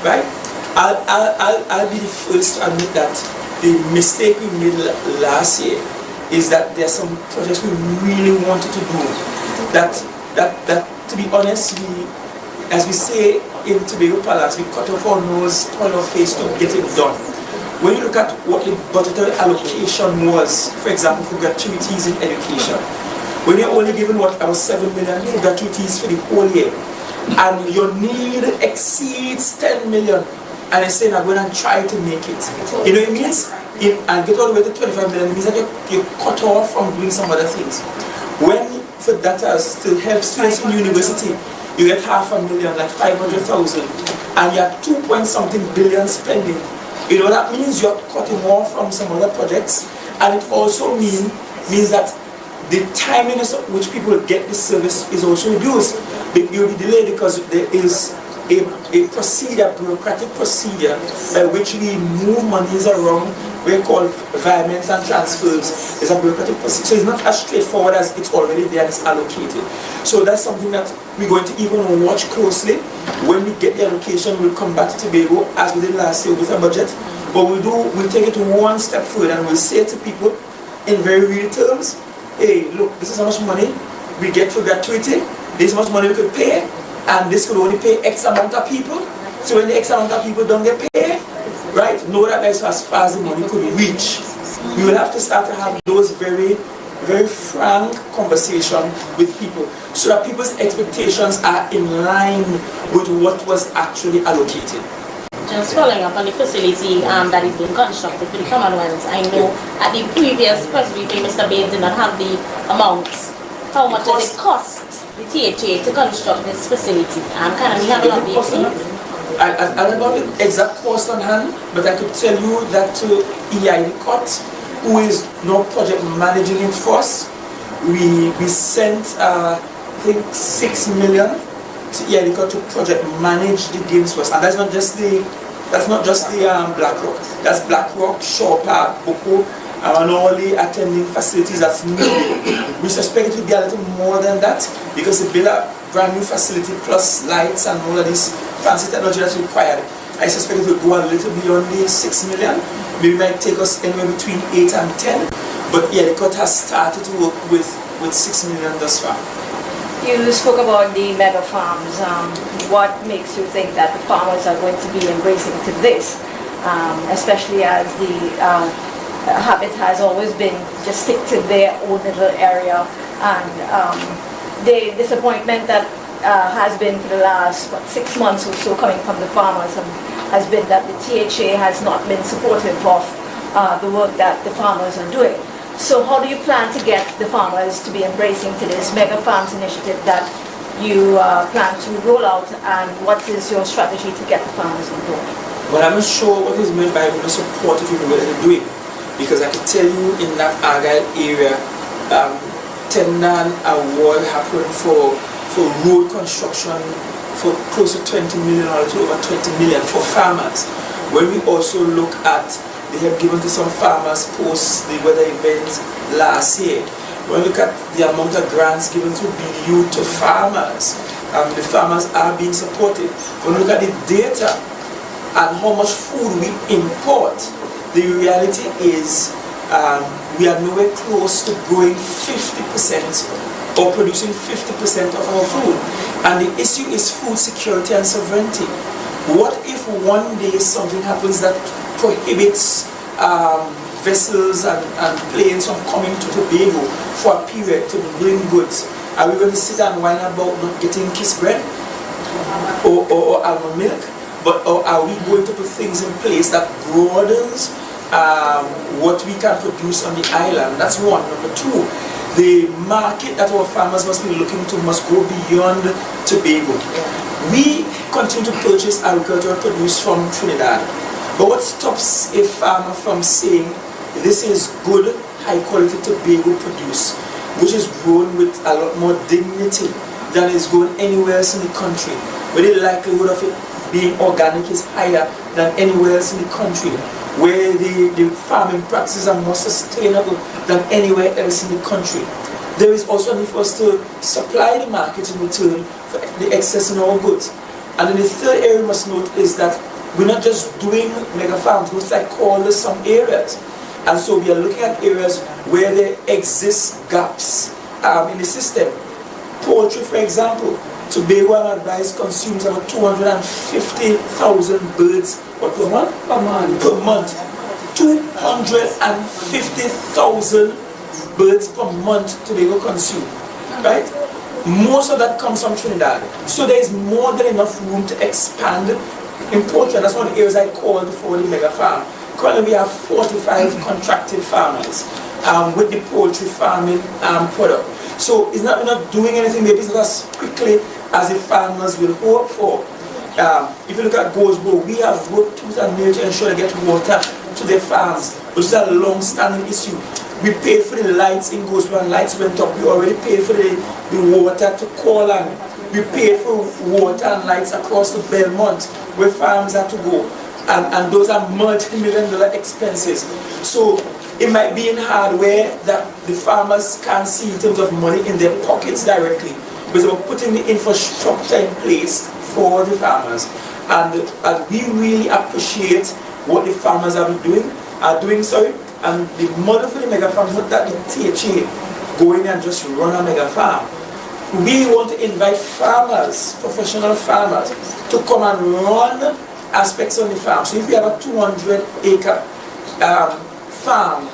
right? I'll be the first to admit that the mistake we made last year is that there are some projects we really wanted to do that to be honest, as we say in Tobago Palace, we cut off our nose, turn our face to get it done. When you look at what the budgetary allocation was, for example, for gratuities in education, when you're only given about 7 million for gratuities for the whole year, and your need exceeds 10 million, and you're saying I'm going to try to make it. It means, and get all the way to 25 million, it means that you're cut off from doing some other things. When for data still help students in university, you get $500,000, like 500,000, and you have 2-point-something billion spending. That means you're cutting off from some other projects, and it also means that the timeliness of which people get this service is also reduced. You'll be delayed because there is a procedure, bureaucratic procedure, by which we move monies around. We call environments and transfers. It's a bureaucratic procedure. So it's not as straightforward as it's already there and it's allocated. So that's something that we're going to even watch closely. When we get the allocation, we'll come back to Tobago as we did last year with a budget. But we'll take it one step further and we'll say to people in very real terms, hey, look, this is how much money we get for gratuity. This is how much money we could pay. And this could only pay X amount of people. So when the X amount of people don't get paid, right, know that that's as far as the money could reach. We will have to start to have those very, very frank conversations with people so that people's expectations are in line with what was actually allocated. Just following up on the facility that is being constructed for the Commonwealth, I know at the previous press briefing, Mr. Baines did not have the amounts. How much does it cost the THA to construct this facility? Can we have an update, please? I don't know the exact cost on hand, but I could tell you that to EIDCOT, who is now project managing it for us, we sent I think 6 million to EIDCOT to project manage the games for us, and that's not just the BlackRock. That's BlackRock, Shaw Park, Boko, and all the attending facilities that's needed. We suspect it will be a little more than that because they build a brand new facility plus lights and all of this fancy technology that's required. I suspect it will go a little beyond the 6 million. Maybe it might take us anywhere between 8 and 10. But yeah, the cut has started to work with 6 million thus far. You spoke about the mega farms. What makes you think that the farmers are going to be embracing to this, especially as the habit has always been just stick to their own little area, and the disappointment that has been for the last 6 months or so coming from the farmers has been that the THA has not been supportive of the work that the farmers are doing. So how do you plan to get the farmers to be embracing to this Mega Farms initiative that you plan to roll out, and what is your strategy to get the farmers on board? Well, I'm not sure what is meant by supportive in the way that they're doing, because I can tell you in that Argyle area, tender award happened for road construction for close to 20 million or to over 20 million for farmers. When we also look at, they have given to some farmers post the weather events last year. When we look at the amount of grants given through BDU to farmers, the farmers are being supported. When we look at the data and how much food we import, the reality is we are nowhere close to growing 50% or producing 50% of our food. And the issue is food security and sovereignty. What if one day something happens that prohibits vessels and planes from coming to Tobago for a period to bring goods? Are we going to sit and whine about not getting kiss bread or almond milk? Or are we going to put things in place that broadens what we can produce on the island? That's one. Number two, the market that our farmers must be looking to must go beyond Tobago. We continue to purchase agricultural produce from Trinidad. But what stops a farmer from saying this is good, high quality Tobago produce, which is grown with a lot more dignity than is grown anywhere else in the country, where the likelihood of it being organic is higher than anywhere else in the country, where the farming practices are more sustainable than anywhere else in the country. There is also a need for us to supply the market in return for the excess in our goods. And then the third area we must note is that we're not just doing mega farms, we like call some areas. And so we are looking at areas where there exist gaps in the system. Poultry, for example, Tobago, I'm advised, consumes about 250,000 birds per month? Per month. 250,000 birds per month Tobago consume, right? Most of that comes from Trinidad. So there is more than enough room to expand in poultry. That's one of the areas I called for the mega farm. Currently we have 45 contracted farmers with the poultry farming product. So it's not, we're not doing anything maybe as quickly as the farmers will hope for. If you look at Goldsboro, we have worked tooth and nail to ensure they get water to their farms, which is a long-standing issue. We paid for the lights in Goldsboro, and lights went up. We already paid for the water to Corland. We paid for water and lights across the Belmont, where farms have to go. And those are multi-million-dollar expenses. So it might be in hardware that the farmers can't see in terms of money in their pockets directly, but we're putting the infrastructure in place for the farmers. And we really appreciate what the farmers are doing. And the model for the mega farm is not that the THA go in and just run a mega farm. We want to invite farmers, professional farmers, to come and run aspects on the farm. So if you have a 200-acre farm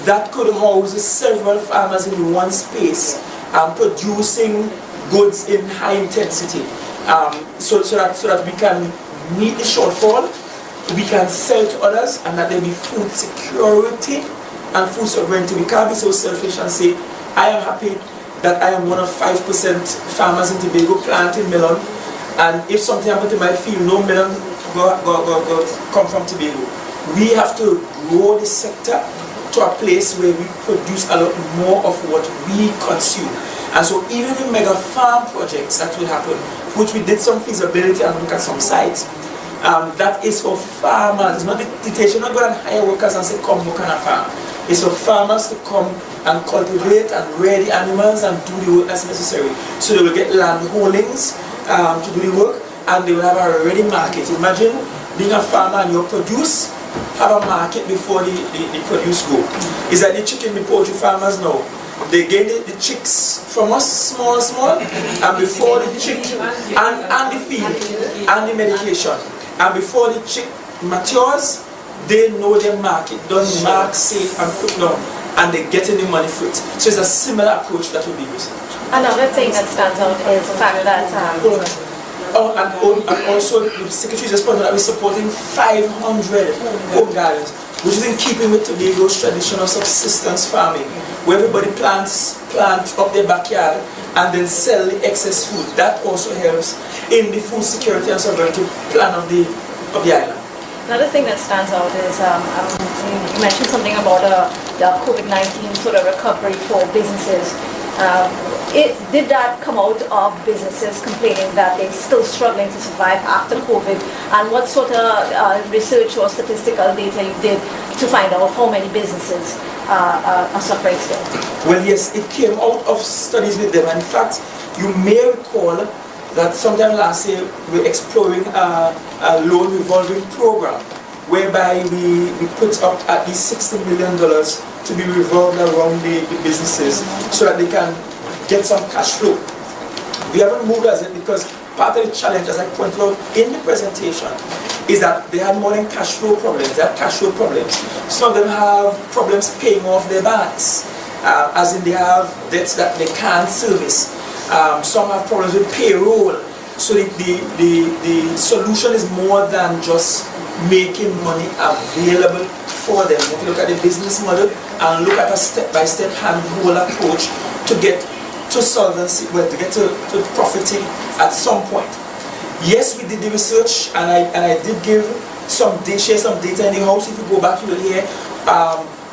that could house several farmers in one space, producing goods in high intensity, so that we can meet the shortfall, we can sell to others, and that there be food security and food sovereignty. We can't be so selfish and say, I am happy that I am one of 5% farmers in Tobago planting melon, and if something happens to my field, no melon come from Tobago. We have to grow the sector to a place where we produce a lot more of what we consume. And so even the mega farm projects that will happen, which we did some feasibility and look at some sites, that is for farmers. It's not the THA not going to hire workers and say, come work on a farm. It's for farmers to come and cultivate and rear the animals and do the work that's necessary. So they will get land holdings to do the work, and they will have a ready market. Imagine being a farmer and your produce have a market before the produce go. Is that the chicken, the poultry farmers now? They get the chicks from us small, and before the chick, and the feed, and the medication. And before the chick matures, they know their market, done mark, safe, and put down, and they get any money for it. So it's a similar approach that will be used. Another thing that stands out is the fact that And also, the Secretary just pointed out we're supporting 500 home gardens, which is in keeping with Tobago's tradition of subsistence farming, where everybody plant up their backyard and then sell the excess food. That also helps in the food security and sovereignty plan of the island. Another thing that stands out is you mentioned something about the COVID-19 sort of recovery for businesses. Did that come out of businesses complaining that they're still struggling to survive after COVID? And what sort of research or statistical data you did to find out how many businesses are suffering still? Well, yes, it came out of studies with them. In fact, you may recall that sometime last year we were exploring a loan revolving program whereby we put up at least $60 million to be revolved around the businesses so that they can get some cash flow. We haven't moved as yet because part of the challenge, as I pointed out in the presentation, is that they had more than cash flow problems. They had cash flow problems. Some of them have problems paying off their banks, as in they have debts that they can't service. Some have problems with payroll. So the solution is more than just making money available for them. You have to look at the business model and look at a step-by-step handhold approach to get to solvency, well, to get to profiting at some point. Yes, we did the research, and I did give share some data in the house. If you go back, you will hear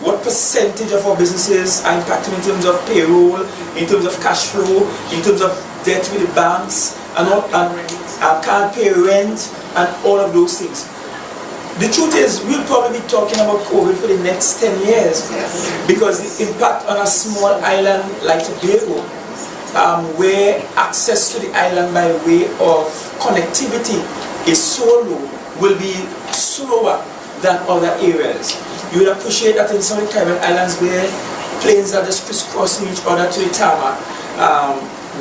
what percentage of our businesses are impacted in terms of payroll, in terms of cash flow, in terms of debt with the banks, and can't pay rent, and all of those things. The truth is, we'll probably be talking about COVID for the next 10 years because the impact on a small island like Tobago, where access to the island by way of connectivity is so low, will be slower than other areas. You would appreciate that in some of the Caribbean islands where planes are just crisscrossing each other to the tarmac,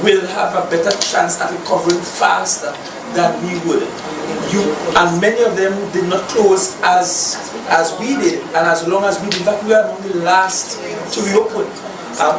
will have a better chance at recovering faster than we would. And many of them did not close as we did, and as long as we did. In fact, we were among the last to reopen.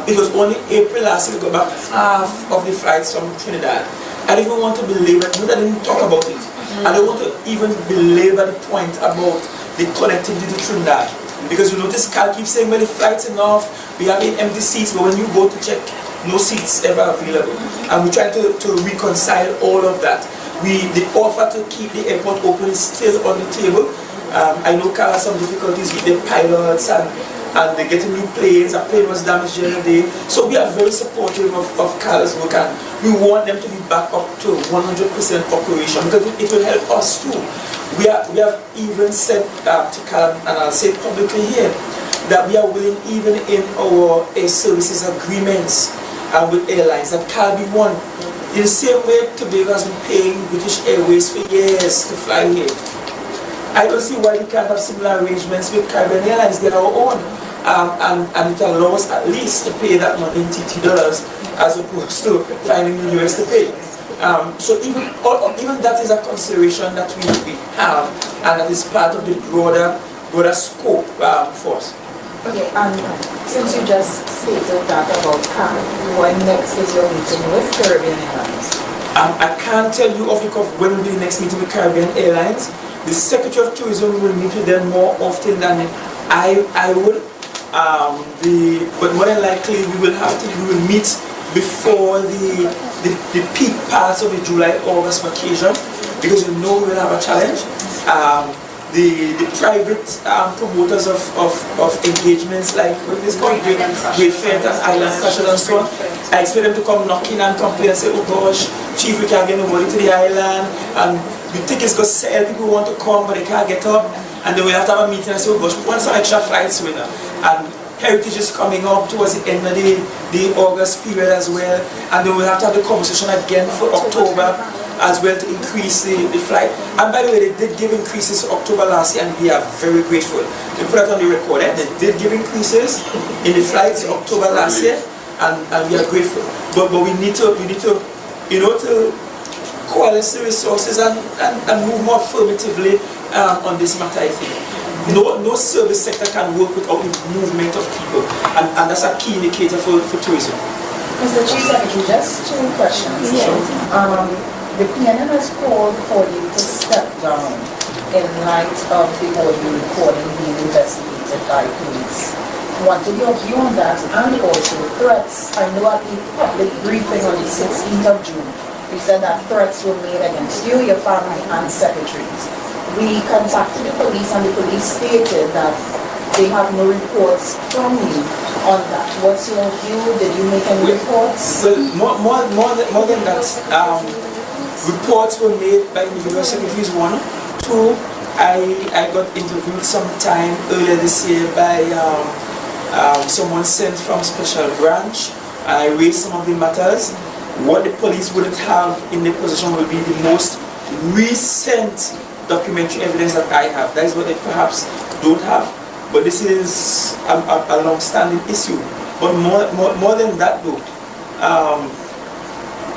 It was only April last year we got back half of the flights from Trinidad. I don't even want to belabor it. I didn't talk about it. I don't want to even belabor the point about the connectivity to Trinidad. Because you notice Cal keeps saying, well, the flight's enough, we have empty seats, but when you go to check, no seats ever available. And we try to reconcile all of that. The offer to keep the airport open is still on the table. I know Cal has some difficulties with the pilots and they're getting new planes. A plane was damaged the other day. So we are very supportive of Cal's work, and we want them to be back up to 100% operation because it will help us too. We have even said to Cal, and I'll say it publicly here, that we are willing, even in our air services agreements with airlines, that Cal be one. In the same way Tobago has been paying British Airways for years to fly here. I don't see why we can't have similar arrangements with Caribbean Airlines. They're our own. And it allows us at least to pay that money in TT dollars as opposed to finding the US to pay. So even that is a consideration that we have, and that is part of the broader scope for us. Okay, and since you just stated that about CAR, when next is your meeting with Caribbean Airlines? I can't tell you off the cuff when will be the next meeting with Caribbean Airlines. The Secretary of Tourism will meet with them more often than I would. But more than likely we will meet before the peak parts of the July-August vacation, because we know we will have a challenge. The private promoters of engagements like what is called Great Fair and Island Crashers and so on, I expect them to come knocking and complain and say, oh gosh, Chief, we can't get nobody to the island, and the tickets go sell, people want to come but they can't get up, and then we have to have a meeting and say, oh gosh, we want some extra flights winner. And Heritage is coming up towards the end of the August period as well, and then we'll have to have the conversation again for October as well to increase the flight. And by the way, they did give increases for October last year, and we are very grateful. They put that on the record, they did give increases in the flights in October last year, and we are grateful. But we need to to coalesce the resources and move more affirmatively on this matter, I think. No service sector can work without the movement of people, and that's a key indicator for tourism. Mr. Chief Secretary, just two questions. Yes. The PNM has called for you to step down in light of the audio recording being investigated by police. Wanted your view on that, and also threats. I know at the public briefing on the 16th of June, you said that threats were made against you, your family, and secretaries. We contacted the police, and the police stated that they have no reports from you on that. What's your view? Did you make any reports? Well, more than that, reports were made by individual secretaries, 1. 2, I got interviewed sometime earlier this year by someone sent from Special Branch. I raised some of the matters. What the police wouldn't have in their possession will be the most recent documentary evidence that I have. That is what they perhaps don't have. But this is a long-standing issue. But more than that though,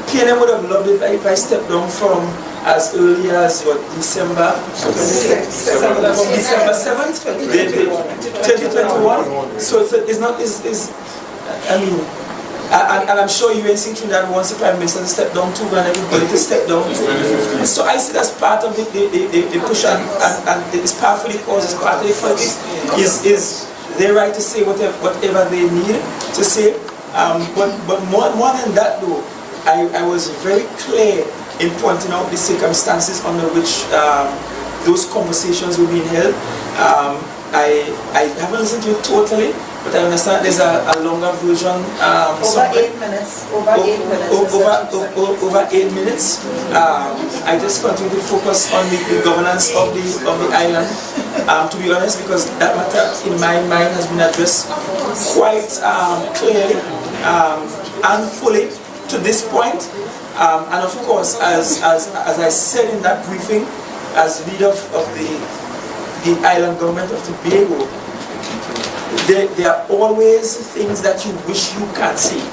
PNM would have loved it if I stepped down from as early as December 7th, 2021. So it's not, I mean, and I'm sure you ain't seen that wants the Prime Minister to step down too, and everybody to step down. So I see that's part of the push, and it's powerfully caused, it's part of the politics, is their right to say whatever they need to say. But more than that though, I was very clear in pointing out the circumstances under which those conversations were being held. I haven't listened to it totally, but I understand there's a longer version. Over 8 minutes. Over 8 minutes. Over 8 minutes. I just continue to focus on the governance of the island. To be honest, because that matter in my mind has been addressed quite clearly and fully to this point. And of course, as I said in that briefing, as leader of the island government of Tobago, there are always things that you wish you can see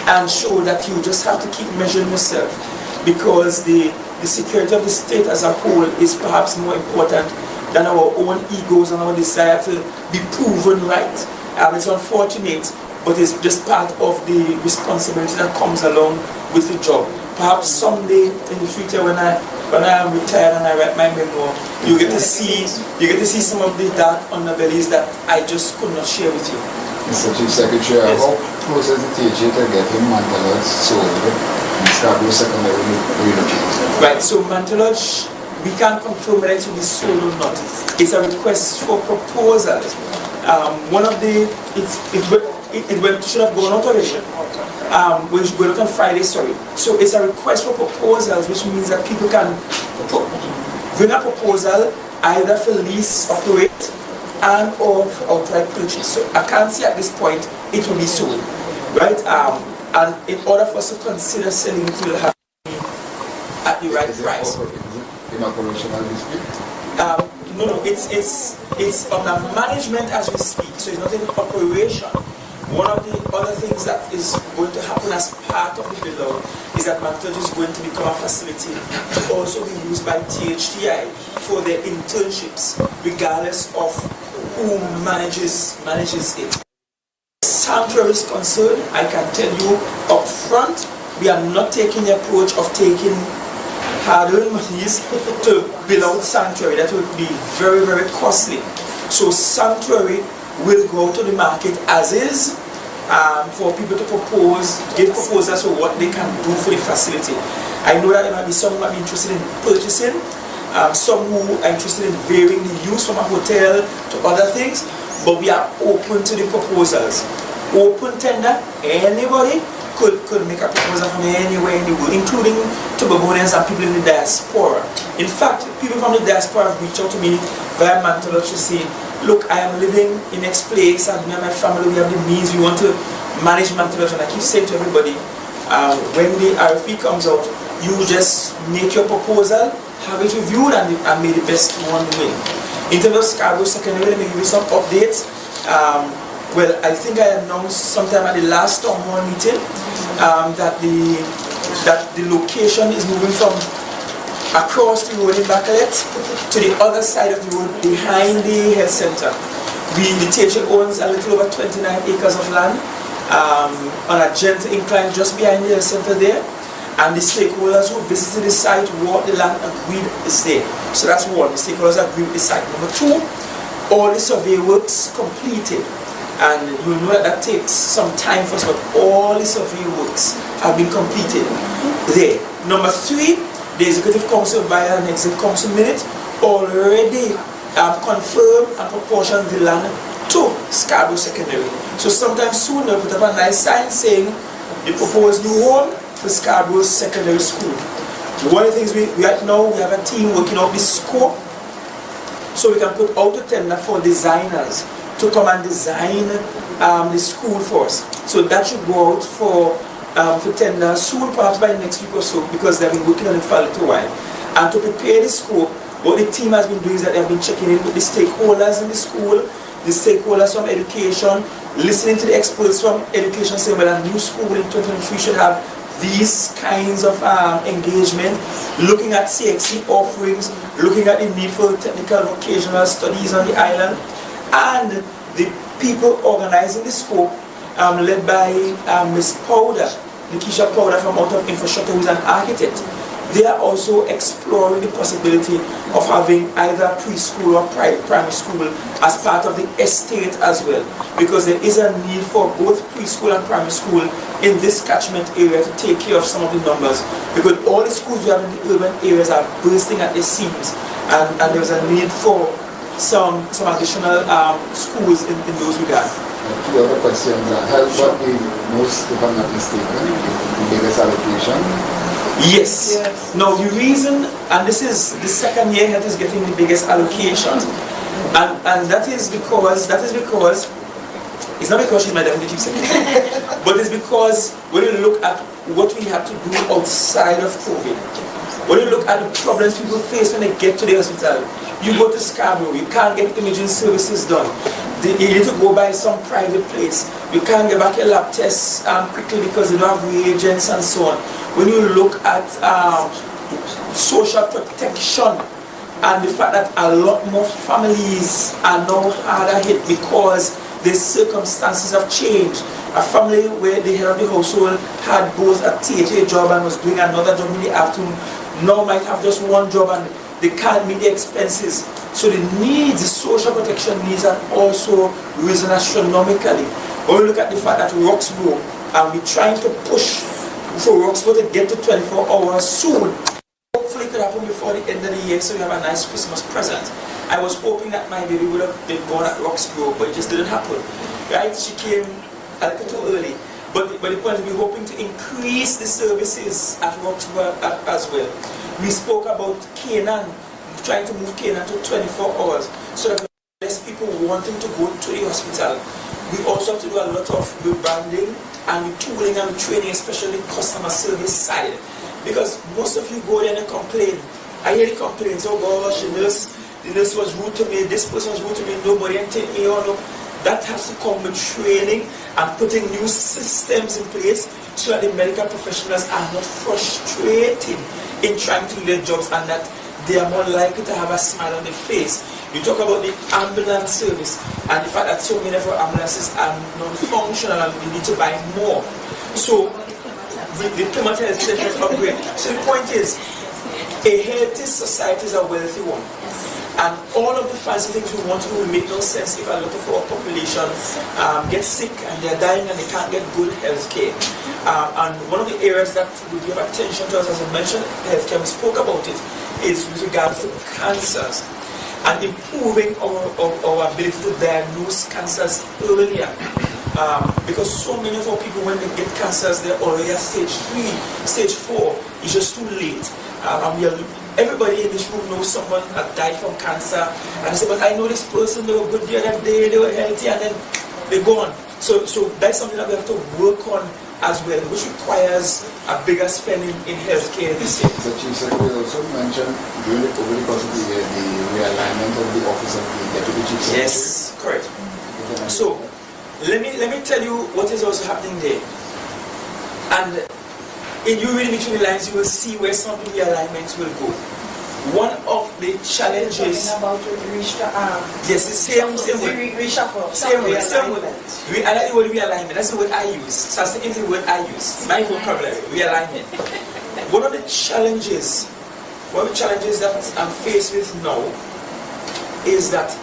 and show that you just have to keep measuring yourself, because the security of the state as a whole is perhaps more important than our own egos and our desire to be proven right. It's unfortunate, but it's just part of the responsibility that comes along with the job. Perhaps someday in the future, when I am retired and I write my memoir, you get to see some of the dark underbellies that I just could not share with you. Mr. Chief Secretary, yes. How close is the THA to getting Mantelodge sold and Scarborough Secondary relocated? Right, so Mantelodge, we can't confirm whether it will be sold or not. It's a request for proposals. One of the, it should have gone out already. Which went out on Friday, sorry. So it's a request for proposals, which means that people can bring a proposal either for lease, operate, and or for outright purchase. So I can't see at this point it will be sold, right? And in order for us to consider selling it, we'll have to be at the right price. In operation as we speak? No, it's under management as we speak, so it's not in operation. One of the other things that is going to happen as part of the build-out is that Mantelodge is going to become a facility to also be used by THTI for their internships, regardless of who manages it. Sanctuary is concerned, I can tell you up front, we are not taking the approach of taking hard-earned monies to build out Sanctuary. That would be very, very costly. So Sanctuary will go to the market as is for people to give proposals for what they can do for the facility. I know that there might be some who might be interested in purchasing, some who are interested in varying the use from a hotel to other things, but we are open to the proposals. Open tender, anybody could make a proposal from anywhere in the world, including Tobagonians and people in the diaspora. In fact, people from the diaspora have reached out to me via Mantelodge to say, look, I am living in X place and me and my family, we have the means, we want to manage Mantelodge. And I keep saying to everybody, when the RFP comes out, you just make your proposal, have it reviewed, and may the best one win. In terms of Scarborough Secondary, let me give you some updates. Well, I think I announced sometime at the last town hall meeting that the location is moving from across the road in Bacalet to the other side of the road behind the health center. The THL owns a little over 29 acres of land on a gentle incline just behind the health center there. and the stakeholders who visited the site, what the land agreed is there. So that's one, the stakeholders agreed with the site. Number two, all the survey works completed. And you know that takes some time for us, but all the survey works have been completed there. Number three, the Executive Council via an Executive Council minute already confirmed and proportioned the land to Scarborough Secondary. So sometime soon they'll put up a nice sign saying the proposed new home for Scarborough Secondary School. One of the things right now we have a team working out the scope so we can put out a tender for designers to come and design the school for us. So that should go out for tender soon, perhaps by next week or so, because they've been working on it for a little while. And to prepare the scope, what the team has been doing is that they've been checking in with the stakeholders in the school, the stakeholders from education, listening to the experts from education saying, well, a new school in 2023 should have these kinds of engagement, looking at CXC offerings, looking at the need for technical vocational studies on the island, and the people organizing the scope, led by Ms. Powder, Nikisha Powder from Out of Infrastructure, who is an architect. They are also exploring the possibility of having either preschool or primary school as part of the estate as well, because there is a need for both preschool and primary school in this catchment area to take care of some of the numbers, because all the schools we have in the urban areas are bursting at the seams, and there's a need for some additional schools in those regards. Two other questions. Health got the most, if I'm not mistaken, the biggest allocation. Yes. Now the reason, and this is the second year health is getting the biggest allocation, and that is because it's not because she's my deputy chief secretary, but it's because when you look at what we have to do outside of COVID, when you look at the problems people face when they get to the hospital, you go to Scarborough, you can't get imaging services done. You need to go by some private place. You can't get back your lab tests quickly because they don't have reagents and so on. When you look at social protection and the fact that a lot more families are now harder hit because the circumstances have changed. A family where the head of the household had both a THA job and was doing another job in the afternoon now might have just one job and they can't meet the expenses. So the needs, the social protection needs have also risen astronomically. When we look at the fact that Roxborough, and we're trying to push for Roxborough to get to 24 hours soon. Hopefully it could happen before the end of the year so we have a nice Christmas present. I was hoping that my baby would have been born at Roxborough, but it just didn't happen. Right? She came a little too early. But the point is we're hoping to increase the services at Roxborough as well. We spoke about Canaan, trying to move Canaan to 24 hours so that less people wanting to go to the hospital. We also have to do a lot of rebranding and retooling and training, especially the customer service side. Because most of you go there and you complain. I hear the complaints, oh gosh, the nurse was rude to me, this person was rude to me, nobody can take me on. That has to come with training and putting new systems in place so that the medical professionals are not frustrated in trying to do their jobs and that they are more likely to have a smile on their face. You talk about the ambulance service and the fact that so many of our ambulances are non-functional and we need to buy more. So the Plymouth Health Station is upgrade. So the point is, a healthy society is a wealthy one. And all of the fancy things we want to do will make no sense if a lot of our population get sick and they're dying and they can't get good health care. And one of the areas that we give attention to, as I mentioned, healthcare, we spoke about it, is with regards to cancers and improving our ability to diagnose cancers earlier. Because so many of our people, when they get cancers, they're already at stage 3, stage 4. It's just too late. Everybody in this room knows someone that died from cancer, and they say, but I know this person, they were good the other day, they were healthy, and then they're gone. So that's something that we have to work on as well, which requires a bigger spending in healthcare this year. The Chief Secretary also mentioned during the COVID because of the realignment of the office of the Deputy Chief Secretary. Yes, correct. So let me tell you what is also happening there. And if you read between the lines, you will see where some of the realignments will go. One of the challenges about yes, the same way. Reshuffle. Same way. I like the word realignment. That's the word I use. So I'm saying the word I use. My vocabulary, realignment. one of the challenges that I'm faced with now is that,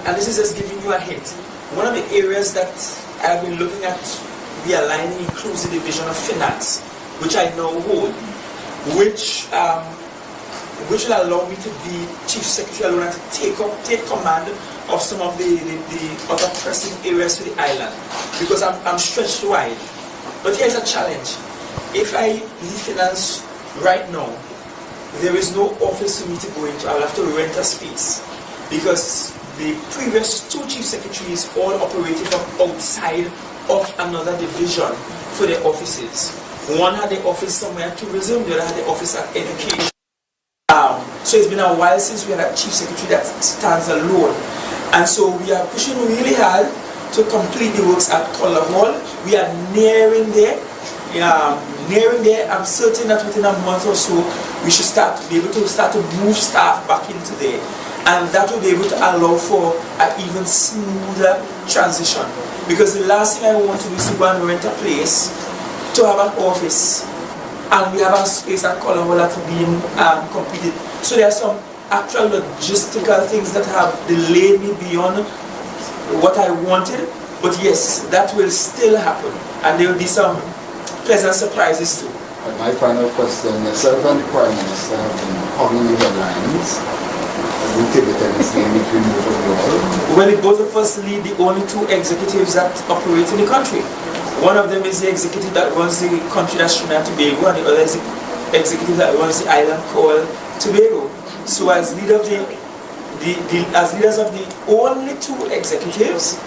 and this is just giving you a hint, one of the areas that I've been looking at realigning includes the division of finance, which I now hold, which will allow me to be Chief Secretary alone and to take command of some of the other pressing areas for the island, because I'm stretched wide. But here's a challenge. If I leave finance right now, there is no office for me to go into. I'll have to rent a space, because the previous two Chief Secretaries all operated from outside of another division for their offices. One had the office somewhere at tourism, the other had the office at education. So it's been a while since we had a Chief Secretary that stands alone. And so we are pushing really hard to complete the works at Collar Hall. We are nearing there. I'm certain that within a month or so, we should be able to move staff back into there. And that will be able to allow for an even smoother transition. Because the last thing I want to do is to go and rent a place to have an office, and we have a space at Collar Hall that's being completed. So there are some actual logistical things that have delayed me beyond what I wanted, but yes, that will still happen, and there will be some pleasant surprises too. And my final question, yourself and the Prime Minister have been hugging the headlines. Well, the both of us lead the only two executives that operate in the country. One of them is the executive that runs the country that's Trinidad and Tobago, and the other is the executive that runs the island called Tobago. So as leader of as leaders of the only two executives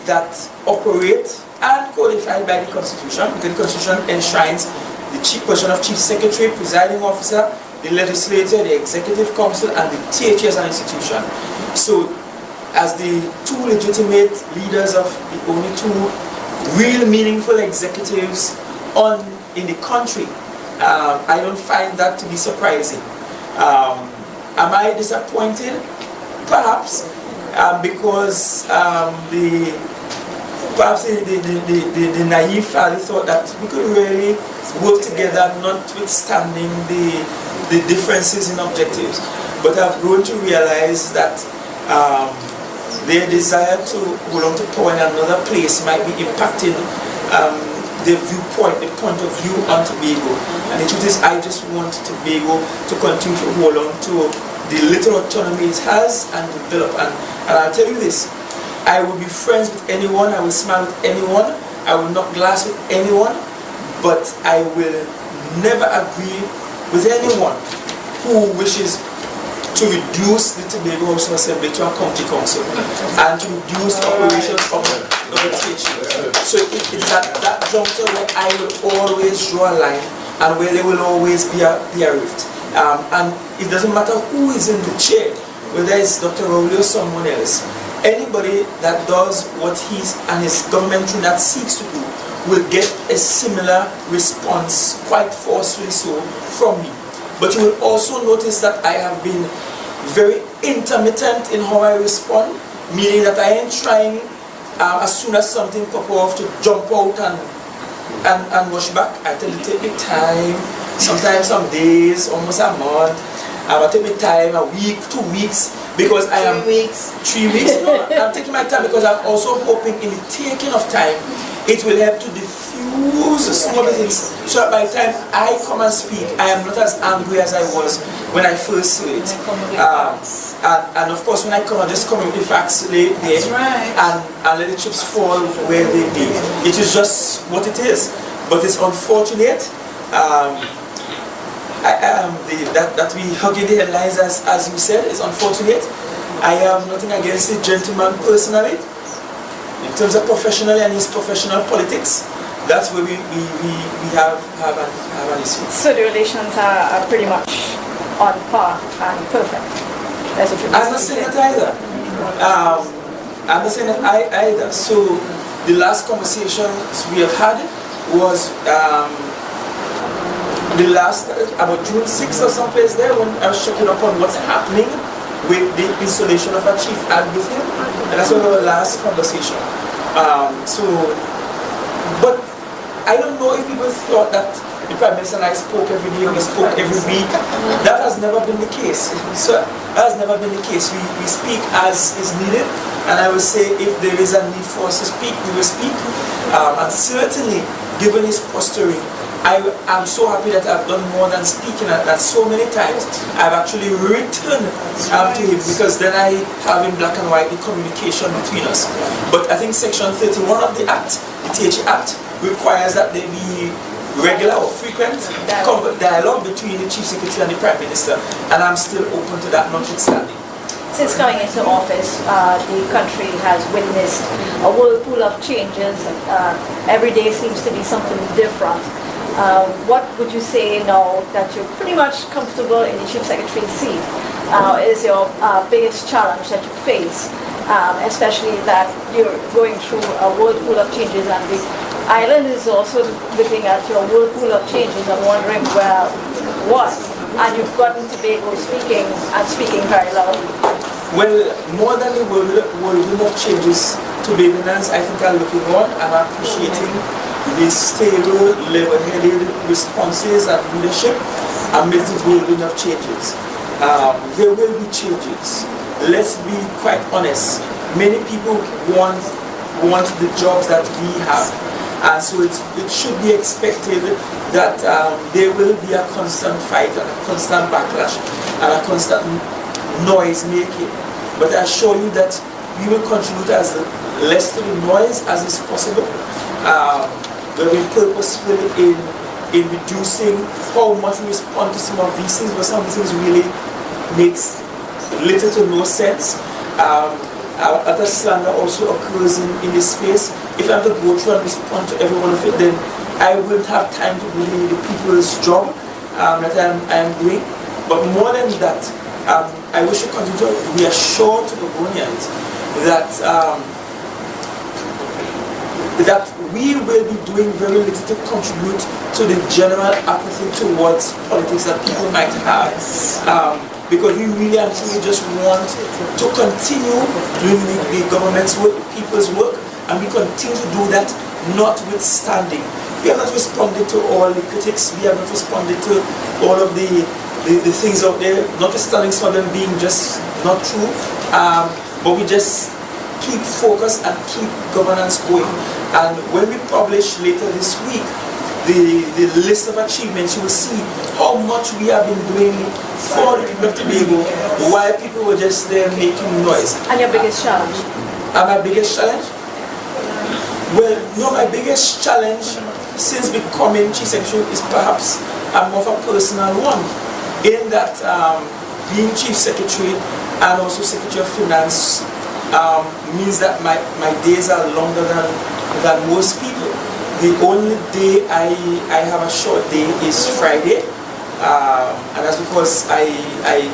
that operate and codified by the Constitution, because the Constitution enshrines the position of Chief Secretary, Presiding Officer, the Legislature, the Executive Council, and the THA as an institution. So as the two legitimate leaders of the only two real meaningful executives in the country, I don't find that to be surprising. Am I disappointed? Perhaps, because perhaps the naive family thought that we could really work together, notwithstanding the differences in objectives. But I've grown to realize that their desire to hold on to power in another place might be impacting their viewpoint, the point of view on Tobago. And the truth is, I just want Tobago to continue to hold on to the little autonomy it has and develop. And I'll tell you this, I will be friends with anyone, I will smile with anyone, I will knock glass with anyone, but I will never agree with anyone who wishes to reduce the Tobago House of Assembly to a county council and to reduce operations of the THA. So it's at that juncture where I will always draw a line and where there will always be a rift. And it doesn't matter who is in the chair, whether it's Dr. Rowley or someone else. Anybody that does what he and his government that seeks to do will get a similar response, quite forcefully so, from me. But you will also notice that I have been very intermittent in how I respond, meaning that I ain't trying as soon as something pops off to jump out and rush back. I tell you, take me time, sometimes some days, almost a month. I will take me time, a week, 2 weeks, because I am 3 weeks. 3 weeks. No, I'm taking my time because I'm also hoping in the taking of time, it will help to diffuse some of the things, so that by the time I come and speak, I am not as angry as I was when I first saw it. And of course, when I come, I just come with the facts there and let the chips fall where they be. It is just what it is. But it's unfortunate that we hugging the headlines, as you said, is unfortunate. I have nothing against the gentleman personally. In terms of professionally and his professional politics, that's where we have an issue. So the relations are pretty much on par and perfect. I'm not saying that either. I'm not saying that either. So the last conversations we have had was about June 6th or someplace there, when I was checking up on what's happening with the installation of a chief ad with him, and that's our last conversation. But I don't know if people thought that the Prime Minister and I spoke every day, we spoke every week. That has never been the case. So that has never been the case. We speak as is needed, and I will say if there is a need for us to speak, we will speak. And certainly, given his posturing, I'm so happy that I've done more than speaking that so many times. I've actually written to him, because then I have in black and white the communication between us. But I think Section 31 of the Act, the THA Act, requires that there be regular or frequent dialogue between the Chief Secretary and the Prime Minister, and I'm still open to that, notwithstanding. Since coming into office, the country has witnessed a whirlpool of changes. Every day seems to be something different. What would you say now that you're pretty much comfortable in the Chief Secretary's seat is your biggest challenge that you face, especially that you're going through a whirlpool of changes, and the island is also looking at your whirlpool of changes and wondering, well, what? And you've gotten Tobago speaking and speaking very loudly. Well, more than the whirlpool of changes, Tobagonians I think are looking on and appreciating the stable, level-headed responses and leadership amidst the whirlwind of changes. There will be changes. Let's be quite honest. Many people want the jobs that we have, and so it should be expected that there will be a constant fight and a constant backlash and a constant noise making. But I assure you that we will contribute as less to the noise as is possible. We'll be purposeful in reducing how much we respond to some of these things, but some of these things really makes little to no sense. Other slander also occurs in this space. If I have to go through and respond to every one of it, then I wouldn't have time to do the people's job that I am doing. But more than that, I wish to continue to reassure to the Tobagonians that we will be doing very little to contribute to the general apathy towards politics that people might have. Because we really and truly just want to continue doing the government's work, the people's work, and we continue to do that notwithstanding. We have not responded to all the critics, we have not responded to all of the things out there, notwithstanding some of them being just not true, but we just keep focused and keep governance going. And when we publish later this week the list of achievements, you will see how much we have been doing for the people of Tobago while people were just there making noise. And your biggest challenge? My biggest challenge? Well, no, my biggest challenge since becoming Chief Secretary is perhaps more of a personal one, in that being Chief Secretary and also Secretary of Finance means that my days are longer than most people. The only day I have a short day is Friday, and that's because I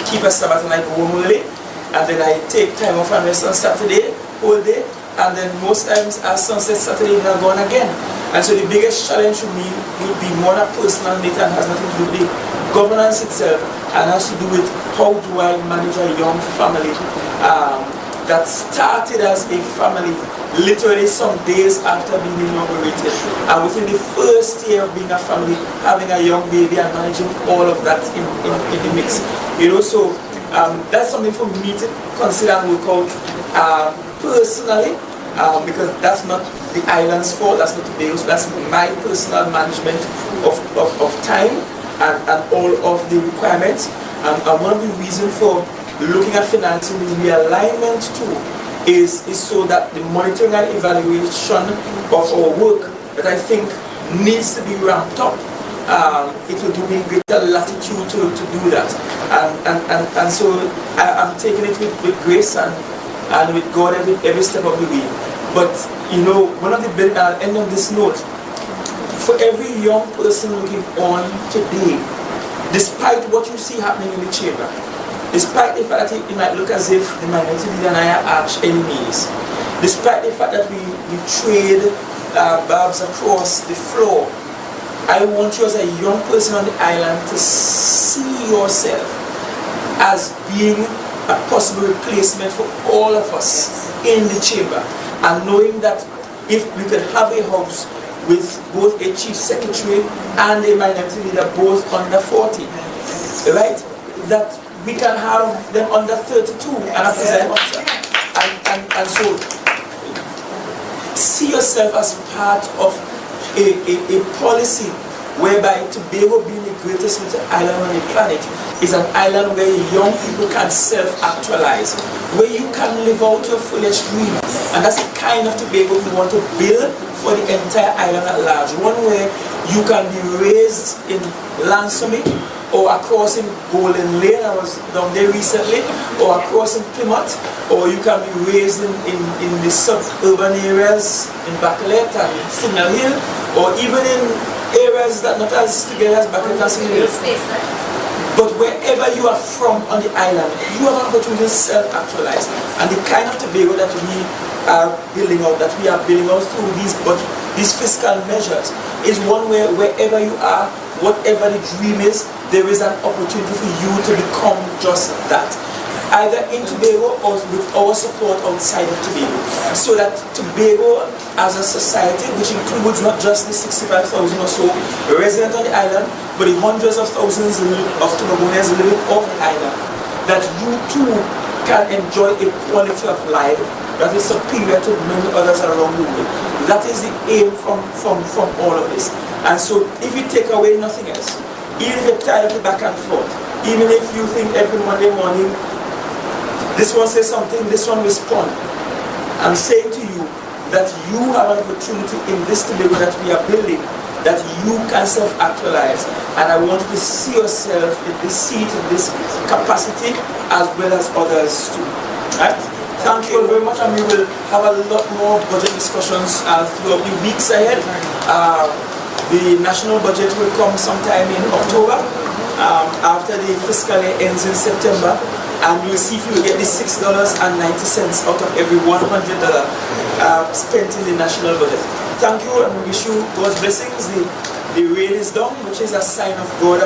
keep a Sabbath and I go home early, and then I take time off and rest on Saturday, whole day, and then most times as sunset Saturday I'm gone again. And so the biggest challenge for me would be more a personal nature and has nothing to do with the governance itself, and has to do with how do I manage a young family that started as a family literally some days after being inaugurated, and within the first year of being a family, having a young baby and managing all of that in the mix. You know, so that's something for me to consider and work out personally, because that's not the island's fault, that's not Tobago's, that's my personal management of time and all of the requirements. And one of the reasons for looking at financing the realignment too is so that the monitoring and evaluation of our work that I think needs to be ramped up, it will give me greater latitude to do that. And so I'm taking it with grace and with God every step of the way. But you know, one of the I'll end on this note. For every young person looking on today, despite what you see happening in the chamber, despite the fact that it might look as if the minority leader and I are arch enemies, despite the fact that we trade barbs across the floor, I want you as a young person on the island to see yourself as being a possible replacement for all of us in the chamber, and knowing that if we could have a house with both a chief secretary and a minority leader, both under 40, right? That we can have them under 32 and a presiding officer. And so, see yourself as part of a policy whereby Tobago, being the greatest little island on the planet, is an island where young people can self-actualize, where you can live out your fullest dream. And that's the kind of Tobago we want to build for the entire island at large. One where you can be raised in Lansome, or across in Golden Lane, I was down there recently, or across in Plymouth, or you can be raised in the suburban areas in Backlet and Signal Hill, or even in areas that not as together as Backlet and Signal Hill. But wherever you are from on the island, you have an opportunity to self-actualize. And the kind of Tobago that we are building out, through these fiscal measures, is one where wherever you are, whatever the dream is, there is an opportunity for you to become just that. Either in Tobago or with our support outside of Tobago. So that Tobago as a society, which includes not just the 65,000 or so residents on the island, but the hundreds of thousands of Tobagonians living off the island, that you too can enjoy a quality of life that is superior to many others around the world. That is the aim from all of this. And so if you take away nothing else, even if you're tired of the back and forth, even if you think every Monday morning, this one says something, this one responds, I'm saying to you that you have an opportunity in this Tobago that we are building, that you can self-actualize. And I want you to see yourself in this seat, in this capacity, as well as others too. Right? Thank you very much, and we will have a lot more budget discussions throughout the weeks ahead. The national budget will come sometime in October, after the fiscal year ends in September, and you'll see if you will get the $6.90 out of every $100 spent in the national budget. Thank you, and we wish you God's blessings. The rain is done, which is a sign of God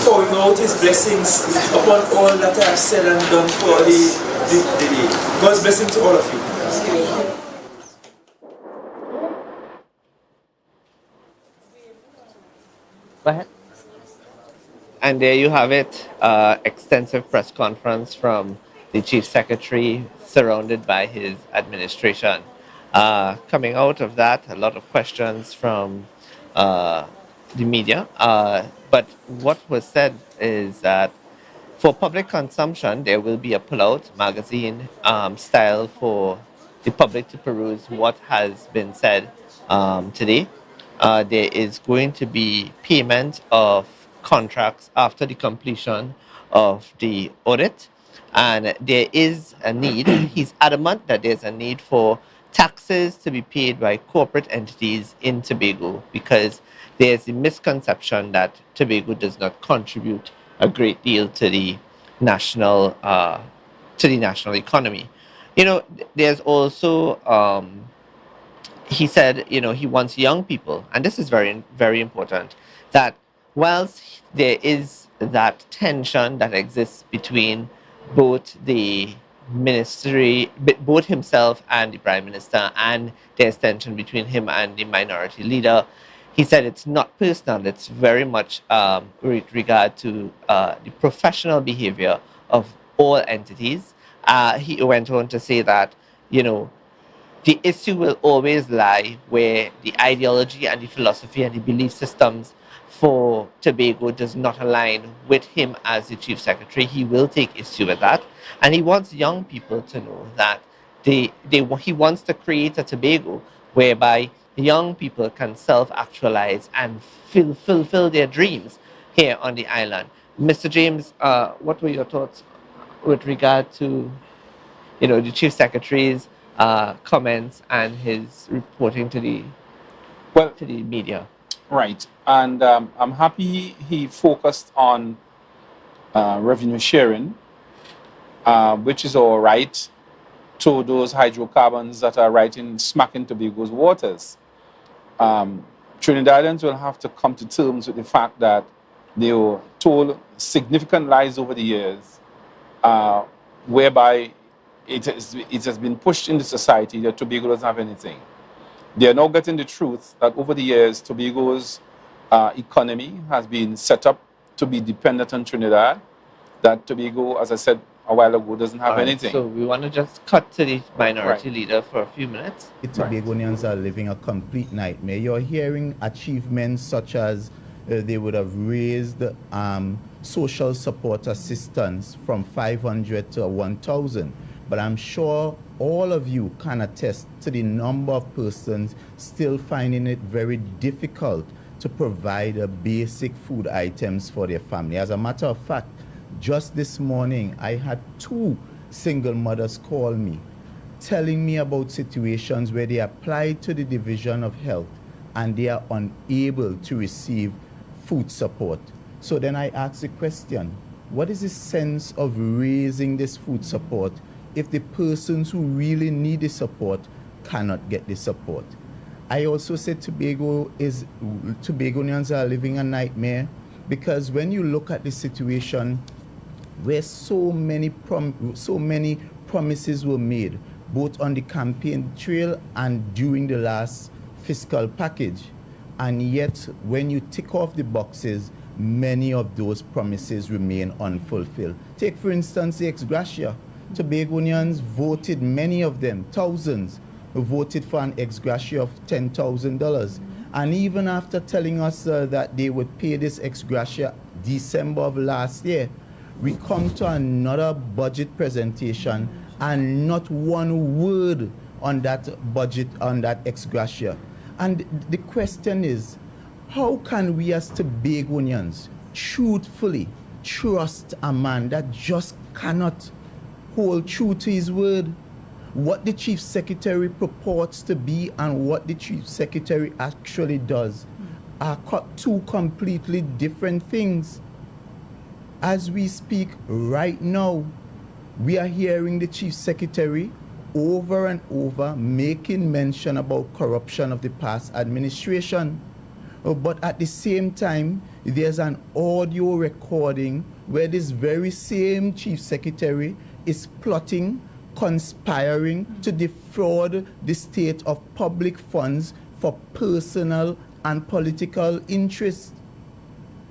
pouring out His blessings upon all that I have said and done for the day. God's blessing to all of you. Go ahead. And there you have it, extensive press conference from the Chief Secretary surrounded by his administration. Coming out of that, a lot of questions from the media. But what was said is that for public consumption, there will be a pull-out magazine style for the public to peruse what has been said today. There is going to be payment of contracts after the completion of the audit, and there is a need. He's adamant that there's a need for taxes to be paid by corporate entities in Tobago, because there's a misconception that Tobago does not contribute a great deal to the national economy. You know, there's also he said, you know, he wants young people, and this is very, very important, that whilst there is that tension that exists between both the ministry, both himself and the Prime Minister, and there's tension between him and the minority leader, he said it's not personal, it's very much with regard to the professional behavior of all entities. He went on to say that, you know, the issue will always lie where the ideology and the philosophy and the belief systems for Tobago does not align with him as the Chief Secretary. He will take issue with that. And he wants young people to know that he wants to create a Tobago whereby young people can self-actualize and fulfill their dreams here on the island. Mr. James, what were your thoughts with regard to, you know, the Chief Secretary's comments and his reporting to the media? Right, and I'm happy he focused on revenue sharing, which is all right to those hydrocarbons that are right in smack in Tobago's waters. Trinidadians will have to come to terms with the fact that they were told significant lies over the years, whereby it has been pushed into society that Tobago doesn't have anything. They are now getting the truth that over the years, Tobago's economy has been set up to be dependent on Trinidad, that Tobago, as I said a while ago, doesn't have anything. So we want to just cut to the minority leader for a few minutes. The Tobagonians are living a complete nightmare. You're hearing achievements such as they would have raised social support assistance from 500 to 1,000. But I'm sure all of you can attest to the number of persons still finding it very difficult to provide basic food items for their family. As a matter of fact, just this morning, I had 2 single mothers call me, telling me about situations where they applied to the Division of Health and they are unable to receive food support. So then I asked the question, what is the sense of raising this food support if the persons who really need the support cannot get the support? I also said Tobagonians are living a nightmare because when you look at the situation where so many promises were made, both on the campaign trail and during the last fiscal package, and yet when you tick off the boxes, many of those promises remain unfulfilled. Take, for instance, the ex gratia. Tobagonians voted, many of them, thousands, voted for an ex gratia of $10,000. And even after telling us that they would pay this ex gratia December of last year, we come to another budget presentation and not one word on that budget, on that ex gratia. And the question is, how can we as Tobagonians truthfully trust a man that just cannot hold true to his word? What the Chief Secretary purports to be and what the Chief Secretary actually does are 2 completely different things. As we speak right now, we are hearing the Chief Secretary over and over making mention about corruption of the past administration. But at the same time, there's an audio recording where this very same Chief Secretary is plotting, conspiring to defraud the state of public funds for personal and political interests.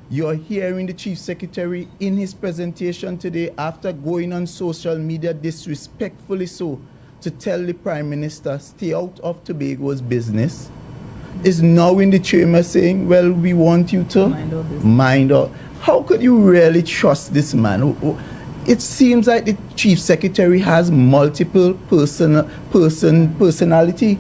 You're hearing the Chief Secretary in his presentation today, after going on social media disrespectfully so, to tell the Prime Minister, stay out of Tobago's business, is now in the chamber saying, well, we want you to mind our... How could you really trust this man? It seems like the Chief Secretary has multiple personality,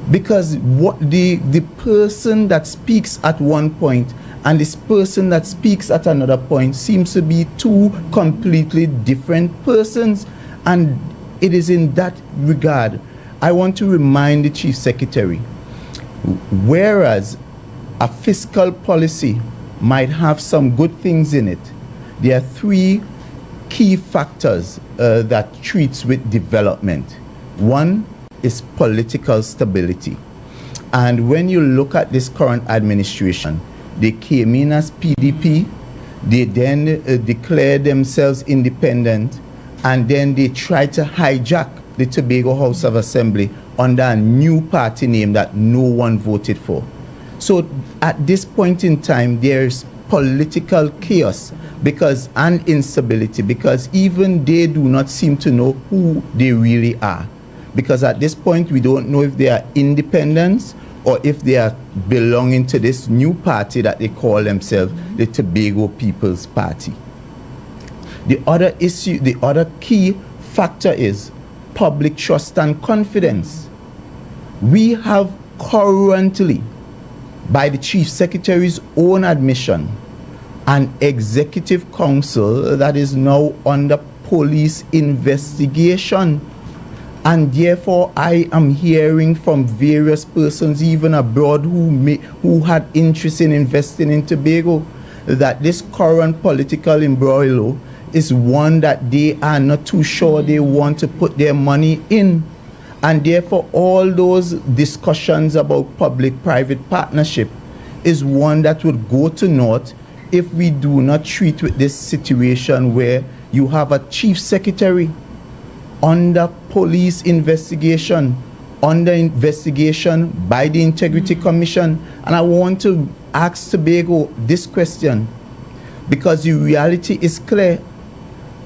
because what the person that speaks at one point and this person that speaks at another point seems to be 2 completely different persons. And it is in that regard I want to remind the Chief Secretary, whereas a fiscal policy might have some good things in it, there are 3 key factors that treats with development. One is political stability. And when you look at this current administration, they came in as PDP, they then declared themselves independent, and then they tried to hijack the Tobago House of Assembly under a new party name that no one voted for. So at this point in time, there's political chaos and instability, because even they do not seem to know who they really are. Because at this point, we don't know if they are independents or if they are belonging to this new party that they call themselves the Tobago People's Party. The other issue, the other key factor is public trust and confidence. We have currently, by the Chief Secretary's own admission, an executive council that is now under police investigation. And therefore, I am hearing from various persons, even abroad, who had interest in investing in Tobago, that this current political imbroglio is one that they are not too sure they want to put their money in. And therefore, all those discussions about public-private partnership is one that would go to naught if we do not treat with this situation where you have a Chief Secretary under police investigation, under investigation by the Integrity Commission. And I want to ask Tobago this question, because the reality is clear.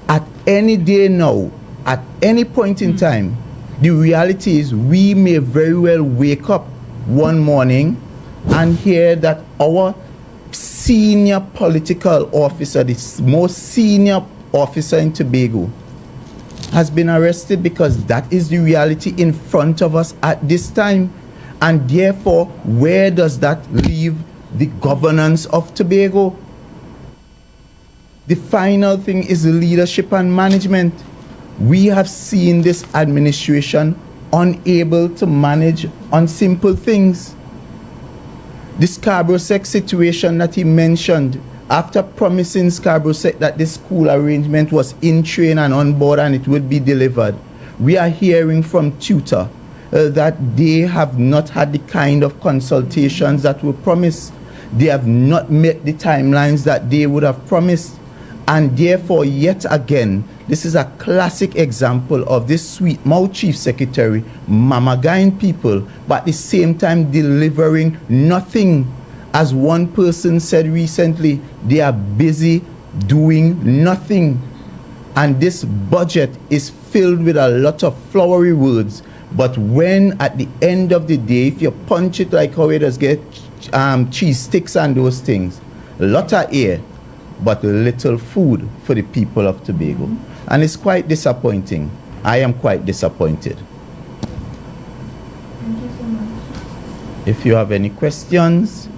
At any day now, at any point in time, the reality is we may very well wake up one morning and hear that our senior political officer, the most senior officer in Tobago, has been arrested, because that is the reality in front of us at this time. And therefore, where does that leave the governance of Tobago? The final thing is leadership and management. We have seen this administration unable to manage on simple things. The Scarborough Sec situation that he mentioned, after promising Scarborough Sec that this school arrangement was in train and on board and it would be delivered, we are hearing from tutor that they have not had the kind of consultations that were promised. They have not met the timelines that they would have promised. And therefore, yet again, this is a classic example of this sweet mouth chief secretary mamagaing people, but at the same time delivering nothing. As one person said recently, they are busy doing nothing. And this budget is filled with a lot of flowery words. But when at the end of the day, if you punch it like how it does get cheese sticks and those things, a lot of air, but little food for the people of Tobago. And it's quite disappointing. I am quite disappointed. Thank you so much. If you have any questions.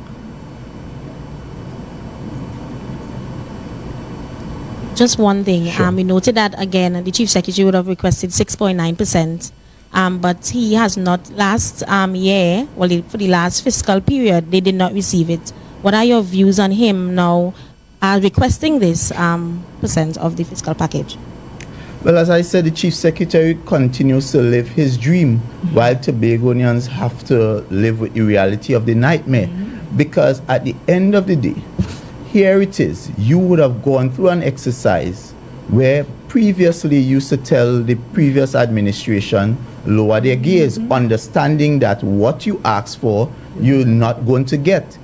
Just one thing. Sure. We noted that again, the Chief Secretary would have requested 6.9%, but he has not last year, well, for the last fiscal period, they did not receive it. What are your views on him now requesting this percent of the fiscal package? Well, as I said, the Chief Secretary continues to live his dream, while Tobagonians have to live with the reality of the nightmare. Because at the end of the day, here it is, you would have gone through an exercise where previously you used to tell the previous administration, lower their gears, understanding that what you ask for, you're not going to get.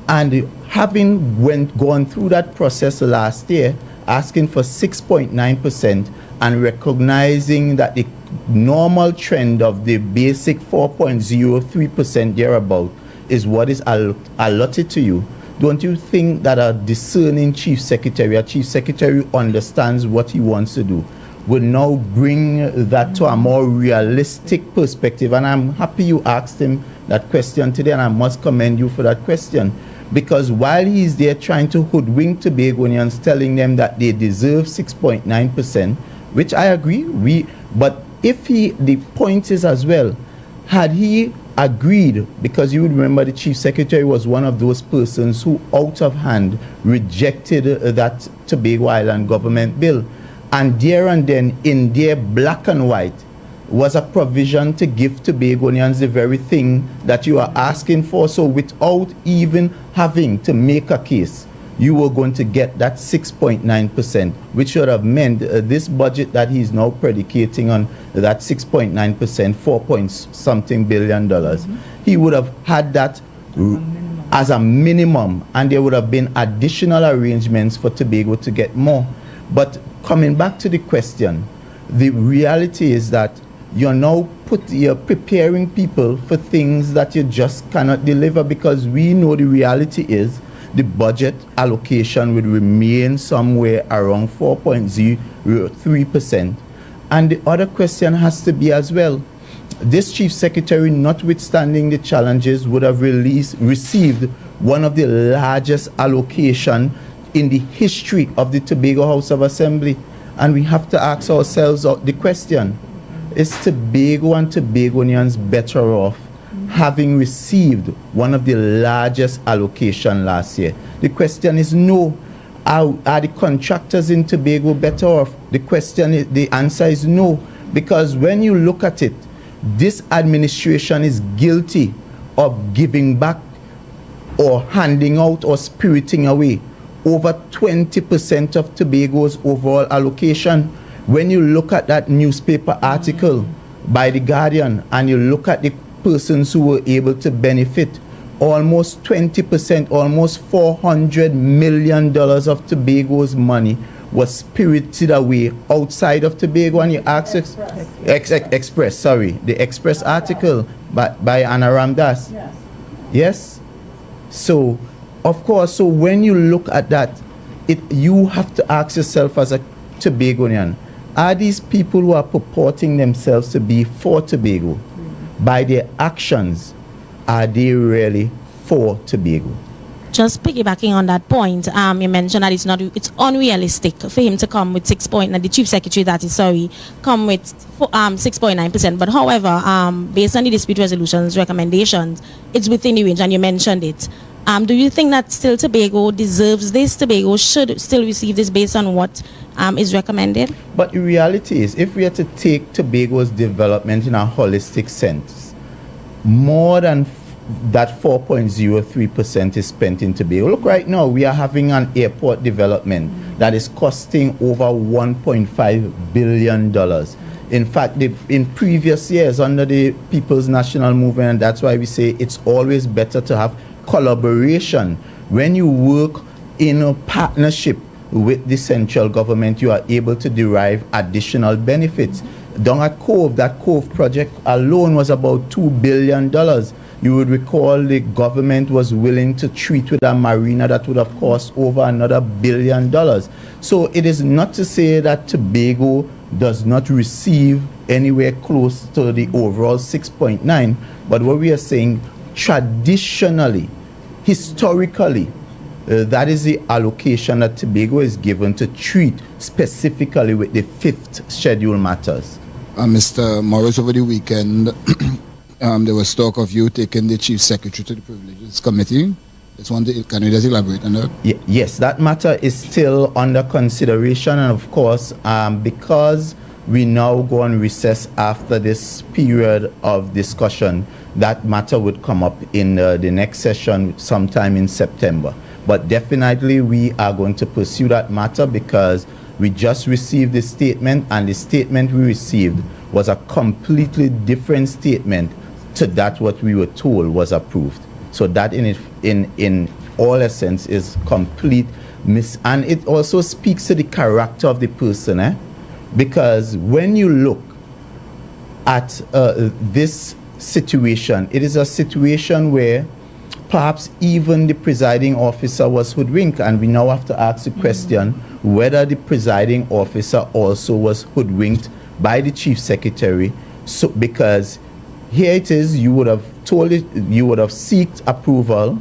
And having gone through that process last year, asking for 6.9% and recognizing that the normal trend of the basic 4.03% thereabout is what is allotted to you, don't you think that a discerning chief secretary, a chief secretary who understands what he wants to do, would now bring that to a more realistic perspective? And I'm happy you asked him that question today, and I must commend you for that question. Because while he's there trying to hoodwink Tobagonians, telling them that they deserve 6.9%, which I agree, but if the point is as well, had he agreed, because you would remember the Chief Secretary was one of those persons who out of hand rejected that Tobago Island government bill. And there and then, in their black and white, was a provision to give Tobagonians the very thing that you are asking for. So without even having to make a case, you were going to get that 6.9%, which should have meant this budget that he's now predicating on, that 6.9%, 4-point-something billion dollars, he would have had that as a minimum, and there would have been additional arrangements for Tobago to get more. But coming back to the question, the reality is that you're now preparing people for things that you just cannot deliver, because we know the reality is the budget allocation would remain somewhere around 4.03%. And the other question has to be as well, this Chief Secretary, notwithstanding the challenges, would have received one of the largest allocation in the history of the Tobago House of Assembly. And we have to ask ourselves the question, is Tobago and Tobagonians better off having received one of the largest allocation last year? The question is no. Are the contractors in Tobago better off? The answer is no. Because when you look at it, this administration is guilty of giving back or handing out or spiriting away over 20% of Tobago's overall allocation. When you look at that newspaper article by the Guardian, and you look at the persons who were able to benefit, almost 20%, almost $400 million of Tobago's money was spirited away outside of Tobago. And you ask Express, sorry, the Express article by Anna Ramdas. Yes. So, of course, so when you look at that, you have to ask yourself as a Tobagonian, are these people who are purporting themselves to be for Tobago, by their actions, are they really for Tobago? Just piggybacking on that point, you mentioned that it's unrealistic for him to come with the Chief Secretary, come with 6.9%. But however, based on the dispute resolution's recommendations, it's within the range, and you mentioned it. Do you think that still Tobago deserves this? Tobago should still receive this based on what is recommended? But the reality is, if we are to take Tobago's development in a holistic sense, more than that 4.03% is spent in Tobago. Look, right now we are having an airport development that is costing over $1.5 billion. In fact, in previous years under the People's National Movement, and that's why we say it's always better to have collaboration. When you work in a partnership with the central government, you are able to derive additional benefits. Down at Cove, that Cove project alone was about $2 billion. You would recall the government was willing to treat with a marina that would have cost over another $1 billion. So it is not to say that Tobago does not receive anywhere close to the overall 6.9, but what we are saying, traditionally, historically, that is the allocation that Tobago is given to treat specifically with the 5th schedule matters. Mr. Morris, over the weekend, there was talk of you taking the Chief Secretary to the Privileges Committee. Can you just elaborate on that? Yes, that matter is still under consideration, and of course, because we now go on recess after this period of discussion, that matter would come up in the next session sometime in September. But definitely we are going to pursue that matter, because we just received the statement, and the statement we received was a completely different statement to that what we were told was approved. So that in all essence is complete and it also speaks to the character of the person, because when you look at this situation, it is a situation where perhaps even the presiding officer was hoodwinked, and we now have to ask the question whether the presiding officer also was hoodwinked by the Chief Secretary. So because here it is, you would have sought approval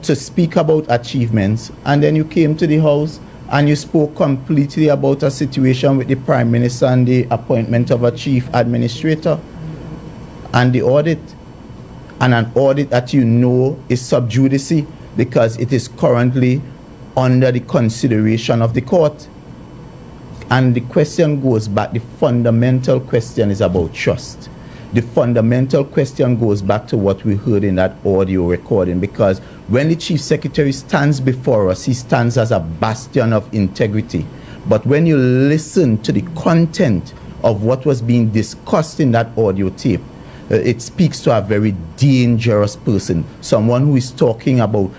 to speak about achievements, and then you came to the House and you spoke completely about a situation with the Prime Minister and the appointment of a Chief Administrator and the audit, and an audit that you know is sub judice because it is currently under the consideration of the court. And the question goes back, the fundamental question is about trust. The fundamental question goes back to what we heard in that audio recording, because when the Chief Secretary stands before us, he stands as a bastion of integrity. But when you listen to the content of what was being discussed in that audio tape, it speaks to a very dangerous person, someone who is talking about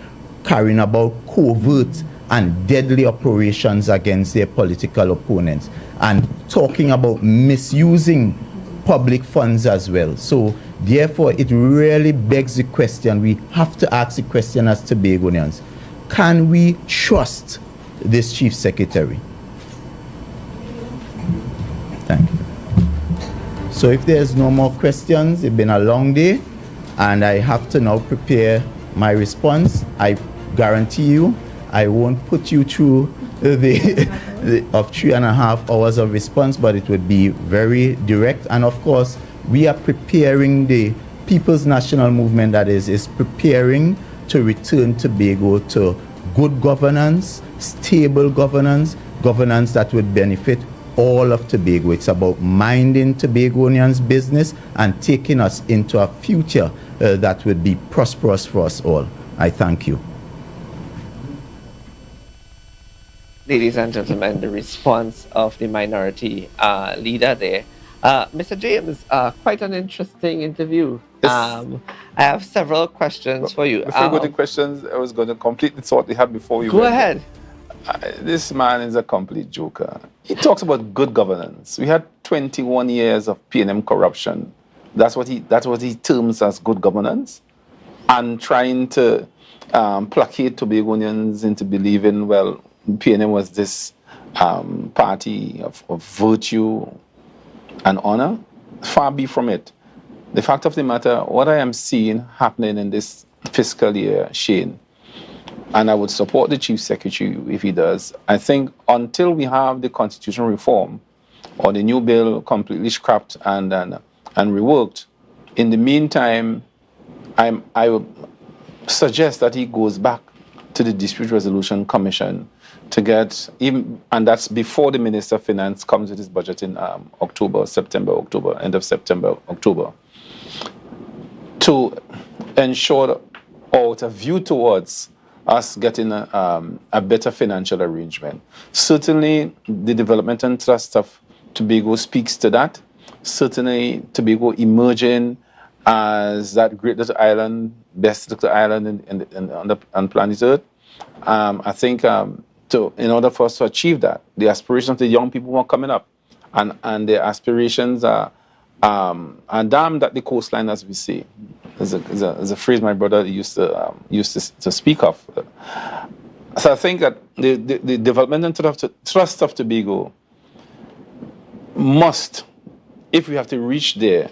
carrying about covert and deadly operations against their political opponents, and talking about misusing public funds as well. So therefore it really begs the question, we have to ask the question as Tobagonians, can we trust this Chief Secretary? Thank you. So if there's no more questions, it's been a long day and I have to now prepare my response. I guarantee you I won't put you through the of 3.5 hours of response, but it would be very direct. And of course, we are preparing, the People's National Movement, that is preparing to return Tobago to good governance, stable governance, governance that would benefit all of Tobago. It's about minding Tobagonians' business and taking us into a future that would be prosperous for us all. I thank you. Ladies and gentlemen, the response of the minority leader there. Mr. James, quite an interesting interview. I have several questions for you. Before we go to questions, I was going to complete the thought we had before we Go went ahead. This man is a complete joker. He talks about good governance. We had 21 years of PNM corruption. That's what he terms as good governance, and trying to placate Tobagonians into believing, well, PNM was this party of virtue and honor. Far be from it. The fact of the matter, what I am seeing happening in this fiscal year, Shane, and I would support the Chief Secretary if he does, I think until we have the constitutional reform or the new bill completely scrapped and reworked, in the meantime, I would suggest that he goes back to the Dispute Resolution Commission to get, even, and that's before the Minister of Finance comes with his budget in October, end of September, October, to ensure or with a view towards us getting a better financial arrangement. Certainly, the Development and Trust of Tobago speaks to that. Certainly, Tobago emerging as that great little island, best little island on planet Earth. I think in order for us to achieve that, the aspirations of the young people who are coming up, and their aspirations are damned at the coastline, as we say. Is a phrase my brother used to speak of. So I think that the Development and Trust of Tobago must, if we have to reach there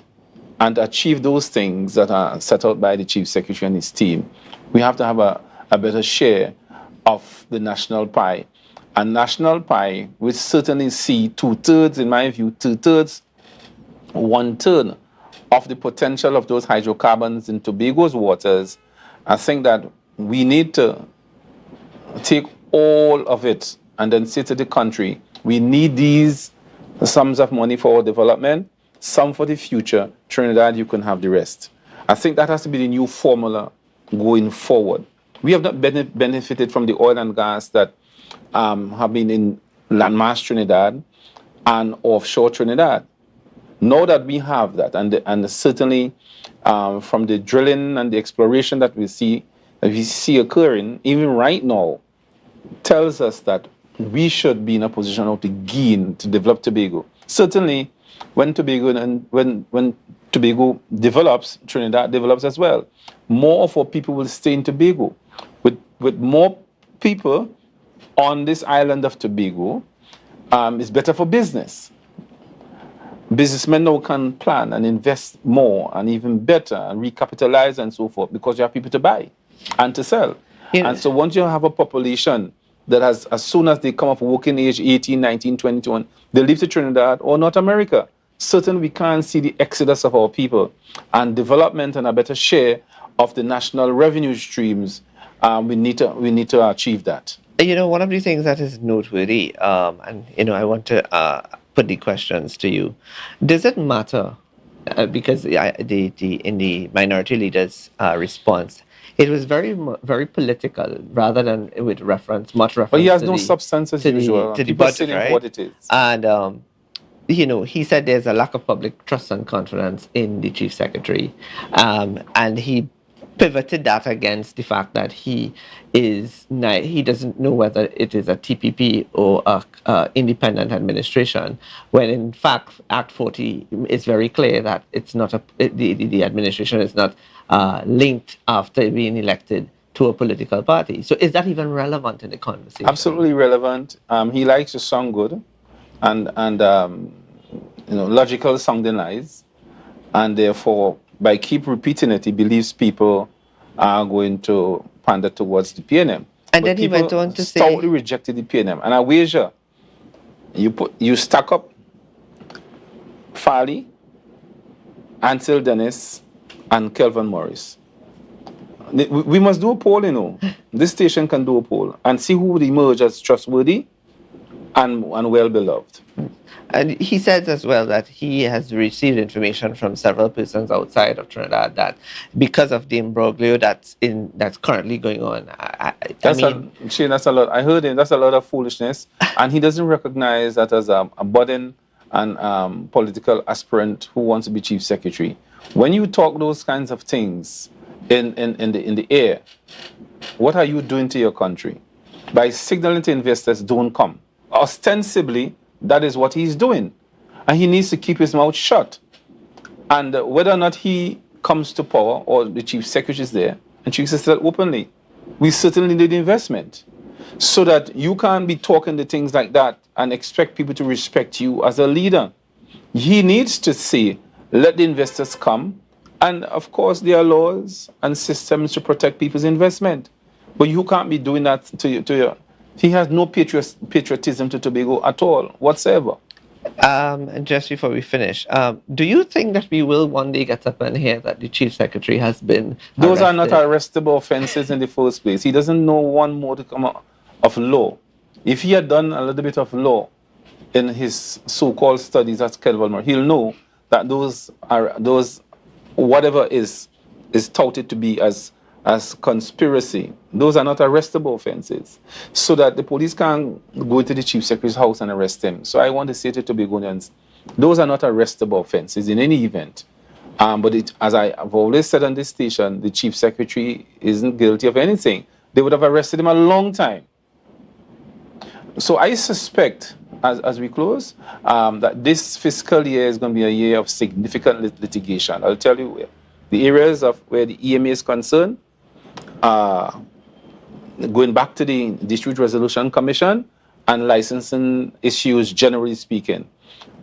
and achieve those things that are set out by the Chief Secretary and his team, we have to have a better share of the national pie. A national pie which certainly see 2/3, in my view, 2/3, 1/3 of the potential of those hydrocarbons in Tobago's waters. I think that we need to take all of it and then say to the country, we need these sums of money for our development, some for the future. Trinidad, you can have the rest. I think that has to be the new formula going forward. We have not benefited from the oil and gas that have been in landmass Trinidad and offshore Trinidad. Now that we have that, and certainly from the drilling and the exploration that we see occurring, even right now, tells us that we should be in a position now to gain, to develop Tobago. Certainly, when Tobago develops, Trinidad develops as well. More of our people will stay in Tobago. With more people on this island of Tobago, it's better for business. Businessmen now can plan and invest more and even better and recapitalize and so forth because you have people to buy and to sell. Yeah. And so once you have a population that has, as soon as they come of working age, 18, 19, 21, they leave to Trinidad or North America. Certainly we can't see the exodus of our people and development and a better share of the national revenue streams. We need to achieve that. You know, one of the things that is noteworthy, and you know, I want to put the questions to you. Does it matter? Because in the minority leader's response, it was very political rather than with much reference. But he has no substance as usual. To the budget, right? What it is. And you know, he said there's a lack of public trust and confidence in the Chief Secretary, and he pivoted that against the fact that he doesn't know whether it is a TPP or a independent administration, when in fact Act 40 is very clear that it's not the administration is not linked after being elected to a political party. So is that even relevant in the conversation? Absolutely relevant. He likes to sound good, and you know, logical sounding lies, and therefore, by keep repeating it, he believes people are going to pander towards the PNM. And then he went on to say, stoutly rejected the PNM. And I wager you stack up Farley, Ansel Dennis, and Kelvin Morris. We must do a poll, you know. This station can do a poll and see who would emerge as trustworthy and well beloved. And he says as well that he has received information from several persons outside of Trinidad that because of the imbroglio that's currently going on, Shane, that's a lot. I heard him. That's a lot of foolishness, and he doesn't recognize that as a budding and political aspirant who wants to be chief secretary. When you talk those kinds of things in the air, what are you doing to your country? By signaling to investors, don't come. Ostensibly, that is what he's doing. And he needs to keep his mouth shut. And whether or not he comes to power or the chief secretary is there, and chief secretary said openly, we certainly need investment. So that you can't be talking the things like that and expect people to respect you as a leader. He needs to say, let the investors come. And of course, there are laws and systems to protect people's investment. But you can't be doing that to your. He has no patriotism to Tobago at all, whatsoever. And just before we finish, do you think that we will one day get up and hear that the chief secretary has been Those arrested? are not arrestable offenses in the first place. He doesn't know one modicum of law. If he had done a little bit of law in his so-called studies at Kelvalmer, he'll know that those whatever is touted to be as conspiracy. Those are not arrestable offenses. So that the police can't go into the chief secretary's house and arrest him. So I want to say to Tobagonians, those are not arrestable offenses in any event. But as I've always said on this station, the chief secretary isn't guilty of anything. They would have arrested him a long time. So I suspect, as we close, that this fiscal year is going to be a year of significant litigation. I'll tell you the areas of where the EMA is concerned, going back to the Dispute Resolution Commission and licensing issues, generally speaking.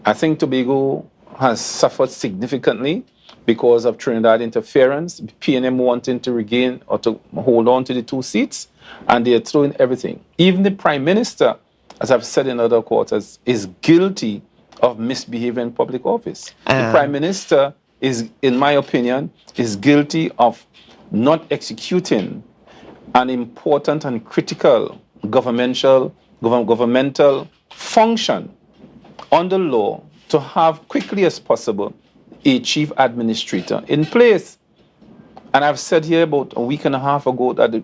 I think Tobago has suffered significantly because of Trinidad interference, PNM wanting to regain or to hold on to the 2 seats, and they're throwing everything. Even the Prime Minister, as I've said in other quarters, is guilty of misbehavior in public office. The Prime Minister is, in my opinion, is guilty of not executing an important and critical governmental function under law to have quickly as possible a chief administrator in place. And I've said here about a week and a half ago that the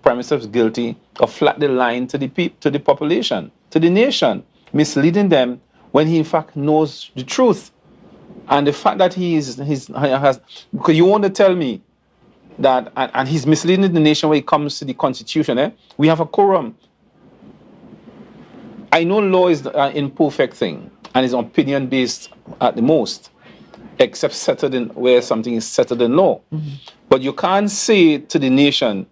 Prime Minister is guilty of flatly lying to the population, to the nation, misleading them when he in fact knows the truth. And the fact that he has, because you want to tell me that, and he's misleading the nation when it comes to the Constitution, we have a quorum. I know law is an imperfect thing and is opinion based at the most, except settled in where something is settled in law. Mm-hmm. But you can't say to the nation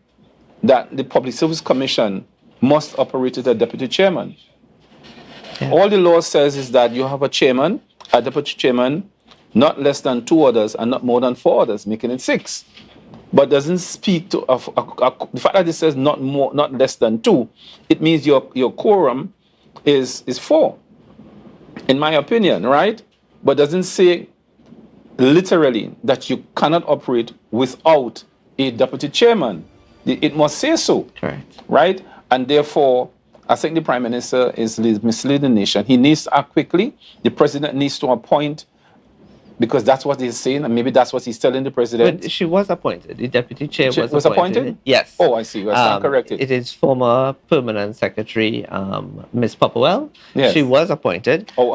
that the Public Service Commission must operate with a deputy chairman. Yeah. All the law says is that you have a chairman, a deputy chairman, not less than 2 others, and not more than 4 others, making it 6. But doesn't speak to the fact that it says not less than 2. It means your quorum is 4, in my opinion, right? But doesn't say literally that you cannot operate without a deputy chairman. It must say so. Correct. Right? And therefore, I think the Prime Minister is misleading the nation. He needs to act quickly. The President needs to appoint, because that's what he's saying, and maybe that's what he's telling the President. But she was appointed. The deputy chair was appointed? Yes. Oh, I see. I stand corrected. It is former permanent secretary, Ms. Popwell. Yes. She was appointed. Oh,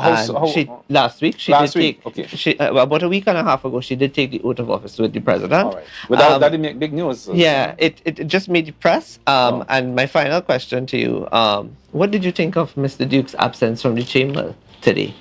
last week. Okay. About a week and a half ago, she did take the oath of office with the President. All right. But that didn't make big news. Yeah, it just made the press. And my final question to you, what did you think of Mr. Duke's absence from the chamber today?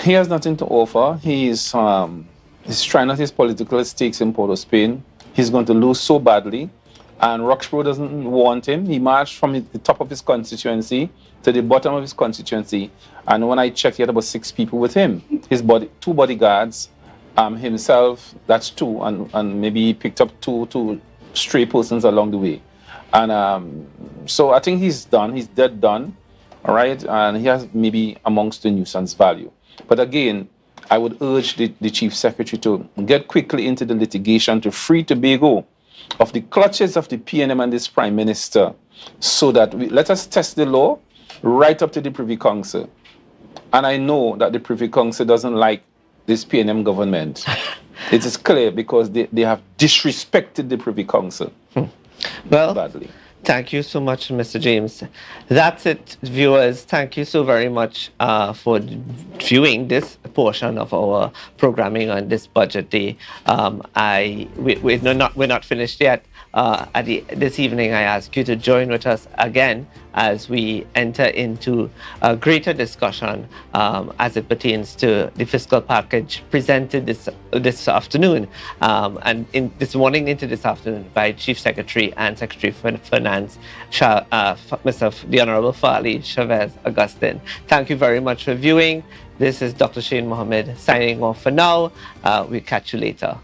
He has nothing to offer. He's trying out his political stakes in Port of Spain. He's going to lose so badly. And Roxborough doesn't want him. He marched from the top of his constituency to the bottom of his constituency. And when I checked, he had about 6 people with him. 2 bodyguards, himself, that's 2. And maybe he picked up two stray persons along the way. And so I think he's done. He's dead done. All right. And he has maybe amongst the nuisance value. But again, I would urge the Chief Secretary to get quickly into the litigation to free Tobago of the clutches of the PNM and this Prime Minister, so that let us test the law right up to the Privy Council. And I know that the Privy Council doesn't like this PNM government. It is clear because they have disrespected the Privy Council well, badly. Thank you so much, Mr. James. That's it, viewers. Thank you so very much for viewing this portion of our programming on this budget day. We're not finished yet. This evening, I ask you to join with us again as we enter into a greater discussion as it pertains to the fiscal package presented this afternoon and in this morning into this afternoon by Chief Secretary and Secretary for Finance, the Honorable Farley Chavez Augustine. Thank you very much for viewing. This is Dr. Shane Mohammed signing off for now. We'll catch you later.